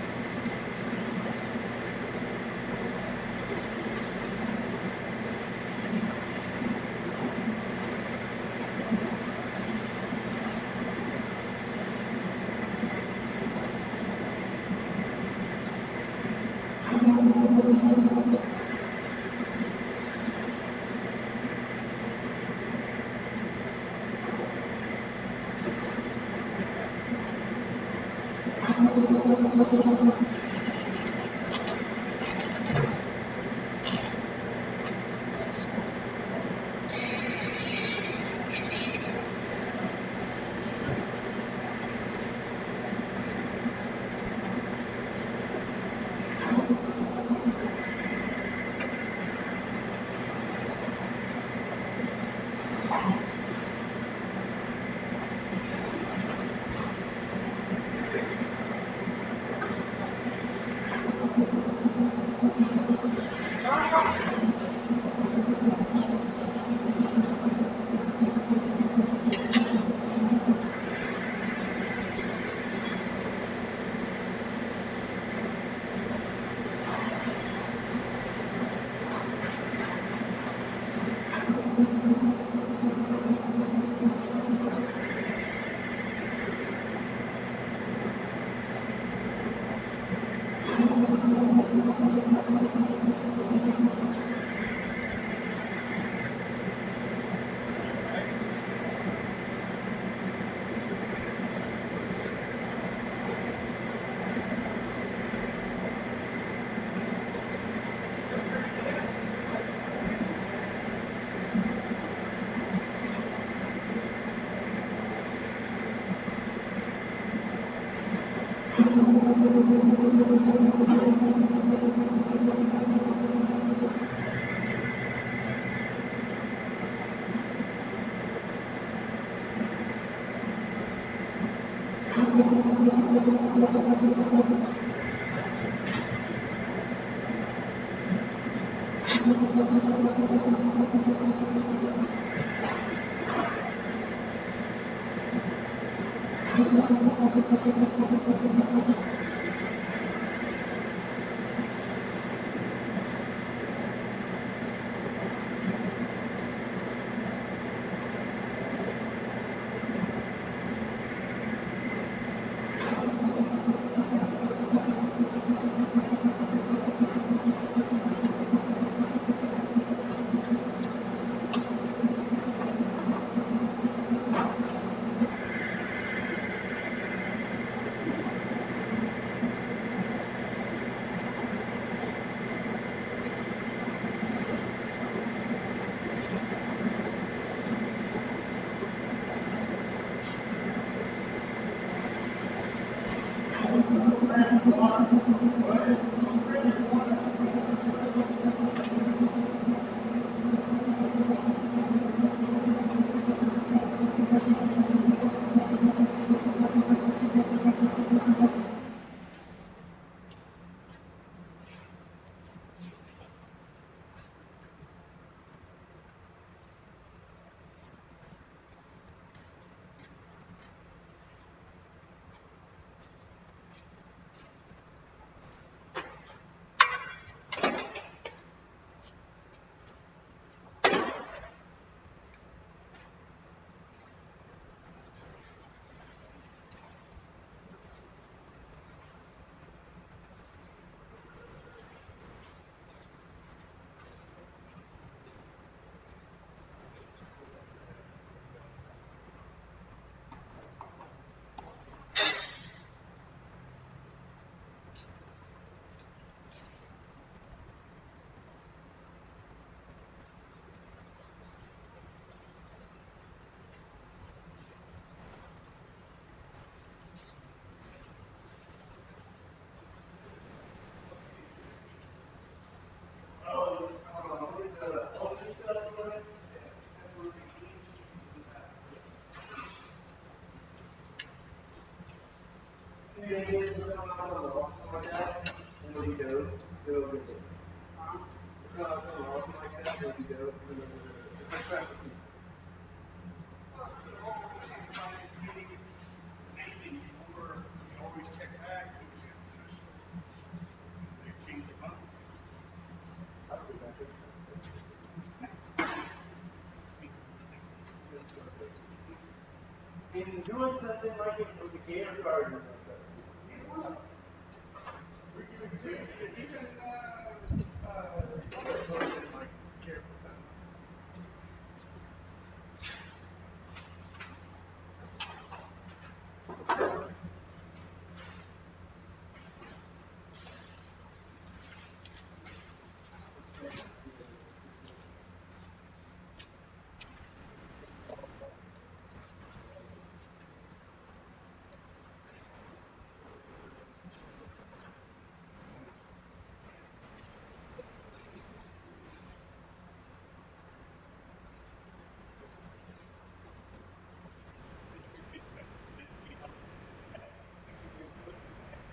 And who was that thing like it was a gator card or something?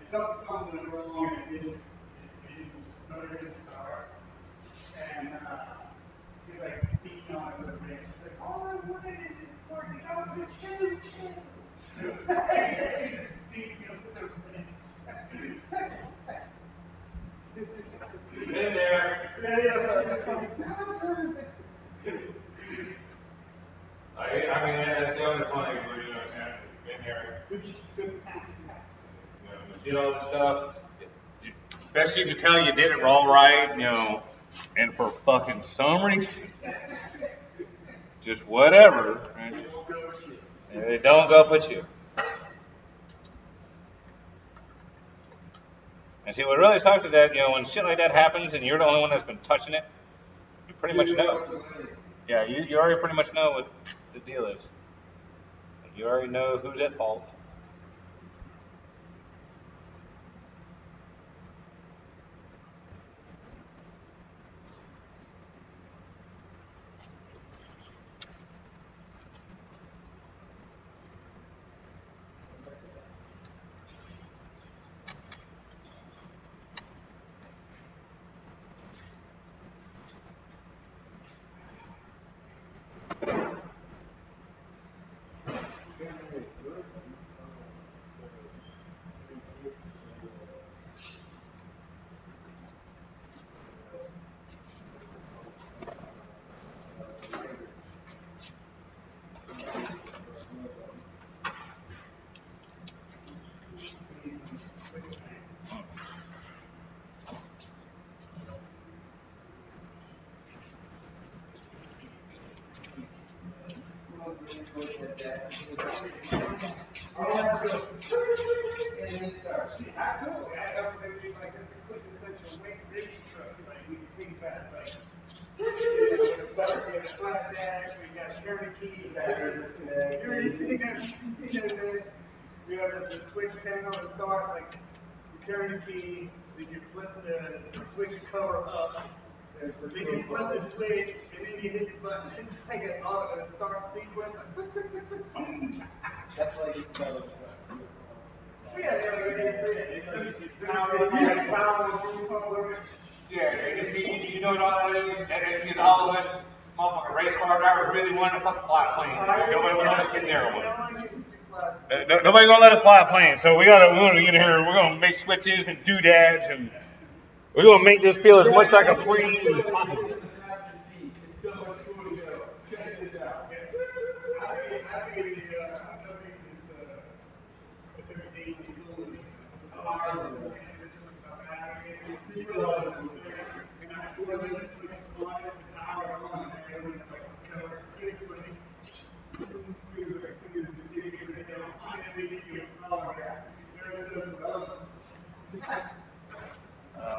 Felt something wrong and it didn't start. And he's like beating on it with a wrench. He's like, all I wanted is it for to go to choo choo. He's just beating him with a wrench. Been there. I mean, that's the only funny, but you know, been there. You did all this stuff. Best you could tell you did it all right, you know, and for fucking some reason, just whatever, it don't go with you. And see, what really sucks is that, you know, when shit like that happens and you're the only one that's been touching it, you pretty much know. Yeah, you already pretty much know what the deal is. You already know who's at fault. Absolutely. I don't think we like this to click in such a race truck. Like we can think about it. Like we got slap dash, we got turn key, you see that, man? We have the switch panel to start, like you turn the key, then you flip the switch cover up, then you flip the switch, and then you hit the button. It's like a start sequence. That's like You know what all that is? And all of us motherfucking race car drivers really want to fucking fly a plane. Nobody will let us get near one. Nobody gonna let us fly a plane. So we're gonna get here. We're gonna make switches and doodads, and we're gonna make this feel as much like a plane as possible. It's so much cool to go. Check this out. I think this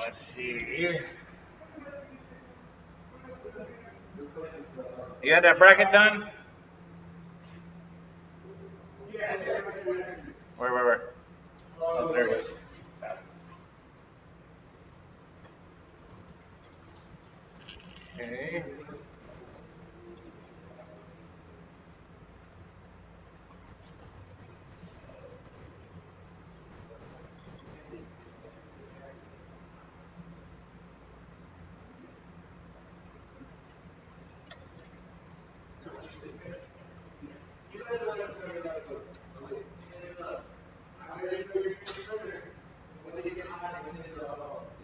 Let's see. You had that bracket done? Where? Oh, there it is. Okay.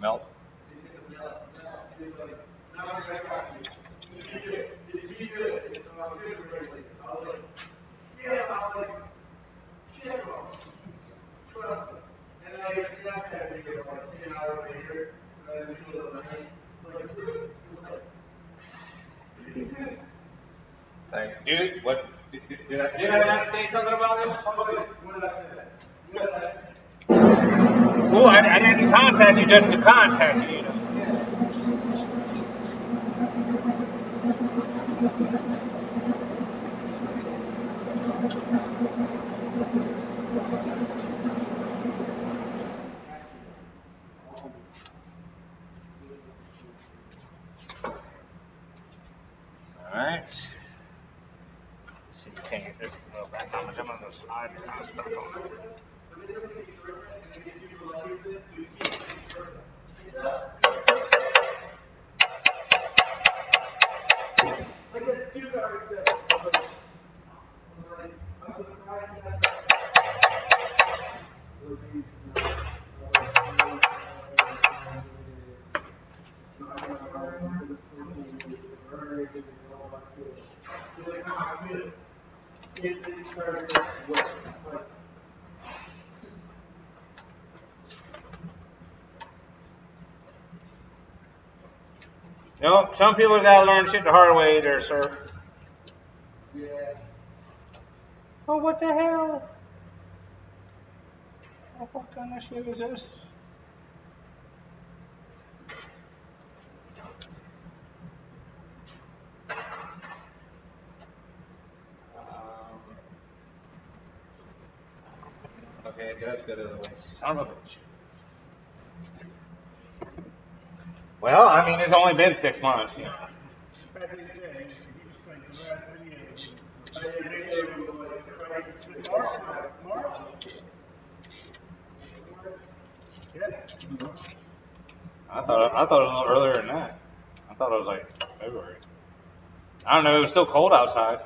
Melt. Dude, what? Did I not say something about this? What did I say? Oh, I didn't contact you just to contact you. Alright. Let's see if we can get this little back. I'm gonna slide it kind of stuck on it. Like that student already said, I'm surprised that You know, some people gotta learn shit the hard way there, sir. yeah. Oh, what the hell? What kind of shit is this? Okay, that's good as a way. Son of a bitch. Well, I mean, it's only been 6 months, you know. That's what he said. He was like the last video. It was like a crisis. March? Yeah. I thought it was a little earlier than that. I thought it was like February. I don't know. It was still cold outside.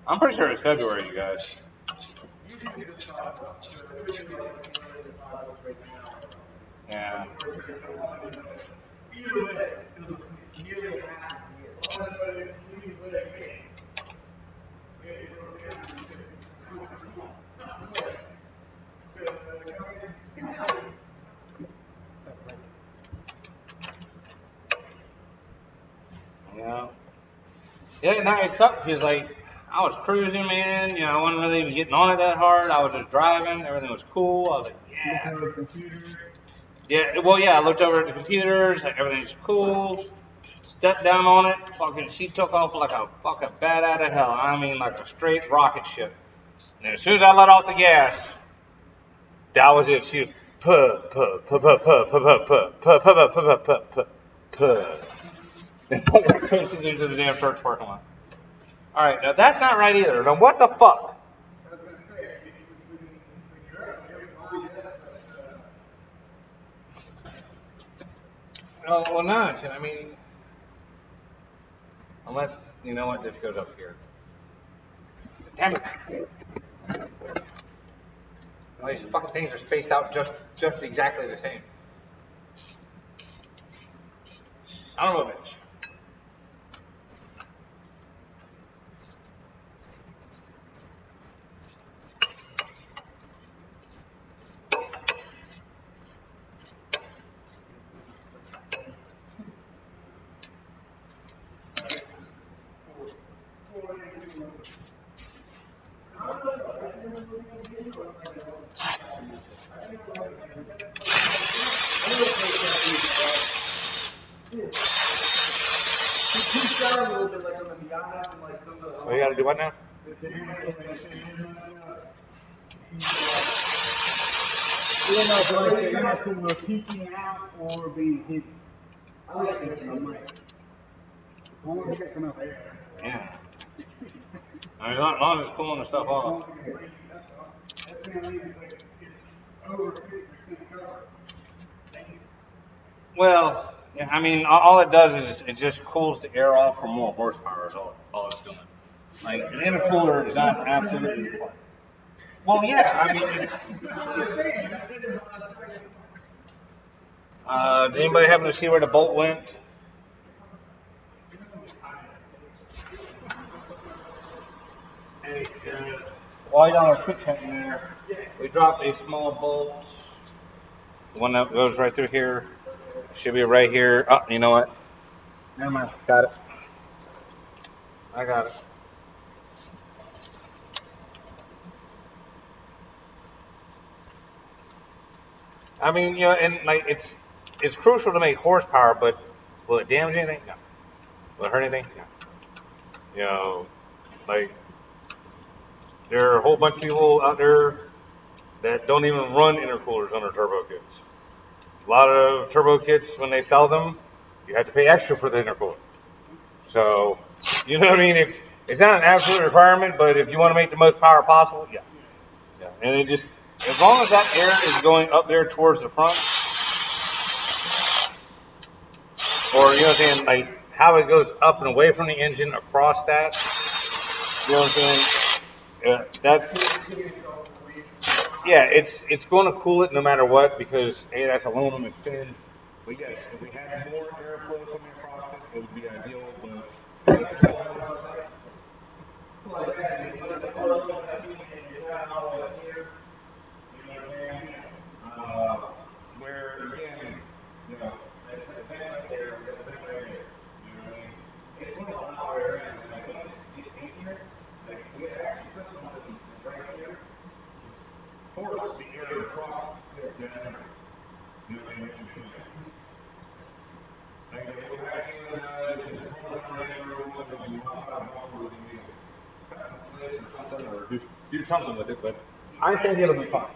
I'm pretty sure it's February, you guys. Usually it's just 5 bucks. So it could be like a tail end of 5 bucks right now or something. Yeah. Or it's going to be 7 bucks. Either way, it was nearly half of the year. All I know is he was like, hey, it broke down because it's so cool. So, come in. Yeah. Yeah, no, it sucked because like I was cruising, man. You know, I wasn't really even getting on it that hard. I was just driving. Everything was cool. I was like, yeah. Yeah. Well, yeah. I looked over at the computers. Like everything's cool. Stepped down on it. Fucking, she took off like a fucking bat out of hell. I mean, like a straight rocket ship. And as soon as I let off the gas, that was it. She was puh puh puh puh puh puh puh puh puh puh puh puh puh puh. And fucking coasted into the damn church parking lot. All right, now that's not right either. Now what the fuck? I was going to say, when you're up, it was fine yet, but Oh, well, not. I mean, unless you know what, this goes up here. Damn it! All these fucking things are spaced out just exactly the same. Son of a bitch. it peaks out a little bit like on the Miatas and like some of the Oh, you gotta do what now? You don't know if like the intercooler were peeking out or being hidden. I like it on mice. As long as it gets enough air. Yeah. I mean, as long as it's pulling the stuff off. That's gonna mean it's over 50% cover. It's dangerous. Well, yeah, I mean, all it does is it just cools the air off for more horsepower. Is all it's doing. Like an intercooler is not absolutely required. Well, yeah, I mean, it's. Did anybody happen to see where the bolt went? Hey, while y'all are quick cutting there, we dropped a small bolt. The one that goes right through here. Should be right here. Oh, you know what? Never mind. Got it. I got it. I mean, you know, and like it's crucial to make horsepower, but will it damage anything? No. Will it hurt anything? No. You know, like there are a whole bunch of people out there that don't even run intercoolers on their turbo kits. A lot of turbo kits, when they sell them, you have to pay extra for the intercooler. So, you know what I mean? It's not an absolute requirement, but if you want to make the most power possible, yeah. Yeah. And it just, as long as that air is going up there towards the front, or you know what I'm saying, like how it goes up and away from the engine across that, you know what I'm saying? Yeah, it's going to cool it no matter what because A, that's aluminum, it's thin. But yes, if we had more airflow coming across it, it would be ideal. But like that, it's like the oil that's in and you're driving all the way up here. You know what I'm saying? uh, where again, you know, that vent right there, we got the vent right there. You know what I mean? It's going to allow air in. Like once it's in here, like we could actually put something right here to force the air across it. Yeah. You know what I'm saying? Like what I seen the controls on right there, like you modify the bumper with maybe cut some slits or something, or do something with it. But I think it'll be fine.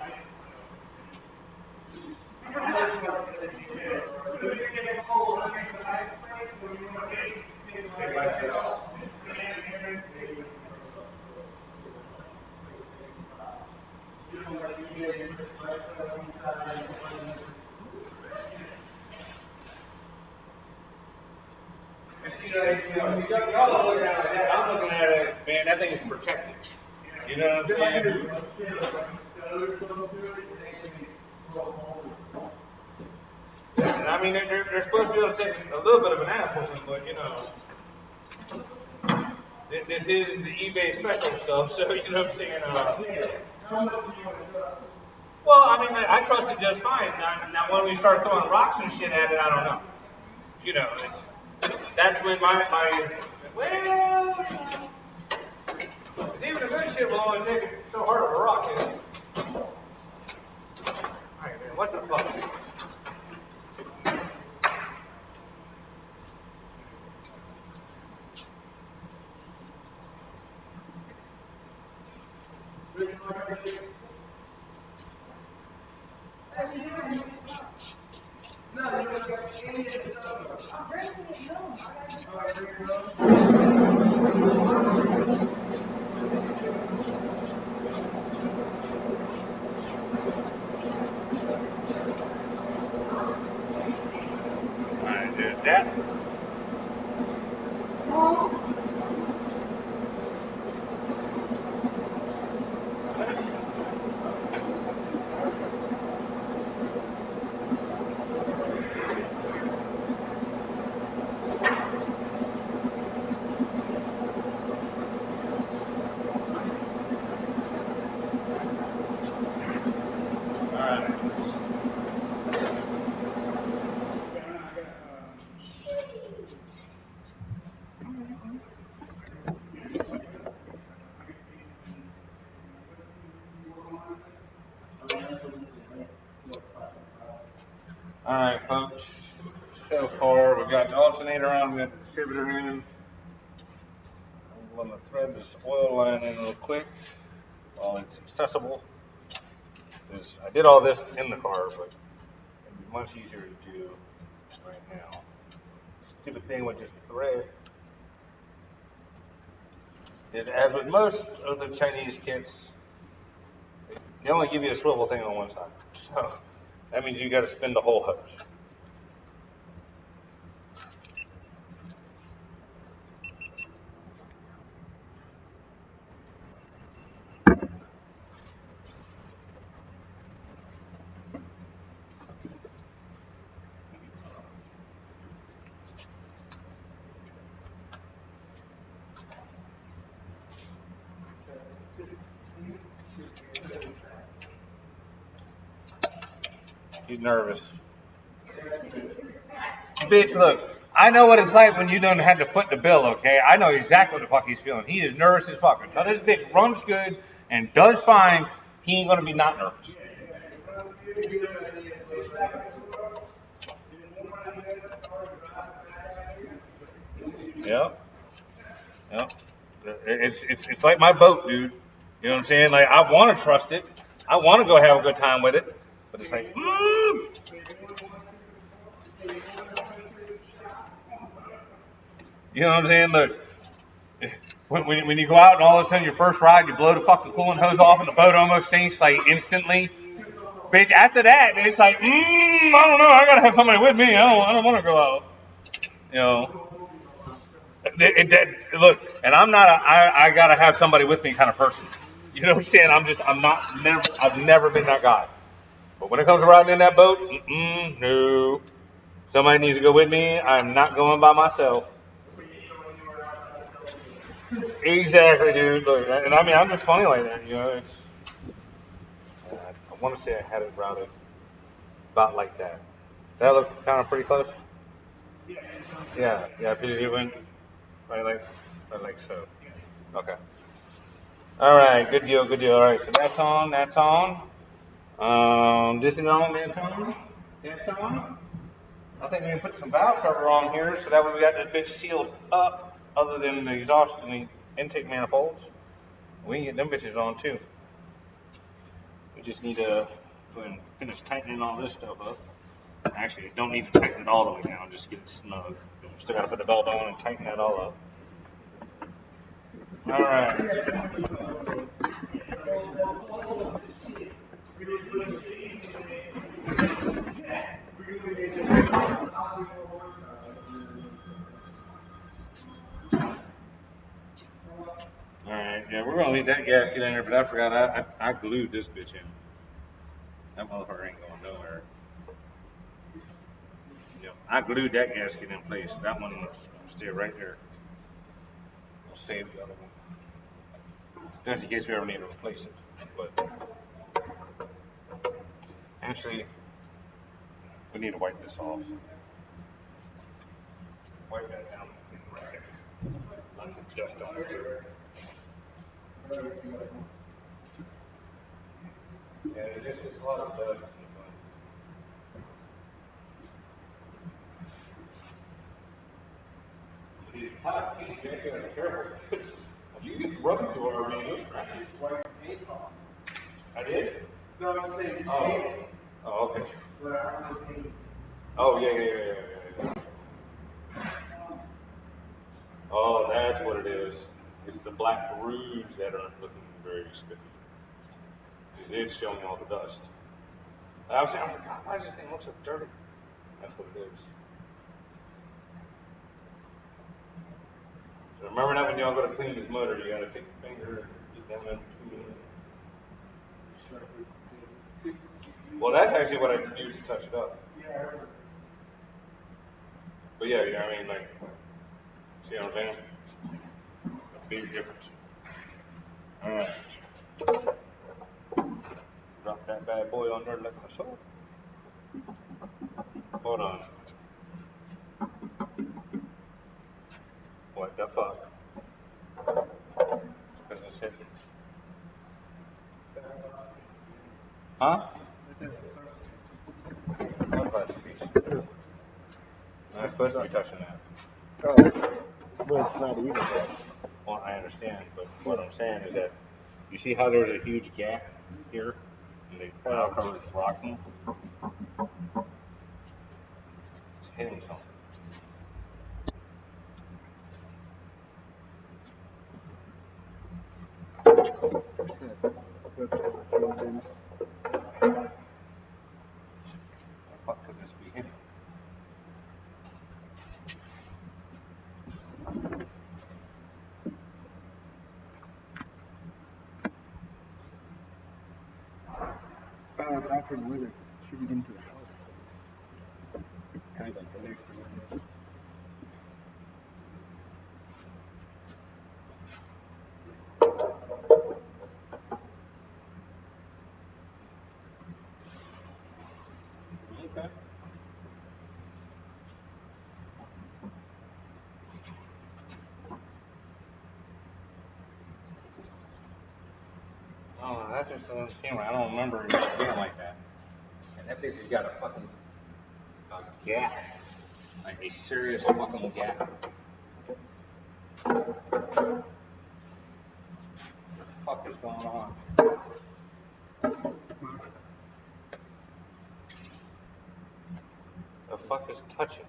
And see, like, you know, y'all are looking at it like that. I'm looking at it as, man, that thing is protected. You know what I'm saying? Yeah, I mean, they're supposed to be able to take a little bit of an ass whooping, but you know, this is the eBay special stuff, so you know what I'm saying? Well, I mean, I trust it just fine. Now, when we start throwing rocks and shit at it, I don't know. You know, that's when my well, even the good shit will only take it so hard of a rock. You know? Alright, man, what the fuck? Alright, there's that. Alright, folks. So far, we've got the alternator on, we got the distributor in. I'm going to thread this oil line in real quick while it's accessible. I did all this in the car, but it'd be much easier to do right now. Stupid thing with just thread is, as with most of the Chinese kits, they only give you a swivel thing on one side. So that means you got to spin the whole hose. He's nervous. Bitch, look, I know what it's like when you don't have to foot the bill, okay? I know exactly what the fuck he's feeling. He is nervous as fuck. Until this bitch runs good and does fine, he ain't gonna be not nervous. Yep. Yep. It's like my boat, dude. You know what I'm saying? Like, I want to trust it. I want to go have a good time with it. But it's like, You know what I'm saying? Look, when you go out and all of a sudden your first ride, you blow the fucking coolant hose off and the boat almost sinks like instantly. Bitch, after that, it's like, I don't know. I gotta have somebody with me. I don't want to go out. You know. Look, and I'm not I gotta have somebody with me kind of person. You know what I'm saying? I've never been that guy. But when it comes to riding in that boat, no. Somebody needs to go with me. I'm not going by myself. Exactly, dude. Look, and I mean, I'm just funny like that. You know, I want to say I had it routed about like that. That looked kind of pretty close. Yeah, because you went right like so. Okay. All right, good deal, good deal. All right, so that's on, that's on. This is on, that's on, that's on. I think we can put some valve cover on here, so that way we got this bitch sealed up, other than the exhaust and the intake manifolds. We can get them bitches on too. We just need to go ahead and finish tightening all this stuff up. Actually, don't need to tighten it all the way down, just get it snug. Still got to put the belt on and tighten that all up. All right. All right. Yeah, we're gonna leave that gasket in there, but I forgot I glued this bitch in. That motherfucker ain't going nowhere. Yep, I glued that gasket in place. That one will stay right there. We'll save the other one. Just in case we ever need to replace it. But actually, we need to wipe this off. Wipe that down. Let some dust on it. Yeah, it's a lot of dust. You actually gotta be careful. You get rubbing too hard, man. You'll scratch it. Wipe the paint off. I did? No, I'm saying you Oh. can't. Oh, okay. But I have to paint. Oh, yeah. Oh, that's what it is. It's the black grooves that aren't looking very spiffy. It's showing all the dust. I was saying, oh my God, why does this thing look so dirty? That's what it is. So remember that when y'all go to clean this motor, you gotta take your finger and get down in between. Well, that's actually what I use to touch it up. But yeah, you know what I mean? Like, see what I'm saying? A big difference. Alright. Drop that bad boy on there like a soap. Hold on. What the fuck? Because it's hitting. Huh? What classification? I'm not supposed to be touching that. Oh, but it's not even that. Well, I understand, but what I'm saying is that you see how there's a huge gap here? And the valve cover is rocking? It's hitting something. What could this be hitting? Oh, it's out for the winter. Should be into the house. Kind of the next one. Okay. Oh, that's just a camera. I don't remember it being like that. And that bitch has got a fucking gap. Like a serious fucking gap. What the fuck is going on? The fuck is touching?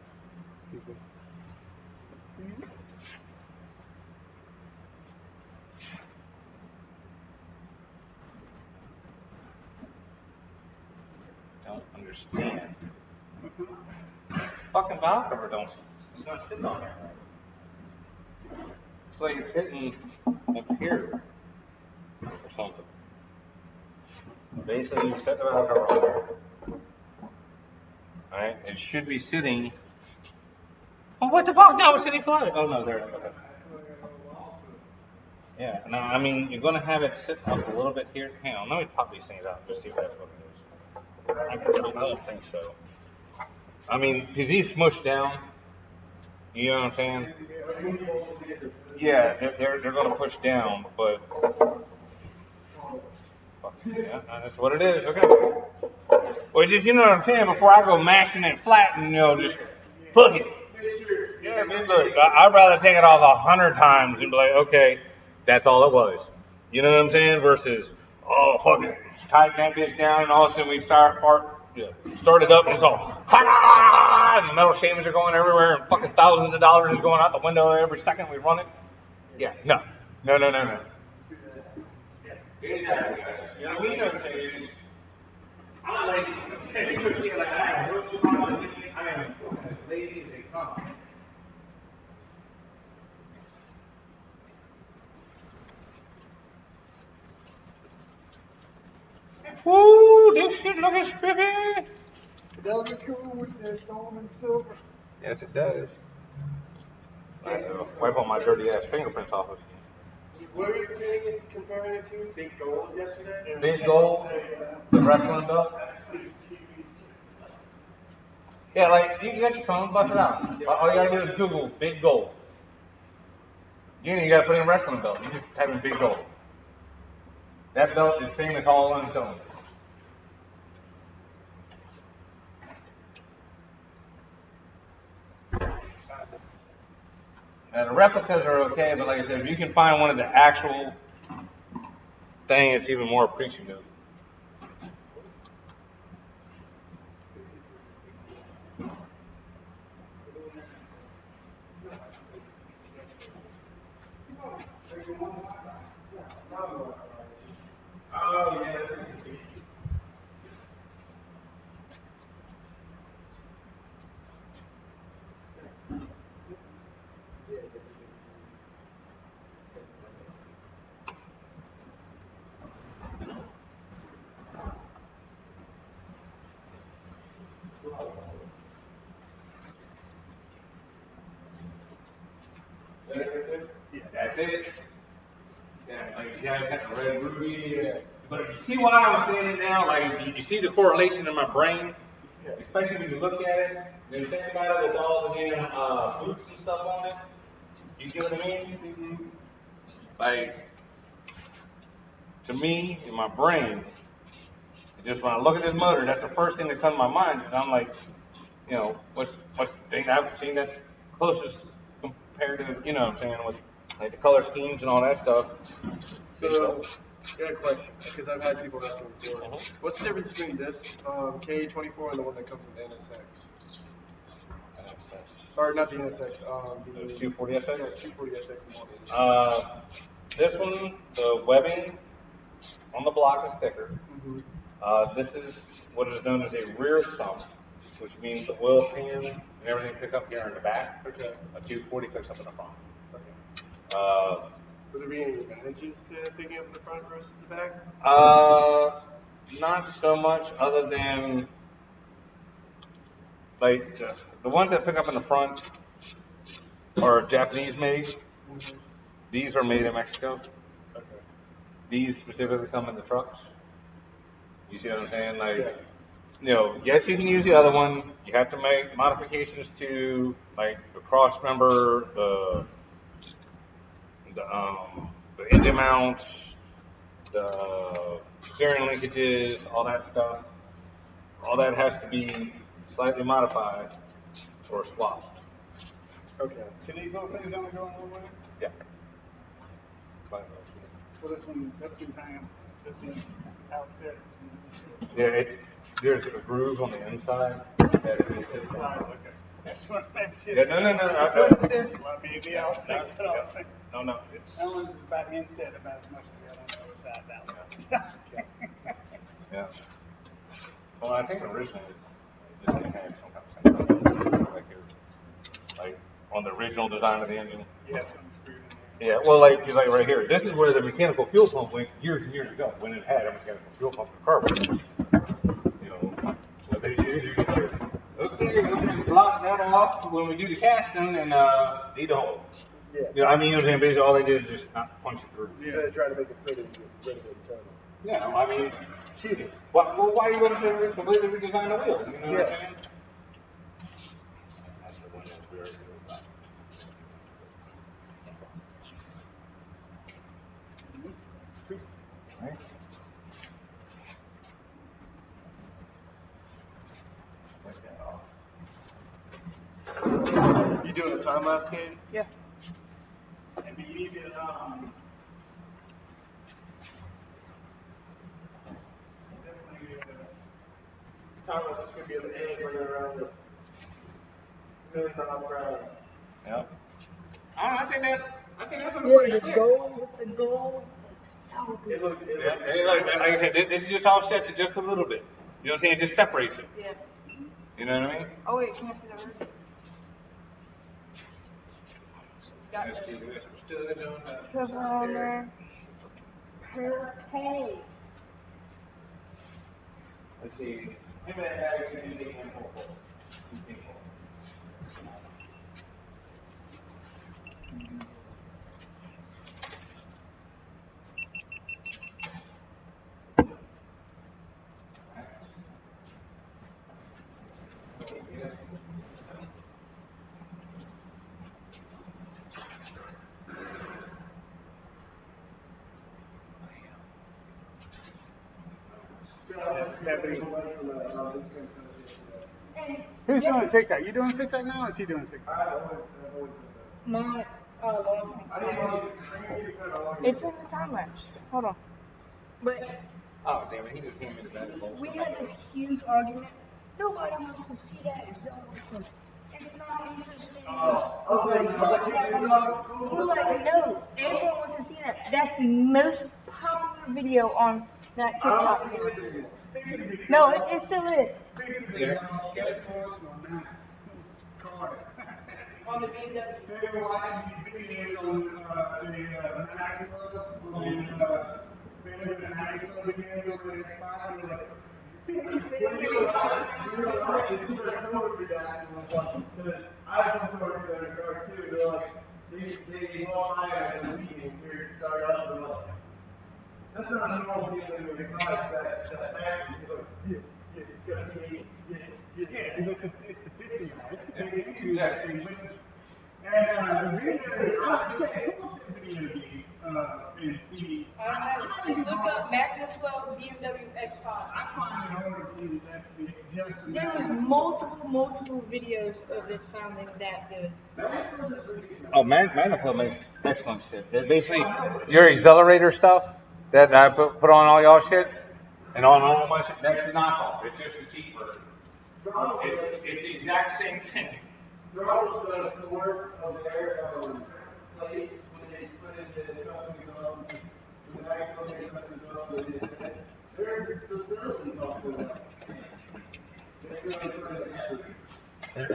Don't understand. Fucking valve cover don't. It's not sitting on there. It's like it's hitting up here or something. Basically, you set the valve cover on there. Alright, it should be sitting. Oh, what the fuck? Now it's sitting flat. Oh, no, there it is. Yeah, no, I mean, you're going to have it sit up a little bit here. Hang on, let me pop these things out and just see if that's what it is. I don't think so. I mean, because these smush down, you know what I'm saying? Yeah, they're going to push down, but yeah, that's what it is. Okay. Well, just, you know what I'm saying? Before I go mashing it flat and, just fuck it. Yeah, man, look, I'd rather take it off 100 times and be like, okay, that's all it was. You know what I'm saying? Versus, oh, fuck it, tighten that bitch down, and all of a sudden we start it up, and it's all, and the metal shavings are going everywhere, and fucking thousands of dollars is going out the window every second we run it. Yeah, no. Yeah, exactly, guys. You know what I mean? I'm saying is, I'm lazy. Okay, you could see it like that. I am as lazy as they come. shit, look at Spiffy. It does look cool with the gold and silver. Yes, it does. I have to wipe all my dirty ass fingerprints off of it. What were you comparing it to? Big gold yesterday? Big gold, the wrestling belt. Yeah, like you got your phone, bust it out. All you gotta do is Google big gold. You ain't even gotta put in wrestling belt. You just type in big gold. That belt is famous all on its own. Now the replicas are okay, but like I said, if you can find one of the actual thing, it's even more appreciative. Oh yeah. Yeah, that's it. Yeah, like you guys got the red ruby. Yeah. But you see why I'm saying it now? Like you see the correlation in my brain, especially when you look at it. Then think about it with all the damn boots and stuff on it. You get what I mean? Mm-hmm. Like to me, in my brain, just when I look at this motor, that's the first thing that comes to my mind. And I'm like, you know, what's thing I've seen that's closest compared to, you know what I'm saying, with like the color schemes and all that stuff. So, I got a question, because I've had people ask me before. What's the difference between this K24 and the one that comes with the NSX? Or not the NSX, the 240SX? Yeah, 240SX. This one, the webbing on the block is thicker. Mm-hmm. This is what is known as a rear sump, which means the oil pan and everything pick up here in the back. Okay. A 240 picks up in the front. Okay. Would there be any advantages to picking up in the front versus the back? Not so much, other than like the ones that pick up in the front are Japanese made. Mm-hmm. These are made in Mexico. Okay. These specifically come in the trucks. You see what I'm saying? Like, yeah. You know, yes, you can use the other one. You have to make modifications to like the cross member, the engine mounts, the steering linkages, all that stuff. All that has to be slightly modified or swapped. Okay. Can these little things only go in one way? Yeah. Well, that's been time. This one's outset. Yeah, there's a groove on the inside that it needs to slide. Okay. That's what I meant. Yeah, no. Maybe I'll stick it off. No. That one's about inset about as much as the other one was outside. Yeah. Well, I think originally this thing had some kind of thing right here, like on the original design of the engine. You have some screwed in there. Yeah, well, like right here. This is where the mechanical fuel pump went years and years ago, when it had a mechanical fuel pump and carburetor. You know, what they did is like, okay, we'll just block that off when we do the casting and eat a hole. Yeah. You know, I mean, basically all they did is just not punch it through. Instead of trying to make it pretty and get rid of it internally. Yeah, I mean, cheating. Well, why are you going to completely redesign the wheel? You know what I'm saying? That's the one that's very good about. Right. You doing a time lapse game? Yeah. And we need to, Time lapse is going to be at the end when they're around the 1,000,000 miles per hour. Yep. I think that's a The gold, so good. It looks like I said, this just offsets it just a little bit. You know what I'm saying? It just separates it. Yeah. You know what I mean? Oh wait, can I see that version? Let's see, this stood on the Cover on there. Her tape. Let's see. Him and that is going to be handful. Who's doing TikTok? You doing TikTok now, or is he doing TikTok? I've always done My it's in the time lapse. Hold on. But Oh, damn it. He just handed me the bag of balls. we had this huge argument. Nobody wants to see that exhaustion. It's not interesting. We're like, no, everyone wants to see that. That's the most popular video on that TikTok. No, it still is. On the BMW. They were watching these videos on the Nike Club, and they were the Nike Club videos over the Xbox, and they were like, it's because our coworkers asked them, because I have some coworkers that are cars too, and they're like, they walk by us on the weekend, here to start up, and they're like, that's not a normal thing when there's not that package. He's like, yeah, it's got a V8, yeah, because it's the 50 now. It's the big engine that thing. And the video, I said, pull up this video again and see. Look up Magna Flow BMW X5. I find it hard to believe that that's just the There was multiple videos of it sounding that good. Oh, Magnaflow makes excellent shit. It basically, your accelerator stuff that I put on all y'all shit and on all my shit, that's the knockoff. It's just the cheap version. It's the exact same thing. Toronto's done a tour of their place when they put in the custom exhaust system. So now you put in custom exhaust, but it's their facilities also that.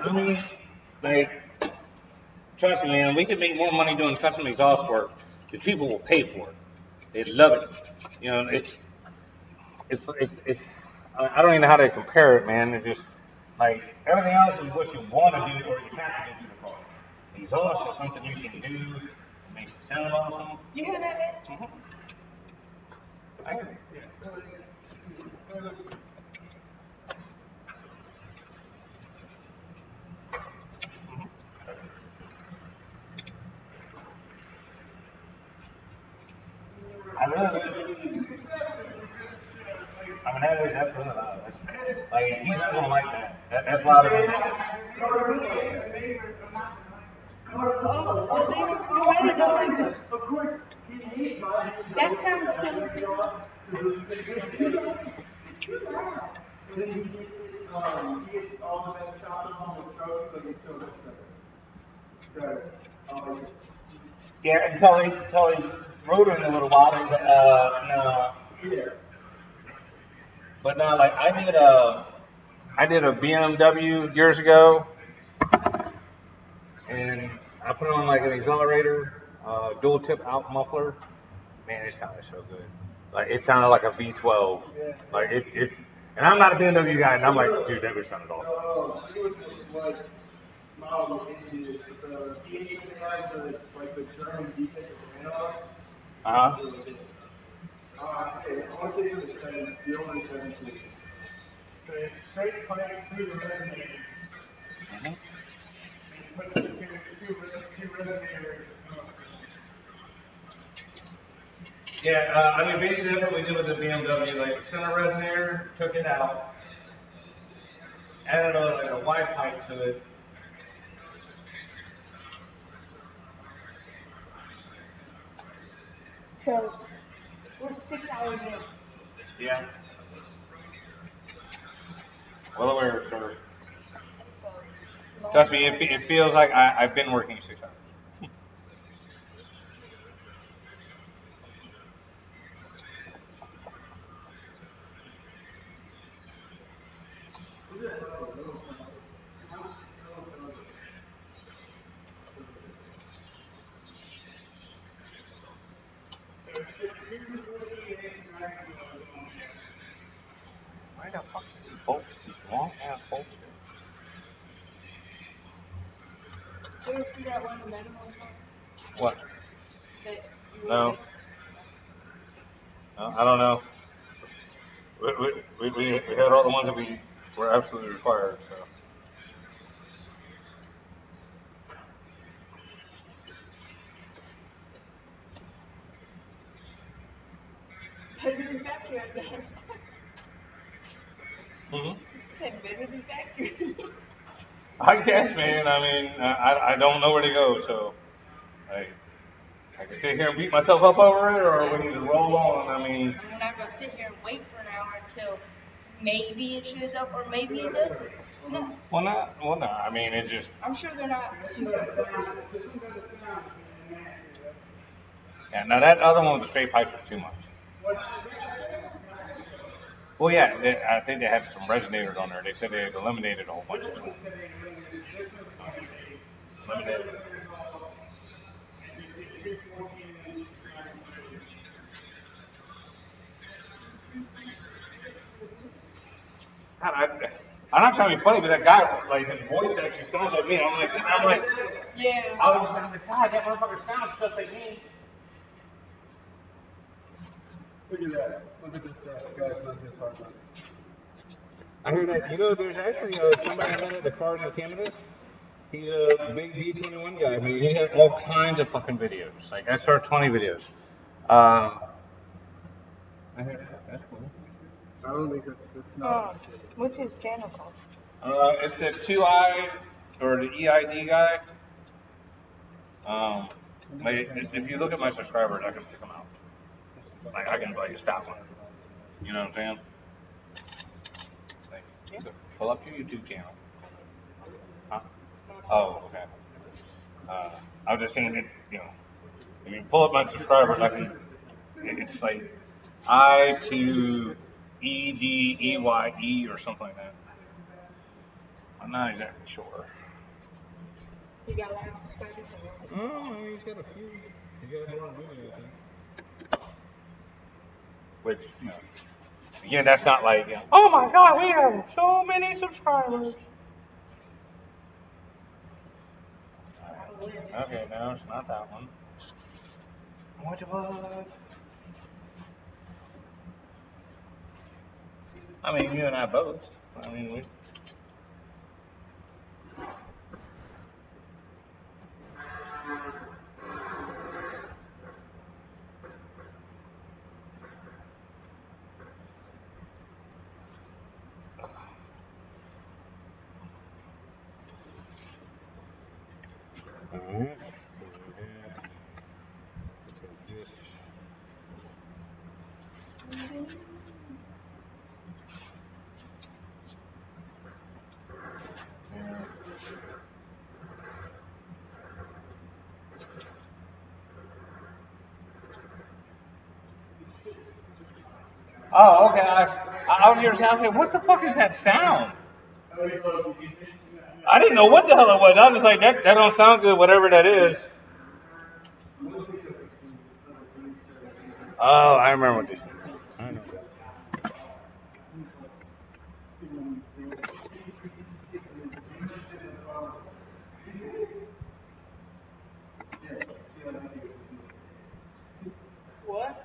I mean, like, trust me, man, we can make more money doing custom exhaust work because people will pay for it. They love it. You know, it's I don't even know how to compare it, man. It's just like everything else is what you want to do or you have to do to the car. Exhaust is something you can do. It makes it sound awesome. You hear that? Mm-hmm. I can. I really, I mean, that's really loud. Like, he's not gonna like that. That's loud. Of course, he hates my That sounds so it's too loud. And then he gets all the best chopped off on his throat, so it's so much better. Yeah, until he wrote it in a little while. He's like, no. Yeah. But no, like I did a BMW years ago, and I put on like an accelerator, dual tip out muffler. Man, it sounded so good. Like it sounded like a V12. Like it and I'm not a BMW guy, and I'm like, dude, that would sound awesome. He was like model engineers, but the V8 that has the German V6 at Uh-huh. Okay, I want to say it's in the 7s, the older 7 series. So it's straight pipe through the resonator. Mm-hmm. And you put the two resonators. Yeah, I mean, basically that's what we did with the BMW. Like, center resonator, took it out, added a wide pipe to it. So we're 6 hours in. Yeah. Well aware, sir. Trust me, it feels like I've been working 6 hours. So it's the 248 Magnaflows on there. Why the fuck is these bolts? These long ass bolts here. Did you ever figure out when the minimum was? What? That you were No. No, I don't know. We had all the ones that we were absolutely required. So. better than factory, I guess. Mm-hmm. Said better than factory. I guess, man. I mean, I don't know where to go, so I can sit here and beat myself up over it, or we need to roll on. I mean, I'm not gonna sit here and wait for an hour until maybe it shows up or maybe it doesn't. No, well, no. I mean, it just, I'm sure they're not. This one doesn't sound, nasty. yeah. Now that other one with the straight pipes was too much. Well, yeah, I think they had some resonators on there. They said they had eliminated a whole bunch of This stuff. one said they eliminated, this one's eliminated. Eliminated. And just get two 14-inch microphones. God, I'm not trying to be funny, but that guy, like, his voice actually sounds like me. Yeah. I was like, God, that motherfucker sounds just like me. Look at that. Look at this stuff. Guys, not this hard one. I hear that. You know, there's actually somebody I met at the Cars and Cannabis. He's a big D21 guy. I mean, he has all kinds of fucking videos, like SR20 videos. I hear that. That's cool. I don't think that's not. What's his channel called? It's the 2i or the EID guy. Like, if you look at my subscribers, I can pick them out. Like, I can like stop one. You know what I'm saying? Like, so pull up your YouTube channel. Huh? Oh, okay. I was just saying that, you know, if you pull up my subscribers, I can. It's like I2EDEYE or something like that. I'm not exactly sure. You got a lot of subscribers? Oh, he's got a few. He's got more than me, I think. Which, you know, again, that's not like, you know, oh my God, we have so many subscribers. Okay, no, it's not that one. What? I mean, you and I both. I mean, we. Alright, so that. So just. Oh, okay. I was here saying, what the fuck is that sound? I didn't know what the hell it was. I was just like, that don't sound good, whatever that is. Oh, I remember what these things. I know this. What?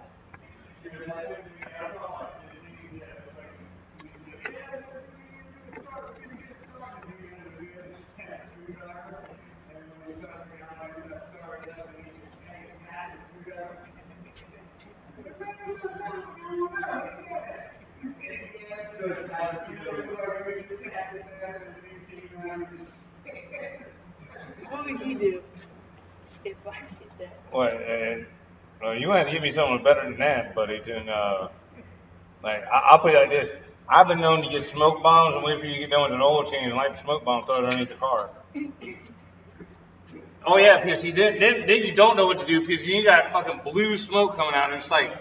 What would you do if I did that? Well, you had to give me something better than that, buddy. Like, I'll put it like this. I've been known to get smoke bombs and wait for you to get done with an oil change and light the smoke bomb, throw it underneath the car. Oh yeah, because then you don't know what to do because you got fucking blue smoke coming out, and it's like,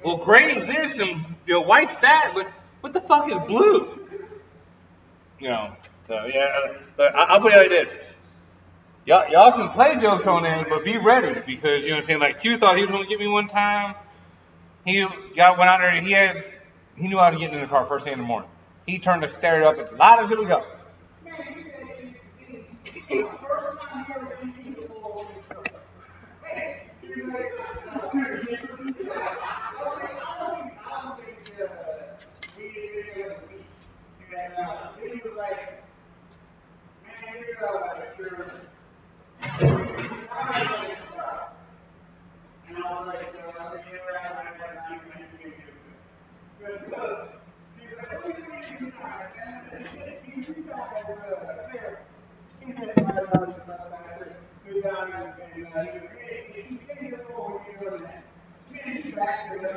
well, gray's this and white's that, but what the fuck is blue? You know. So yeah, but I'll put it like this. Y'all can play jokes on that, but be ready because you know what I'm saying. Like Q thought he was gonna get me one time. Went out there. He knew how to get in the car first thing in the morning. He turned to stare it up as loud as it would go. First time he ever seen me the whole he's like, I don't think we did it in a week. And he was like, man, and I was like, he's like, what are you doing these times? These guys, Sarah, he did $5 faster. Good job, and he goes, hey, if you take it over, you know that. Smash back to the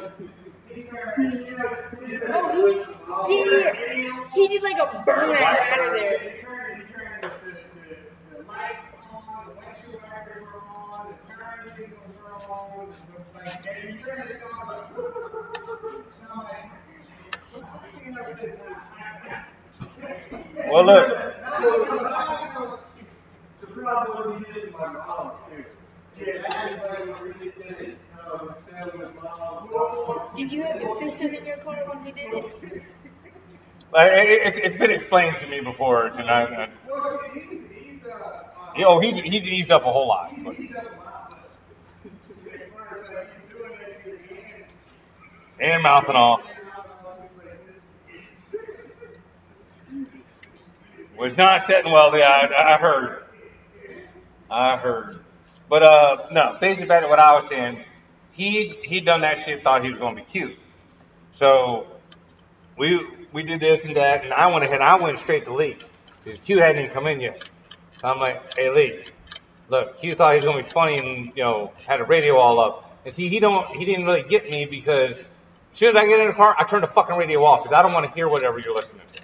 he did like a burnout out of there. He turned the lights on, the windshield wipers were on, the turn signals were on, and he turned this on, like, and I'm like, I'm seeing like this now. Well, look. The problem was he did it to my mom, too. Yeah, that's why he really said it. Instead with mom. Did you have a system in your car when he did it? It's been explained to me before tonight. He's eased up a whole lot. But. And mouth and all. Was not sitting well. I heard. But no, basically back to what I was saying. He done that shit, thought he was gonna be cute. So we did this and that, and I went straight to Lee. Because Q hadn't even come in yet. So I'm like, hey Lee, look, Q thought he was gonna be funny and had a radio all up. And see, he didn't really get me because as soon as I get in the car, I turn the fucking radio off because I don't want to hear whatever you're listening to.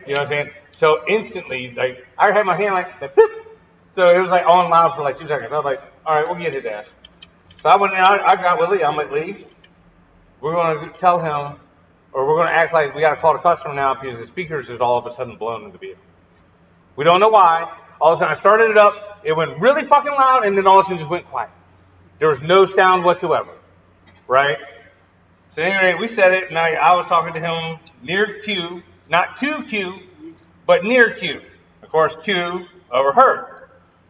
You know what I'm saying? So instantly, like, I had my hand like boop. So it was like on loud for like 2 seconds. I was like, all right, we'll get his ass. So I went in, I got with Lee. I'm like, Lee, we're going to tell him, or we're going to act like we got to call the customer now because the speakers is all of a sudden blown in the vehicle. We don't know why. All of a sudden I started it up. It went really fucking loud, and then all of a sudden just went quiet. There was no sound whatsoever. Right? So anyway, we said it, and I was talking to him near Q, not to Q, but near Q. Of course, Q overheard.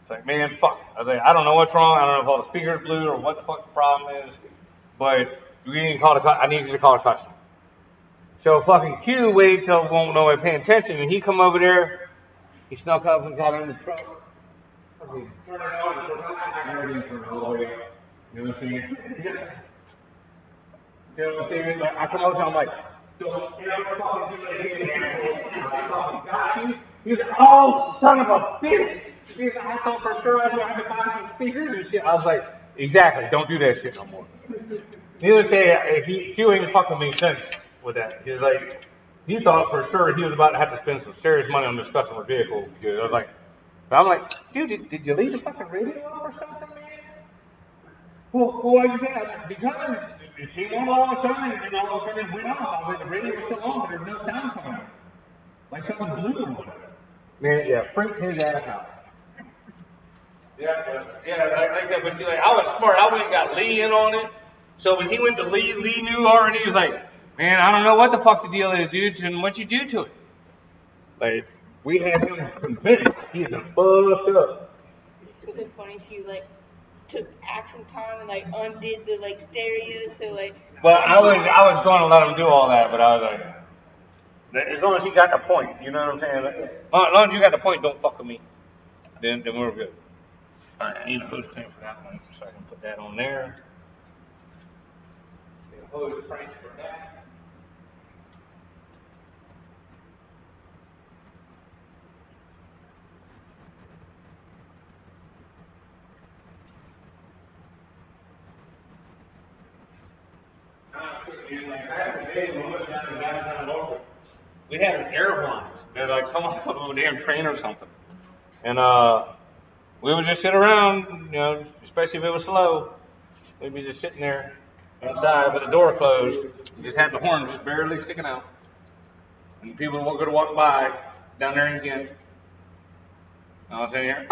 It's like, man, fuck. I was like, I don't know what's wrong. I don't know if all the speakers blew or what the fuck the problem is, but we need to call I need you to call the customer. So fucking Q waited till won't nobody paying attention, and he come over there. He snuck up and got in the truck. Turn it on. I never did turn it all the way up. You know what I'm saying? You know what I'm saying? Like, I come over to him, I'm like, don't ever fucking do it again, asshole. I fucking got you. He was like, oh, son of a bitch. He was like, I thought for sure I was going to have to buy some speakers and shit. I was like, exactly, don't do that shit no more. Needless to say, Q ain't fucking me since with that. He was like, he thought for sure he was about to have to spend some serious money on this customer vehicle. Because I was like, but I'm like, dude, did you leave the fucking radio on or something, man? Well, why did you say that? Because it came on all of a sudden, and then all of a sudden it went off. I was like, the radio was still on, but there's no sound coming out. Like someone blew or whatever. Man, yeah, freaked his ass out. Yeah, like I said, but see, like, I was smart. I went and got Lee in on it. So when he went to Lee knew already. He was like, man, I don't know what the fuck the deal is, dude, and what you do to it. Like, we had him convinced. He had been fucked up. It was funny if you took actual time and undid the stereo, so Well, I was going to let him do all that, but I was like, as long as he got the point, you know what I'm saying? Like, as long as you got the point, don't fuck with me. Then we're good. All right, I need a hose clamp for that one, so I can put that on there. Get a hose crank for that. We had an air blind that like someone put on a damn train or something, and we would just sit around, especially if it was slow. We'd be just sitting there outside with the door closed, just had the horn just barely sticking out, and people were going to walk by down there again. I was sitting here,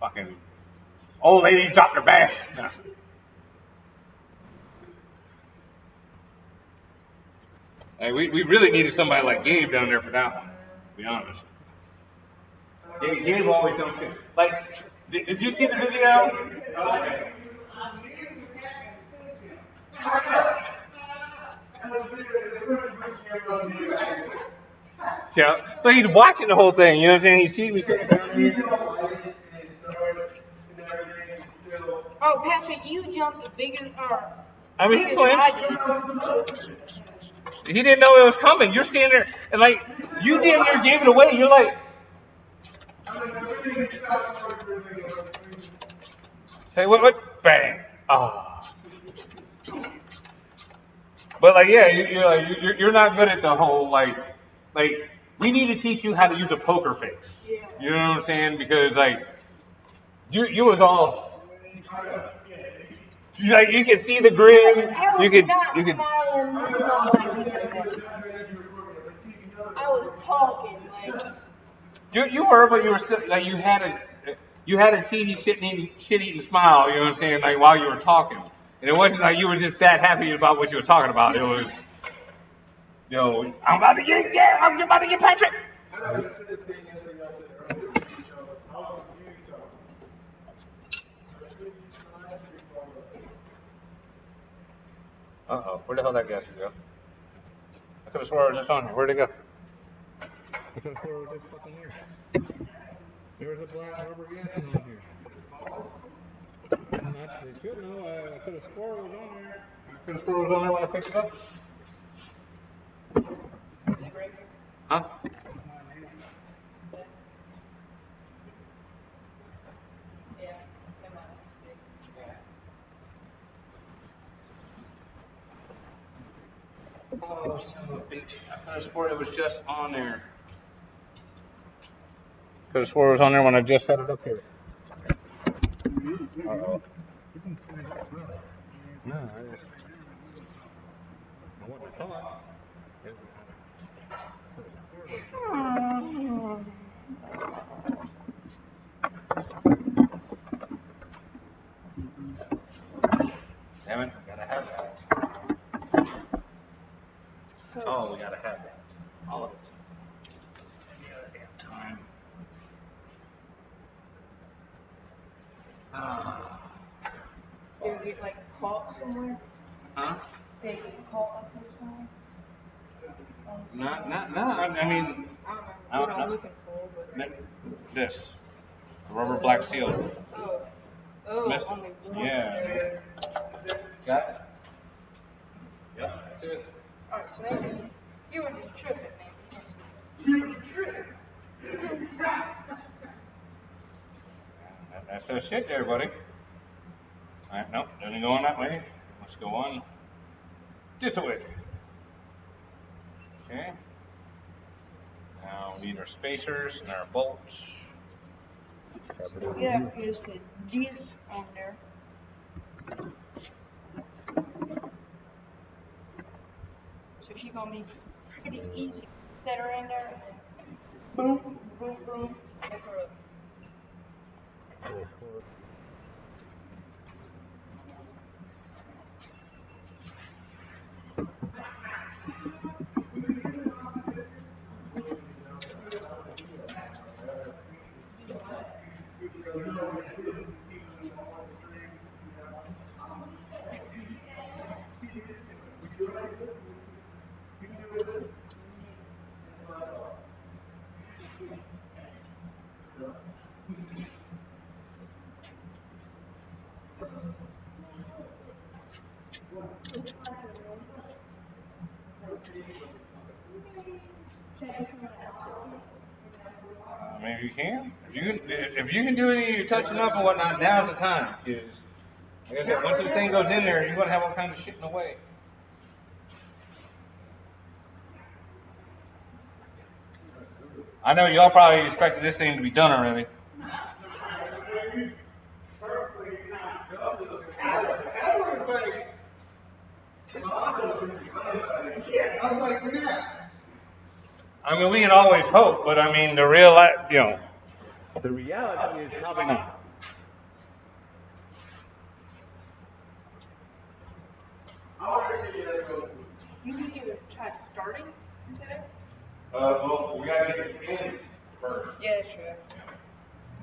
fucking old ladies dropped their bags. No. Like we really needed somebody like Gabe down there for that one. To be honest. Gabe always don't shit. Like, did you see the video? Yeah, but he's watching the whole thing. You know what I'm saying? He sees me. Oh, Patrick, you jumped bigger, I mean, he bigger than playing. I did. He didn't know it was coming. You're standing there, and like, you damn near gave it away. You're like, say what? Bang. Ah. But like, yeah, you're not good at the whole like we need to teach you how to use a poker face. Yeah. You know what I'm saying? Because like, you was all. Like you can see the grin. You could. Smiling, looking all like I was talking like. You were, but you were still like you had a cheesy shit eating smile. You know what I'm saying? Like while you were talking, and it wasn't like you were just that happy about what you were talking about. It was, yo, I'm about to get Patrick. Uh-oh, where the hell that gas go? I could have sworn it was just on here. Where'd it go? I could have sworn it was just fucking here. There was a black rubber gasket on here. They should know. I could have sworn it was on there. I could have sworn it was on there when I picked it up. Huh? Oh, son of a bitch. I could have sworn it was just on there. Could have sworn it was on there when I just had it up here. Uh-oh. No, I wouldn't have thought. Damn it, we gotta have that. Oh, we gotta have that. All of it. Any other damn time. Did it get like caught somewhere? Huh? Did it get caught up there somewhere? Not, I mean, I don't know what I'm looking for, but. this. The rubber black seal. Oh, Missing. only one. Yeah. Got it? Yeah, that's it. Alright, so that was, you were just tripping, man. You were tripping. That's that shit there, buddy. Alright, nope, doesn't go on that way. Let's go on this way. Okay. Now we need our spacers and our bolts. Yeah, here's the disc on there. So she's gonna be pretty easy to set her in there and then boom, boom, boom, pick her up. Maybe you can. If you can do any of your touching up and whatnot, now's the time. Because, like I said, once this thing goes in there, you're gonna have all kinds of shit in the way. I know y'all probably expected this thing to be done already. I mean, we can always hope, but I mean, the reality is probably not. You can either try starting today. Well, we gotta get it in first. Yeah, sure.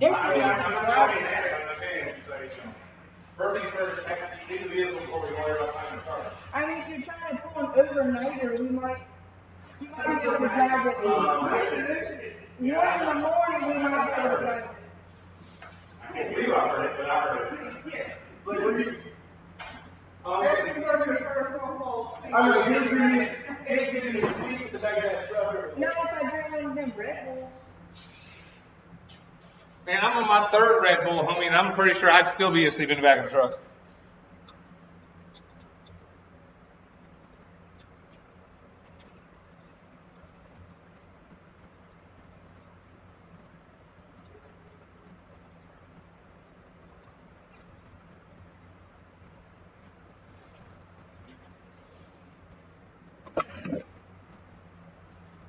I'm not saying that, but I'm saying, it's like, you know, first thing first, actually get the vehicle before we worry about trying to start. I mean, if you're trying to pull an overnighter, you might be able to drive it. 1 in the morning, we might be able to drive it. I can't believe I heard it, but I heard it. It's like when you. Everything's on your first phone call. I know, he's getting to sleep in the back of that truck. Not if I drink one of them Red Bulls. Man, I'm on my third Red Bull, homie, and I'm pretty sure I'd still be asleep in the back of the truck.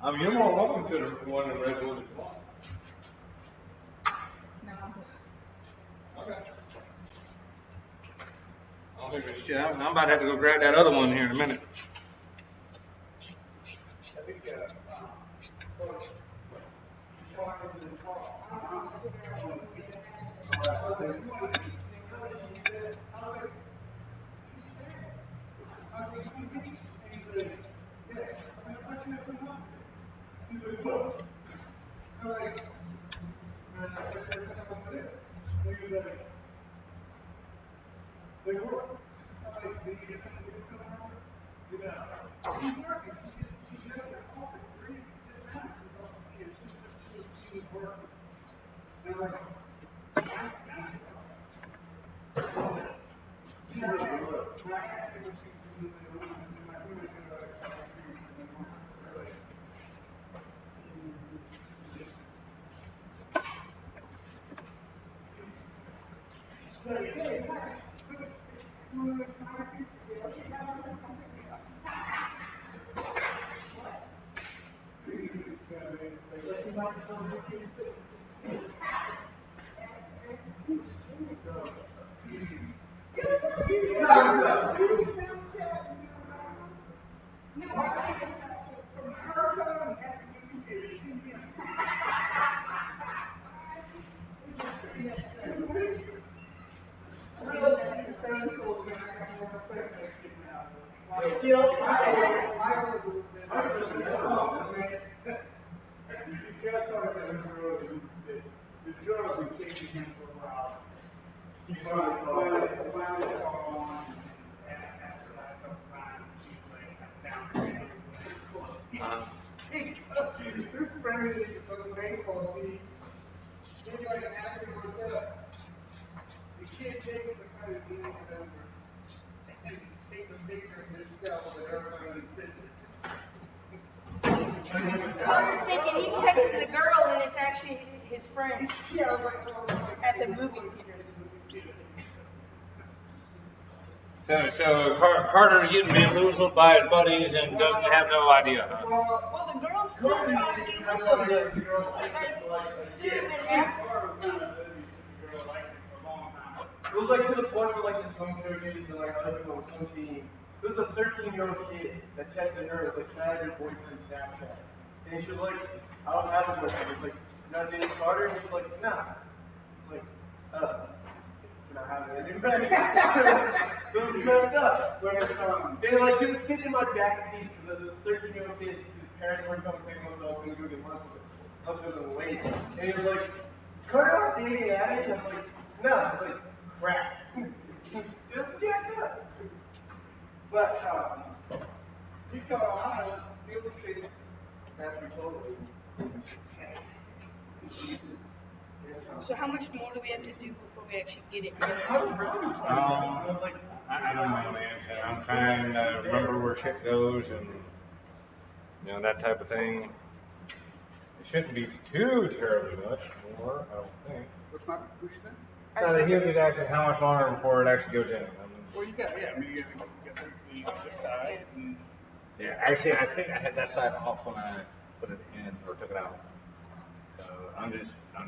I mean, you're more welcome to the one in Red Bull if you want. No. Okay. I don't think there's shit. I'm about to have to go grab that other one here in a minute. I think, this girl has been chasing him for a while. He's finally called. It's finally called on. And asked her that a couple times. She was like, I'm down for this friend is from the baseball team. He's like asking what's up. The kid takes the kind of leans over and takes a picture of himself with everybody that sits it. I was thinking he texted the girl and it's actually his friend Yeah, I was like, oh, at the movie theaters. So Carter's getting bamboozled by his buddies and doesn't have no idea. Huh? Well, the girl's still trying to get rid of him. It was like to the point where like the swim coaches and like other people on the swim team. There was a 13-year-old kid that texted her. It was like, can I have your boyfriend's Snapchat? And she was like, I don't have a boyfriend. It's like, you're not dating Carter? And she's like, nah. It's like, can I have it anyway? This is messed up. When it's, and like, he was sitting in my back seat because there was a 13-year-old kid whose parents weren't coming to pick him up, so I was going to go get lunch with him late. And he was like, is Carter not dating Abby? And I was like, no. I was like, crap. He's jacked up. But, he's got a lot of people say after totally. So how much more do we have to do before we actually get it? I don't know, man. I'm trying to remember where shit goes and that type of thing. It shouldn't be too terribly much more, I don't think. What's not, who she said? He was asking how much longer before it actually goes in. Well, you got, yeah, I mean, you got the side and. Yeah, actually, I think I had that side off when I put it in or took it out. So I'm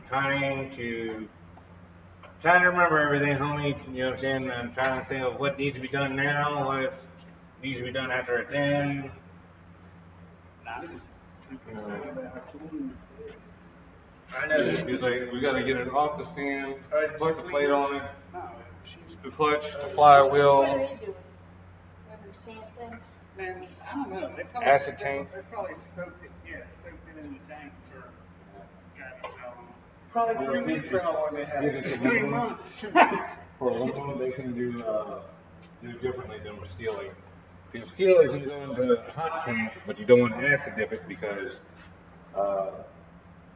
trying to remember everything, homie. You know what I'm saying? I'm trying to think of what needs to be done now, needs to be done after it's in. Nah, I'm just super excited about how cool this is. I know. He's like, we gotta get it off the stand, put the plate on it, No, she's the clutch, the flywheel, What are they doing? Remember sand things? man. I don't know. They probably acid tank. They probably soaked it. Yeah, soaked it in the tank for God knows how long. Probably 3 weeks for how long they had it. 3 months. For aluminum, they can do differently than with steel. Because steel you can go into a hot tank, but you don't want to acid dip it because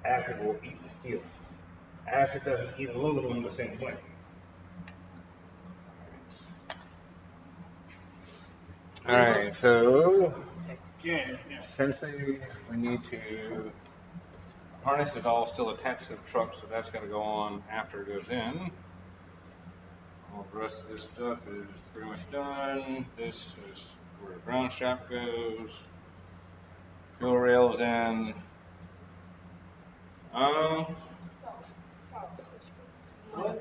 acid will eat the steel. Acid doesn't eat aluminum the same way. All right, so Yeah. essentially we need to harness is all still attached to the truck, so that's going to go on after it goes in. All the rest of this stuff is pretty much done. This is where the ground strap goes. Fuel rails in.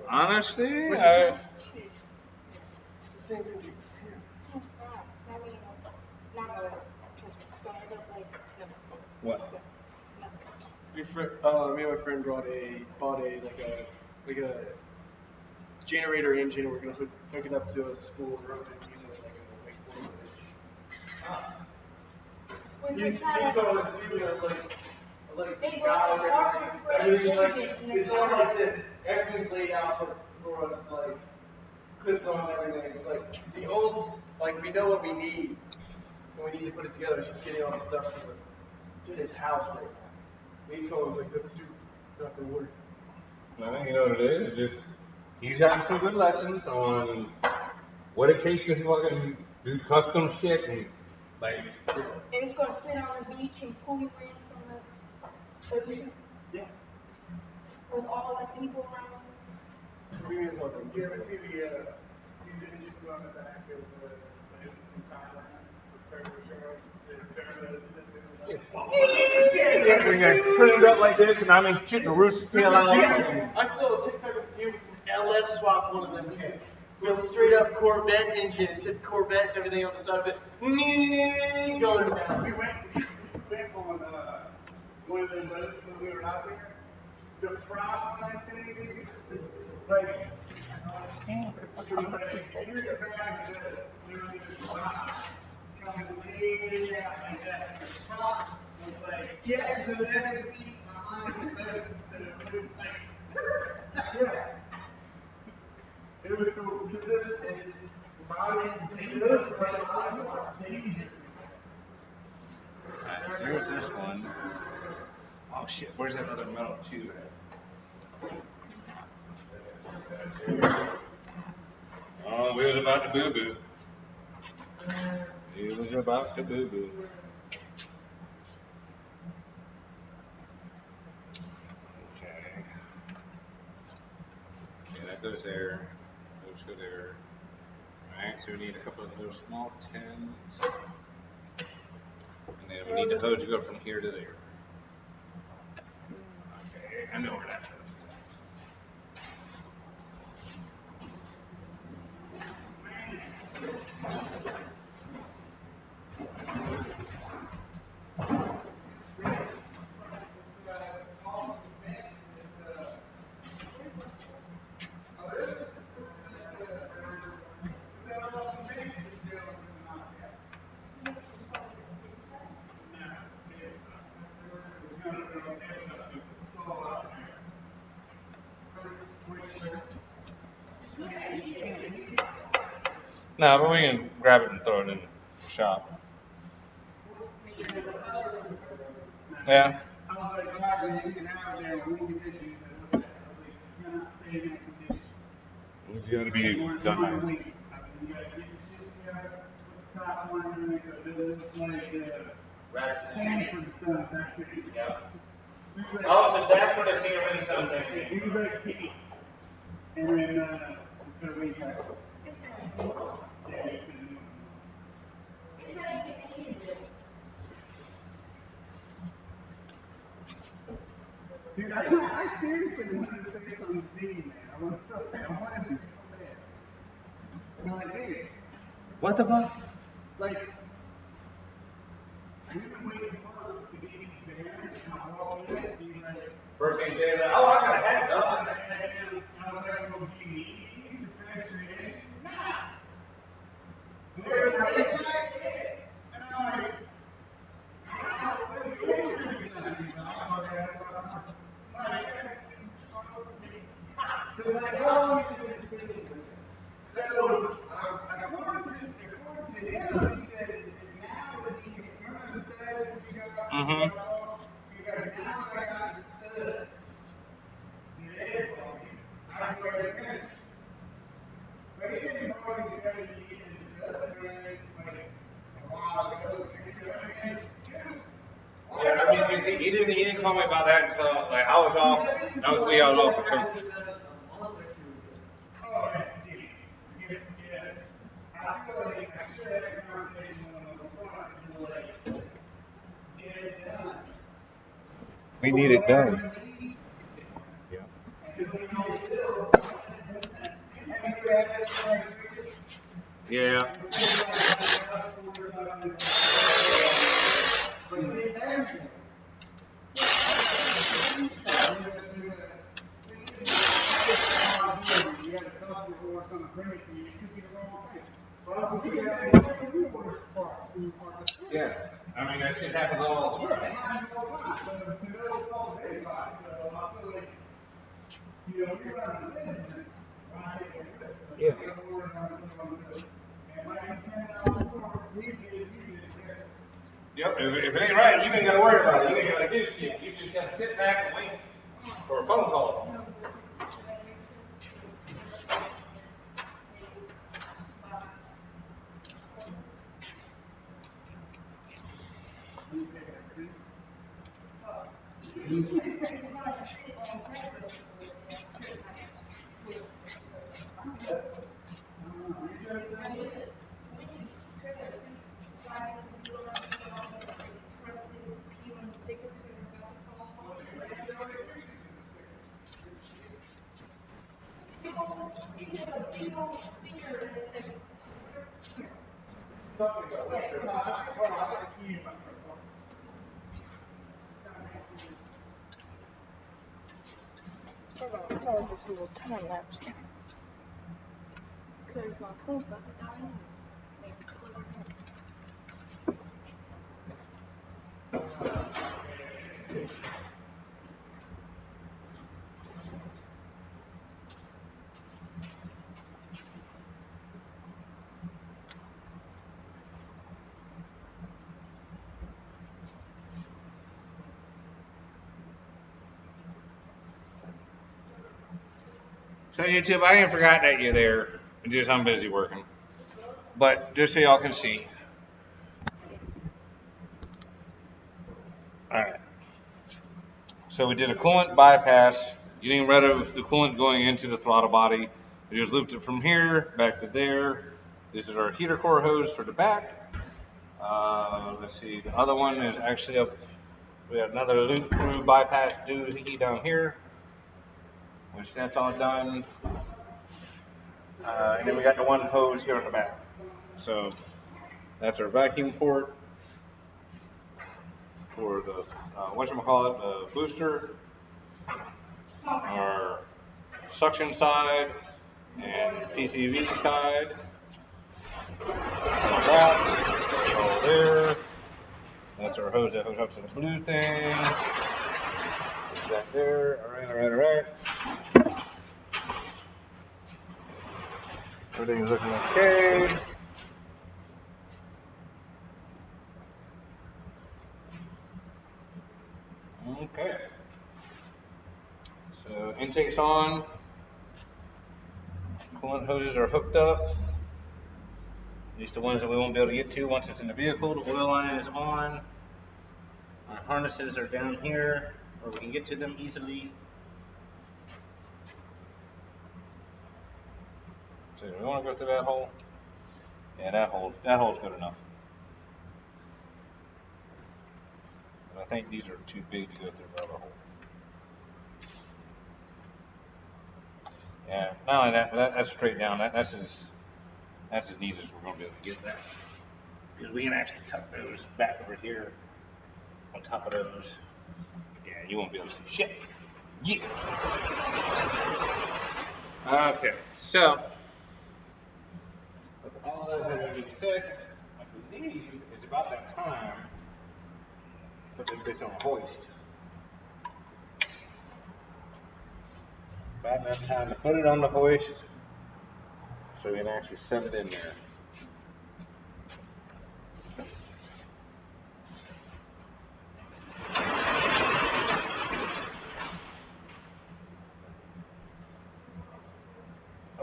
Honestly, This thing's gonna be. what? Me and my friend bought a generator engine. We're gonna hook it up to a spool rope and use as like a wakeboard bridge. He's going to see me. I was like, God, everything's like, it's all like this. Everything's laid out for us, like clips on everything. It's like the old, like we know what we need, and we need to put it together. It's just getting all the stuff to his house right now. He's going like, that's stupid. Not gonna work. I think you know what it is. It's just he's gotten some good lessons on what it takes to fucking do custom shit and like. And it's gonna sit on the beach and pull you in from the ocean. Yeah. With all the people around. You ever see these engines on the back of the in Thailand for turbo charge? The turbos Yeah, when you're turned up like this, and I'm in shooting a rooster tail out. I saw a TikTok of you LS swap one of them cans. It was a straight up Corvette engine. It said Corvette, everything on the side of it. Going down. We went on one of the boats when we were out there. The prop on that thing, like, it was like, here's the bag that there was this prop coming way out like that. The prop was like, yeah, so 7 feet behind the boat, so it was like, yeah. It was cool, because it's modern, it looks like a lot of sages. Alright, here's this one. Oh shit, where's that other metal tube at? Oh, we was about to boo-boo. He was about to boo-boo. Okay. Okay, that goes there. Those go there. Alright, so we need a couple of those small tins. And then we need the hose to go from here to there. Okay, I know where that goes. No, but we can grab it and throw it in the shop. Yeah. I was like, all right, you can have it there with one condition. What's that? I was like, you cannot stay in that condition. It's got to be Or it's done not nice. waiting. I said, you gotta get your shit together, put the top on underneath, so it doesn't look like sand from the sun back there. Yeah. He was like, Oh, so that's what I see everything sounds he was like, damn. And then it's gonna wait back. Yeah, you can. Dude, I seriously wanted to say something to D, man. I wanted to so bad. I'm like, hey, What the fuck? like, I knew the way it was to get these bands, and I walk in and be like, First thing you say is, oh, I got a hat, dog. I was like, well, do you need these to finish the engine? Nah. They're like, and I'm like, how is it going to be done? He's like, so like, how long has it been sitting with him? So, according to him, he said that now that he can, remember the studs that you got? Mm-hmm. He's like, now that I got the studs, the egg on me, I can go ahead and finish. But he didn't always tell you he needed studs or anything, like, a while ago. You know what I mean? Yeah, I mean, he didn't call me about that until, like, I was off. That was we all off for church. Oh, dude. Yes. I feel like I should have had a conversation with him before and be like, get it done. We need it done. Yeah. Because when you're ill, it's done. And you have to like, Yeah. like, get everything. You had a customer order something, bring it to you, it could be the wrong thing. But you got to order parts from parts. Yeah. I mean, that shit happens all the Yeah, time. it happens all the time. So to no fault of anybody. So I feel like, you know, you're running a business, why take that risk? Yeah. You gotta order it on the bill. And it might be $10 more, we get it, Yep, if it ain't right, you ain't got to worry about it. You ain't got to do shit. You just got to sit back and wait for a phone call. Hold on, I'm gonna just do a little time lapse here. Because my phone's about to die anyway. Maybe plug it in. So YouTube, I didn't forgot that you're there. Just I'm busy working. But just so y'all can see. Alright. So we did a coolant bypass, getting rid of the coolant going into the throttle body. We just looped it from here back to there. This is our heater core hose for the back. Let's see, the other one is actually up. We have another loop through bypass doohickey down here, which that's all done. And then we got the one hose here in the back. So that's our vacuum port for the whatchamacallit, the booster, our suction side and PCV side. That's all there. That's our hose that hooks up to the blue thing. Put that there. Alright. Everything's looking okay. Okay. So intake's on. Coolant hoses are hooked up. At least the ones that we won't be able to get to once it's in the vehicle. The oil line is on. Our harnesses are down here where we can get to them easily. So do we want to go through that hole? Yeah, that hole's good enough. But I think these are too big to go through the other hole. Yeah, not only that, but that's straight down. That's as neat as we're going to be able to get that. Because we can actually tuck those back over here on top of those. Yeah, you won't be able to see shit. Yeah. Okay, so with all that having been said, I believe it's about that time to put this bitch on a hoist. About enough time to put it on the hoist so we can actually set it in there.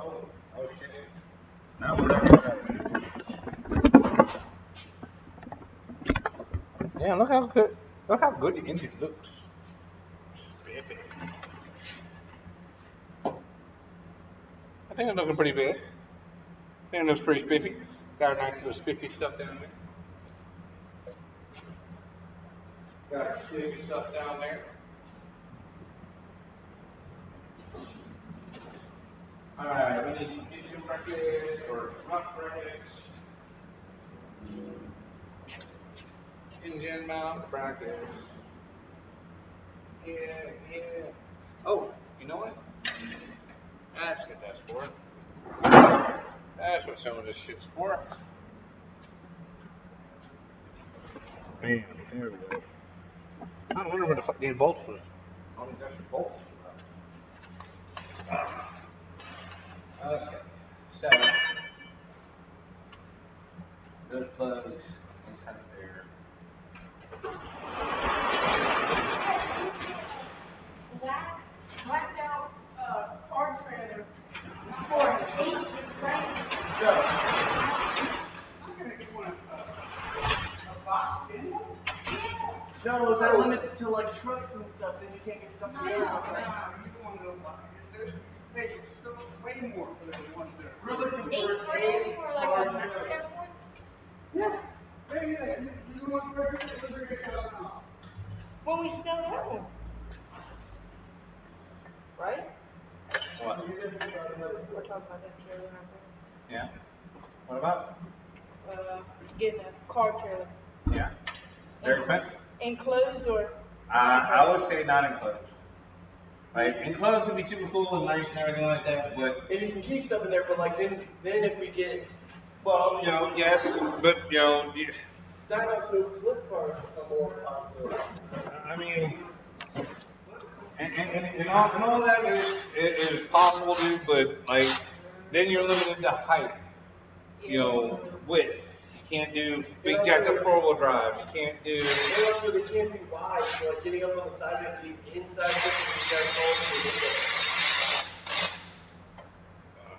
Oh shit. Now we're ready. Yeah, look how good the engine looks. Spiffy. I think it's looking pretty bad. I think it looks pretty spiffy. Got a nice little spiffy stuff down there. Got spiffy stuff down there. Alright, we need some engine brackets or front brackets. Engine mount brackets. Yeah. Oh, you know what? That's what that's for. That's what some of this shit's for. Bam, there we go. I wonder where the fuck these bolts was. Oh, these extra bolts. Okay, so those plugs inside there. Blacked out car trailer for 8 grand. No, that limits to like trucks and stuff, then you can't get something else. You want to know why? There's so way more for the ones that are really 8 grand for like a Mac one? Yeah, you want to get out. When we sell that one. Right? What? We're talking about that trailer out Yeah. What about? Getting a car trailer. Yeah. Very expensive. Enclosed or? I would say not enclosed. Like enclosed would be super cool and nice and everything like that, but And you can keep stuff in there, but like then if we get well, yes, but that also flip cars become more possible. I mean, and all that is possible, dude. But like, then you're limited to height. Width. You can't do big jacked up 4-wheel drives. You can't do. And also they can't be wide, so like getting up on the side, you have to be inside of it, and you guys fall into the window.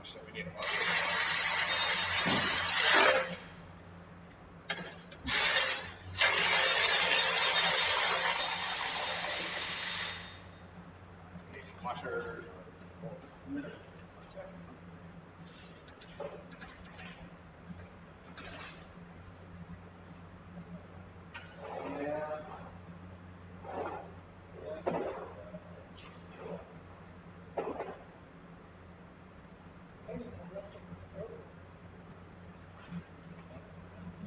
So we need a washer.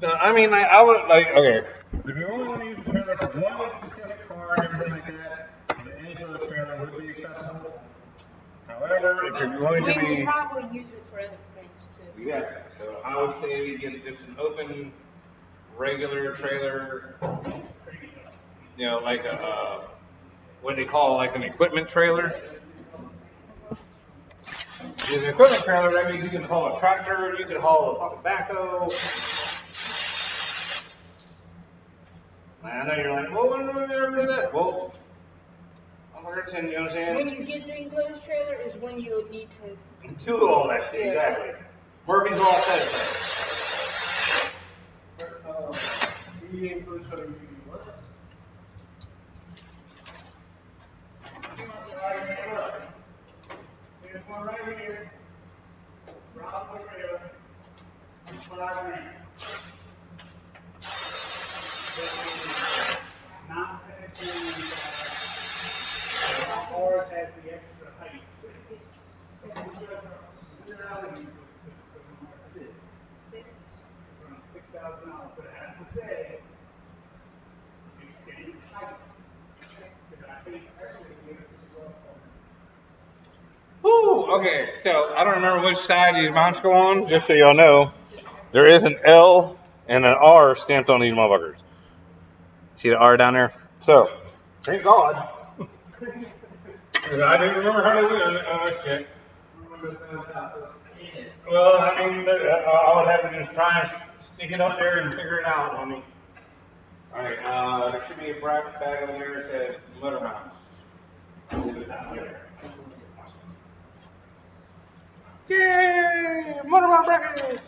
No, I mean, like, I would, like, okay. If you only want to use the trailer for one specific car and everything like that, then any sort of trailer would be acceptable. However, if you're going to We be. would probably use it for other things too. Yeah, so I would say get just an open, regular trailer, like what they call like an equipment trailer. With an equipment trailer, that means you can haul a tractor, you can haul a fucking backhoe. I know you're like, well, when do we ever do that? Well, I'm hurting, you know what I'm saying? When you get the enclosed trailer is when you need to Do all that shit, exactly. Murphy's Law says that. You need first so you can what? There's one right here. Rob the trailer. 5 grand. Not penetrating ours has the extra height. Around 6,000. miles, but it has to say it's getting tight. Because I think actually we have to slow up. Woo! Okay, so I don't remember which side these mounts go on. Just so y'all know, there is an L and an R stamped on these motherfuckers. See the R down there? So, thank God. I didn't remember how to do it. Oh shit. Well, I mean, I would have to just try and stick it up there and figure it out. I mean, all right. There should be a bracket bag over there that says motor mounts. I'll leave it that way. Yay! Motor mount brackets.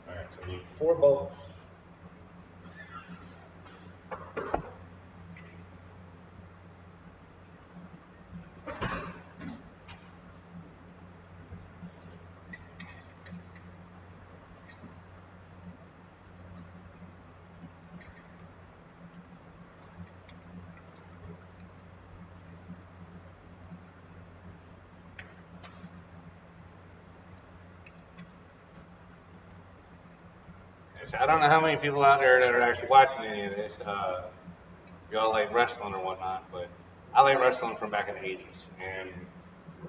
All right, so we need 4 bolts. I don't know how many people out there that are actually watching any of this. Y'all like wrestling or whatnot, but I like wrestling from back in the 80s. And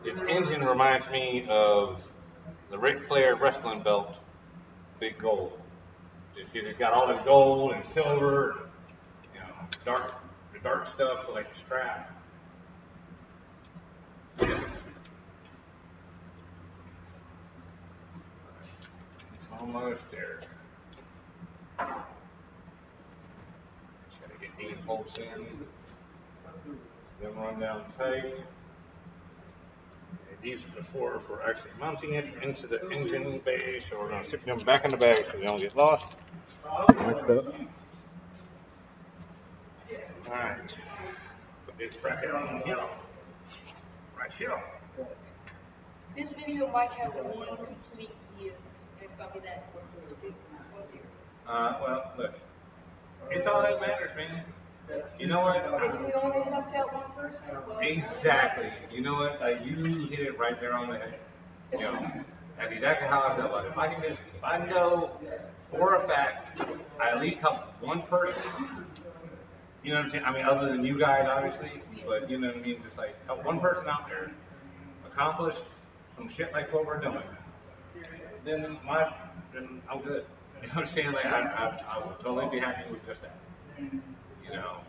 its engine reminds me of the Ric Flair wrestling belt, big gold. It's got all this gold and silver, and, you know, the dark stuff like the strap. It's almost there. Just gotta get these bolts in, then run down tight. And these are the 4 for actually mounting it into the engine bay, so we're gonna stick them back in the bag so they don't get lost. Mixed up. Alright. Put this bracket on here. Right here. This video might have one complete view, and it's gonna be that. Well, look. It's all that matters, man. You know what? If we only helped out one person, well, Exactly. You know what? You hit it right there on the head. You know, that's exactly how I feel about it. If I can go for a fact, I at least help one person. You know what I'm saying? I mean, other than you guys, obviously, but you know what I mean? Just like help one person out there accomplish some shit like what we're doing. Then I'm good. You know what I'm saying? Like I would totally be happy with just that. You know,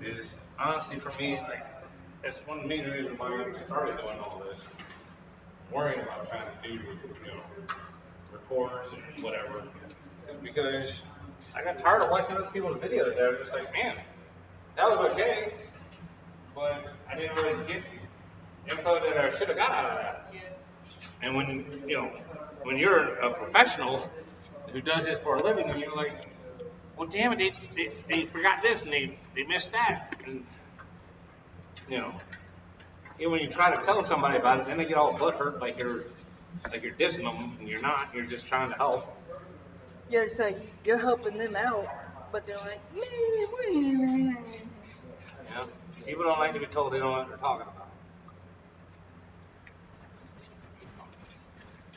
it's honestly for me, like that's one major reason why I started doing all this. Worrying about trying to do, you know, records and whatever, because I got tired of watching other people's videos. I was just like, man, that was okay, but I didn't really get info that I should have got out of that. And when you're a professional who does this for a living, and you're like, well, damn it, they forgot this and they missed that, and you know, even when you try to tell somebody about it, then they get all butthurt like you're dissing them, and you're not. You're just trying to help. Yeah, it's like you're helping them out, but they're like, man, You know, people don't like to be told they don't know what they're talking about.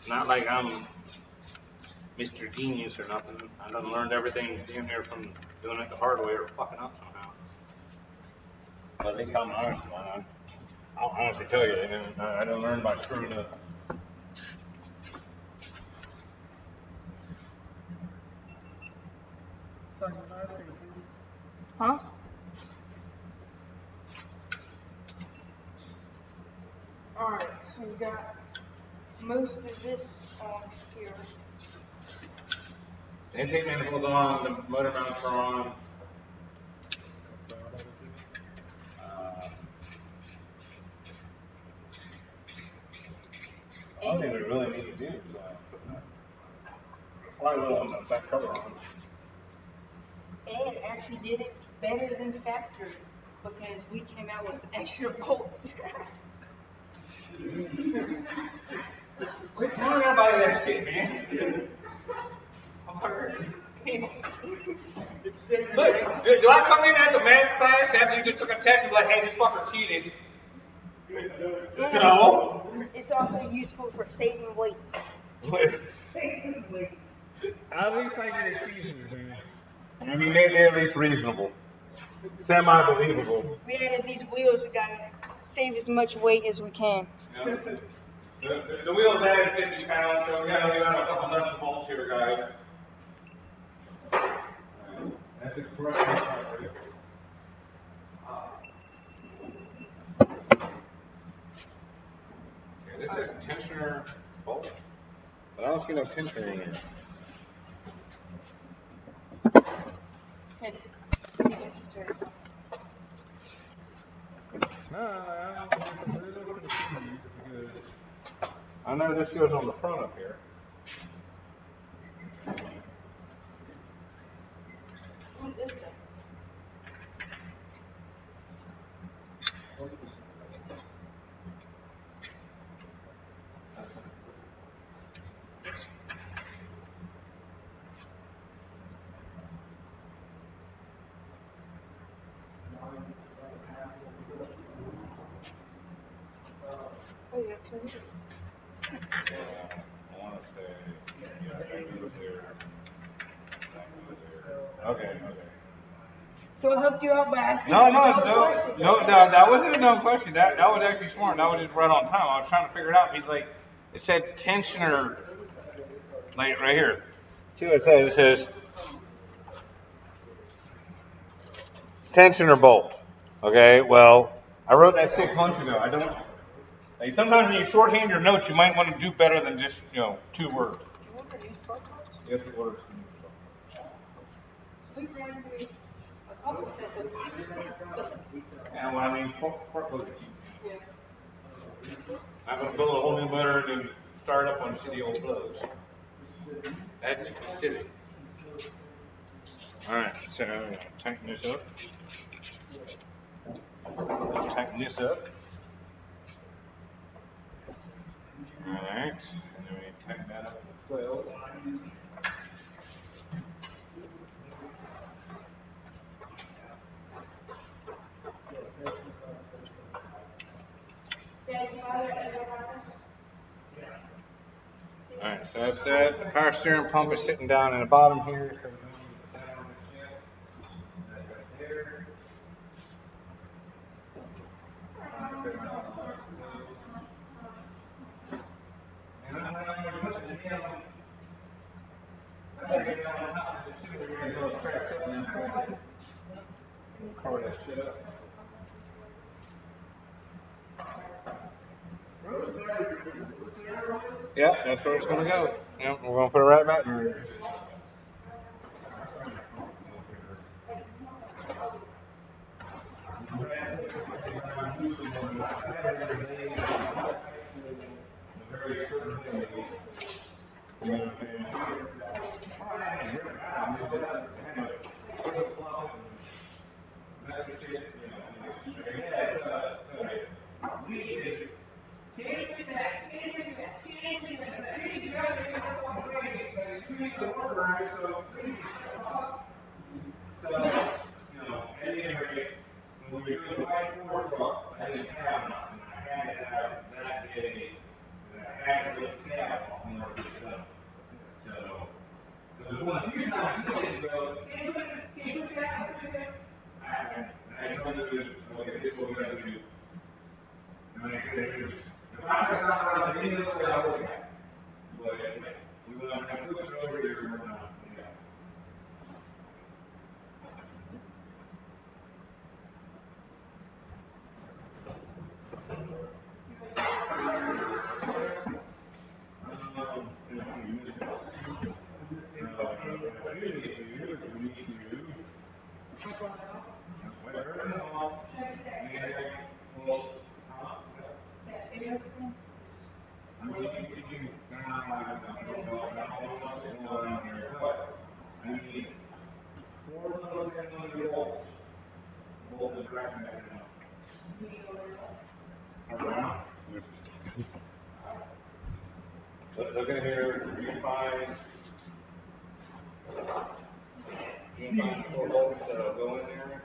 Not like I'm Mr. Genius or nothing. I done learned everything damn near from doing it the hard way or fucking up somehow. But at least I'm honest, man. I'll honestly tell you, I done learn by screwing up. huh? Alright, so we got most of this on here. Intake manifold's on, the motor mounts are on. One thing we really need to do is put the flywheel on the back cover on. And actually did it better than factory because we came out with extra bolts. Quit telling everybody that shit, man. Look, do I come in at the math class after you just took a test and be like, hey, this fucker cheated? No. It's also useful for saving weight. At least I get excuses, man. I mean, they're at least reasonable. Semi-believable. We added these wheels to save as much weight as we can. Yeah. The wheels added 50 pounds, so we got to leave out a couple nuts and bolts here, guys. That's a correct part, right? Okay, this is tensioner bolt, but I don't see no tensioner in here. No, I'm just a little confused because I know this goes on the front up here. What is this thing? Oh, yeah, I want to say, yeah, that goes there. That goes there. Okay. So I helped you out by asking No, questions. that wasn't a dumb question. That was actually smart. That was just right on time. I was trying to figure it out. He's like, it said tensioner, like right here. See what it says? It says tensioner bolt. Okay, well, I wrote that 6 months ago. I don't. Like, sometimes when you shorthand your notes, you might want to do better than just 2 words. You want to use spark plugs? Yes, we ordered some new stuff. We ran me a couple sets of And when I mean pork plugs are cheap. Yeah. I'm going to build a whole new motor and then start up on city old plugs. That's silly. Alright, so tighten this up. Tighten this up. Alright, and then we tighten that up to 12. Alright, so that's that. The power steering pump is sitting down in the bottom here, so we don't need to put that on this yet. That's right there. And I'm not going to put the nail on top of this too, we're going to go scratch up now. We'll cover that shit up. Yep, that's where it's going to go. Yep, we're going to put it right back there. Look at here, refine 4 volts that'll go in there.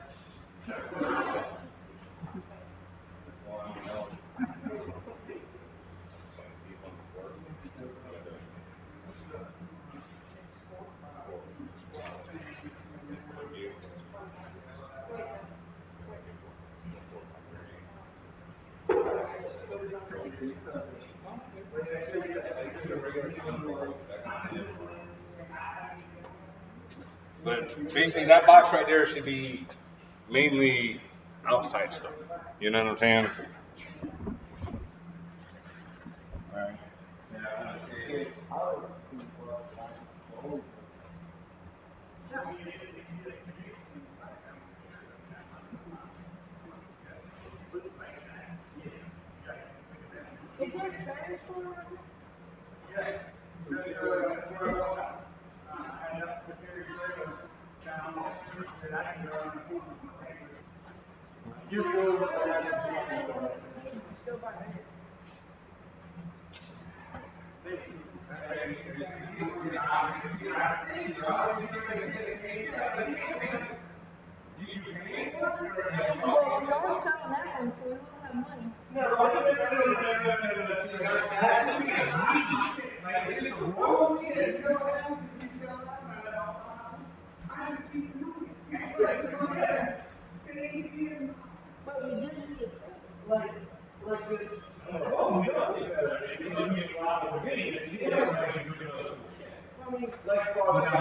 But basically, that box right there should be mainly outside stuff. You know what I'm saying? Alright. Is there a trash for it? Yeah, that's where I was at. I had up to very trailer down the street, but I can go around the corner from my neighbors. Usually what I have to do is Well, we are selling that one, so we will have money. But we do need a trailer. like this. I mean, Like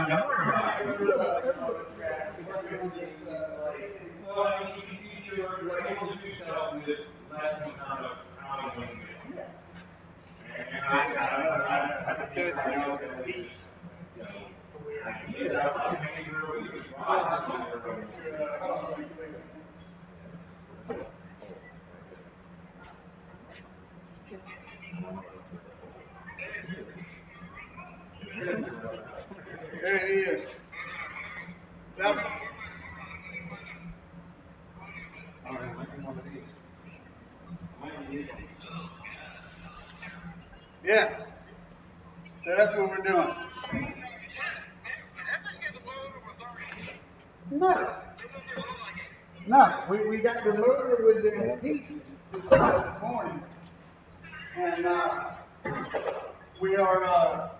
there he is. That's yeah. So that's what we're doing. No. No, we got the motor was in pieces this morning. And we are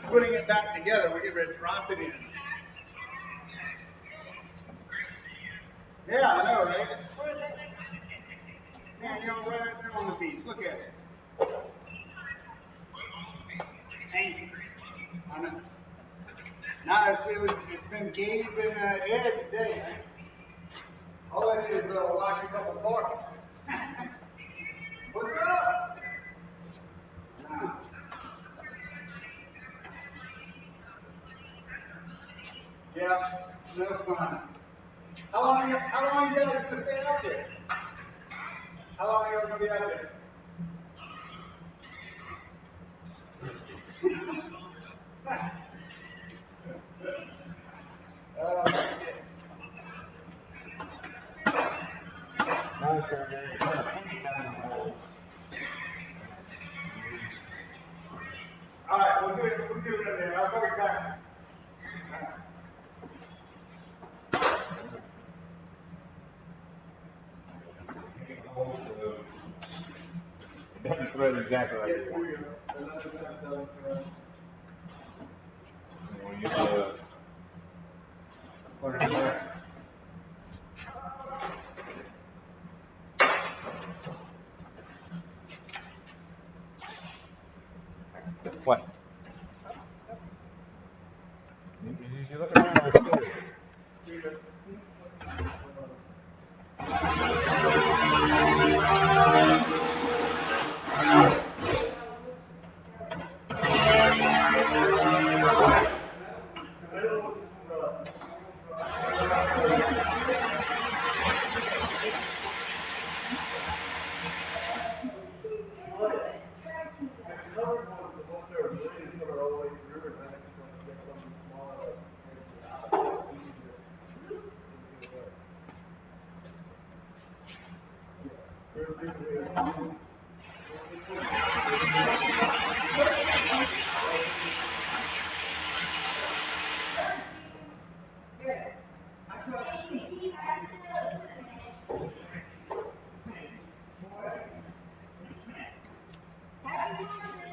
putting it back together. We're getting ready to drop it in. Yeah, I know, right? Yeah, you know, right out there on the beach. Look at it. I know. Now it's been Gabe and Ed today. Right? All I did is watch a couple parts. What's up? No. Yeah, no fun. How long you guys gonna stay out there? How long are you gonna be out there? All right, we'll do it in there. I'll call you back. It doesn't thread exactly like Yeah, you here want. we go. Another set of When you put it in there. What? You look around and stare.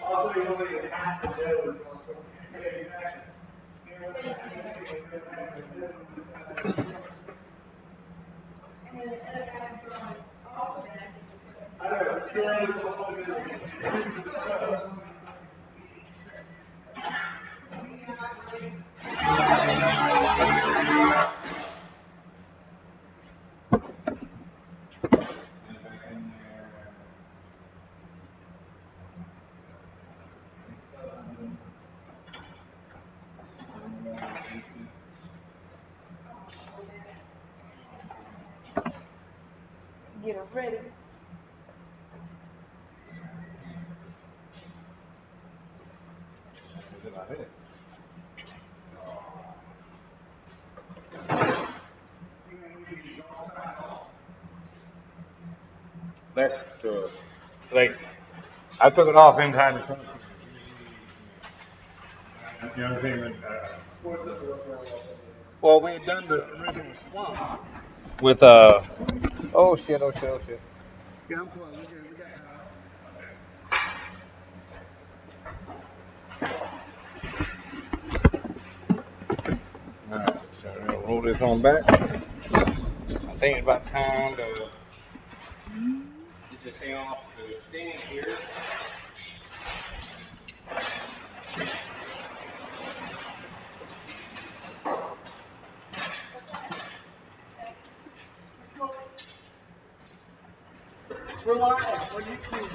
Also, you only get half the dough is going so exactly. I know, it's curious the whole thing. Get her ready. That's like I took it off in time to come. You know what I'm saying? Well, we had done the original swap with oh shit. Yeah, I'm pulling. We got power. Alright, so we're gonna roll this on back. I think it's about time to get this thing off the stand here. We're live on YouTube.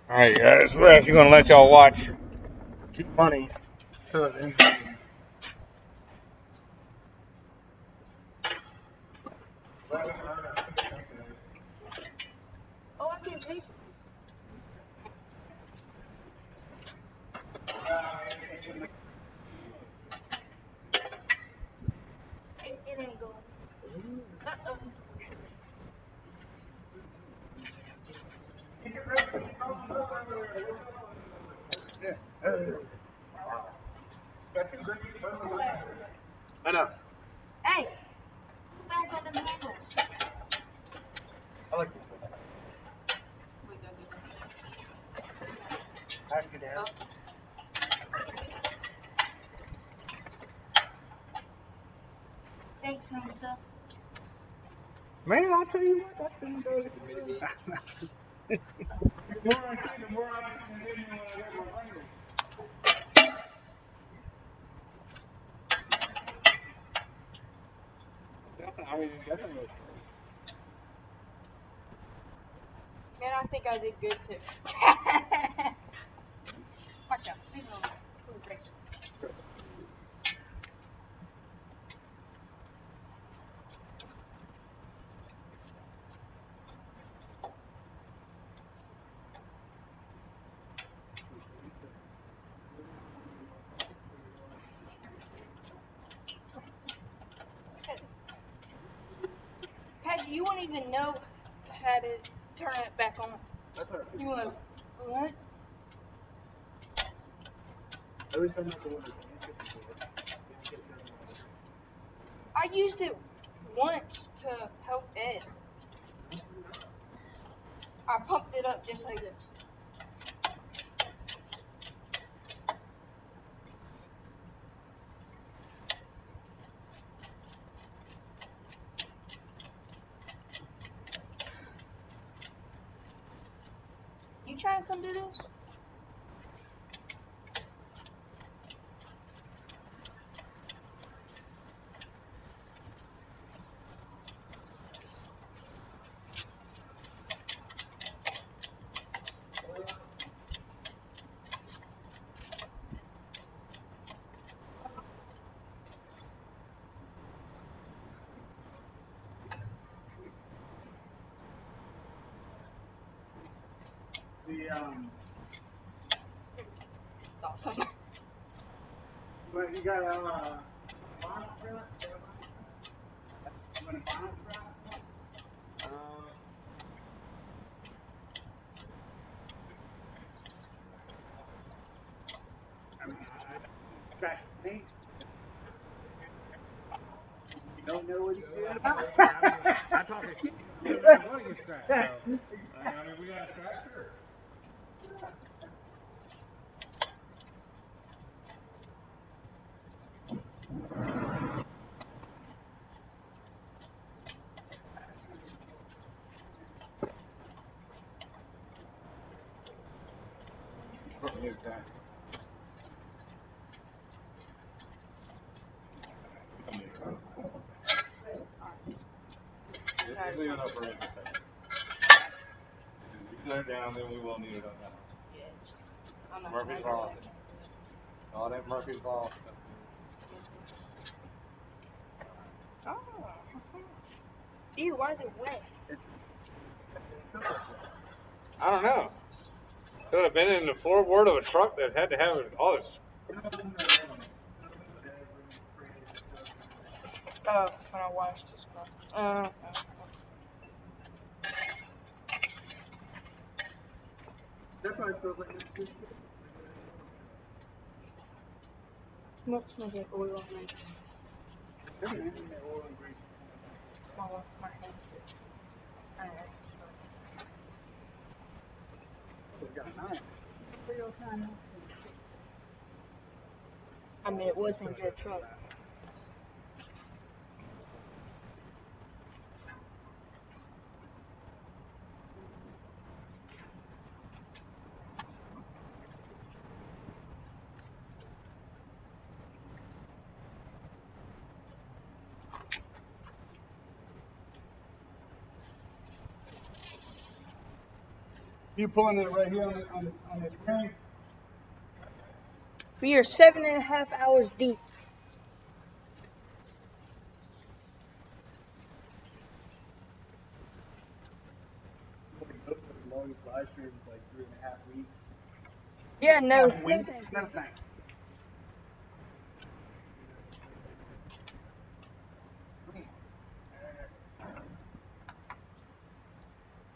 Alright guys, we're actually gonna let y'all watch Keep Money till the end. Oh, I can take it. It ain't going. Uh-oh. I know. Hey, back on the mantle. I like this one. Hack it down. Thanks, Hamster. Man, I'll tell you what, that thing does. The more I see, the more I just hit me when I get my finger. I mean, that thing was. Man, I think I did good too. Watch out. Please don't. Please breaks. Pat, you won't even know how to turn it back on. You want what? At least I'm not the one that's used it before. I used it once to help Ed. I pumped it up just like this. You trying to come do this? It's awesome. But you got a box strap? You want a box strap? I mean, I scratch paint. You don't know what you do? I'm talking shit. You don't want to get scratched. So, I mean, we got a strap, sure. anytime. Just leave it up for a second. If you clear it down, then we will need it on that one. I'm not Murphy's trying Law. to- All that Murphy's Law stuff. Oh. Ew, why is it wet? I don't know. Could have been in the floorboard of a truck that had to have all this. Oh, when I washed his car. That probably smells like this too. Smells like oil and grease. Using that oil and grease. My hand. I don't know. We got a knife. I mean, it was in your truck. You pulling it right here on this ring? We are 7.5 hours deep. The longest live stream is like 3.5 weeks. Yeah, no. Weeks? No thanks.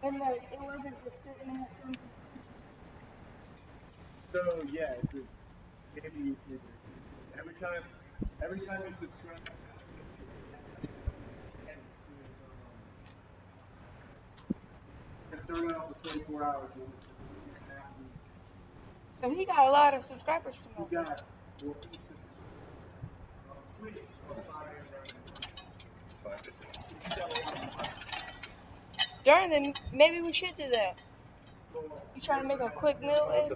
And it wasn't just sitting in it. So yeah, it's a baby YouTuber. Every time you subscribe, it started off with 24 hours and it's 3.5 weeks. So he got a lot of subscribers from He that. got Twitch plus 5 Darn, then maybe we should do that. You trying to make a quick meal, Ed?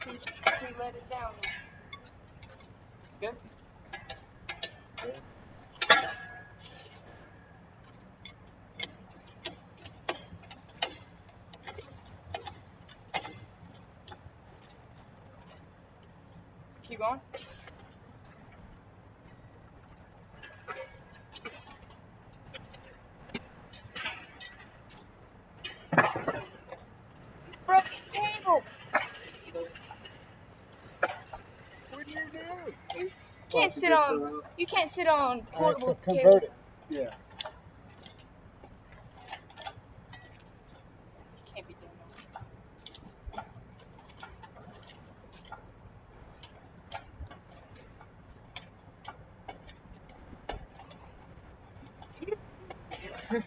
See, let it down. Good? Keep going. Broke the table. What do you do? You can't sit on portable Convert table. it. Yeah. Can't be doing that.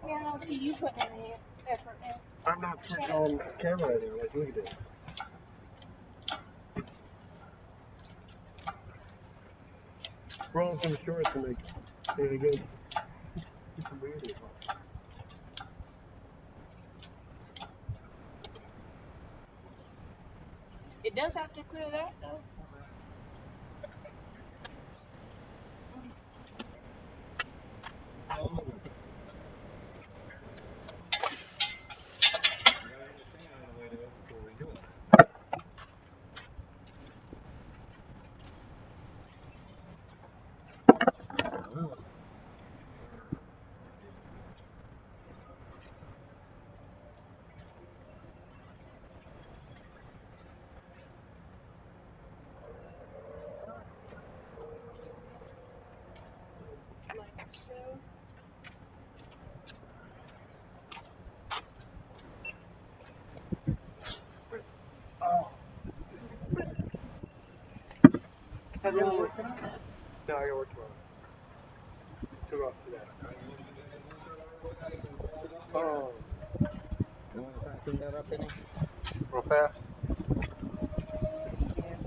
Yeah, I don't see you putting any effort in. I'm not putting on camera right now. Like, look at this. Rolling from the shorts and like, there you go. It's weird. It does have to clear that, though. Like so. Have you ever worked tonight? No, I gotta work tomorrow. Took off today. Oh. You want to try to clean that up any? Real fast?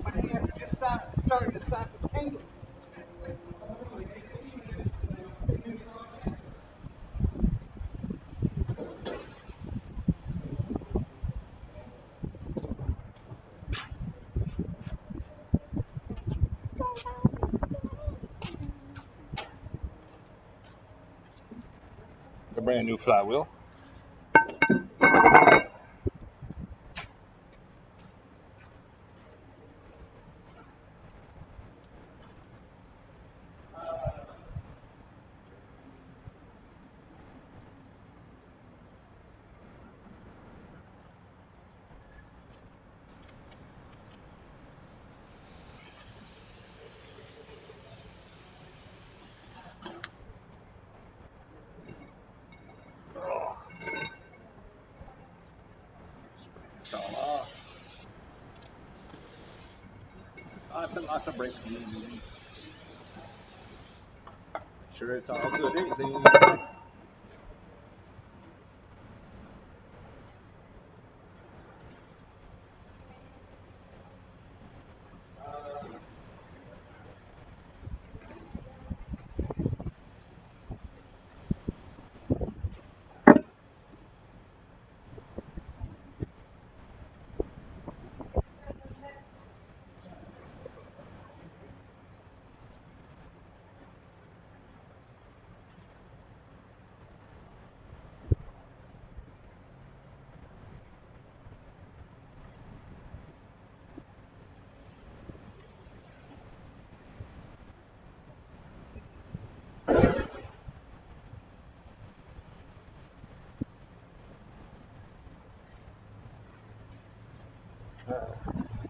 My hands are just starting to stop tingling. brand new flywheel. It's all off. Lots of brakes. Sure, it's all good. Anything.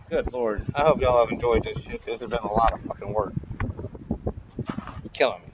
Good Lord. I hope y'all have enjoyed this shit. This has been a lot of fucking work. Killing me.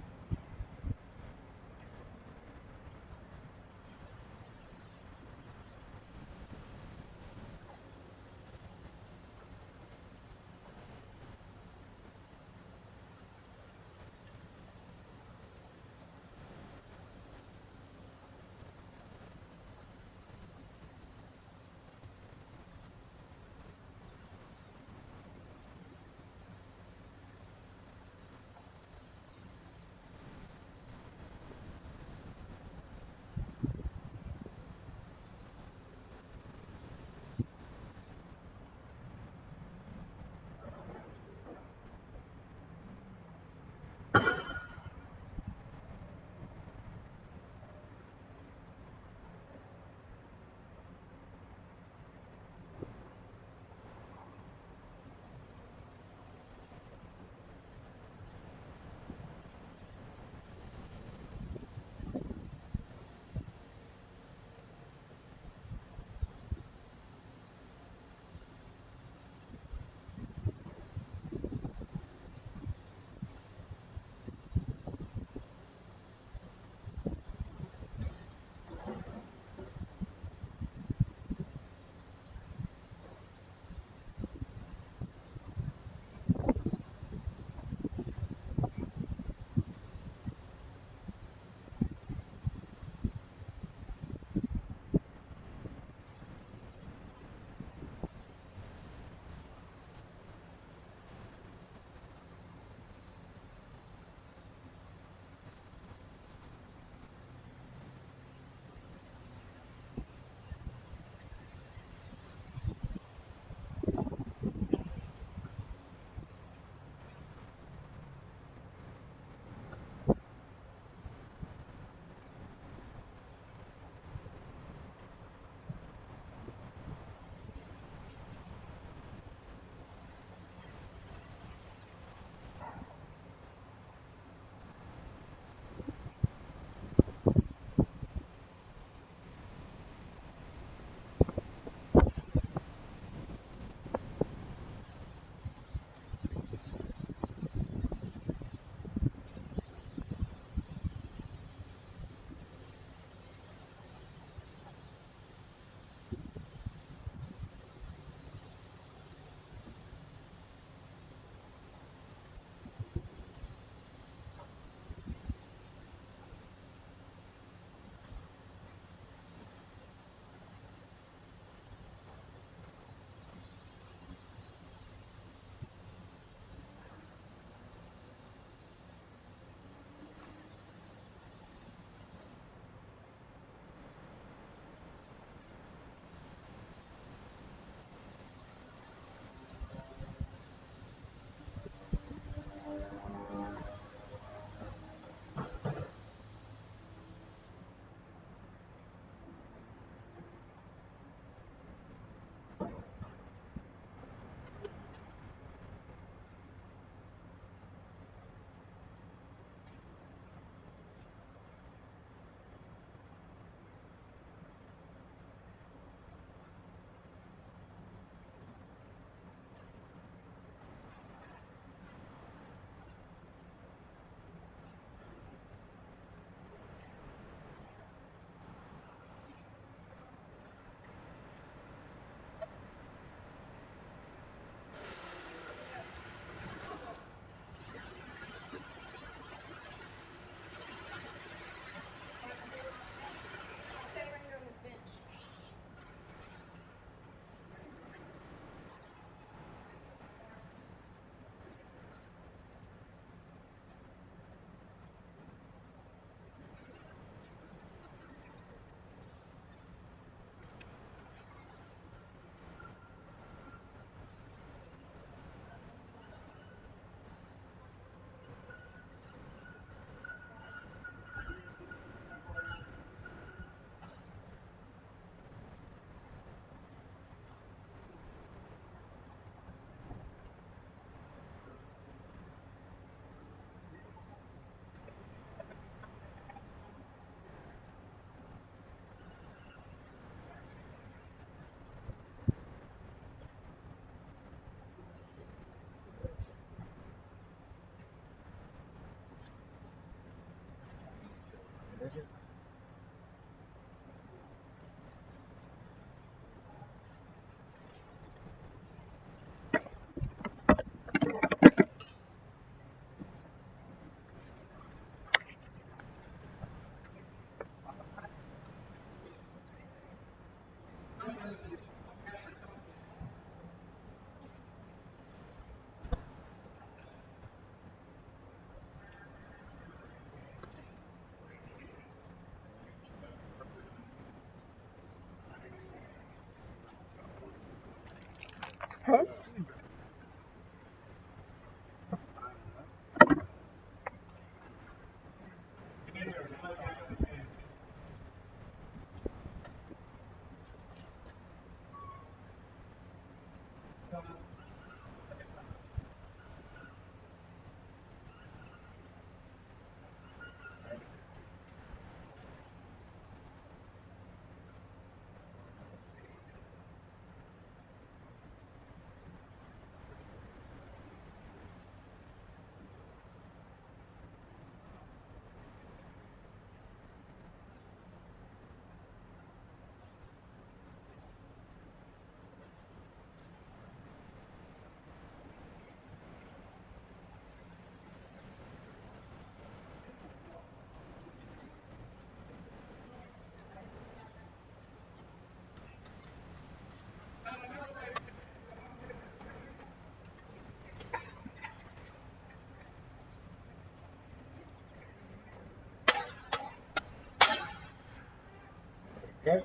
Huh? Okay.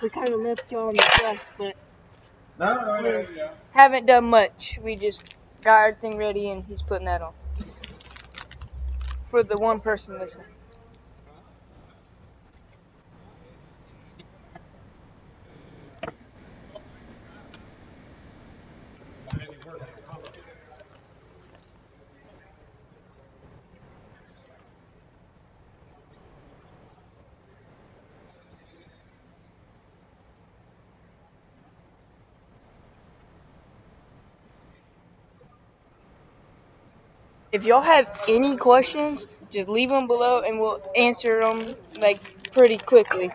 We kind of left you on the bus, but No, we yeah. Haven't done much. We just got everything ready and he's putting that on. For the one person listening. If y'all have any questions, just leave them below and we'll answer them like pretty quickly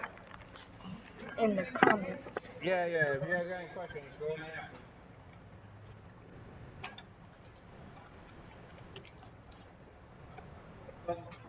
in the comments. Yeah, yeah. If you guys got any questions, go ahead and ask them.